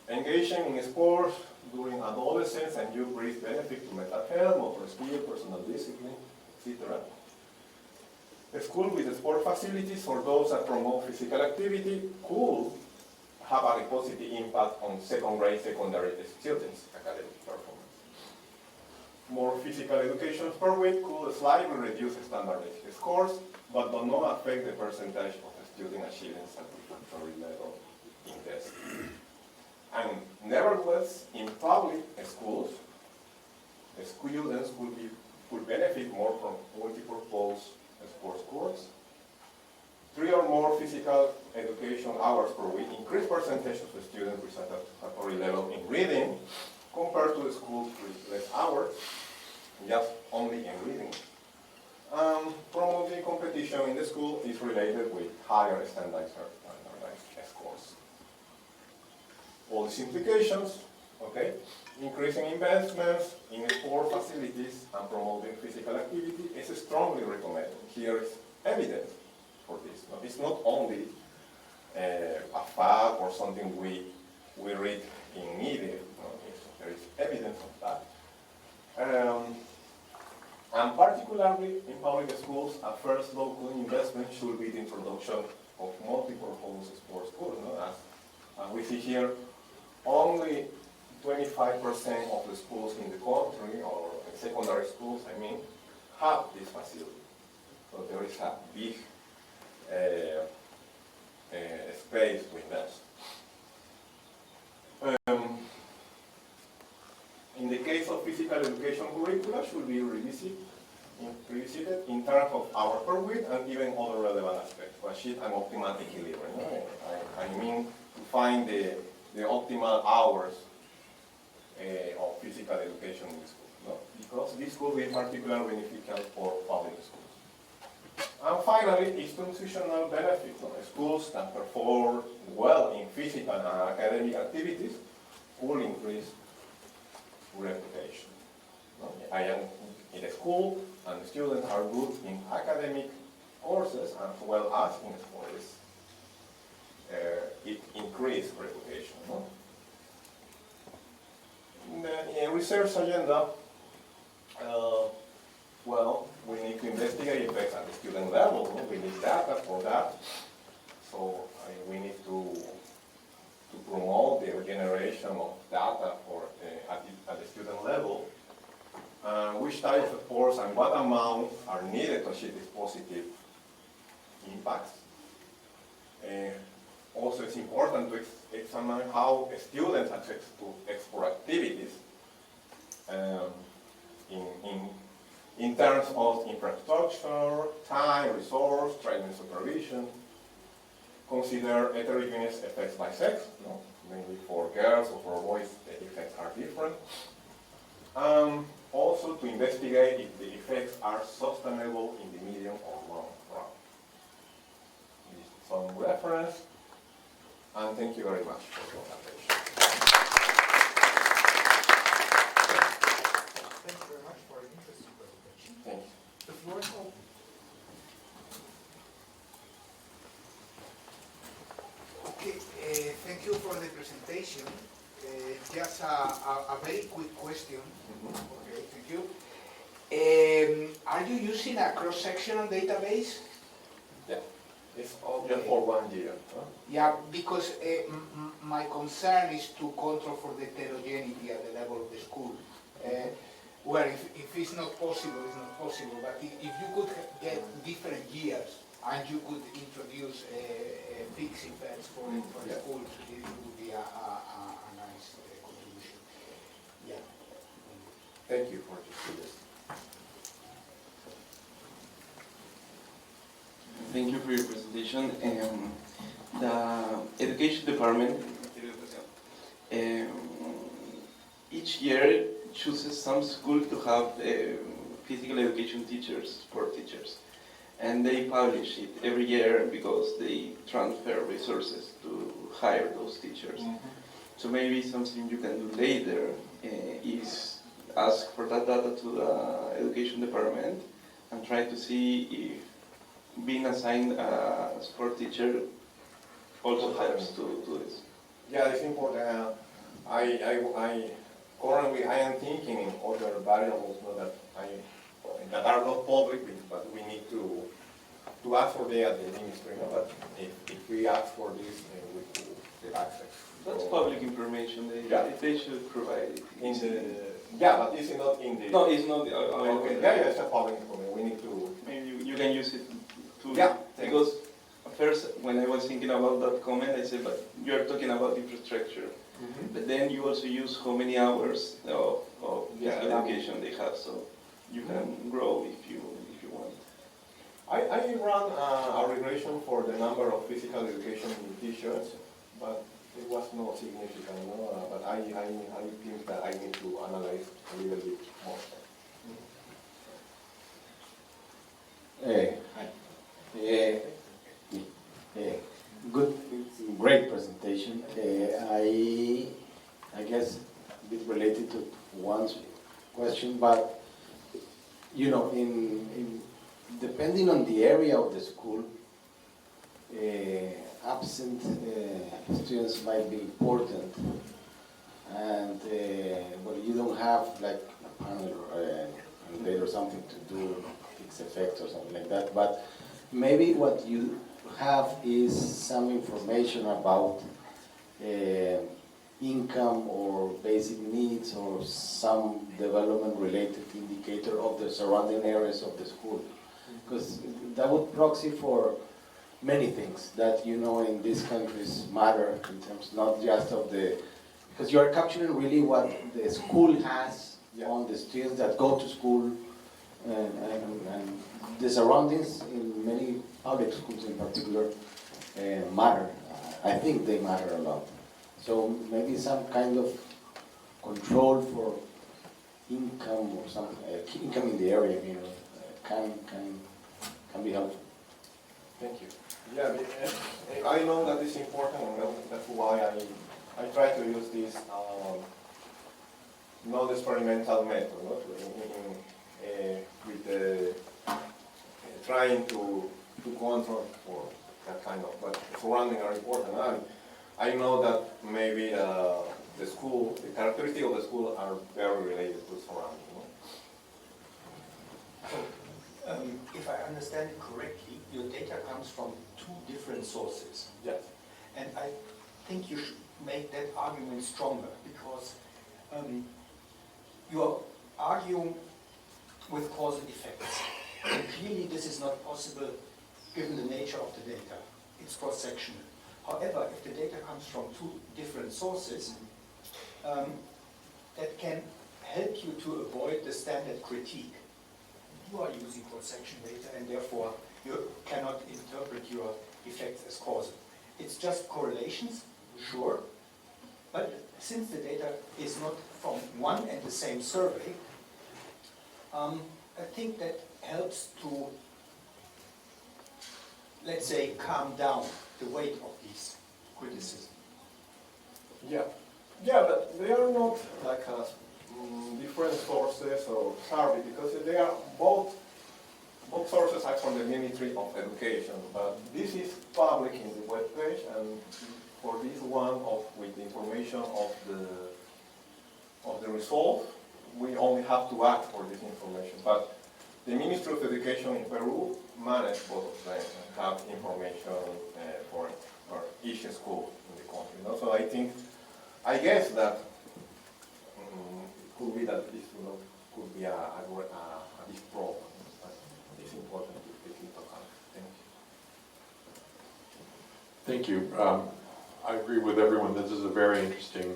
Engaging in sports during adolescence and youth brings benefit to mental health, motor skill, personal discipline, etc. A school with sport facilities for those that promote physical activity could have a positive impact on secondary students' academic performance. More physical education per week could slightly reduce standardized scores, but do not affect the percentage of the student achieving satisfactory level in tests. And nevertheless, in public schools, the students could benefit more from multi-purpose sports courts. 3 or more physical education hours per week increase percentage of the students with satisfactory level in reading compared to the schools with less hours, just only in reading. Promoting competition in the school is related with higher standardized scores. All these implications, okay, increasing investments in sport facilities and promoting physical activity is strongly recommended. Here is evidence for this. But it's not only a fact or something we read in media. There is evidence of that. And particularly in public schools, a first local investment should be the introduction of multi-purpose sports schools. As we see here, only 25% of the schools in the country, or secondary schools, I mean, have this facility. So there is a big space to invest. In the case of physical education curricula, should be revisited in terms of hours per week and even other relevant aspects to achieve an optimal equilibrium. I mean, to find the optimal hours of physical education in the school, because this could be particularly beneficial for public schools. And finally, institutional benefits. Schools that perform well in physical and academic activities will increase reputation. I am in a school and the students are good in academic courses as well as in sports. It increases reputation. In the research agenda, well, we need to investigate effects at the student level. We need data for that. So we need to promote the generation of data for at the student level. Which types of sports and what amount are needed to achieve these positive impacts. Also, it's important to examine how students access to sport activities in terms of infrastructure, time, resource, training, supervision. Consider heterogeneous effects by sex. Mainly for girls or for boys, the effects are different. Also to investigate if the effects are sustainable in the medium or long run. some reference, and thank you very much for your attention. Thank you very much for an interesting presentation. Thank you. The floor is open. Okay, thank you for the presentation. Just a very quick question. Okay, thank you. Are you using a cross-sectional database? Yeah, it's all just for 1 year. Huh? Yeah, because my concern is to control for the heterogeneity at the level of the school. Well, if it's not possible, it's not possible. But if you could get different years and you could introduce fixed effects for the schools, it would be a nice contribution. Yeah. Thank you for your suggestion. Thank you for your presentation. The education department each year chooses some school to have physical education teachers, sport teachers, and they publish it every year because they transfer resources to hire those teachers. So maybe something you can do later is ask for that data to the education department and try to see if being assigned a sport teacher also helps to do this. Yeah, it's important. Currently I am thinking in other variables that are not public, but we need to ask for the administrator. But if we ask for this, we could get access. That's public information. They should provide it. Yeah, but it's not in the. No, it's not. Okay. Yeah, it's a public information. We need to. Maybe you can use it too. Yeah. Because at first, when I was thinking about that comment, I said, but you're talking about infrastructure. But then you also use how many hours of physical education they have, so you can grow if you want. I ran a regression for the number of physical education teachers, but it was not significant. No? But I think that I need to analyze a little bit more. Hi. Good, great presentation. I guess a bit related to one's question, but you know, in depending on the area of the school, absent students might be important, and well, you don't have like a panel or something to do fixed effects or something like that, but maybe what you have is some information about income or basic needs or some development related indicator of the surrounding areas of the school, because that would proxy for many things that you know in these countries matter in terms not just of the, because you are capturing really what the school has on the students that go to school and the surroundings in many public schools in particular matter. I think they matter a lot. So maybe some kind of control for income or some income in the area, you know, can be helpful. Thank you. Yeah, I know that it's important, and that's why I try to use this non-experimental method, with trying to control for that kind of, but surrounding are important. I know that maybe the school, the characteristics of the school are very related to surrounding. If I understand it correctly, your data comes from two different sources. Yes. And I think you should make that argument stronger, because you are arguing with causal effects. And clearly this is not possible given the nature of the data. It's cross-sectional. However, if the data comes from two different sources, that can help you to avoid the standard critique. You are using cross-section data, and therefore you cannot interpret your effects as causal. It's just correlations, sure, but since the data is not from one and the same survey, I think that helps to let's say, calm down the weight of this criticism? Yeah, but they are not like different sources or survey because they are both sources are from the Ministry of Education. But this is public in the webpage, and for this one with the information of the result, we only have to ask for this information. But the Ministry of Education in Peru manages both of them and have information for each school in the country. You know? So I guess that it could be that this could be a big problem. But it's important to take into account. Thank you. Thank you. I agree with everyone. This is a very interesting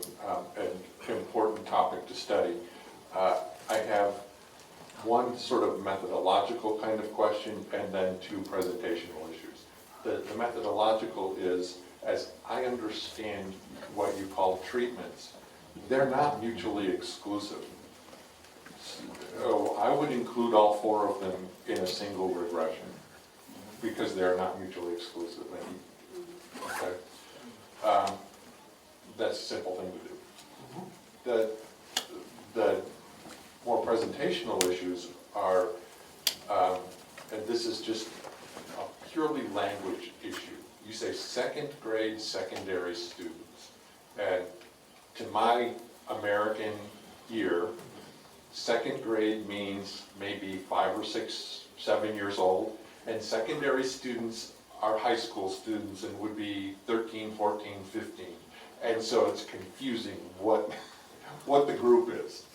and important topic to study. I have one sort of methodological kind of question and then two presentational issues. The methodological is, as I understand what you call treatments, they're not mutually exclusive. So I would include all four of them in a single regression because they're not mutually exclusive. Okay? That's a simple thing to do. The more presentational issues are, and this is just a purely language issue. You say second grade secondary students, and to my American ear, second grade means maybe 5 or 6, 7 years old, and secondary students are high school students and would be 13, 14, 15. And so it's confusing what the group is.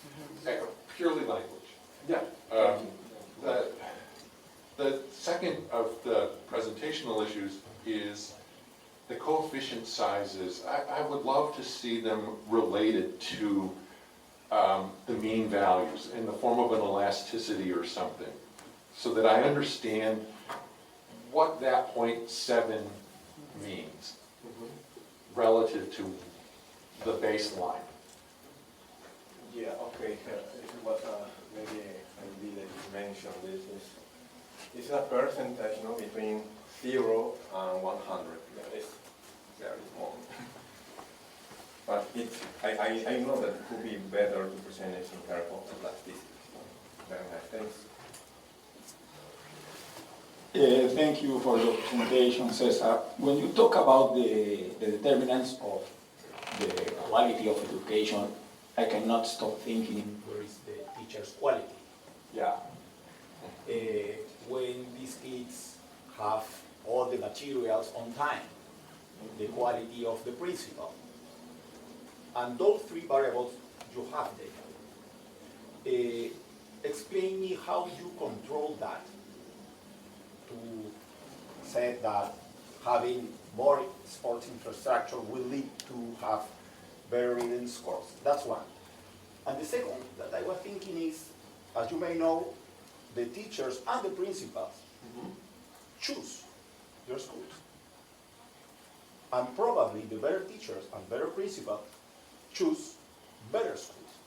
Purely language. Yeah. The second of the presentational issues is the coefficient sizes. I would love to see them related to the mean values in the form of an elasticity or something, so that I understand what that 0.7 means relative to the baseline. Yeah, okay. This is what maybe I didn't mention. This is a percentage, between 0 and 100. Yeah, it's very small. But I know that it could be better to present it in terms of elasticity. Very nice. Thanks. Thank you for your presentation, Cesar. When you talk about the determinants of the quality of education, I cannot stop thinking where is the teacher's quality. Yeah. When these kids have all the materials on time, the quality of the principal, and those three variables you have there. Explain me how you control that to say that having more sports infrastructure will lead to have better reading scores. That's one. And the second that I was thinking is, as you may know, the teachers and the principals choose their schools. And probably the better teachers and better principals choose better schools.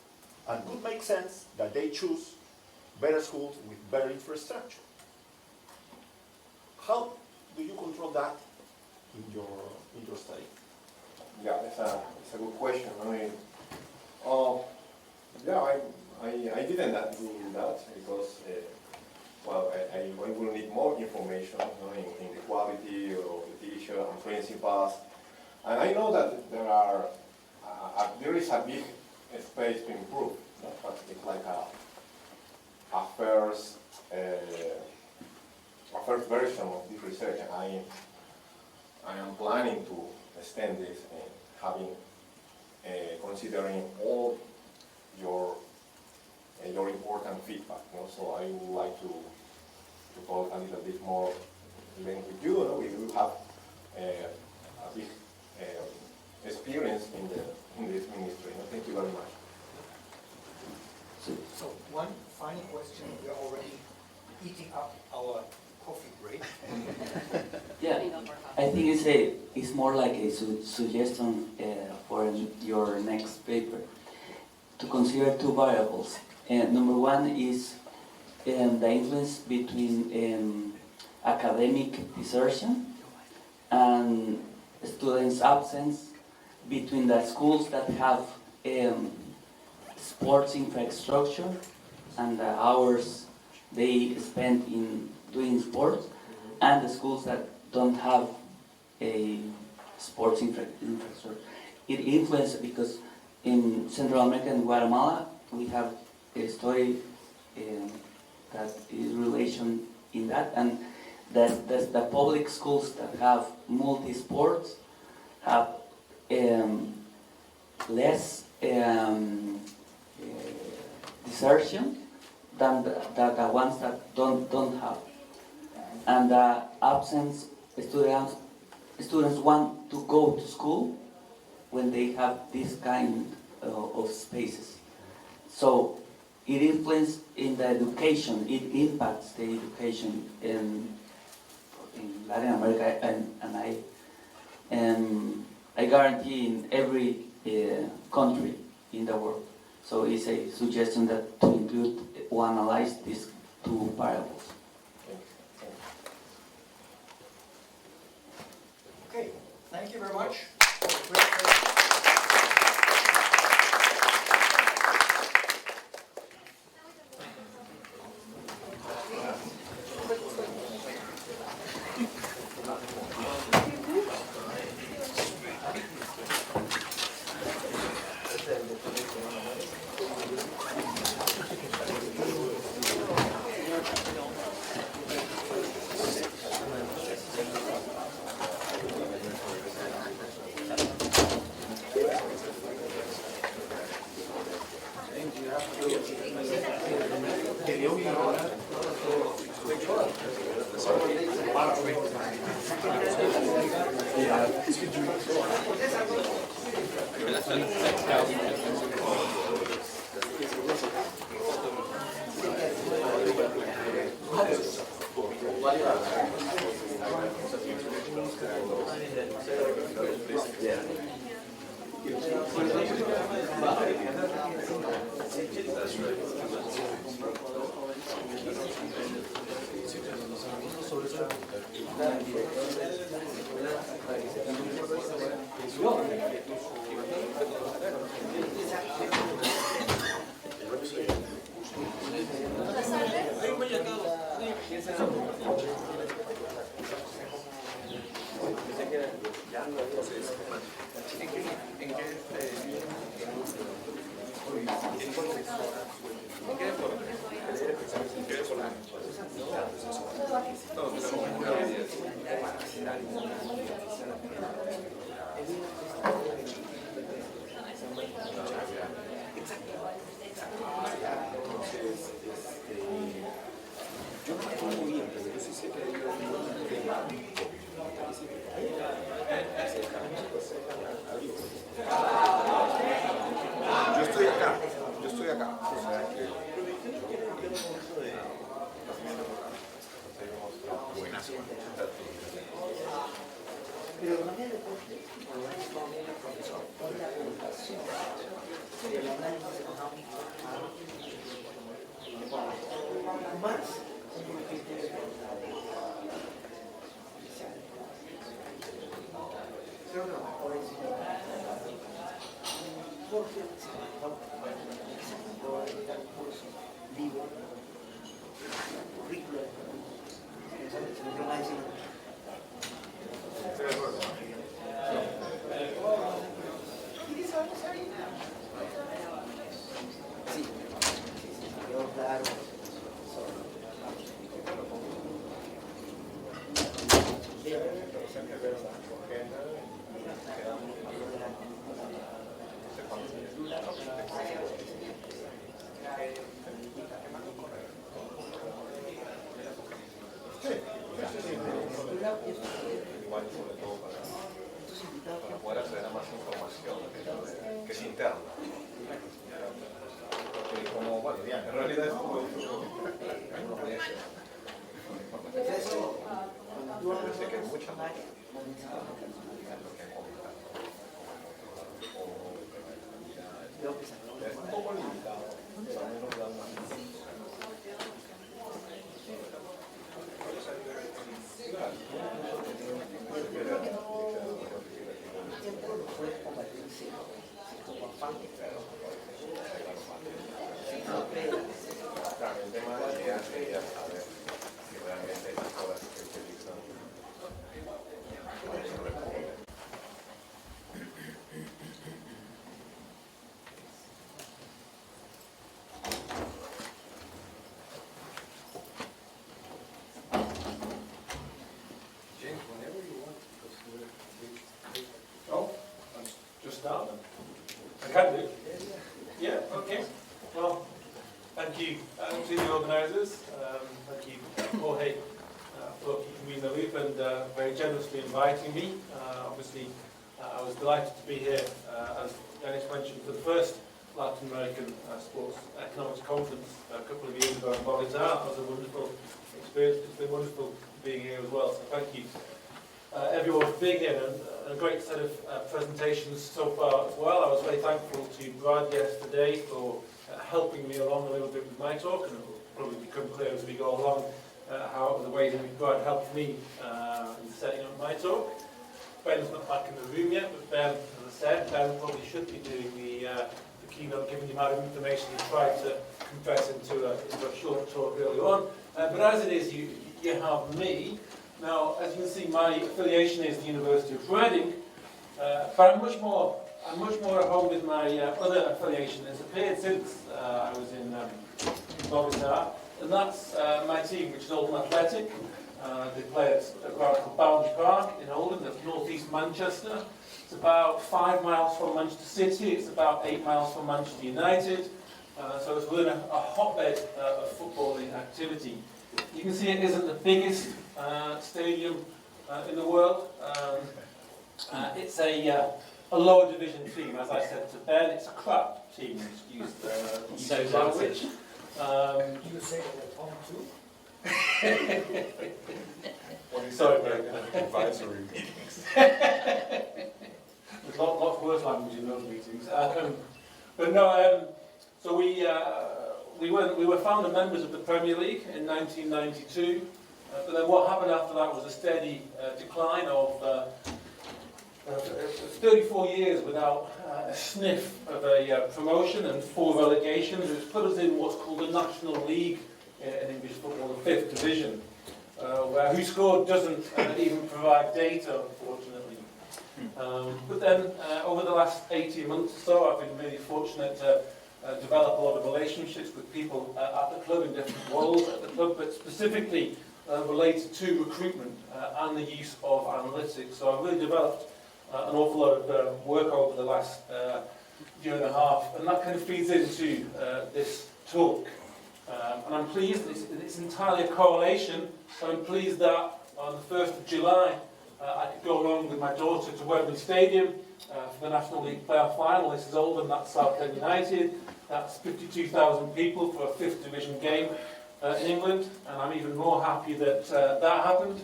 And it could make sense that they choose better schools with better infrastructure. How do you control that in your study? Yeah, it's a good question. I didn't do that because, I will need more information in the quality of the teacher and principals. And I know that there is a big space to improve. But it's like a first version of this research. I am planning to extend this and having considering all your important feedback. So I would like to talk a little bit more length with you. We will have a big experience in this ministry. Thank you very much. So one final question. We are already eating up our coffee break. Yeah, I think it's more like a suggestion for your next paper to consider two variables. Number one is the influence between academic desertion and students' absence between the schools that have sports infrastructure and the hours they spend in doing sports, and the schools that don't have a sports infrastructure. It influences because in Central America and Guatemala we have a story that is relation in that, and the public schools that have multi-sports have less desertion than the ones that don't have. And the absence, students want to go to school when they have this kind of spaces. So it influences in the education, it impacts the education in Latin America, and I guarantee in every country in the world. So it's a suggestion that to include or analyze these two variables. Okay, thank you very much. Yo estoy acá. Buenas. Pero no había deporte, profesor, con la computación, el análisis económico, más porque se vivo, currículo, se me llama decir. Sí, quedó claro. Igual sobre todo para poder acceder a más información que es interna. Porque como, bueno, en realidad es como yo sé que hay mucha más es un poco limitado, al menos dando quería saber si realmente las cosas que utilizan se responden. James, whenever you want, because oh, let's just start then. I can do. Yeah, okay. Well, thank you to the organisers. Thank you, Jorge, for keeping me in the loop and very generously inviting me. Obviously, I was delighted to be here, as Dennis mentioned, for the first Latin American Sports Economics Conference a couple of years ago in Bogotá. It was a wonderful experience. It's been wonderful being here as well, so thank you everyone for being here, and a great set of presentations so far as well. I was very thankful to Brad yesterday for helping me along a little bit with my talk, and it will probably become clear as we go along how the ways in which Brad helped me in setting up my talk. Ben's not back in the room yet, but Ben, as I said, Ben probably should be doing the keynote, given the amount of information he tried to compress into a short talk earlier on. But as it is, you have me. Now, as you can see, my affiliation is the University of Reading, but I'm much more at home with my other affiliation that's appeared since I was in Bogotá, and that's my team, which is Oldham Athletic. They play at a ground called Boundary Park in Oldham, that's northeast Manchester. It's about 5 miles from Manchester City, it's about 8 miles from Manchester United, so it's within a hotbed of footballing activity. You can see it isn't the biggest stadium in the world. It's a lower division team, as I said to Ben. It's a crap team, excuse the use of language. You say that at home too? What do you say about advisory meetings? There's lots worse language in those meetings. But no, so we were founder members of the Premier League in 1992, but then what happened after that was a steady decline of 34 years without a sniff of a promotion and 4 relegations, which put us in what's called the National League in English football, the 5th division, where who scored doesn't even provide data, unfortunately. But then, over the last 18 months or so, I've been really fortunate to develop a lot of relationships with people at the club in different roles at the club, but specifically related to recruitment and the use of analytics. So I've really developed an awful lot of work over the last year and a half, and that kind of feeds into this talk. And I'm pleased, it's entirely a correlation, so I'm pleased that on the 1st of July I could go along with my daughter to Wembley Stadium for the National League playoff final. This is Oldham, that's Southend United, that's 52,000 people for a 5th division game in England, and I'm even more happy that that happened,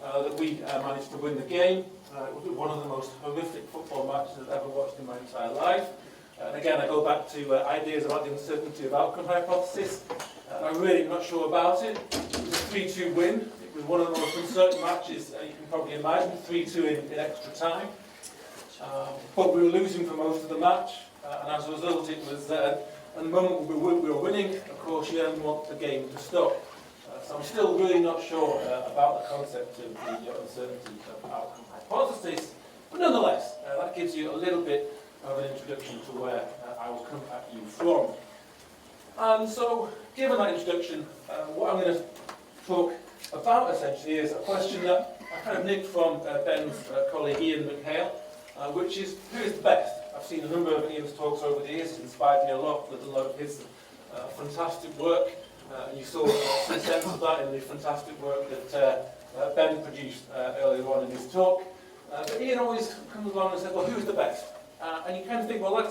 that we managed to win the game. It was one of the most horrific football matches I've ever watched in my entire life. And again, I go back to ideas about the uncertainty of outcome hypothesis. I'm really not sure about it. It was a 3-2 win. It was one of the most uncertain matches you can probably imagine, 3-2 in extra time. But we were losing for most of the match, and as a result, it was at the moment we were winning, of course, you then want the game to stop. So I'm still really not sure about the concept of the uncertainty of outcome hypothesis, but nonetheless, that gives you a little bit of an introduction to where I will come at you from. And so, given that introduction, what I'm going to talk about essentially is a question that I kind of nicked from Ben's colleague Ian McHale, which is, who is the best? I've seen a number of Ian's talks over the years. It's inspired me a lot with a lot of his fantastic work. And you saw some sense of that in the fantastic work that Ben produced earlier on in his talk. But Ian always comes along and says, well, who's the best? And you kind of think, well, it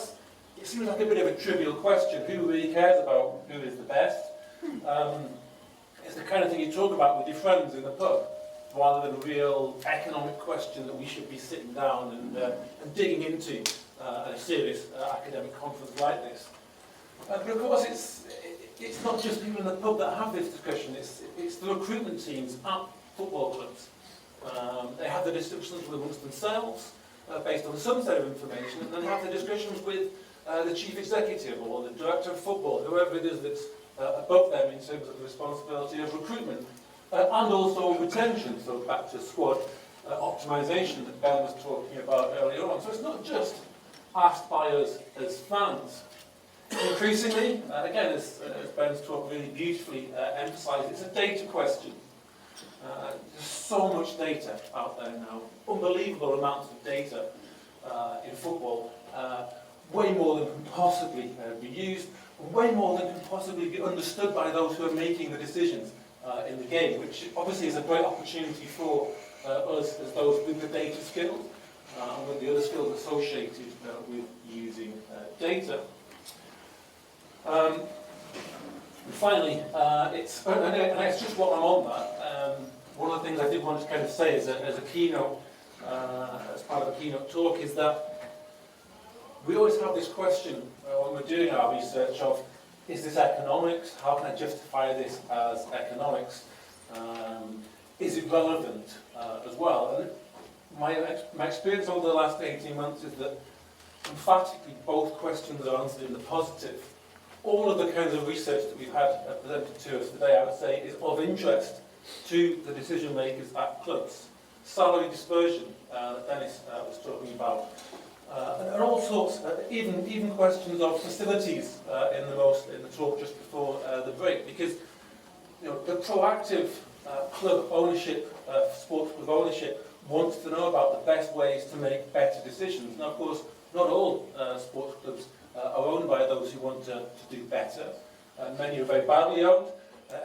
seems like a bit of a trivial question. Who really cares about who is the best? It's the kind of thing you talk about with your friends in the pub, rather than a real economic question that we should be sitting down and digging into at a serious academic conference like this. But of course, it's not just people in the pub that have this discussion, it's the recruitment teams at football clubs. They have the discussions amongst themselves, based on some set of information, and then have the discussions with the chief executive or the director of football, whoever it is that's above them in terms of the responsibility of recruitment and also retention, so back to squad optimisation that Ben was talking about earlier on. So it's not just asked by us as fans. Increasingly, again, as Ben's talk really beautifully emphasised, it's a data question. There's so much data out there now, unbelievable amounts of data in football, way more than can possibly be used, way more than can possibly be understood by those who are making the decisions in the game, which obviously is a great opportunity for us as those with the data skills and with the other skills associated with using data. Finally, it's just what I'm on that. One of the things I did want to kind of say as a keynote, as part of a keynote talk, is that we always have this question when we're doing our research of, is this economics? How can I justify this as economics? Is it relevant as well? And my experience over the last 18 months is that emphatically both questions are answered in the positive. All of the kinds of research that we've had presented to us today, I would say, is of interest to the decision makers at clubs. Salary dispersion that Dennis was talking about, and all sorts, even questions of facilities in the talk just before the break, because the proactive club ownership, sports club ownership, wants to know about the best ways to make better decisions. Now, of course, not all sports clubs are owned by those who want to do better. Many are very badly owned.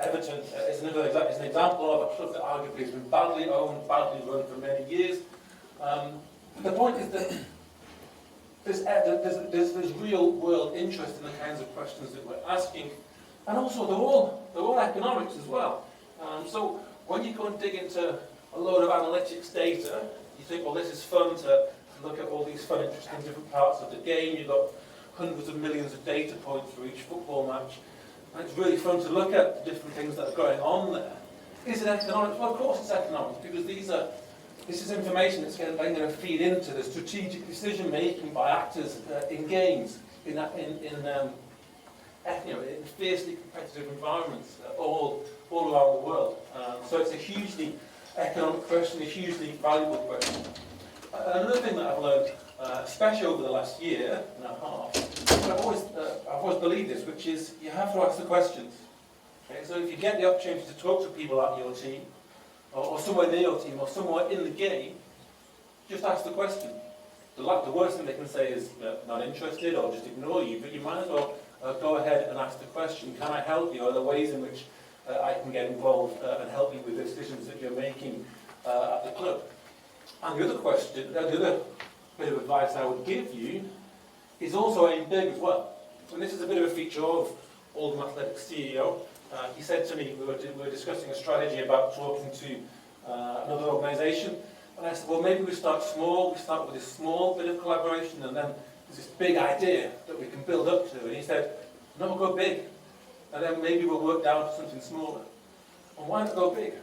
Everton is an example of a club that arguably has been badly owned, badly run for many years. The point is that there's real world interest in the kinds of questions that we're asking, and also they're all economics as well. So when you go and dig into a load of analytics data, you think, well, this is fun to look at all these fun, interesting different parts of the game. You've got hundreds of millions of data points for each football match. And it's really fun to look at the different things that are going on there. Is it economics? Well, of course it's economics, because this is information that's then going to feed into the strategic decision making by actors in games, in fiercely competitive environments all around the world. So it's a hugely economic question, a hugely valuable question. Another thing that I've learned, especially over the last year and a half, I've always believed this, which is you have to ask the questions. Okay? So if you get the opportunity to talk to people at your team, or somewhere near your team, or somewhere in the game, just ask the question. The worst thing they can say is not interested, or just ignore you, but you might as well go ahead and ask the question, can I help you? Are there ways in which I can get involved and help you with the decisions that you're making at the club? And the other question, the other bit of advice I would give you is also aim big as well. And this is a bit of a feature of Oldham Athletics CEO. He said to me, we were discussing a strategy about talking to another organisation, and I said, well, maybe we start small, we start with a small bit of collaboration, and then there's this big idea that we can build up to. And he said, no, go big, and then maybe we'll work down to something smaller. And why not go big?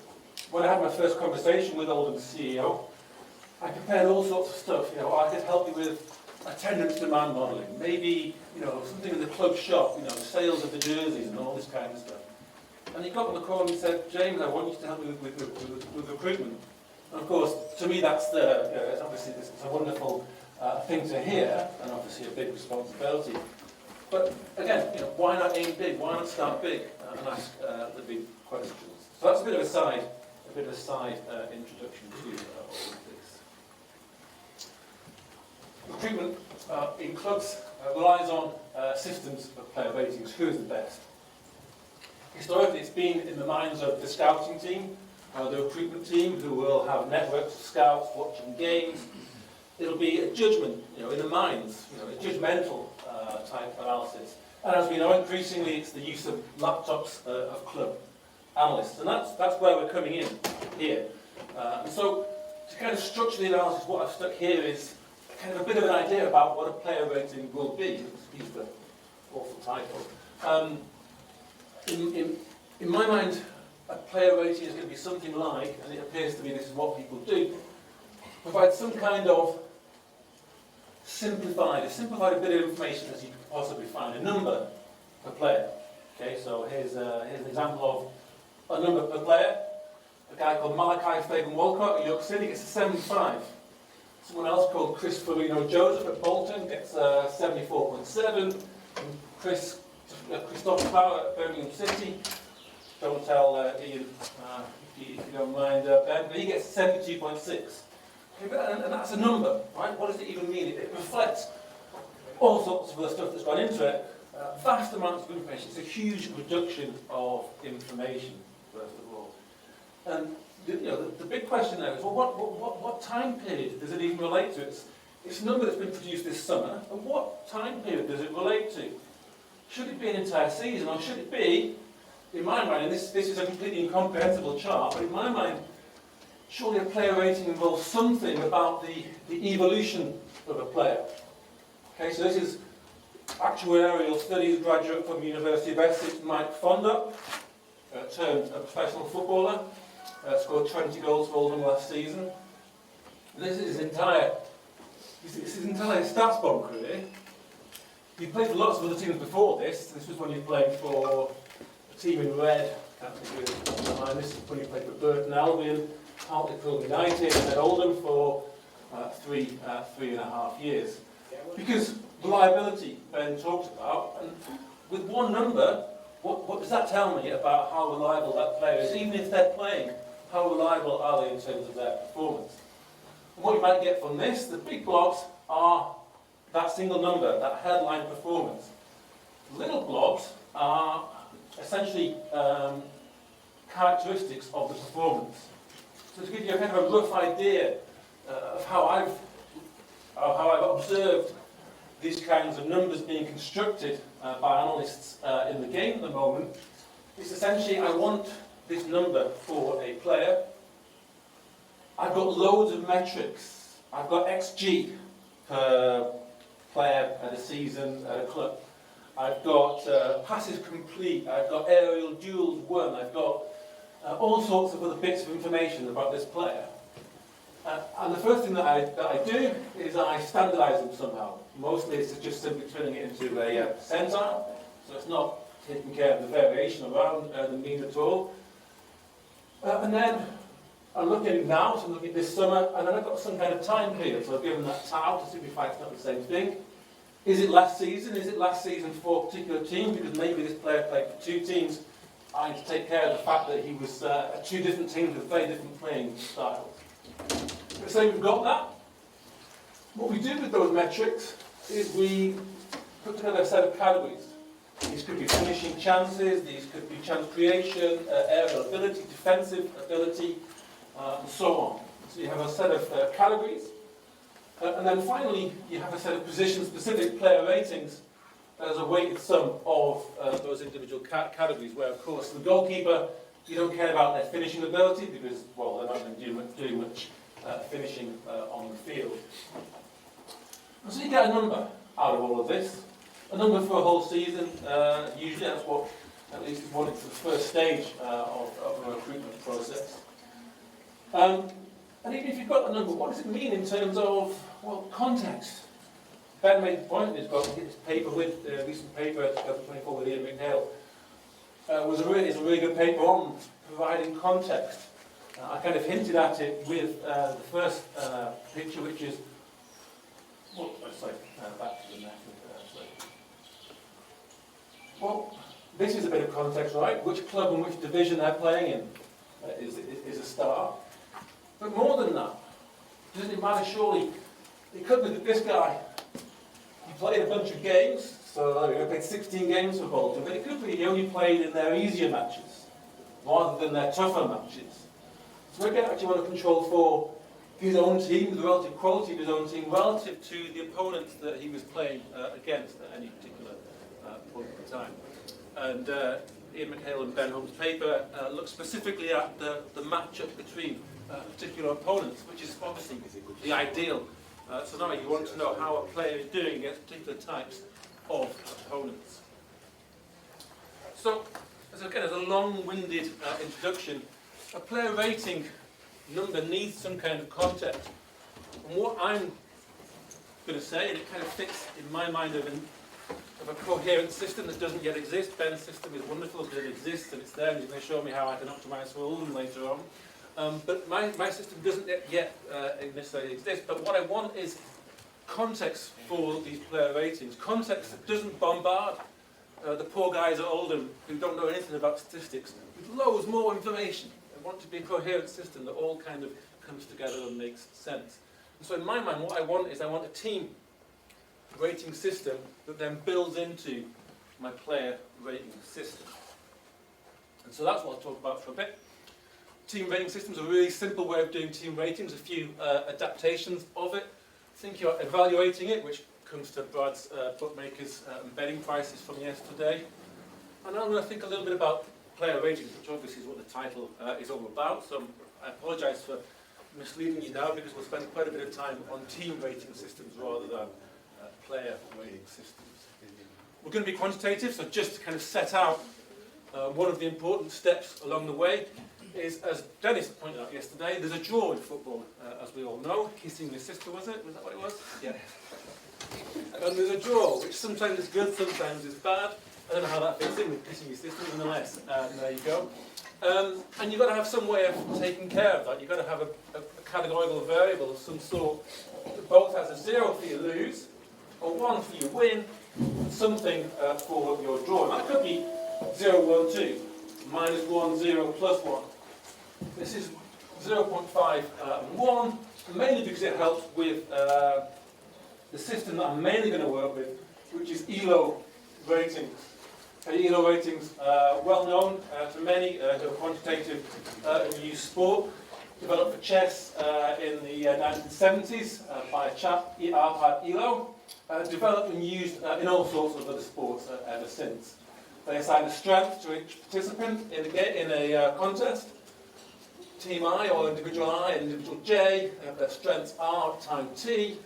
When I had my first conversation with Oldham's CEO, I prepared all sorts of stuff. I could help you with attendance demand modelling, maybe something in the club shop, sales of the jerseys and all this kind of stuff. And he got on the call and he said, James, I want you to help me with recruitment. And of course, to me, that's obviously it's a wonderful thing to hear, and obviously a big responsibility. But again, why not aim big? Why not start big and ask the big questions? So that's a bit of a side introduction to all of this. Recruitment in clubs relies on systems of player ratings. Who is the best? Historically, it's been in the minds of the scouting team, the recruitment team, who will have networks of scouts watching games. It'll be a judgment, in the minds, a judgmental type analysis. And as we know, increasingly, it's the use of laptops of club analysts, and that's where we're coming in here. And so, to kind of structure the analysis, what I've stuck here is kind of a bit of an idea about what a player rating will be. Excuse the awful title. In my mind, a player rating is going to be something like, and it appears to me this is what people do, provide some kind of simplified bit of information as you could possibly find, a number per player. Okay, so here's an example of a number per player. A guy called Malachi Fagan Walcott at York City gets a 75. Someone else called Chris Farino Joseph at Bolton gets a 74.7. Christopher Power at Birmingham City. Don't tell Ian if you don't mind, Ben, but he gets 72.6. Okay, and that's a number, right? What does it even mean? It reflects all sorts of other stuff that's gone into it. Vast amounts of information. It's a huge reduction of information, first of all. And the big question there is, well, what time period does it even relate to? It's a number that's been produced this summer, and what time period does it relate to? Should it be an entire season, or should it be, in my mind, and this is a completely incomprehensible chart, but in my mind, surely a player rating involves something about the evolution of a player. Okay, so this is actuarial studies graduate from the University of Essex, Mike Fonda, turned a professional footballer, scored 20 goals for Oldham last season. This is his entire stats bomb career. He played for lots of other teams before this. This was when he played for a team in red. This is when he played for Burton Albion, Hartlepool United, and then Oldham for 3.5 years. Because reliability, Ben talked about, and with one number, what does that tell me about how reliable that player is? Even if they're playing, how reliable are they in terms of their performance? And what you might get from this, the big blobs are that single number, that headline performance. Little blobs are essentially characteristics of the performance. So to give you a kind of a rough idea of how I've observed these kinds of numbers being constructed by analysts in the game at the moment, is essentially I want this number for a player. I've got loads of metrics. I've got XG per player at a season at a club. I've got passes complete. I've got aerial duels won. I've got all sorts of other bits of information about this player. And the first thing that I do is I standardise them somehow. Mostly it's just simply turning it into a percentile, so it's not taking care of the variation around the mean at all. And then I'm looking at it now, so I'm looking at this summer, and then I've got some kind of time period, so I've given that tau to simplify it's not the same thing. Is it last season? Is it last season for a particular team? Because maybe this player played for two teams. I need to take care of the fact that he was at two different teams with very different playing styles. So we've got that. What we do with those metrics is we put together a set of categories. These could be finishing chances, these could be chance creation, aerial ability, defensive ability, and so on. So you have a set of categories. And then finally, you have a set of position-specific player ratings as a weighted sum of those individual categories, where, of course, the goalkeeper, you don't care about their finishing ability because, well, they're not going to do doing much finishing on the field. And so you get a number out of all of this. A number for a whole season. Usually that's what, at least is what it's the first stage of a recruitment process. And even if you've got a number, what does it mean in terms of, well, context? Ben made the point in his paper with recent paper at 2024 with Ian McHale. Is a really good paper on providing context. I kind of hinted at it with the first picture, which is, well, sorry, back to the left. Well, this is a bit of context, right? Which club and which division they're playing in is a start. But more than that, doesn't it matter, surely? It could be that this guy, he played a bunch of games, so he played 16 games for Bolton, but it could be he only played in their easier matches, rather than their tougher matches. So we actually want to control for his own team, the relative quality of his own team, relative to the opponents that he was playing against at any particular point in time. And Ian McHale and Ben Holmes' paper looks specifically at the matchup between particular opponents, which is obviously the ideal. So now you want to know how a player is doing against particular types of opponents. So, as a long-winded introduction, a player rating number needs some kind of context. And what I'm going to say, and it kind of fits in my mind of of a coherent system that doesn't yet exist. Ben's system is wonderful because it exists and it's there, and he's going to show me how I can optimize for all of them later on. But my system doesn't yet necessarily exist. But what I want is context for these player ratings. Context that doesn't bombard the poor guys at Oldham who don't know anything about statistics with loads more information. I want to be a coherent system that all kind of comes together and makes sense. And so in my mind, what I want is I want a team rating system that then builds into my player rating system. And so that's what I'll talk about for a bit. Team rating systems are a really simple way of doing team ratings, a few adaptations of it. Think you're evaluating it, which comes to Brad's bookmaker's betting prices from yesterday. And I'm going to think a little bit about player ratings, which obviously is what the title is all about. So I apologise for misleading you now, because we'll spend quite a bit of time on team rating systems rather than player rating systems. We're going to be quantitative, so just to kind of set out one of the important steps along the way is, as Dennis pointed out yesterday, there's a draw in football, as we all know. Kissing your sister, was it? Was that what it was? Yeah. And there's a draw, which sometimes is good, sometimes is bad. I don't know how that fits in with kissing your sister, nonetheless. There you go. And you've got to have some way of taking care of that. You've got to have a categorical variable of some sort that both has a 0 for you lose, a 1 for you win, and something for your draw. And that could be 0, 1, 2, minus 1, 0, plus 1. This is 0.5 and 1, mainly because it helps with the system that I'm mainly going to work with, which is ELO ratings. ELO ratings, well known to many who are quantitative and use sport, developed for chess in the 1970s by a chap, Arpad Elo, developed and used in all sorts of other sports ever since. They assign a strength to each participant in a contest. Team I, or individual I, and individual J, have their strengths R at time T,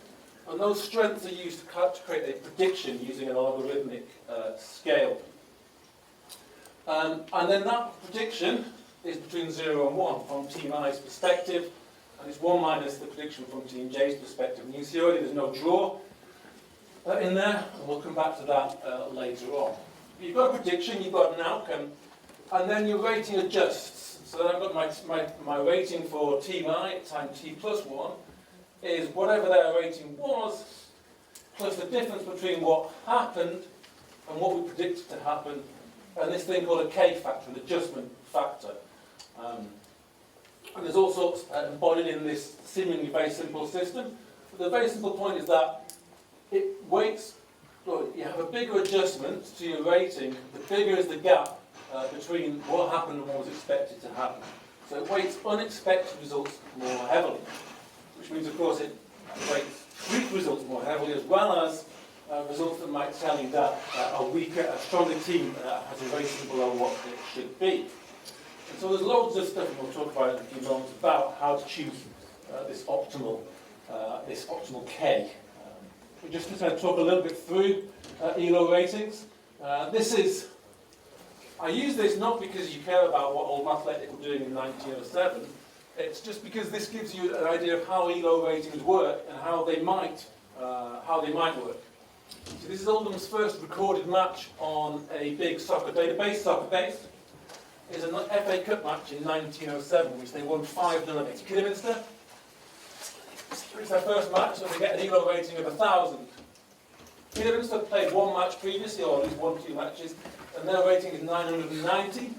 and those strengths are used to create a prediction using an logarithmic scale. And then that prediction is between 0 and 1 from Team I's perspective, and it's 1 minus the prediction from Team J's perspective. And you see already there's no draw in there, and we'll come back to that later on. You've got a prediction, you've got an outcome, and then your rating adjusts. So I've got my rating for Team I at time T plus 1 is whatever their rating was, plus the difference between what happened and what we predicted to happen, and this thing called a K factor, an adjustment factor. And there's all sorts embodied in this seemingly very simple system. But the very simple point is that it weights, well, you have a bigger adjustment to your rating, the bigger is the gap between what happened and what was expected to happen. So it weights unexpected results more heavily, which means, of course, it weights weak results more heavily, as well as results that might tell you that a stronger team has a rating below what it should be. And so there's loads of stuff, and we'll talk about it in a few moments, about how to choose this optimal K. We're just going to talk a little bit through ELO ratings. I use this not because you care about what Oldham Athletic were doing in 1907. It's just because this gives you an idea of how ELO ratings work and how they might work. So this is Oldham's first recorded match on a big soccer database. Soccer-based is an FA Cup match in 1907, which they won 5-0 against Kidderminster. It's their first match, so they get an ELO rating of 1,000. Kidderminster played one match previously, or at least 1-2 matches, and their rating is 990.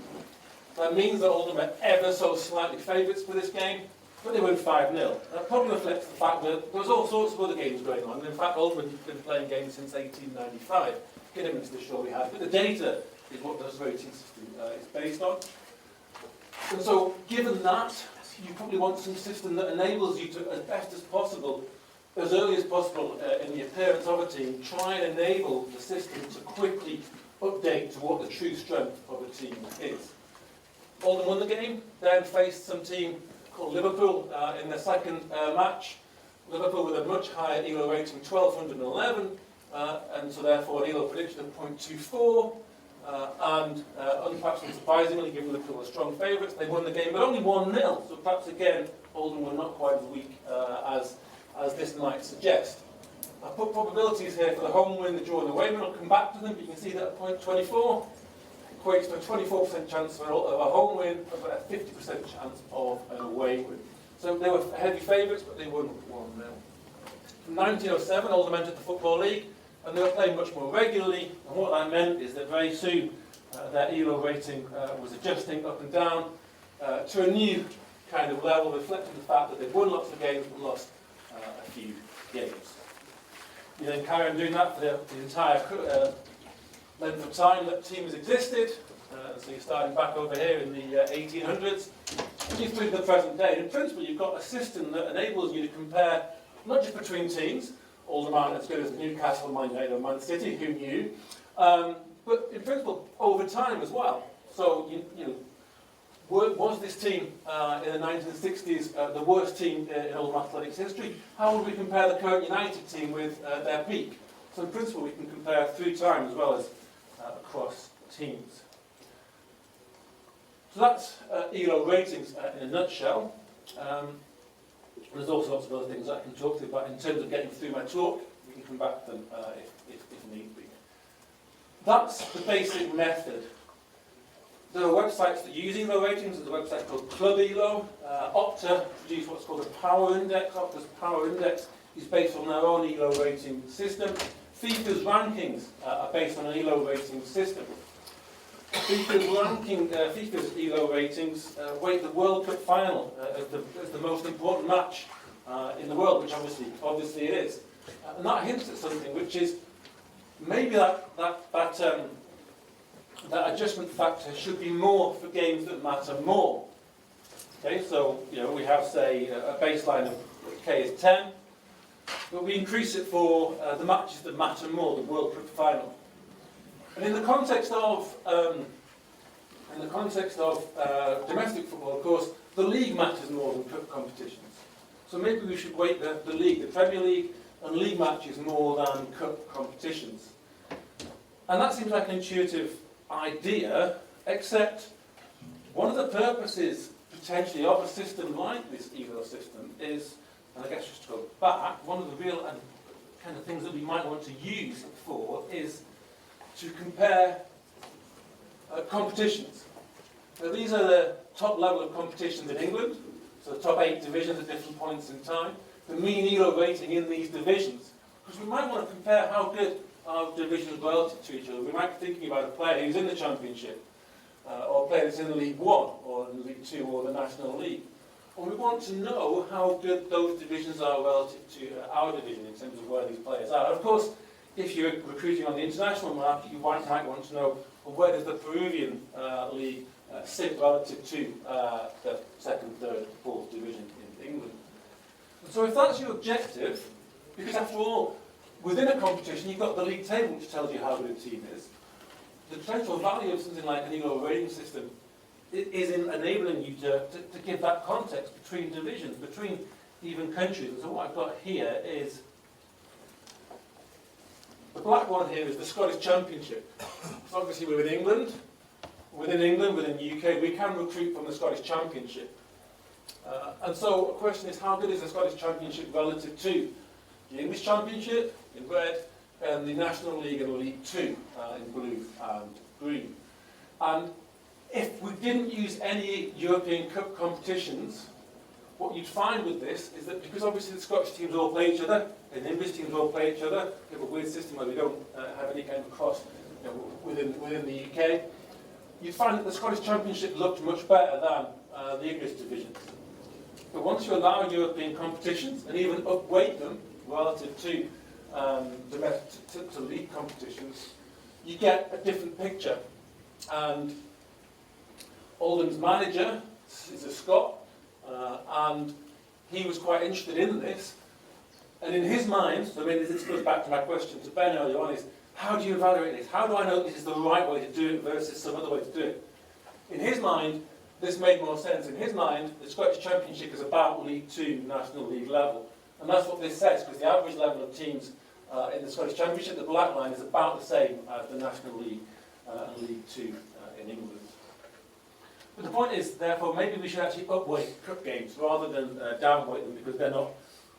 That means that Oldham are ever so slightly favourites for this game, but they win 5-0. That probably reflects the fact that there was all sorts of other games going on. In fact, Oldham have been playing games since 1895. Kidderminster surely has, but the data is what this rating system is based on. And so, given that, you probably want some system that enables you to, as best as possible, as early as possible in the appearance of a team, try and enable the system to quickly update to what the true strength of a team is. Oldham won the game, then faced some team called Liverpool in their second match. Liverpool with a much higher ELO rating, 1,211, and so therefore an ELO prediction of 0.24. And perhaps unsurprisingly, given Liverpool were strong favourites, they won the game, but only 1-0. So perhaps again, Oldham were not quite as weak as this might suggest. I put probabilities here for the home win, the draw, and the away win. I'll come back to them, but you can see that at point 24 equates to a 24% chance of a home win, of a 50% chance of an away win. So they were heavy favourites, but they won 1-0. From 1907, Oldham entered the Football League, and they were playing much more regularly. And what that meant is that very soon their ELO rating was adjusting up and down to a new kind of level, reflecting the fact that they'd won lots of games but lost a few games. You then carry on doing that for the entire length of time that teams existed. So you're starting back over here in the 1800s, through to the present day. In principle, you've got a system that enables you to compare not just between teams, Oldham aren't as good as Newcastle, Man United, or Man City, who knew, but in principle over time as well. So you know, was this team in the 1960s the worst team in Oldham Athletics history? How would we compare the current United team with their peak? So in principle, we can compare through time as well as across teams. So that's ELO ratings in a nutshell. There's also lots of other things I can talk to you about in terms of getting through my talk. We can come back to them if need be. That's the basic method. There are websites that use ELO ratings. There's a website called Club ELO. Opta produced what's called a Power Index. Opta's Power Index is based on their own ELO rating system. FIFA's rankings are based on an ELO rating system. FIFA's ELO ratings weight the World Cup final as the most important match in the world, which obviously it is. And that hints at something, which is maybe that adjustment factor should be more for games that matter more. Okay, so we have, say, a baseline of K is 10, but we increase it for the matches that matter more, the World Cup final. And in the context of domestic football, of course, the league matters more than cup competitions. So maybe we should weight the league, the Premier League, and league matches more than cup competitions. And that seems like an intuitive idea, except one of the purposes potentially of a system like this ELO system is, and I guess just to go back, one of the real kind of things that we might want to use it for is to compare competitions. So these are the top level of competitions in England, so the top 8 divisions at different points in time, the mean ELO rating in these divisions. Because we might want to compare how good our divisions relative to each other. We might be thinking about a player who's in the Championship, or a player that's in League 1, or in League 2, or the National League. And we want to know how good those divisions are relative to our division in terms of where these players are. And of course, if you're recruiting on the international market, you might want to know, well, where does the Peruvian league sit relative to the 2nd, 3rd, 4th division in England. And so if that's your objective, because after all, within a competition, you've got the league table which tells you how good a team is. The potential value of something like an ELO rating system is in enabling you to give that context between divisions, between even countries. And so what I've got here is, the black one here is the Scottish Championship. So obviously we're in England. Within the UK, we can recruit from the Scottish Championship. And so the question is, how good is the Scottish Championship relative to the English Championship in red, and the National League and League 2 in blue and green? And if we didn't use any European Cup competitions, what you'd find with this is that, because obviously the Scottish teams all play each other, and the English teams all play each other, we have a weird system where we don't have any kind of cross within the UK, you'd find that the Scottish Championship looked much better than the English divisions. But once you allow European competitions, and even upweight them relative to league competitions, you get a different picture. And Oldham's manager is a Scot, and he was quite interested in this. And in his mind, so I mean, this goes back to my question to Ben earlier on, is how do you evaluate this? How do I know this is the right way to do it versus some other way to do it? In his mind, this made more sense. In his mind, the Scottish Championship is about League 2, National League level. And that's what this says, because the average level of teams in the Scottish Championship, the black line, is about the same as the National League and League 2 in England. But the point is, therefore, maybe we should actually upweight cup games rather than downweight them, because they're not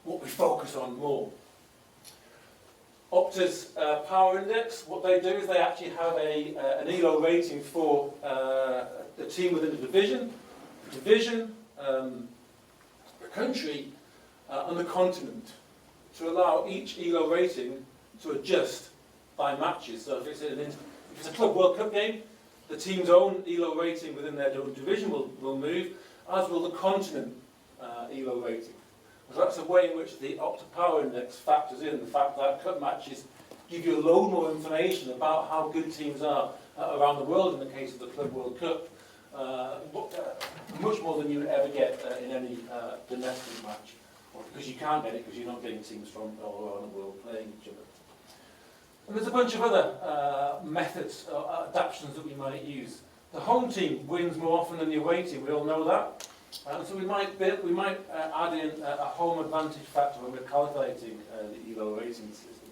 what we focus on more. Opta's Power Index, what they do is they actually have an ELO rating for the team within the division, the country, and the continent, to allow each ELO rating to adjust by matches. So if it's a Club World Cup game, the team's own ELO rating within their own division will move, as will the continent ELO rating. So that's a way in which the Opta Power Index factors in the fact that cup matches give you a load more information about how good teams are around the world in the case of the Club World Cup, much more than you would ever get in any domestic match, because you can't get it because you're not getting teams from all around the world playing each other. And there's a bunch of other methods or adaptations that we might use. The home team wins more often than the away team, we all know that. So we might add in a home advantage factor when we're calculating the ELO rating system.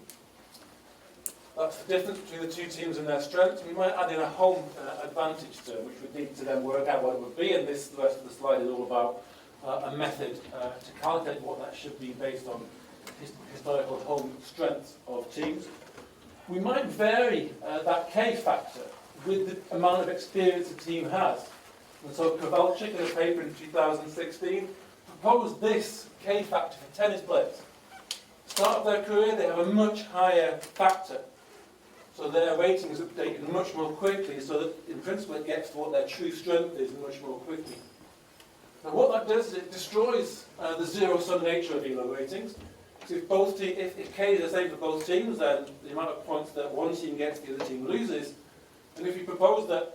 That's the difference between the two teams and their strengths. We might add in a home advantage term, which would need to then work out what it would be, and the rest of the slide is all about a method to calculate what that should be based on historical home strengths of teams. We might vary that K factor with the amount of experience a team has. And so Kowalczyk, in a paper in 2016, proposed this K factor for tennis players. Start of their career, they have a much higher factor. So their rating is updated much more quickly, so that in principle it gets to what their true strength is much more quickly. Now what that does is it destroys the zero-sum nature of ELO ratings. So if K is the same for both teams, then the amount of points that one team gets, the other team loses. And if you propose that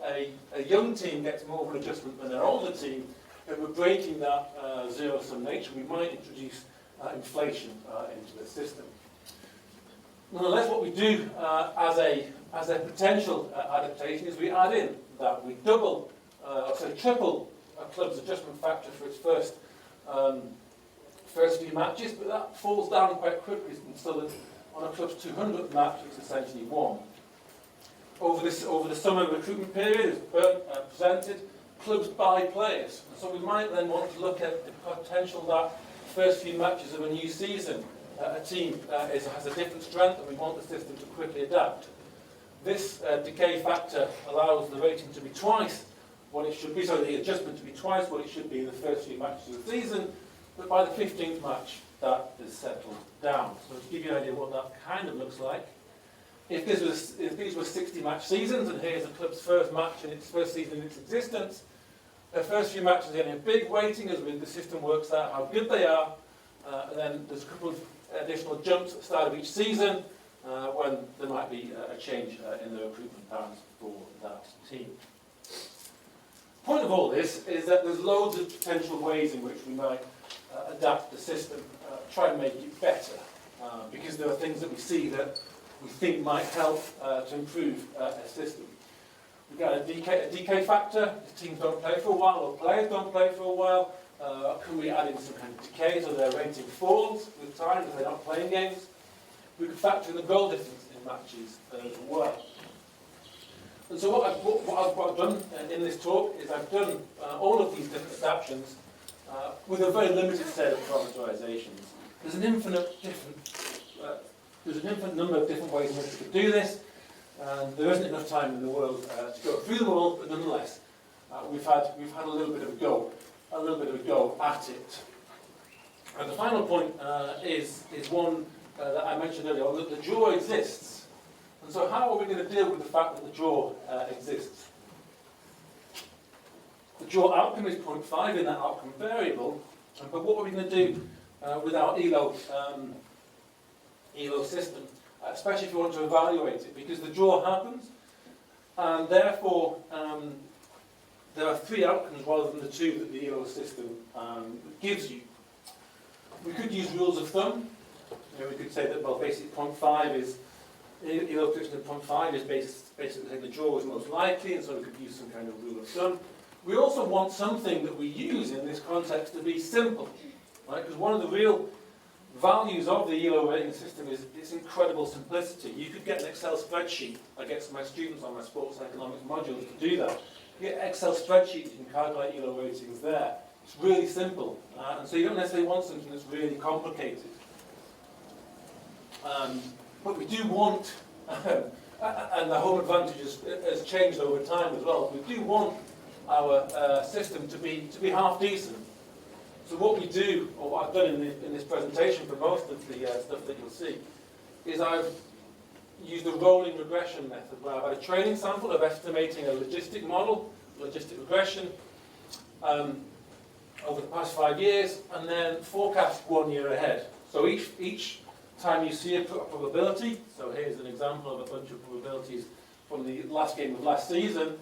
a young team gets more of an adjustment than an older team, then we're breaking that zero-sum nature. We might introduce inflation into the system. Nonetheless, what we do as a potential adaptation is we add in that we triple a club's adjustment factor for its first few matches, but that falls down quite quickly, so that on a club's 200th match, it's essentially 1. Over the summer recruitment period, as Bert presented, clubs buy players. So we might then want to look at the potential that first few matches of a new season, a team has a different strength, and we want the system to quickly adapt. This decay factor allows the rating to be twice what it should be, so the adjustment to be twice what it should be in the first few matches of the season, but by the 15th match, that is settled down. So to give you an idea what that kind of looks like, if these were 60-match seasons, and here's the club's first match in its first season in its existence, the first few matches are getting a big weighting as the system works out how good they are, and then there's a couple of additional jumps at the start of each season when there might be a change in the recruitment patterns for that team. Point of all this is that there's loads of potential ways in which we might adapt the system, try to make it better, because there are things that we see that we think might help to improve a system. We've got a decay factor. If teams don't play for a while, or players don't play for a while, can we add in some kind of decay so their rating falls with time if they're not playing games? We could factor in the goal difference in matches as well. And so what I've done in this talk is I've done all of these different adaptations with a very limited set of parameterizations. There's an infinite number of different ways in which we could do this, and there isn't enough time in the world to go through them all. But nonetheless, we've had a little bit of a go at it. And the final point is one that I mentioned earlier on, that the draw exists. And so, how are we going to deal with the fact that the draw exists? The draw outcome is 0.5 in that outcome variable, but what are we going to do with our ELO system, especially if you want to evaluate it, because the draw happens, and therefore there are 3 outcomes rather than the 2 that the ELO system gives you. We could use rules of thumb. We could say that, well, basically 0.5 is, ELO prediction of 0.5 is basically saying the draw is most likely, and so we could use some kind of rule of thumb. We also want something that we use in this context to be simple, right? Because one of the real values of the ELO rating system is its incredible simplicity. You could get an Excel spreadsheet. I get some of my students on my sports economics modules to do that. You get an Excel spreadsheet, you can calculate ELO ratings there. It's really simple. And so you don't necessarily want something that's really complicated. But we do want, and the home advantage has changed over time as well, we do want our system to be half decent. So what we do, or what I've done in this presentation for most of the stuff that you'll see, is I've used a rolling regression method where I've had a training sample of estimating a logistic model, logistic regression, over the past 5 years, and then forecast 1 year ahead. So each time you see a probability, so here's an example of a bunch of probabilities from the last game of last season,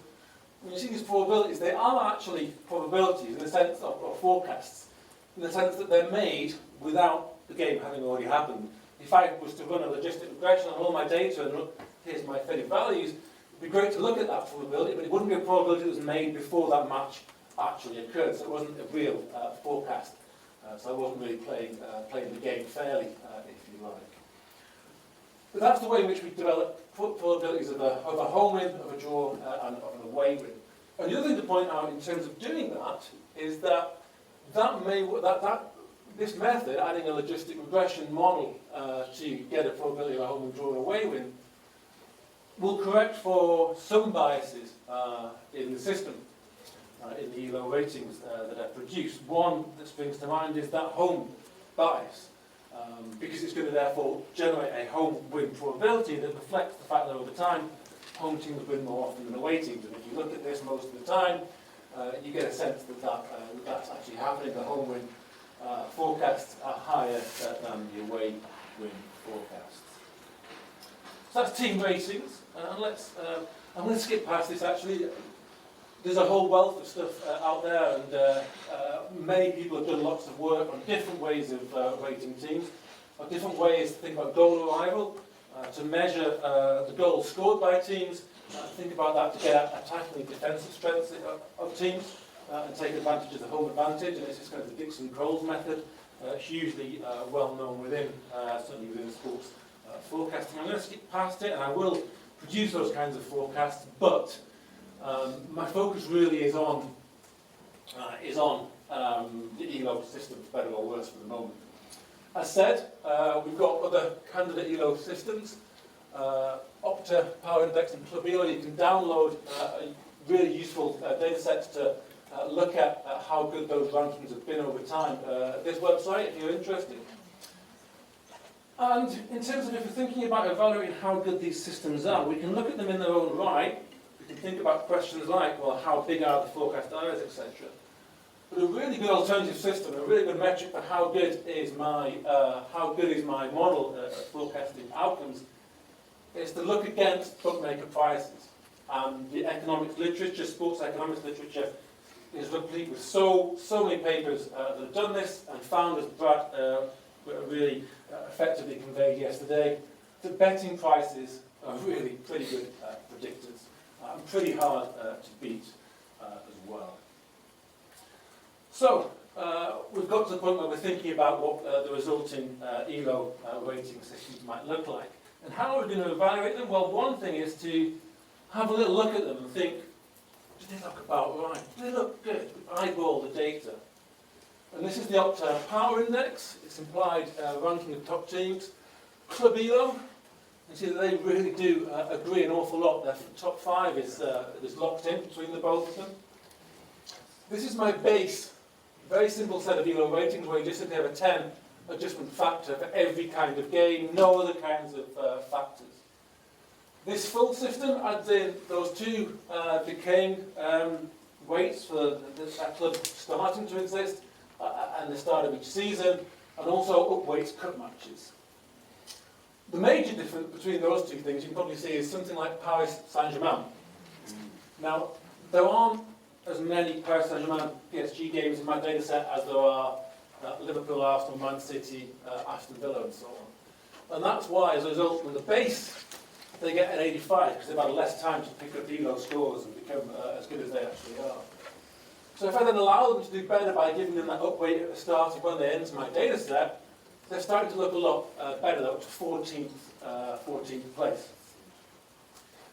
when you see these probabilities, they are actually probabilities in the sense of forecasts, in the sense that they're made without the game having already happened. If I was to run a logistic regression on all my data and look, here's my fitted values, it'd be great to look at that probability, but it wouldn't be a probability that was made before that match actually occurred, so it wasn't a real forecast. So I wasn't really playing the game fairly, if you like. But that's the way in which we develop probabilities of a home win, of a draw, and of an away win. And the other thing to point out in terms of doing that is that this method, adding a logistic regression model to get a probability of a home win, draw, and away win, will correct for some biases in the system, in the ELO ratings that are produced. One that springs to mind is that home bias, because it's going to therefore generate a home win probability that reflects the fact that over time, home teams win more often than away teams. And if you look at this most of the time, you get a sense that that's actually happening. The home win forecasts are higher than the away win forecasts. So that's team ratings. And I'm going to skip past this actually. There's a whole wealth of stuff out there, and many people have done lots of work on different ways of rating teams, on different ways to think about goal arrival, to measure the goals scored by teams, think about that to get attacking and defensive strengths of teams, and take advantage of the home advantage. And this is kind of the Dixon-Kroll's method, hugely well known within, certainly within sports forecasting. I'm going to skip past it, and I will produce those kinds of forecasts, but my focus really is on the ELO system, for better or worse for the moment. As said, we've got other candidate ELO systems, Opta, Power Index, and Club ELO. You can download really useful data sets to look at how good those rankings have been over time. This website, if you're interested. And in terms of if we're thinking about evaluating how good these systems are, we can look at them in their own right. We can think about questions like, well, how big are the forecast areas, etc. But a really good alternative system, a really good metric for how good is my model forecasting outcomes, is to look against bookmaker prices. The economics literature, sports economics literature, is replete with so many papers that have done this and found, as Brad really effectively conveyed yesterday, that betting prices are really pretty good predictors. Pretty hard to beat as well. So, we've got to the point where we're thinking about what the resulting ELO rating systems might look like. And how are we going to evaluate them? Well, one thing is to have a little look at them and think, do they look about right? Do they look good? Eyeball the data. And this is the Opta Power Index. It's implied ranking of top teams. Club ELO. You see that they really do agree an awful lot. Their top 5 is locked in between the both of them. This is my base, very simple set of ELO ratings where you just simply have a 10 adjustment factor for every kind of game, no other kinds of factors. This full system adds in those 2 decaying weights for that club starting to exist and the start of each season, and also up weights cut matches. The major difference between those 2 things you can probably see is something like Paris Saint-Germain. Now, there aren't as many Paris Saint-Germain PSG games in my data set as there are Liverpool, Arsenal, Man City, Aston Villa and so on. And that's why, as a result, from the base, they get an 85 because they've had less time to pick up ELO scores and become as good as they actually are. So if I then allow them to do better by giving them that up weight at the start of when they enter my data set, they're starting to look a lot better, up to 14th place.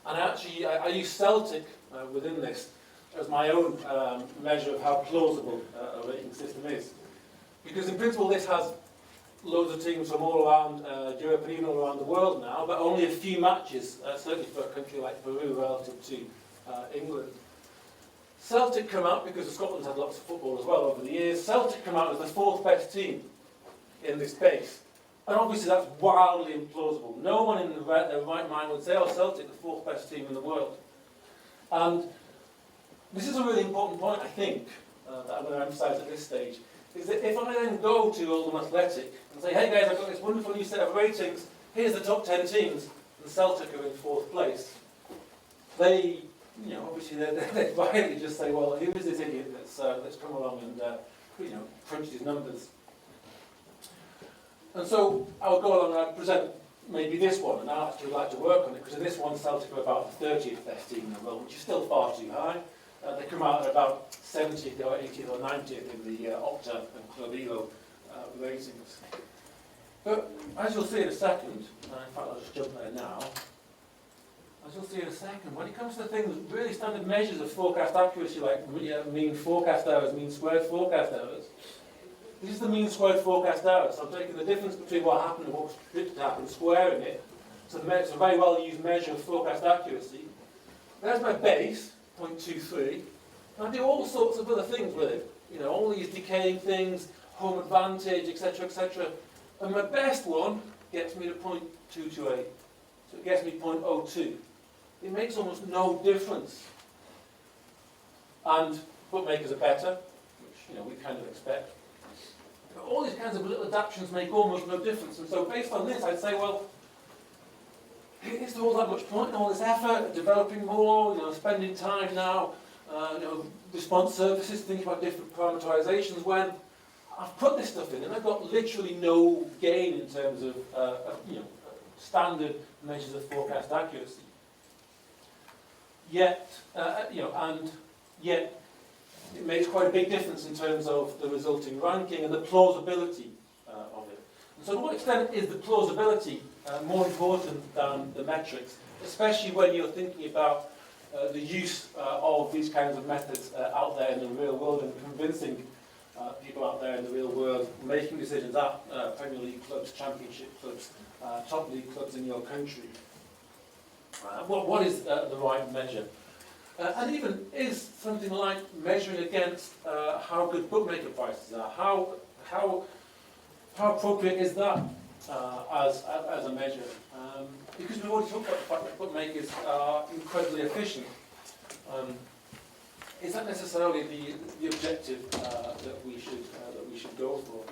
And actually, I use Celtic within this as my own measure of how plausible a rating system is. Because in principle, this has loads of teams from all around Europe and even all around the world now, but only a few matches, certainly for a country like Peru relative to England. Celtic come out, because Scotland's had lots of football as well over the years, Celtic come out as the fourth best team in this base. And obviously that's wildly implausible. No one in their right mind would say, oh, Celtic, the fourth best team in the world. And this is a really important point, I think, that I'm going to emphasise at this stage, is that if I then go to Oldham Athletic and say, hey guys, I've got this wonderful new set of ratings, here's the top 10 teams, and Celtic are in fourth place, they, obviously they'd rightly just say, well, who is this idiot that's come along and, crunched his numbers. And so I would go along and I'd present maybe this one, and I'd actually like to work on it, because in this one Celtic are about the 30th best team in the world, which is still far too high. They come out at about 70th or 80th or 90th in the Opta and Club Elo ratings. But as you'll see in a second, in fact I'll just jump there now, as you'll see in a second, when it comes to things, really standard measures of forecast accuracy, like mean forecast hours, mean squared forecast hours, this is the mean squared forecast hours. So I'm taking the difference between what happened and what was predicted to happen, squaring it. So it's a very well used measure of forecast accuracy. There's my base, 0.23. And I do all sorts of other things with it. All these decaying things, home advantage, etc., etc. And my best one gets me to 0.228. So it gets me 0.02. It makes almost no difference. And bookmakers are better, which we kind of expect. All these kinds of little adaptations make almost no difference. And so based on this, I'd say, well, is there all that much point in all this effort, developing more, spending time now, response services, thinking about different parameterizations, when I've put this stuff in and I've got literally no gain in terms of standard measures of forecast accuracy. Yet, and yet it makes quite a big difference in terms of the resulting ranking and the plausibility of it. And so to what extent is the plausibility more important than the metrics, especially when you're thinking about the use of these kinds of methods out there in the real world and convincing people out there in the real world, making decisions at Premier League clubs, Championship clubs, top league clubs in your country? What is the right measure? And even is something like measuring against how good bookmaker prices are, how appropriate is that as a measure? Because we've already talked about the fact that bookmakers are incredibly efficient. Is that necessarily the objective that we should go for?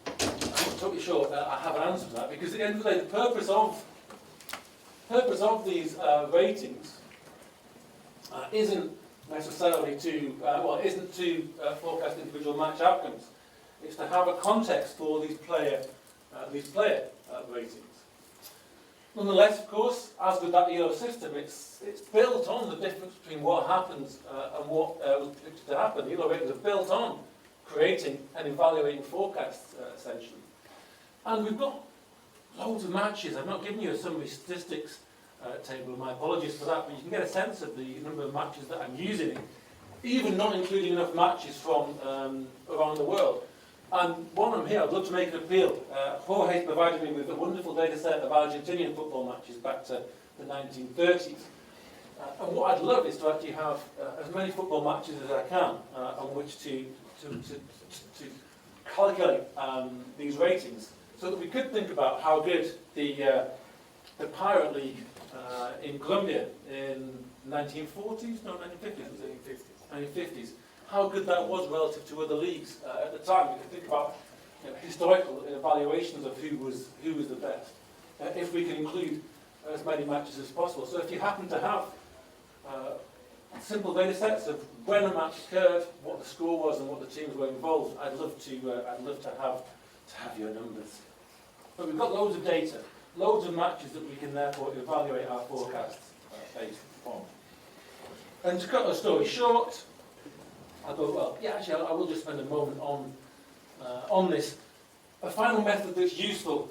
I'm not totally sure I have an answer to that, because at the end of the day, the purpose of these ratings isn't necessarily to forecast individual match outcomes. It's to have a context for these player ratings. Nonetheless, of course, as with that EO system, it's built on the difference between what happens and what was predicted to happen. The EO ratings are built on creating and evaluating forecasts, essentially. And we've got loads of matches. I've not given you a summary statistics table, my apologies for that, but you can get a sense of the number of matches that I'm using, even not including enough matches from around the world. And while I'm here, I'd love to make an appeal. Jorge's provided me with a wonderful data set of Argentinian football matches back to the 1930s. And what I'd love is to actually have as many football matches as I can on which to calculate these ratings, so that we could think about how good the Pirate League in Colombia in 1940s, no, 1950s, was it? 1950s. How good that was relative to other leagues at the time. We could think about historical evaluations of who was the best, if we can include as many matches as possible. So if you happen to have simple data sets of when a match occurred, what the score was, and what the teams were involved, I'd love to have your numbers. But we've got loads of data, loads of matches that we can therefore evaluate our forecasts based on. And to cut the story short, I thought, well, yeah, actually, I will just spend a moment on this. A final method that's useful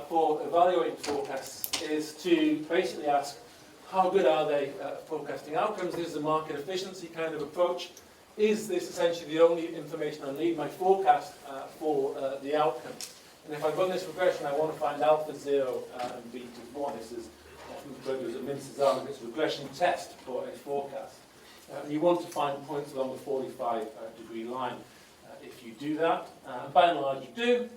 for evaluating forecasts is to basically ask, how good are they at forecasting outcomes? This is a market efficiency kind of approach. is this essentially the only information I need, my forecast for the outcome? And if I run this regression, I want to find alpha 0 and beta 1. This is often referred to as a Min-Cezanne. It's a regression test for a forecast. And you want to find points along the 45-degree line. If you do that, by and large you do,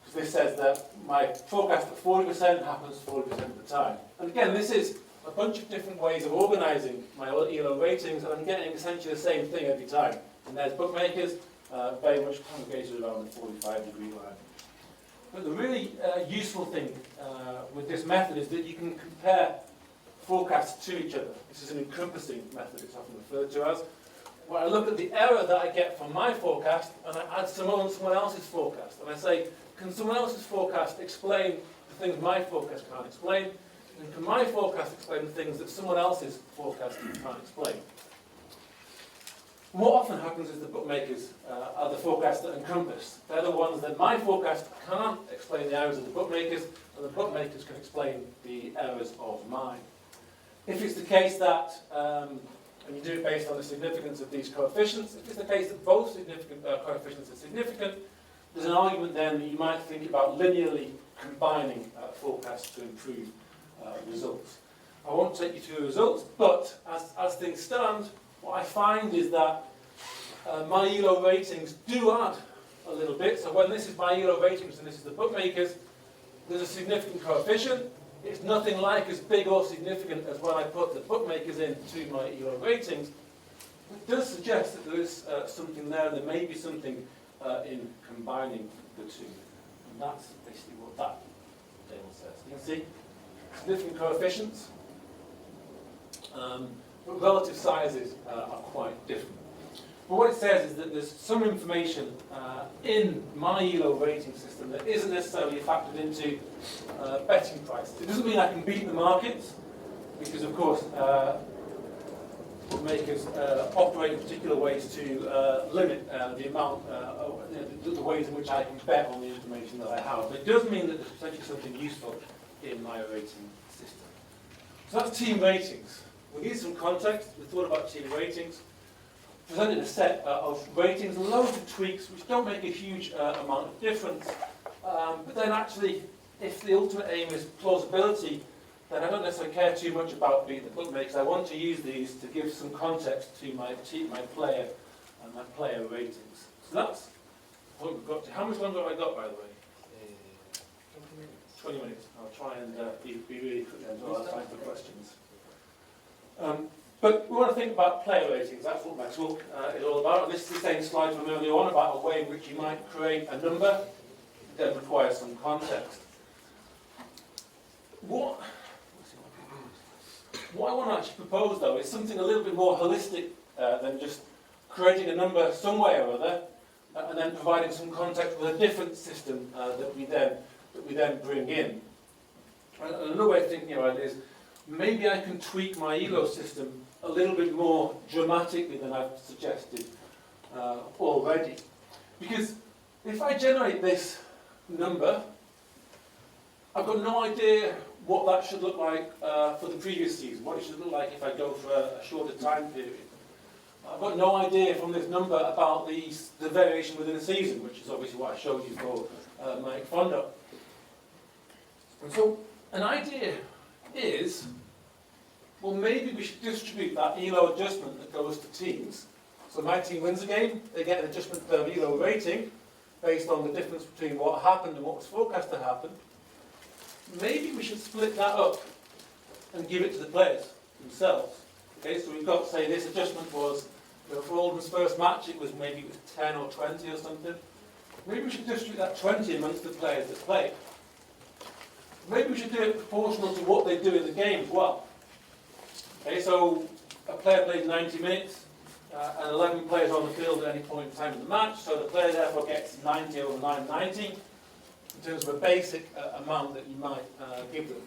because this says that my forecast at 40% happens 40% of the time. And again, this is a bunch of different ways of organising my ELO ratings, and I'm getting essentially the same thing every time. And there's bookmakers, very much congregated around the 45-degree line. But the really useful thing with this method is that you can compare forecasts to each other. This is an encompassing method, it's often referred to as, where I look at the error that I get from my forecast and I add someone else's forecast. And I say, can someone else's forecast explain the things my forecast can't explain? And can my forecast explain the things that someone else's forecast can't explain? What often happens is the bookmakers are the forecasts that encompass. They're the ones that my forecast can't explain the errors of the bookmakers, and the bookmakers can explain the errors of mine. If it's the case that, and you do it based on the significance of these coefficients, if it's the case that both significant coefficients are significant, there's an argument then that you might think about linearly combining forecasts to improve results. I won't take you through the results, but as things stand, what I find is that my ELO ratings do add a little bit. So when this is my ELO ratings and this is the bookmakers, there's a significant coefficient. It's nothing like as big or significant as when I put the bookmakers into my ELO ratings. It does suggest that there is something there, and there may be something in combining the two. And that's basically what that table says. You can see significant coefficients, but relative sizes are quite different. But what it says is that there's some information in my ELO rating system that isn't necessarily factored into betting prices. It doesn't mean I can beat the markets, because of course bookmakers operate in particular ways to limit the amount, the ways in which I can bet on the information that I have. But it does mean that there's potentially something useful in my rating system. So that's team ratings. We need some context. We thought about team ratings. Presented a set of ratings and loads of tweaks which don't make a huge amount of difference. But then actually, if the ultimate aim is plausibility, then I don't necessarily care too much about being the bookmakers. I want to use these to give some context to my team, my player, and my player ratings. So that's what we've got to. How much longer have I got, by the way? 20 minutes. I'll try and be really quick and I'll have time for questions. But we want to think about player ratings. That's what my talk is all about. And this is the same slide from earlier on about a way in which you might create a number that requires some context. What I want to actually propose, though, is something a little bit more holistic than just creating a number some way or other and then providing some context with a different system that we then bring in. And another way of thinking about it is maybe I can tweak my ELO system a little bit more dramatically than I've suggested already. Because if I generate this number, I've got no idea what that should look like for the previous season, what it should look like if I go for a shorter time period. I've got no idea from this number about the variation within a season, which is obviously what I showed you for Mike Fondo. And so an idea is, well, maybe we should distribute that ELO adjustment that goes to teams. So my team wins a game, they get an adjustment to their ELO rating based on the difference between what happened and what was forecast to happen. Maybe we should split that up and give it to the players themselves. Okay, so we've got, say, this adjustment was, for Alden's first match, it was 10 or 20 or something. Maybe we should distribute that 20 amongst the players that play. Maybe we should do it proportional to what they do in the game as well. Okay, so a player plays 90 minutes, and 11 players are on the field at any point in time in the match, so the player therefore gets 90 over 990 in terms of a basic amount that you might give them.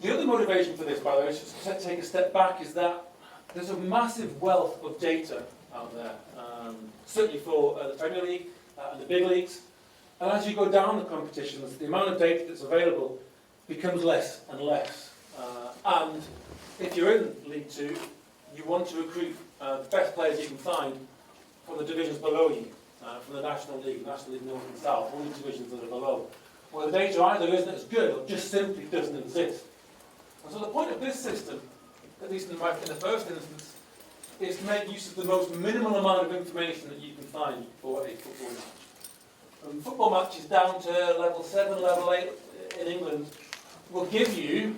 The other motivation for this, by the way, just to take a step back, is that there's a massive wealth of data out there, certainly for the Premier League and the big leagues. And as you go down the competitions, the amount of data that's available becomes less and less. And if you're in League 2, you want to recruit the best players you can find from the divisions below you, from the National League North and South, all the divisions that are below. Well, the data either isn't as good or just simply doesn't exist. And so the point of this system, at least in the first instance, is to make use of the most minimal amount of information that you can find for a football match. Football matches down to level 7, level 8 in England will give you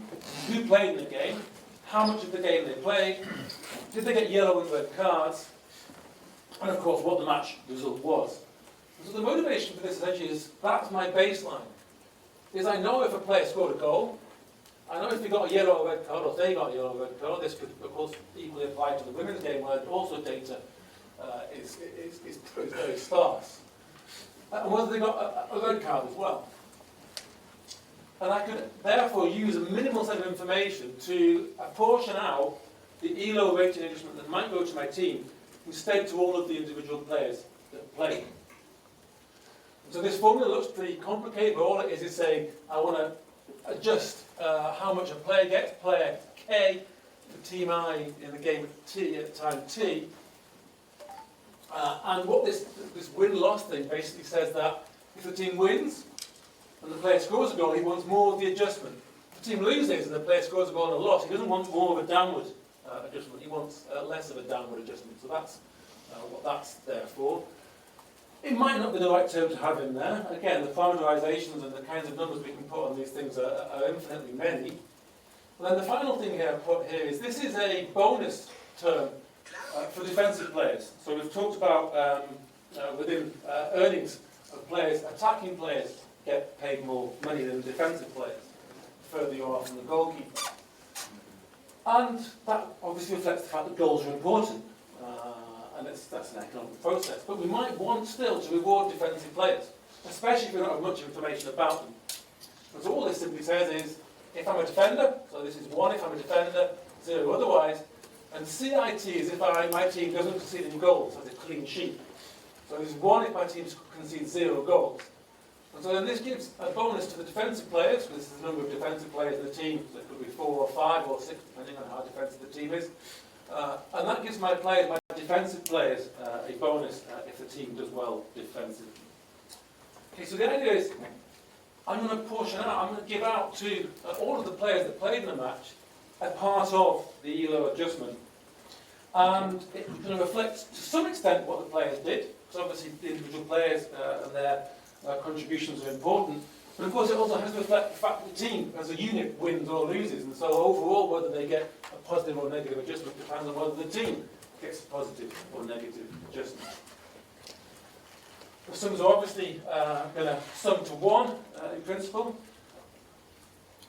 who played in the game, how much of the game they played, did they get yellow and red cards, and of course what the match result was. And so the motivation for this actually is, that's my baseline, is I know if a player scored a goal, I know if they got a yellow or red card, or if they got a yellow or red card. This could, of course, equally apply to the women's game, where also data is very sparse. And whether they got a red card as well. And I could therefore use a minimal set of information to apportion out the ELO rating adjustment that might go to my team instead to all of the individual players that play. So this formula looks pretty complicated, but all it is saying I want to adjust how much a player gets, player K, for team I in the game at time T. And what this win-loss thing basically says that if the team wins and the player scores a goal, he wants more of the adjustment. If the team loses and the player scores a goal and a loss, he doesn't want more of a downward adjustment, he wants less of a downward adjustment. So that's what that's there for. It might not be the right term to have in there. Again, the parameterizations and the kinds of numbers we can put on these things are infinitely many. But then the final thing here I put here is this is a bonus term for defensive players. So we've talked about within earnings of players, attacking players get paid more money than defensive players, further you are from the goalkeeper. And that obviously reflects the fact that goals are important. And that's an economic process. But we might want still to reward defensive players, especially if we don't have much information about them. And so all this simply says is, if I'm a defender, so this is 1 if I'm a defender, 0 otherwise, and CIT is if my team doesn't concede any goals, so it's a clean sheet. So this is 1 if my team concedes 0 goals. And so then this gives a bonus to the defensive players, because this is the number of defensive players in the team, so it could be 4 or 5 or 6, depending on how defensive the team is. And that gives my defensive players a bonus if the team does well defensively. Okay, so the idea is I'm going to portion out, I'm going to give out to all of the players that played in the match a part of the ELO adjustment. And it's going to reflect to some extent what the players did, because obviously the individual players and their contributions are important. But of course it also has to reflect the fact that the team as a unit wins or loses. And so overall whether they get a positive or negative adjustment depends on whether the team gets a positive or negative adjustment. The sums are obviously going to sum to 1 in principle.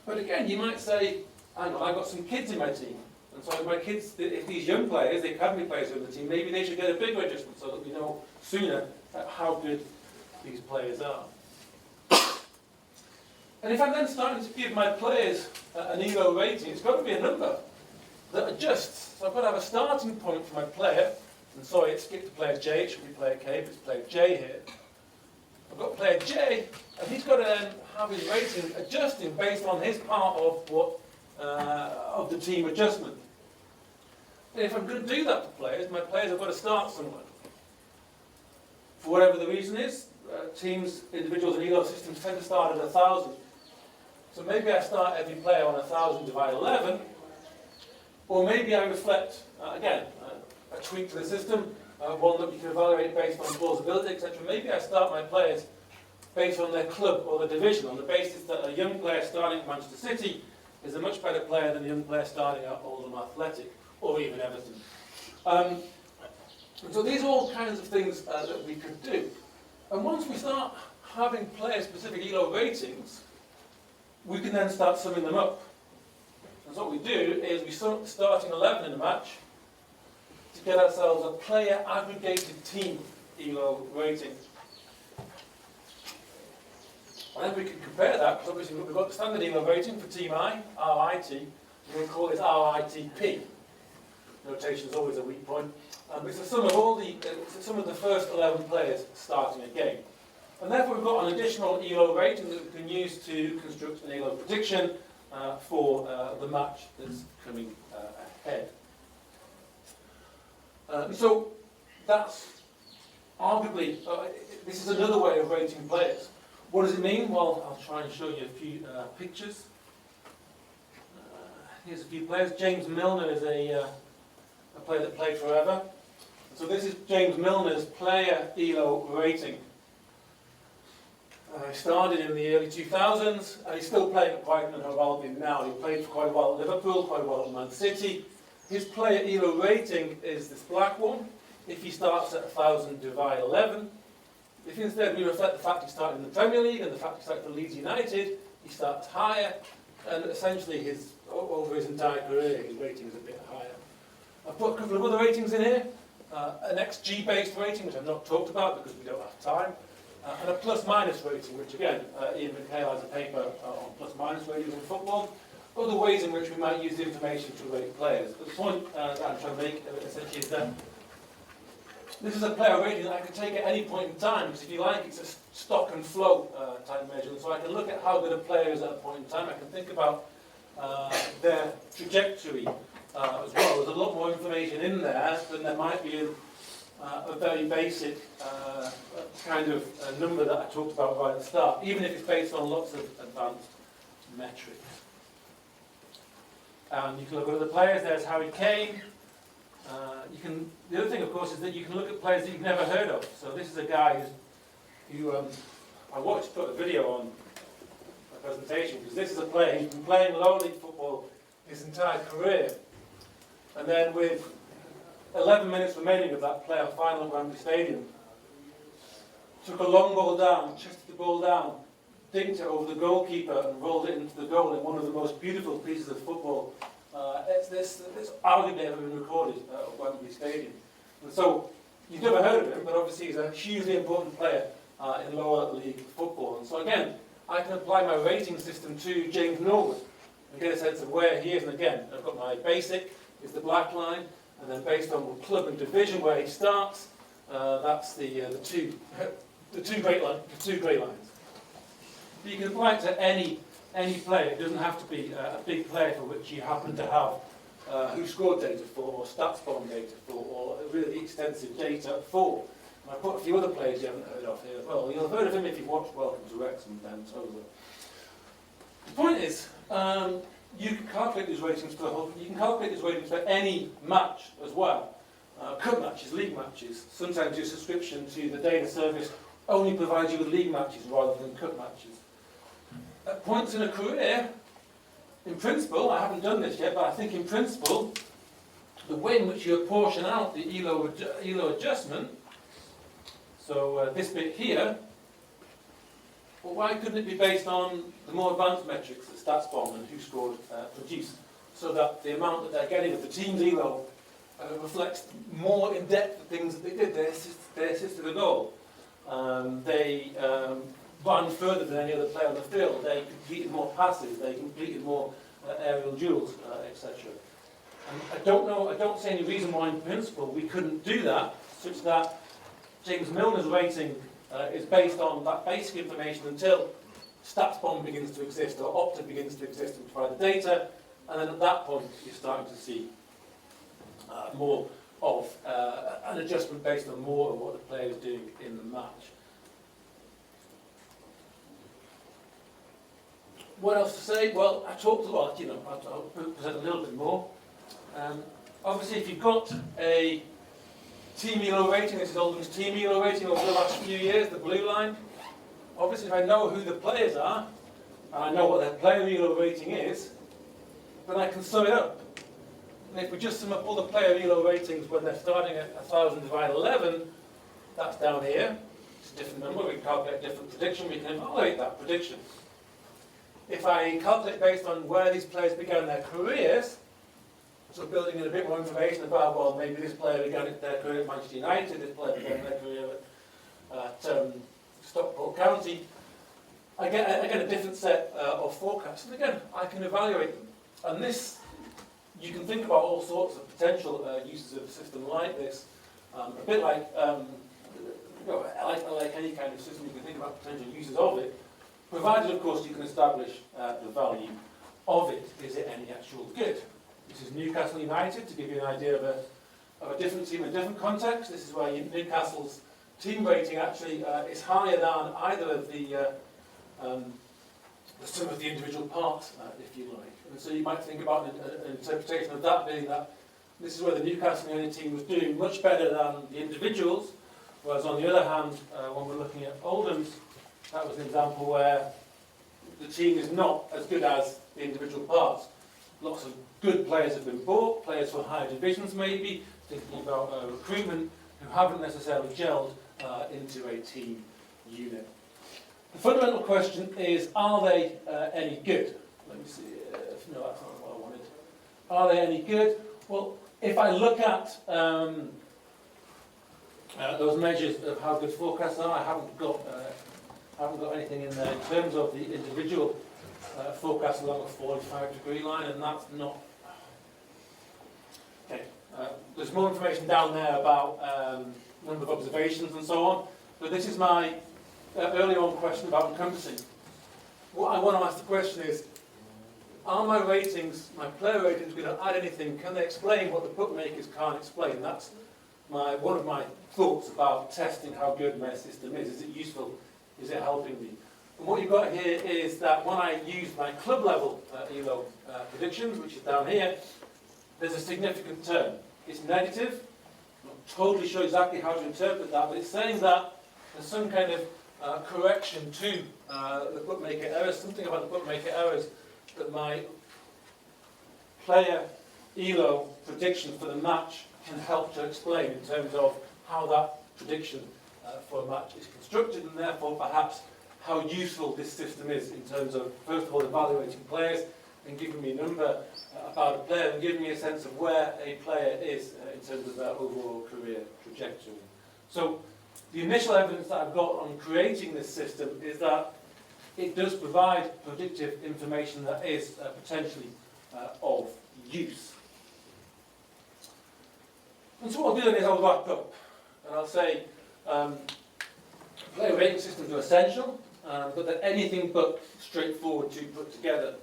But again, you might say, hang on, I've got some kids in my team. And so my kids, if these young players, the academy players are in the team, maybe they should get a bigger adjustment so that we know sooner how good these players are. And if I'm then starting to give my players an ELO rating, it's got to be a number that adjusts. So I've got to have a starting point for my player. And sorry, it skipped to player J, it should be player K, but it's player J here. I've got player J, and he's got to then have his rating adjusting based on his part of what of the team adjustment. And if I'm going to do that for players, my players have got to start somewhere. For whatever the reason is, teams, individuals in ELO systems tend to start at 1,000. So maybe I start every player on 1,000 divided 11, or maybe I reflect, again, a tweak to the system, one that we can evaluate based on plausibility, etc. Maybe I start my players based on their club or the division, on the basis that a young player starting at Manchester City is a much better player than a young player starting at Oldham Athletic, or even Everton. And so these are all kinds of things that we could do. And once we start having player-specific ELO ratings, we can then start summing them up. And so what we do is we start starting 11 in a match to get ourselves a player-aggregated team ELO rating. And then we can compare that, because obviously we've got the standard ELO rating for Team I, RIT, and we'll call this RITP. Notation is always a weak point. It's the sum of all the first 11 players starting a game. And therefore we've got an additional ELO rating that we can use to construct an ELO prediction for the match that's coming ahead. So that's arguably, this is another way of rating players. What does it mean? Well, I'll try and show you a few pictures. Here's a few players. James Milner is a player that played forever. So this is James Milner's player ELO rating. He started in the early 2000s, and he's still playing at Brighton and Hove Albion now. He played for quite a while at Liverpool, quite a while at Man City. His player ELO rating is this black one. If he starts at 1,000 divide 11, if instead we reflect the fact he started in the Premier League and the fact he started for Leeds United, he starts higher, and essentially over his entire career, his rating is a bit higher. I've put a couple of other ratings in here. An XG-based rating, which I've not talked about because we don't have time, and a plus-minus rating, which again, Ian McHale has a paper on plus-minus ratings in football. Other ways in which we might use the information to rate players. But the point that I'm trying to make essentially is that this is a player rating that I can take at any point in time, because if you like, it's a stock and flow type measure. And so I can look at how good a player is at a point in time. I can think about their trajectory as well. There's a lot more information in there than there might be in a very basic kind of number that I talked about right at the start, even if it's based on lots of advanced metrics. You can look at other players. There's Harry Kane. The other thing, of course, is that you can look at players that you've never heard of. So this is a guy who I wanted to put a video on a presentation, because this is a player who's been playing low league football his entire career. And then with 11 minutes remaining of that playoff final at Wembley Stadium, took a long ball down, chested the ball down, dinked it over the goalkeeper and rolled it into the goal in one of the most beautiful pieces of football it's arguably ever been recorded at Wembley Stadium. And so you've never heard of him, but obviously he's a hugely important player in lower league football. And so again, I can apply my rating system to James Norwood and get a sense of where he is. And again, I've got my basic, is the black line, and then based on club and division where he starts, that's the two grey lines. But you can apply it to any player. It doesn't have to be a big player for which you happen to have who scored data for, or stats bomb data for, or really extensive data for. And I've put a few other players you haven't heard of here as well. You'll have heard of him if you've watched Welcome to Wrexham, Ben Tozer. The point is, you can calculate these ratings for the whole. You can calculate these ratings for any match as well. Cup matches, league matches. Sometimes your subscription to the data service only provides you with league matches rather than cup matches. At points in a career, in principle, I haven't done this yet, but I think in principle, the way in which you apportion out the ELO adjustment, so this bit here, well, why couldn't it be based on the more advanced metrics that StatsBomb and Who Scored produce, so that the amount that they're getting of the team's ELO reflects more in-depth the things that they did. They assisted a goal. They ran further than any other player on the field. They completed more passes. They completed more aerial duels, etc. I don't see any reason why in principle we couldn't do that, such that James Milner's rating is based on that basic information until StatsBomb begins to exist, or Opta begins to exist and provide the data, and then at that point you're starting to see more of an adjustment based on more of what the player is doing in the match. What else to say? Well, I talked a lot, I'll present a little bit more. Obviously, if you've got a team ELO rating, this is Oldham's team ELO rating over the last few years, the blue line. Obviously, if I know who the players are, and I know what their player ELO rating is, then I can sum it up. And if we just sum up all the player ELO ratings when they're starting at 1,000 divided 11, that's down here. It's a different number. We can calculate a different prediction. We can evaluate that prediction. If I calculate based on where these players began their careers, so building in a bit more information about, well, maybe this player began their career at Manchester United, this player began their career at Stockport County, I get a different set of forecasts. And again, I can evaluate them. And this, you can think about all sorts of potential uses of a system like this. A bit like any kind of system, you can think about potential uses of it, provided, of course, you can establish the value of it. Is it any actual good? This is Newcastle United, to give you an idea of of a different team in a different context. This is where Newcastle's team rating actually is higher than either of the sum of the individual parts, if you like. And so you might think about an interpretation of that being that this is where the Newcastle United team was doing much better than the individuals, whereas on the other hand, when we're looking at Oldham's, that was an example where the team is not as good as the individual parts. Lots of good players have been bought, players for higher divisions maybe, thinking about recruitment, who haven't necessarily gelled into a team unit. The fundamental question is, are they any good? Let me see, no, that's not what I wanted. Are they any good? Well, if I look at those measures of how good forecasts are, I haven't got anything in there in terms of the individual forecast along a 45-degree line, and that's not. Okay, there's more information down there about number of observations and so on, but this is my earlier on question about encompassing. What I want to ask the question is, are my ratings, my player ratings, going to add anything? Can they explain what the bookmakers can't explain? That's one of my thoughts about testing how good my system is. Is it useful? Is it helping me? And what you've got here is that when I use my club level ELO predictions, which is down here, there's a significant term. It's negative. I'm not totally sure exactly how to interpret that, but it's saying that there's some kind of correction to the bookmaker errors, something about the bookmaker errors that my player ELO prediction for the match can help to explain in terms of how that prediction for a match is constructed, and therefore perhaps how useful this system is in terms of, first of all, evaluating players and giving me a number about a player and giving me a sense of where a player is in terms of their overall career trajectory. So the initial evidence that I've got on creating this system is that it does provide predictive information that is potentially of use. And so what I'll do then is I'll wrap up and I'll say player rating systems are essential, but they're anything but straightforward to put together.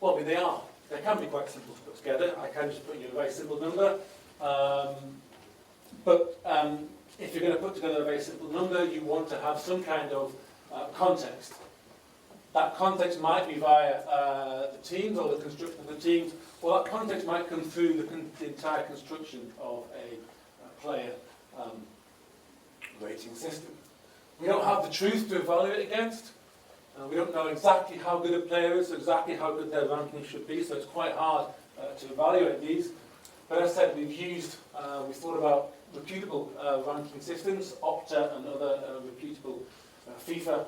Well, I mean, they are. They can be quite simple to put together. I can just put you a very simple number. But if you're going to put together a very simple number, you want to have some kind of context. That context might be via the teams or the construction of the teams, or that context might come through the entire construction of a player rating system. We don't have the truth to evaluate against. We don't know exactly how good a player is, exactly how good their ranking should be, so it's quite hard to evaluate these. But as I said, we've thought about reputable ranking systems, Opta and other reputable FIFA,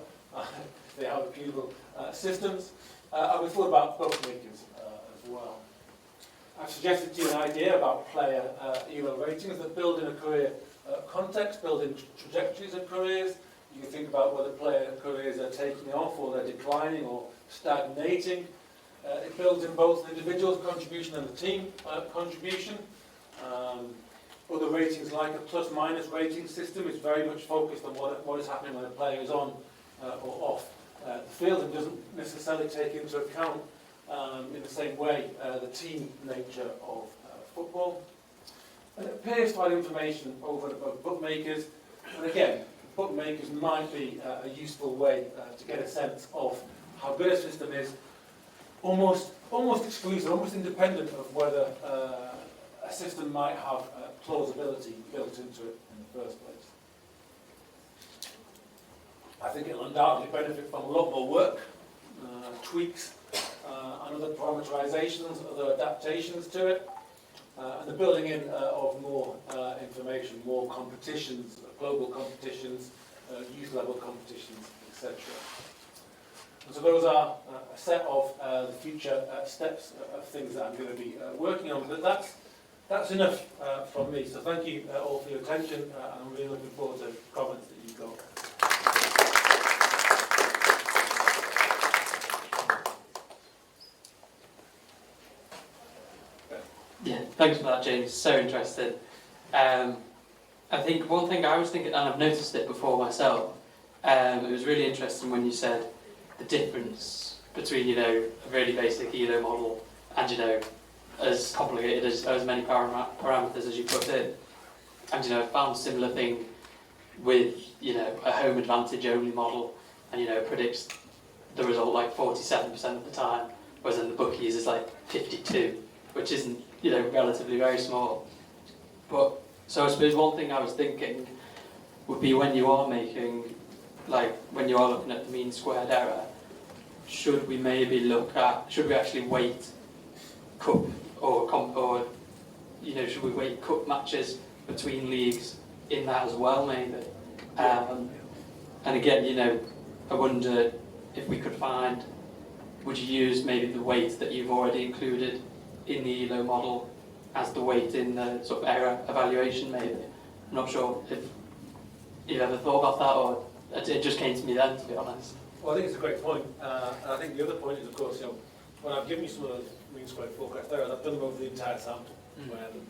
they are reputable systems, and we've thought about bookmakers as well. I've suggested to you an idea about player ELO ratings that build in a career context, build in trajectories of careers. You can think about whether player careers are taking off or they're declining or stagnating. It builds in both the individual's contribution and the team contribution. Other ratings like a plus-minus rating system is very much focused on what is happening when a player is on or off the field and doesn't necessarily take into account in the same way the team nature of football. And it appears to add information over and above bookmakers. And again, bookmakers might be a useful way to get a sense of how good a system is, almost exclusive, almost independent of whether a system might have plausibility built into it in the first place. I think it'll undoubtedly benefit from a lot more work, tweaks, and other parameterizations, other adaptations to it, and the building in of more information, more competitions, global competitions, youth level competitions, etc. And so those are a set of the future steps of things that I'm going to be working on. But that's enough from me. So thank you all for your attention, and I'm really looking forward to comments that you've got. Yeah, thanks for that, James. So interesting. I think one thing I was thinking, and I've noticed it before myself, it was really interesting when you said the difference between, a really basic ELO model and, as complicated as many parameters as you put in. And I found a similar thing with a home advantage only model, and predicts the result like 47% of the time, whereas in the bookies is like 52, which isn't relatively very small. But so I suppose one thing I was thinking would be when you are making, when you are looking at the mean squared error, should we actually weight cup or should we weight cup matches between leagues in that as well, maybe? And again, I wonder if we could find, would you use maybe the weight that you've already included in the ELO model as the weight in the sort of error evaluation, maybe? I'm not sure if you've ever thought about that, or it just came to me then, to be honest. Well, I think it's a great point. And I think the other point is, of course, when I've given you some of those mean squared forecast errors, I've done them over the entire sample. Where in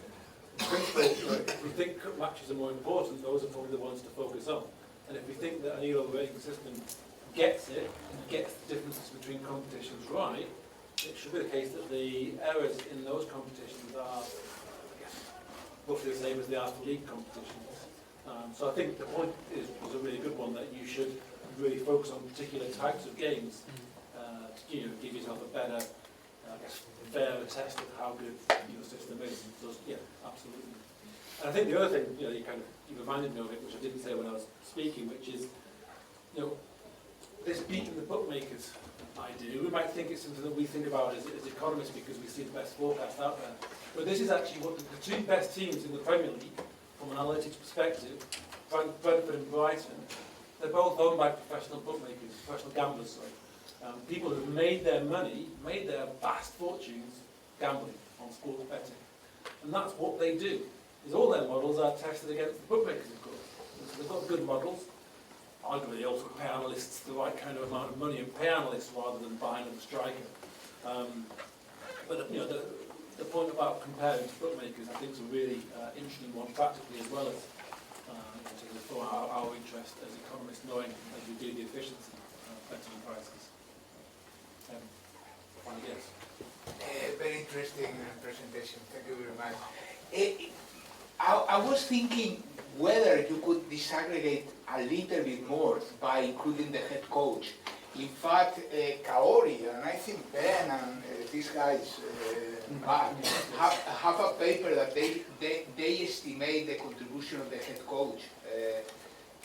principle, if we think cup matches are more important, those are probably the ones to focus on. And if we think that an ELO rating system gets it, and gets the differences between competitions right, it should be the case that the errors in those competitions are roughly the same as they are for league competitions. So I think the point was a really good one, that you should really focus on particular types of games to give yourself a better, fairer test of how good your system is. So, yeah, absolutely. And I think the other thing, you reminded me of it, which I didn't say when I was speaking, which is, this beating the bookmakers idea. We might think it's something that we think about as economists because we see the best forecast out there. But this is actually what the two best teams in the Premier League, from an analytics perspective, Brentford and Brighton, they're both owned by professional bookmakers, professional gamblers, sorry. People who've made their money, made their vast fortunes gambling on sports betting. And that's what they do. Is all their models are tested against the bookmakers, of course. So they've got good models. Arguably, they also pay analysts the right kind of amount of money and pay analysts rather than buying a striker. But the point about comparing to bookmakers, I think, is a really interesting one, practically as well as for our interest as economists, knowing as we do the efficiency of betting prices. Yes. Very interesting presentation. Thank you very much. I was thinking whether you could disaggregate a little bit more by including the head coach. In fact, Kaori and I think Ben and these guys have a paper that they estimate the contribution of the head coach.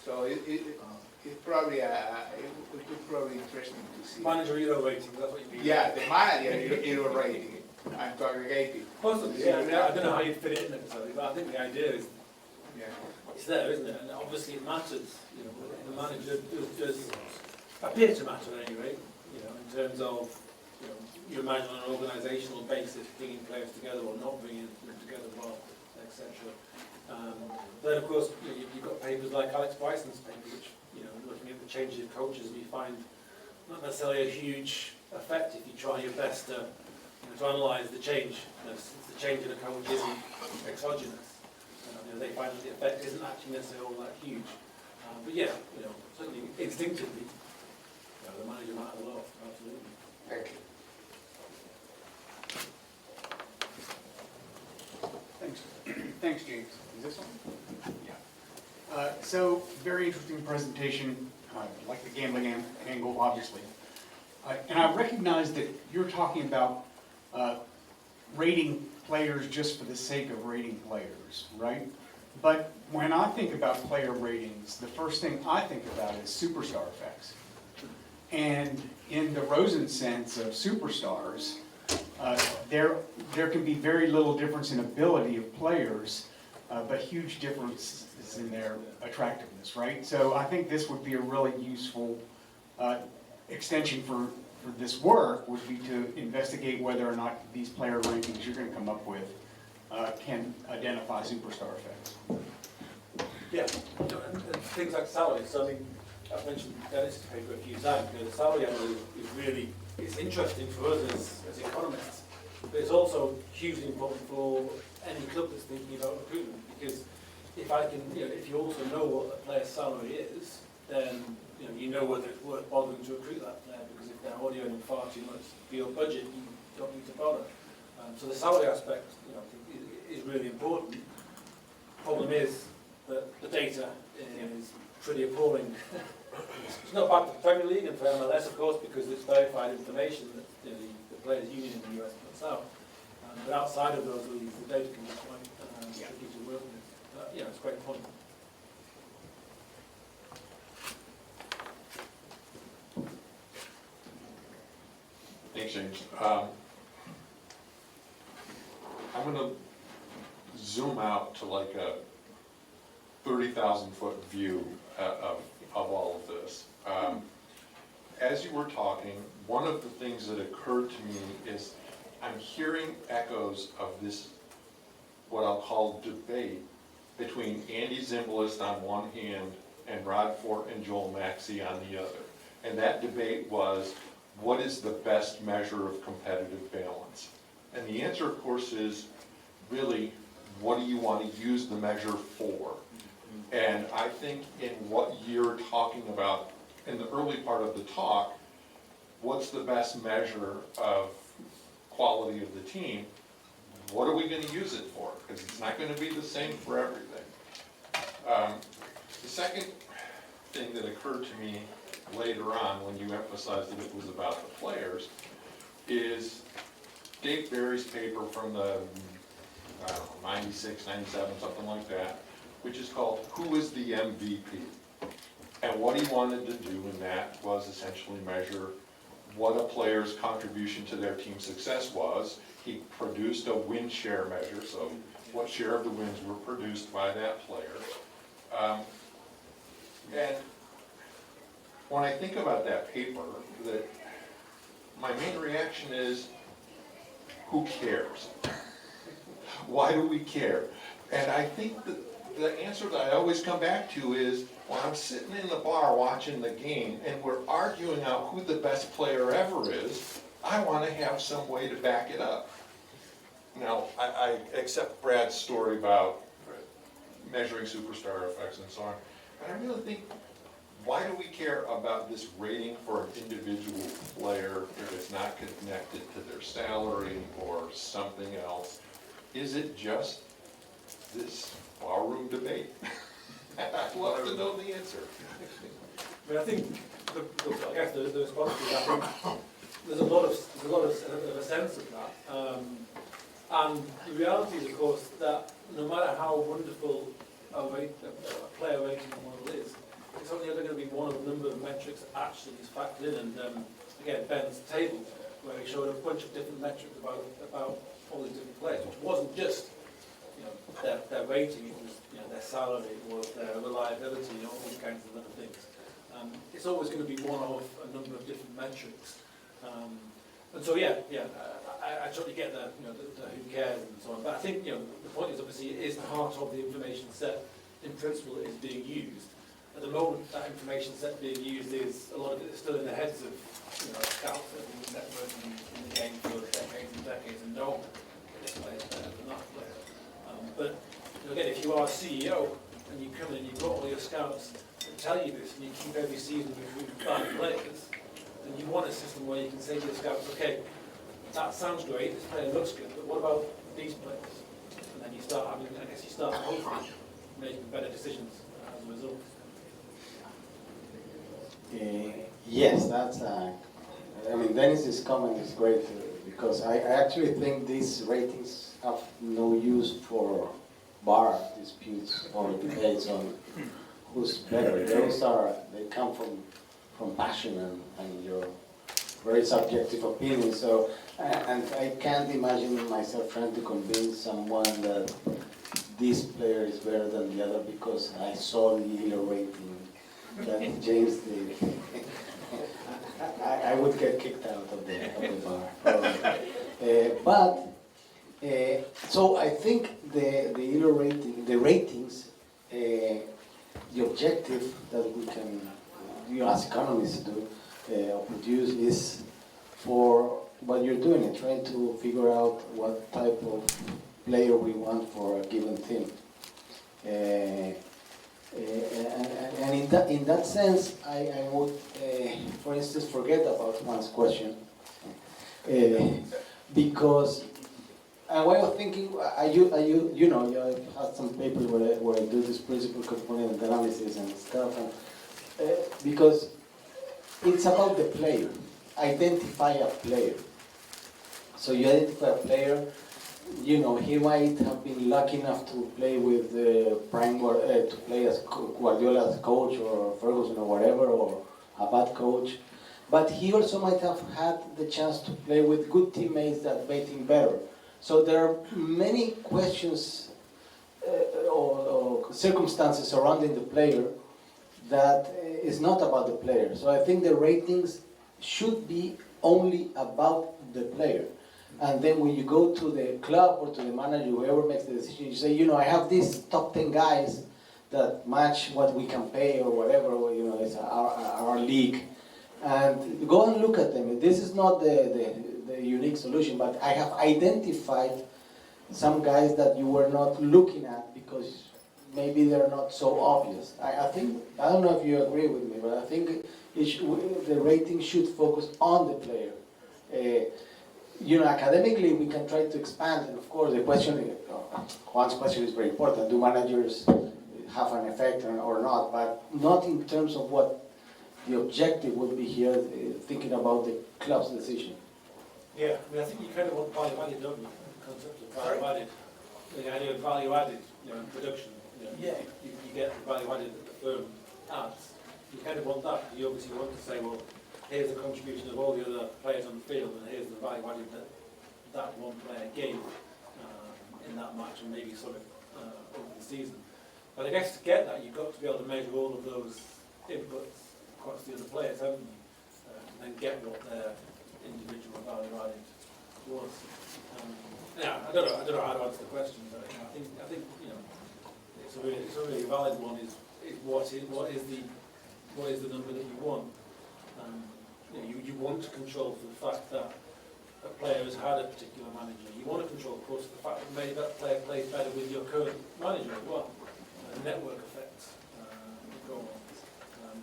So it's probably interesting to see. Managerial rating, that's what you mean? Yeah, the managerial rating and to aggregate it. Possibly, yeah. I don't know how you fit it in necessarily, but I think the idea is, it's there, isn't it? And obviously it matters. The manager does appear to matter at any rate. In terms of you imagine on an organisational basis bringing players together or not bringing them together well, etc. Then of course you've got papers like Alex Bryson's paper, which looking at the changes of coaches, we find not necessarily a huge effect if you try your best to analyse the change. Since the change in a coach isn't exogenous, they find that the effect isn't actually necessarily all that huge. But yeah, certainly instinctively, the manager matters a lot. Absolutely. Thank you. Thanks, James. Is this on? Yeah. So, very interesting presentation. Like the gambling angle, obviously. And I recognize that you're talking about rating players just for the sake of rating players, right? But when I think about player ratings, the first thing I think about is superstar effects. And in the Rosen sense of superstars, there can be very little difference in ability of players, but huge differences in their attractiveness, right? So I think this would be a really useful extension for this work, would be to investigate whether or not these player rankings you're going to come up with can identify superstar effects. Yeah, and things like salaries. So I mean, I've mentioned Dennis's paper a few times. The salary angle is really interesting for us as economists, but it's also hugely important for any club that's thinking about recruitment, because if if you also know what a player's salary is, then you know whether it's worth bothering to recruit that player, because if they're already earning far too much for your budget, you don't need to bother. So the salary aspect, is really important. Problem is that the data is pretty appalling. It's not bad for the Premier League and for MLS, of course, because it's verified information that the players' union in the US puts out. But outside of those leagues, the data can be quite tricky to work with. It's great fun. Thanks, James. I'm going to zoom out to like a 30,000 foot view of all of this. As you were talking, one of the things that occurred to me is I'm hearing echoes of this, what I'll call debate between Andy Zimbalist on one hand and Rod Fort and Joel Maxey on the other. And that debate was, what is the best measure of competitive balance? And the answer, of course, is really, what do you want to use the measure for? And I think in what you're talking about in the early part of the talk, what's the best measure of quality of the team? What are we going to use it for? Because it's not going to be the same for everything. The second thing that occurred to me later on when you emphasized that it was about the players is Dave Barry's paper from the, 96, 97, something like that, which is called Who is the MVP? And what he wanted to do in that was essentially measure what a player's contribution to their team success was. He produced a win share measure, so what share of the wins were produced by that player. And when I think about that paper, my main reaction is, who cares? Why do we care? And I think that the answer that I always come back to is, when I'm sitting in the bar watching the game and we're arguing out who the best player ever is, I want to have some way to back it up. Now, I accept Brad's story about measuring superstar effects and so on, but I really think, why do we care about this rating for an individual player if it's not connected to their salary or something else? Is it just this barroom debate? I'd love to know the answer. I mean, I think the response to that, I think there's a lot of a sense of that. And the reality is, of course, that no matter how wonderful a player rating model is, it's only ever going to be one of a number of metrics that actually is factored in. And again, Ben's table, where he showed a bunch of different metrics about all these different players, which wasn't just their rating, it was their salary, it was their reliability, all these kinds of other things. It's always going to be one of a number of different metrics. And so I totally get the who cares and so on. But I think the point is, obviously it is part of the information set. In principle, it is being used. At the moment, that information set being used is a lot of it is still in the heads of scouts that have been networking in the game for decades and decades and know this player is better than that player. But again, if you are a CEO and you come in and you've got all your scouts that tell you this, and you keep every season recruiting 5 players, then you want a system where you can say to your scouts, okay, that sounds great, this player looks good, but what about these players? And then you start having, hopefully making better decisions as a result. Yes, that's, Dennis's comment is great because I actually think these ratings have no use for bar disputes or debates on who's better. They come from passion and your very subjective opinion. So, and I can't imagine myself trying to convince someone that this player is better than the other because I saw the ELO rating that James did. I would get kicked out of the bar. So I think the ELO rating, the ratings, the objective that we can, as economists do, produce is for what you're doing, trying to figure out what type of player we want for a given team. And in that sense, I would, for instance, forget about one's question because And way of thinking, you know, I've had some papers where I do this principal component analysis and stuff, and, because it's about the player. Identify a player. So you identify a player, you know, he might have been lucky enough to play with to play as Guardiola's coach or Ferguson or whatever, or a bad coach. But he also might have had the chance to play with good teammates that made him better. So there are many questions or circumstances surrounding the player that is not about the player. So I think the ratings should be only about the player. And then when you go to the club or to the manager, whoever makes the decision, you say, you know, I have these top 10 guys that match what we can pay or whatever, or, you know, it's our league. And go and look at them. This is not the unique solution, but I have identified some guys that you were not looking at because maybe they're not so obvious. I think, I don't know if you agree with me, but I think the rating should focus on the player. You know, academically we can try to expand, and of course the question, Juan's question is very important. Do managers have an effect or not? But not in terms of what the objective would be here, thinking about the club's decision. Yeah, I mean, I think you kind of want value added, don't you? The concept of value added, the idea of value added, you know, in production. You know, Yeah. You get the value added that the firm adds. You kind of want that. You obviously want to say, well, here's the contribution of all the other players on the field, and here's the value added that that one player gave in that match, and maybe sort of over the season. But I guess to get that, you've got to be able to measure all of those inputs across the other players, haven't you? And then get what their individual value added was. Yeah, I don't know how to answer the question, but I think you know, it's a really valid one. Is what is the number that you want? You know, you want to control for the fact that a player has had a particular manager. You want to control, of course, the fact that maybe that player plays better with your current manager as well. Network effects go on.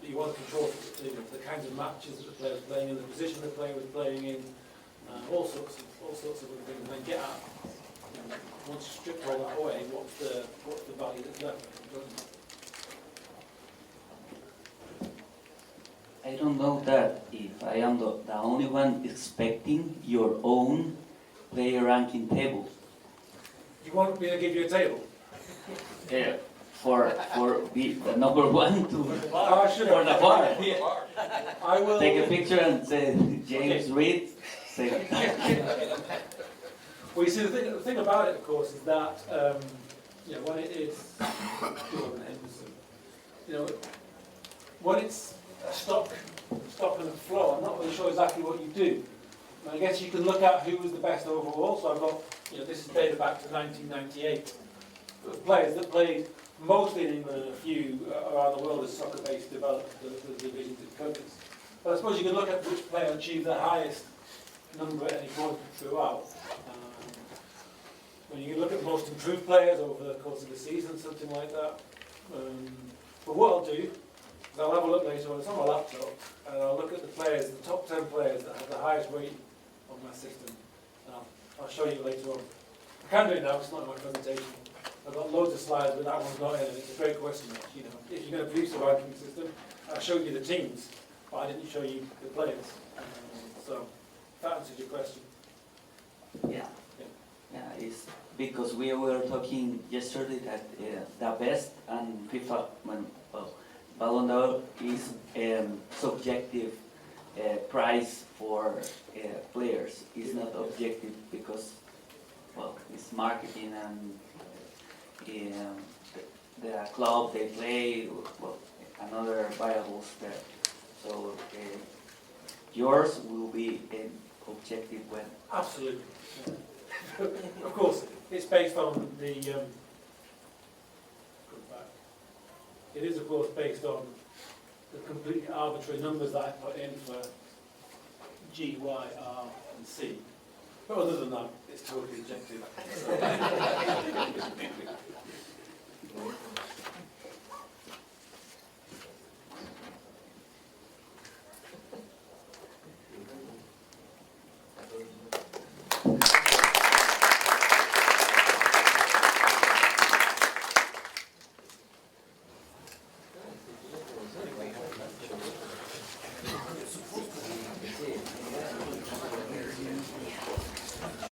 But you want to control the kinds of matches that the player is playing in, the position the player is playing in, all sorts of other things, and then get at, you know, once you strip all that away, what's the value that's left? I don't know that if I am the only one expecting your own player ranking table. You want me to give you a table? Yeah. For the number one to for the bar. I will take a picture and say James Reed. Well, you see, the thing about it, of course, is that you know, when it is you know, when it's a stock and a flow, I'm not really sure exactly what you do. I guess you can look at who was the best overall. So I've got, you know, this is data back to 1998. Players that played mostly in England and a few around the world as soccer-based developed the divisions in countries. But I suppose you can look at which player achieved the highest number at any point throughout. When you can look at most improved players over the course of the season, something like that. But what I'll do is I'll have a look later on, it's on my laptop, and I'll look at the players, the top 10 players that have the highest rating on my system. And I'll show you later on. I can do it now, it's not in my presentation. I've got loads of slides, but that one's not in, and it's a great question. You know, if you're going to produce a ranking system, I showed you the teams, but I didn't show you the players. So, if that answers your question. Yeah. It's because we were talking yesterday that the best and FIFA Ballon d'Or is subjective price for players. It's not objective because, well, it's marketing and the club they play, well, another variables there. So yours will be an objective when. Absolutely. Yeah. Of course, it's based on the. It is, of course, based on the completely arbitrary numbers that I put in for G, Y, R, and C. But other than that, it's totally objective.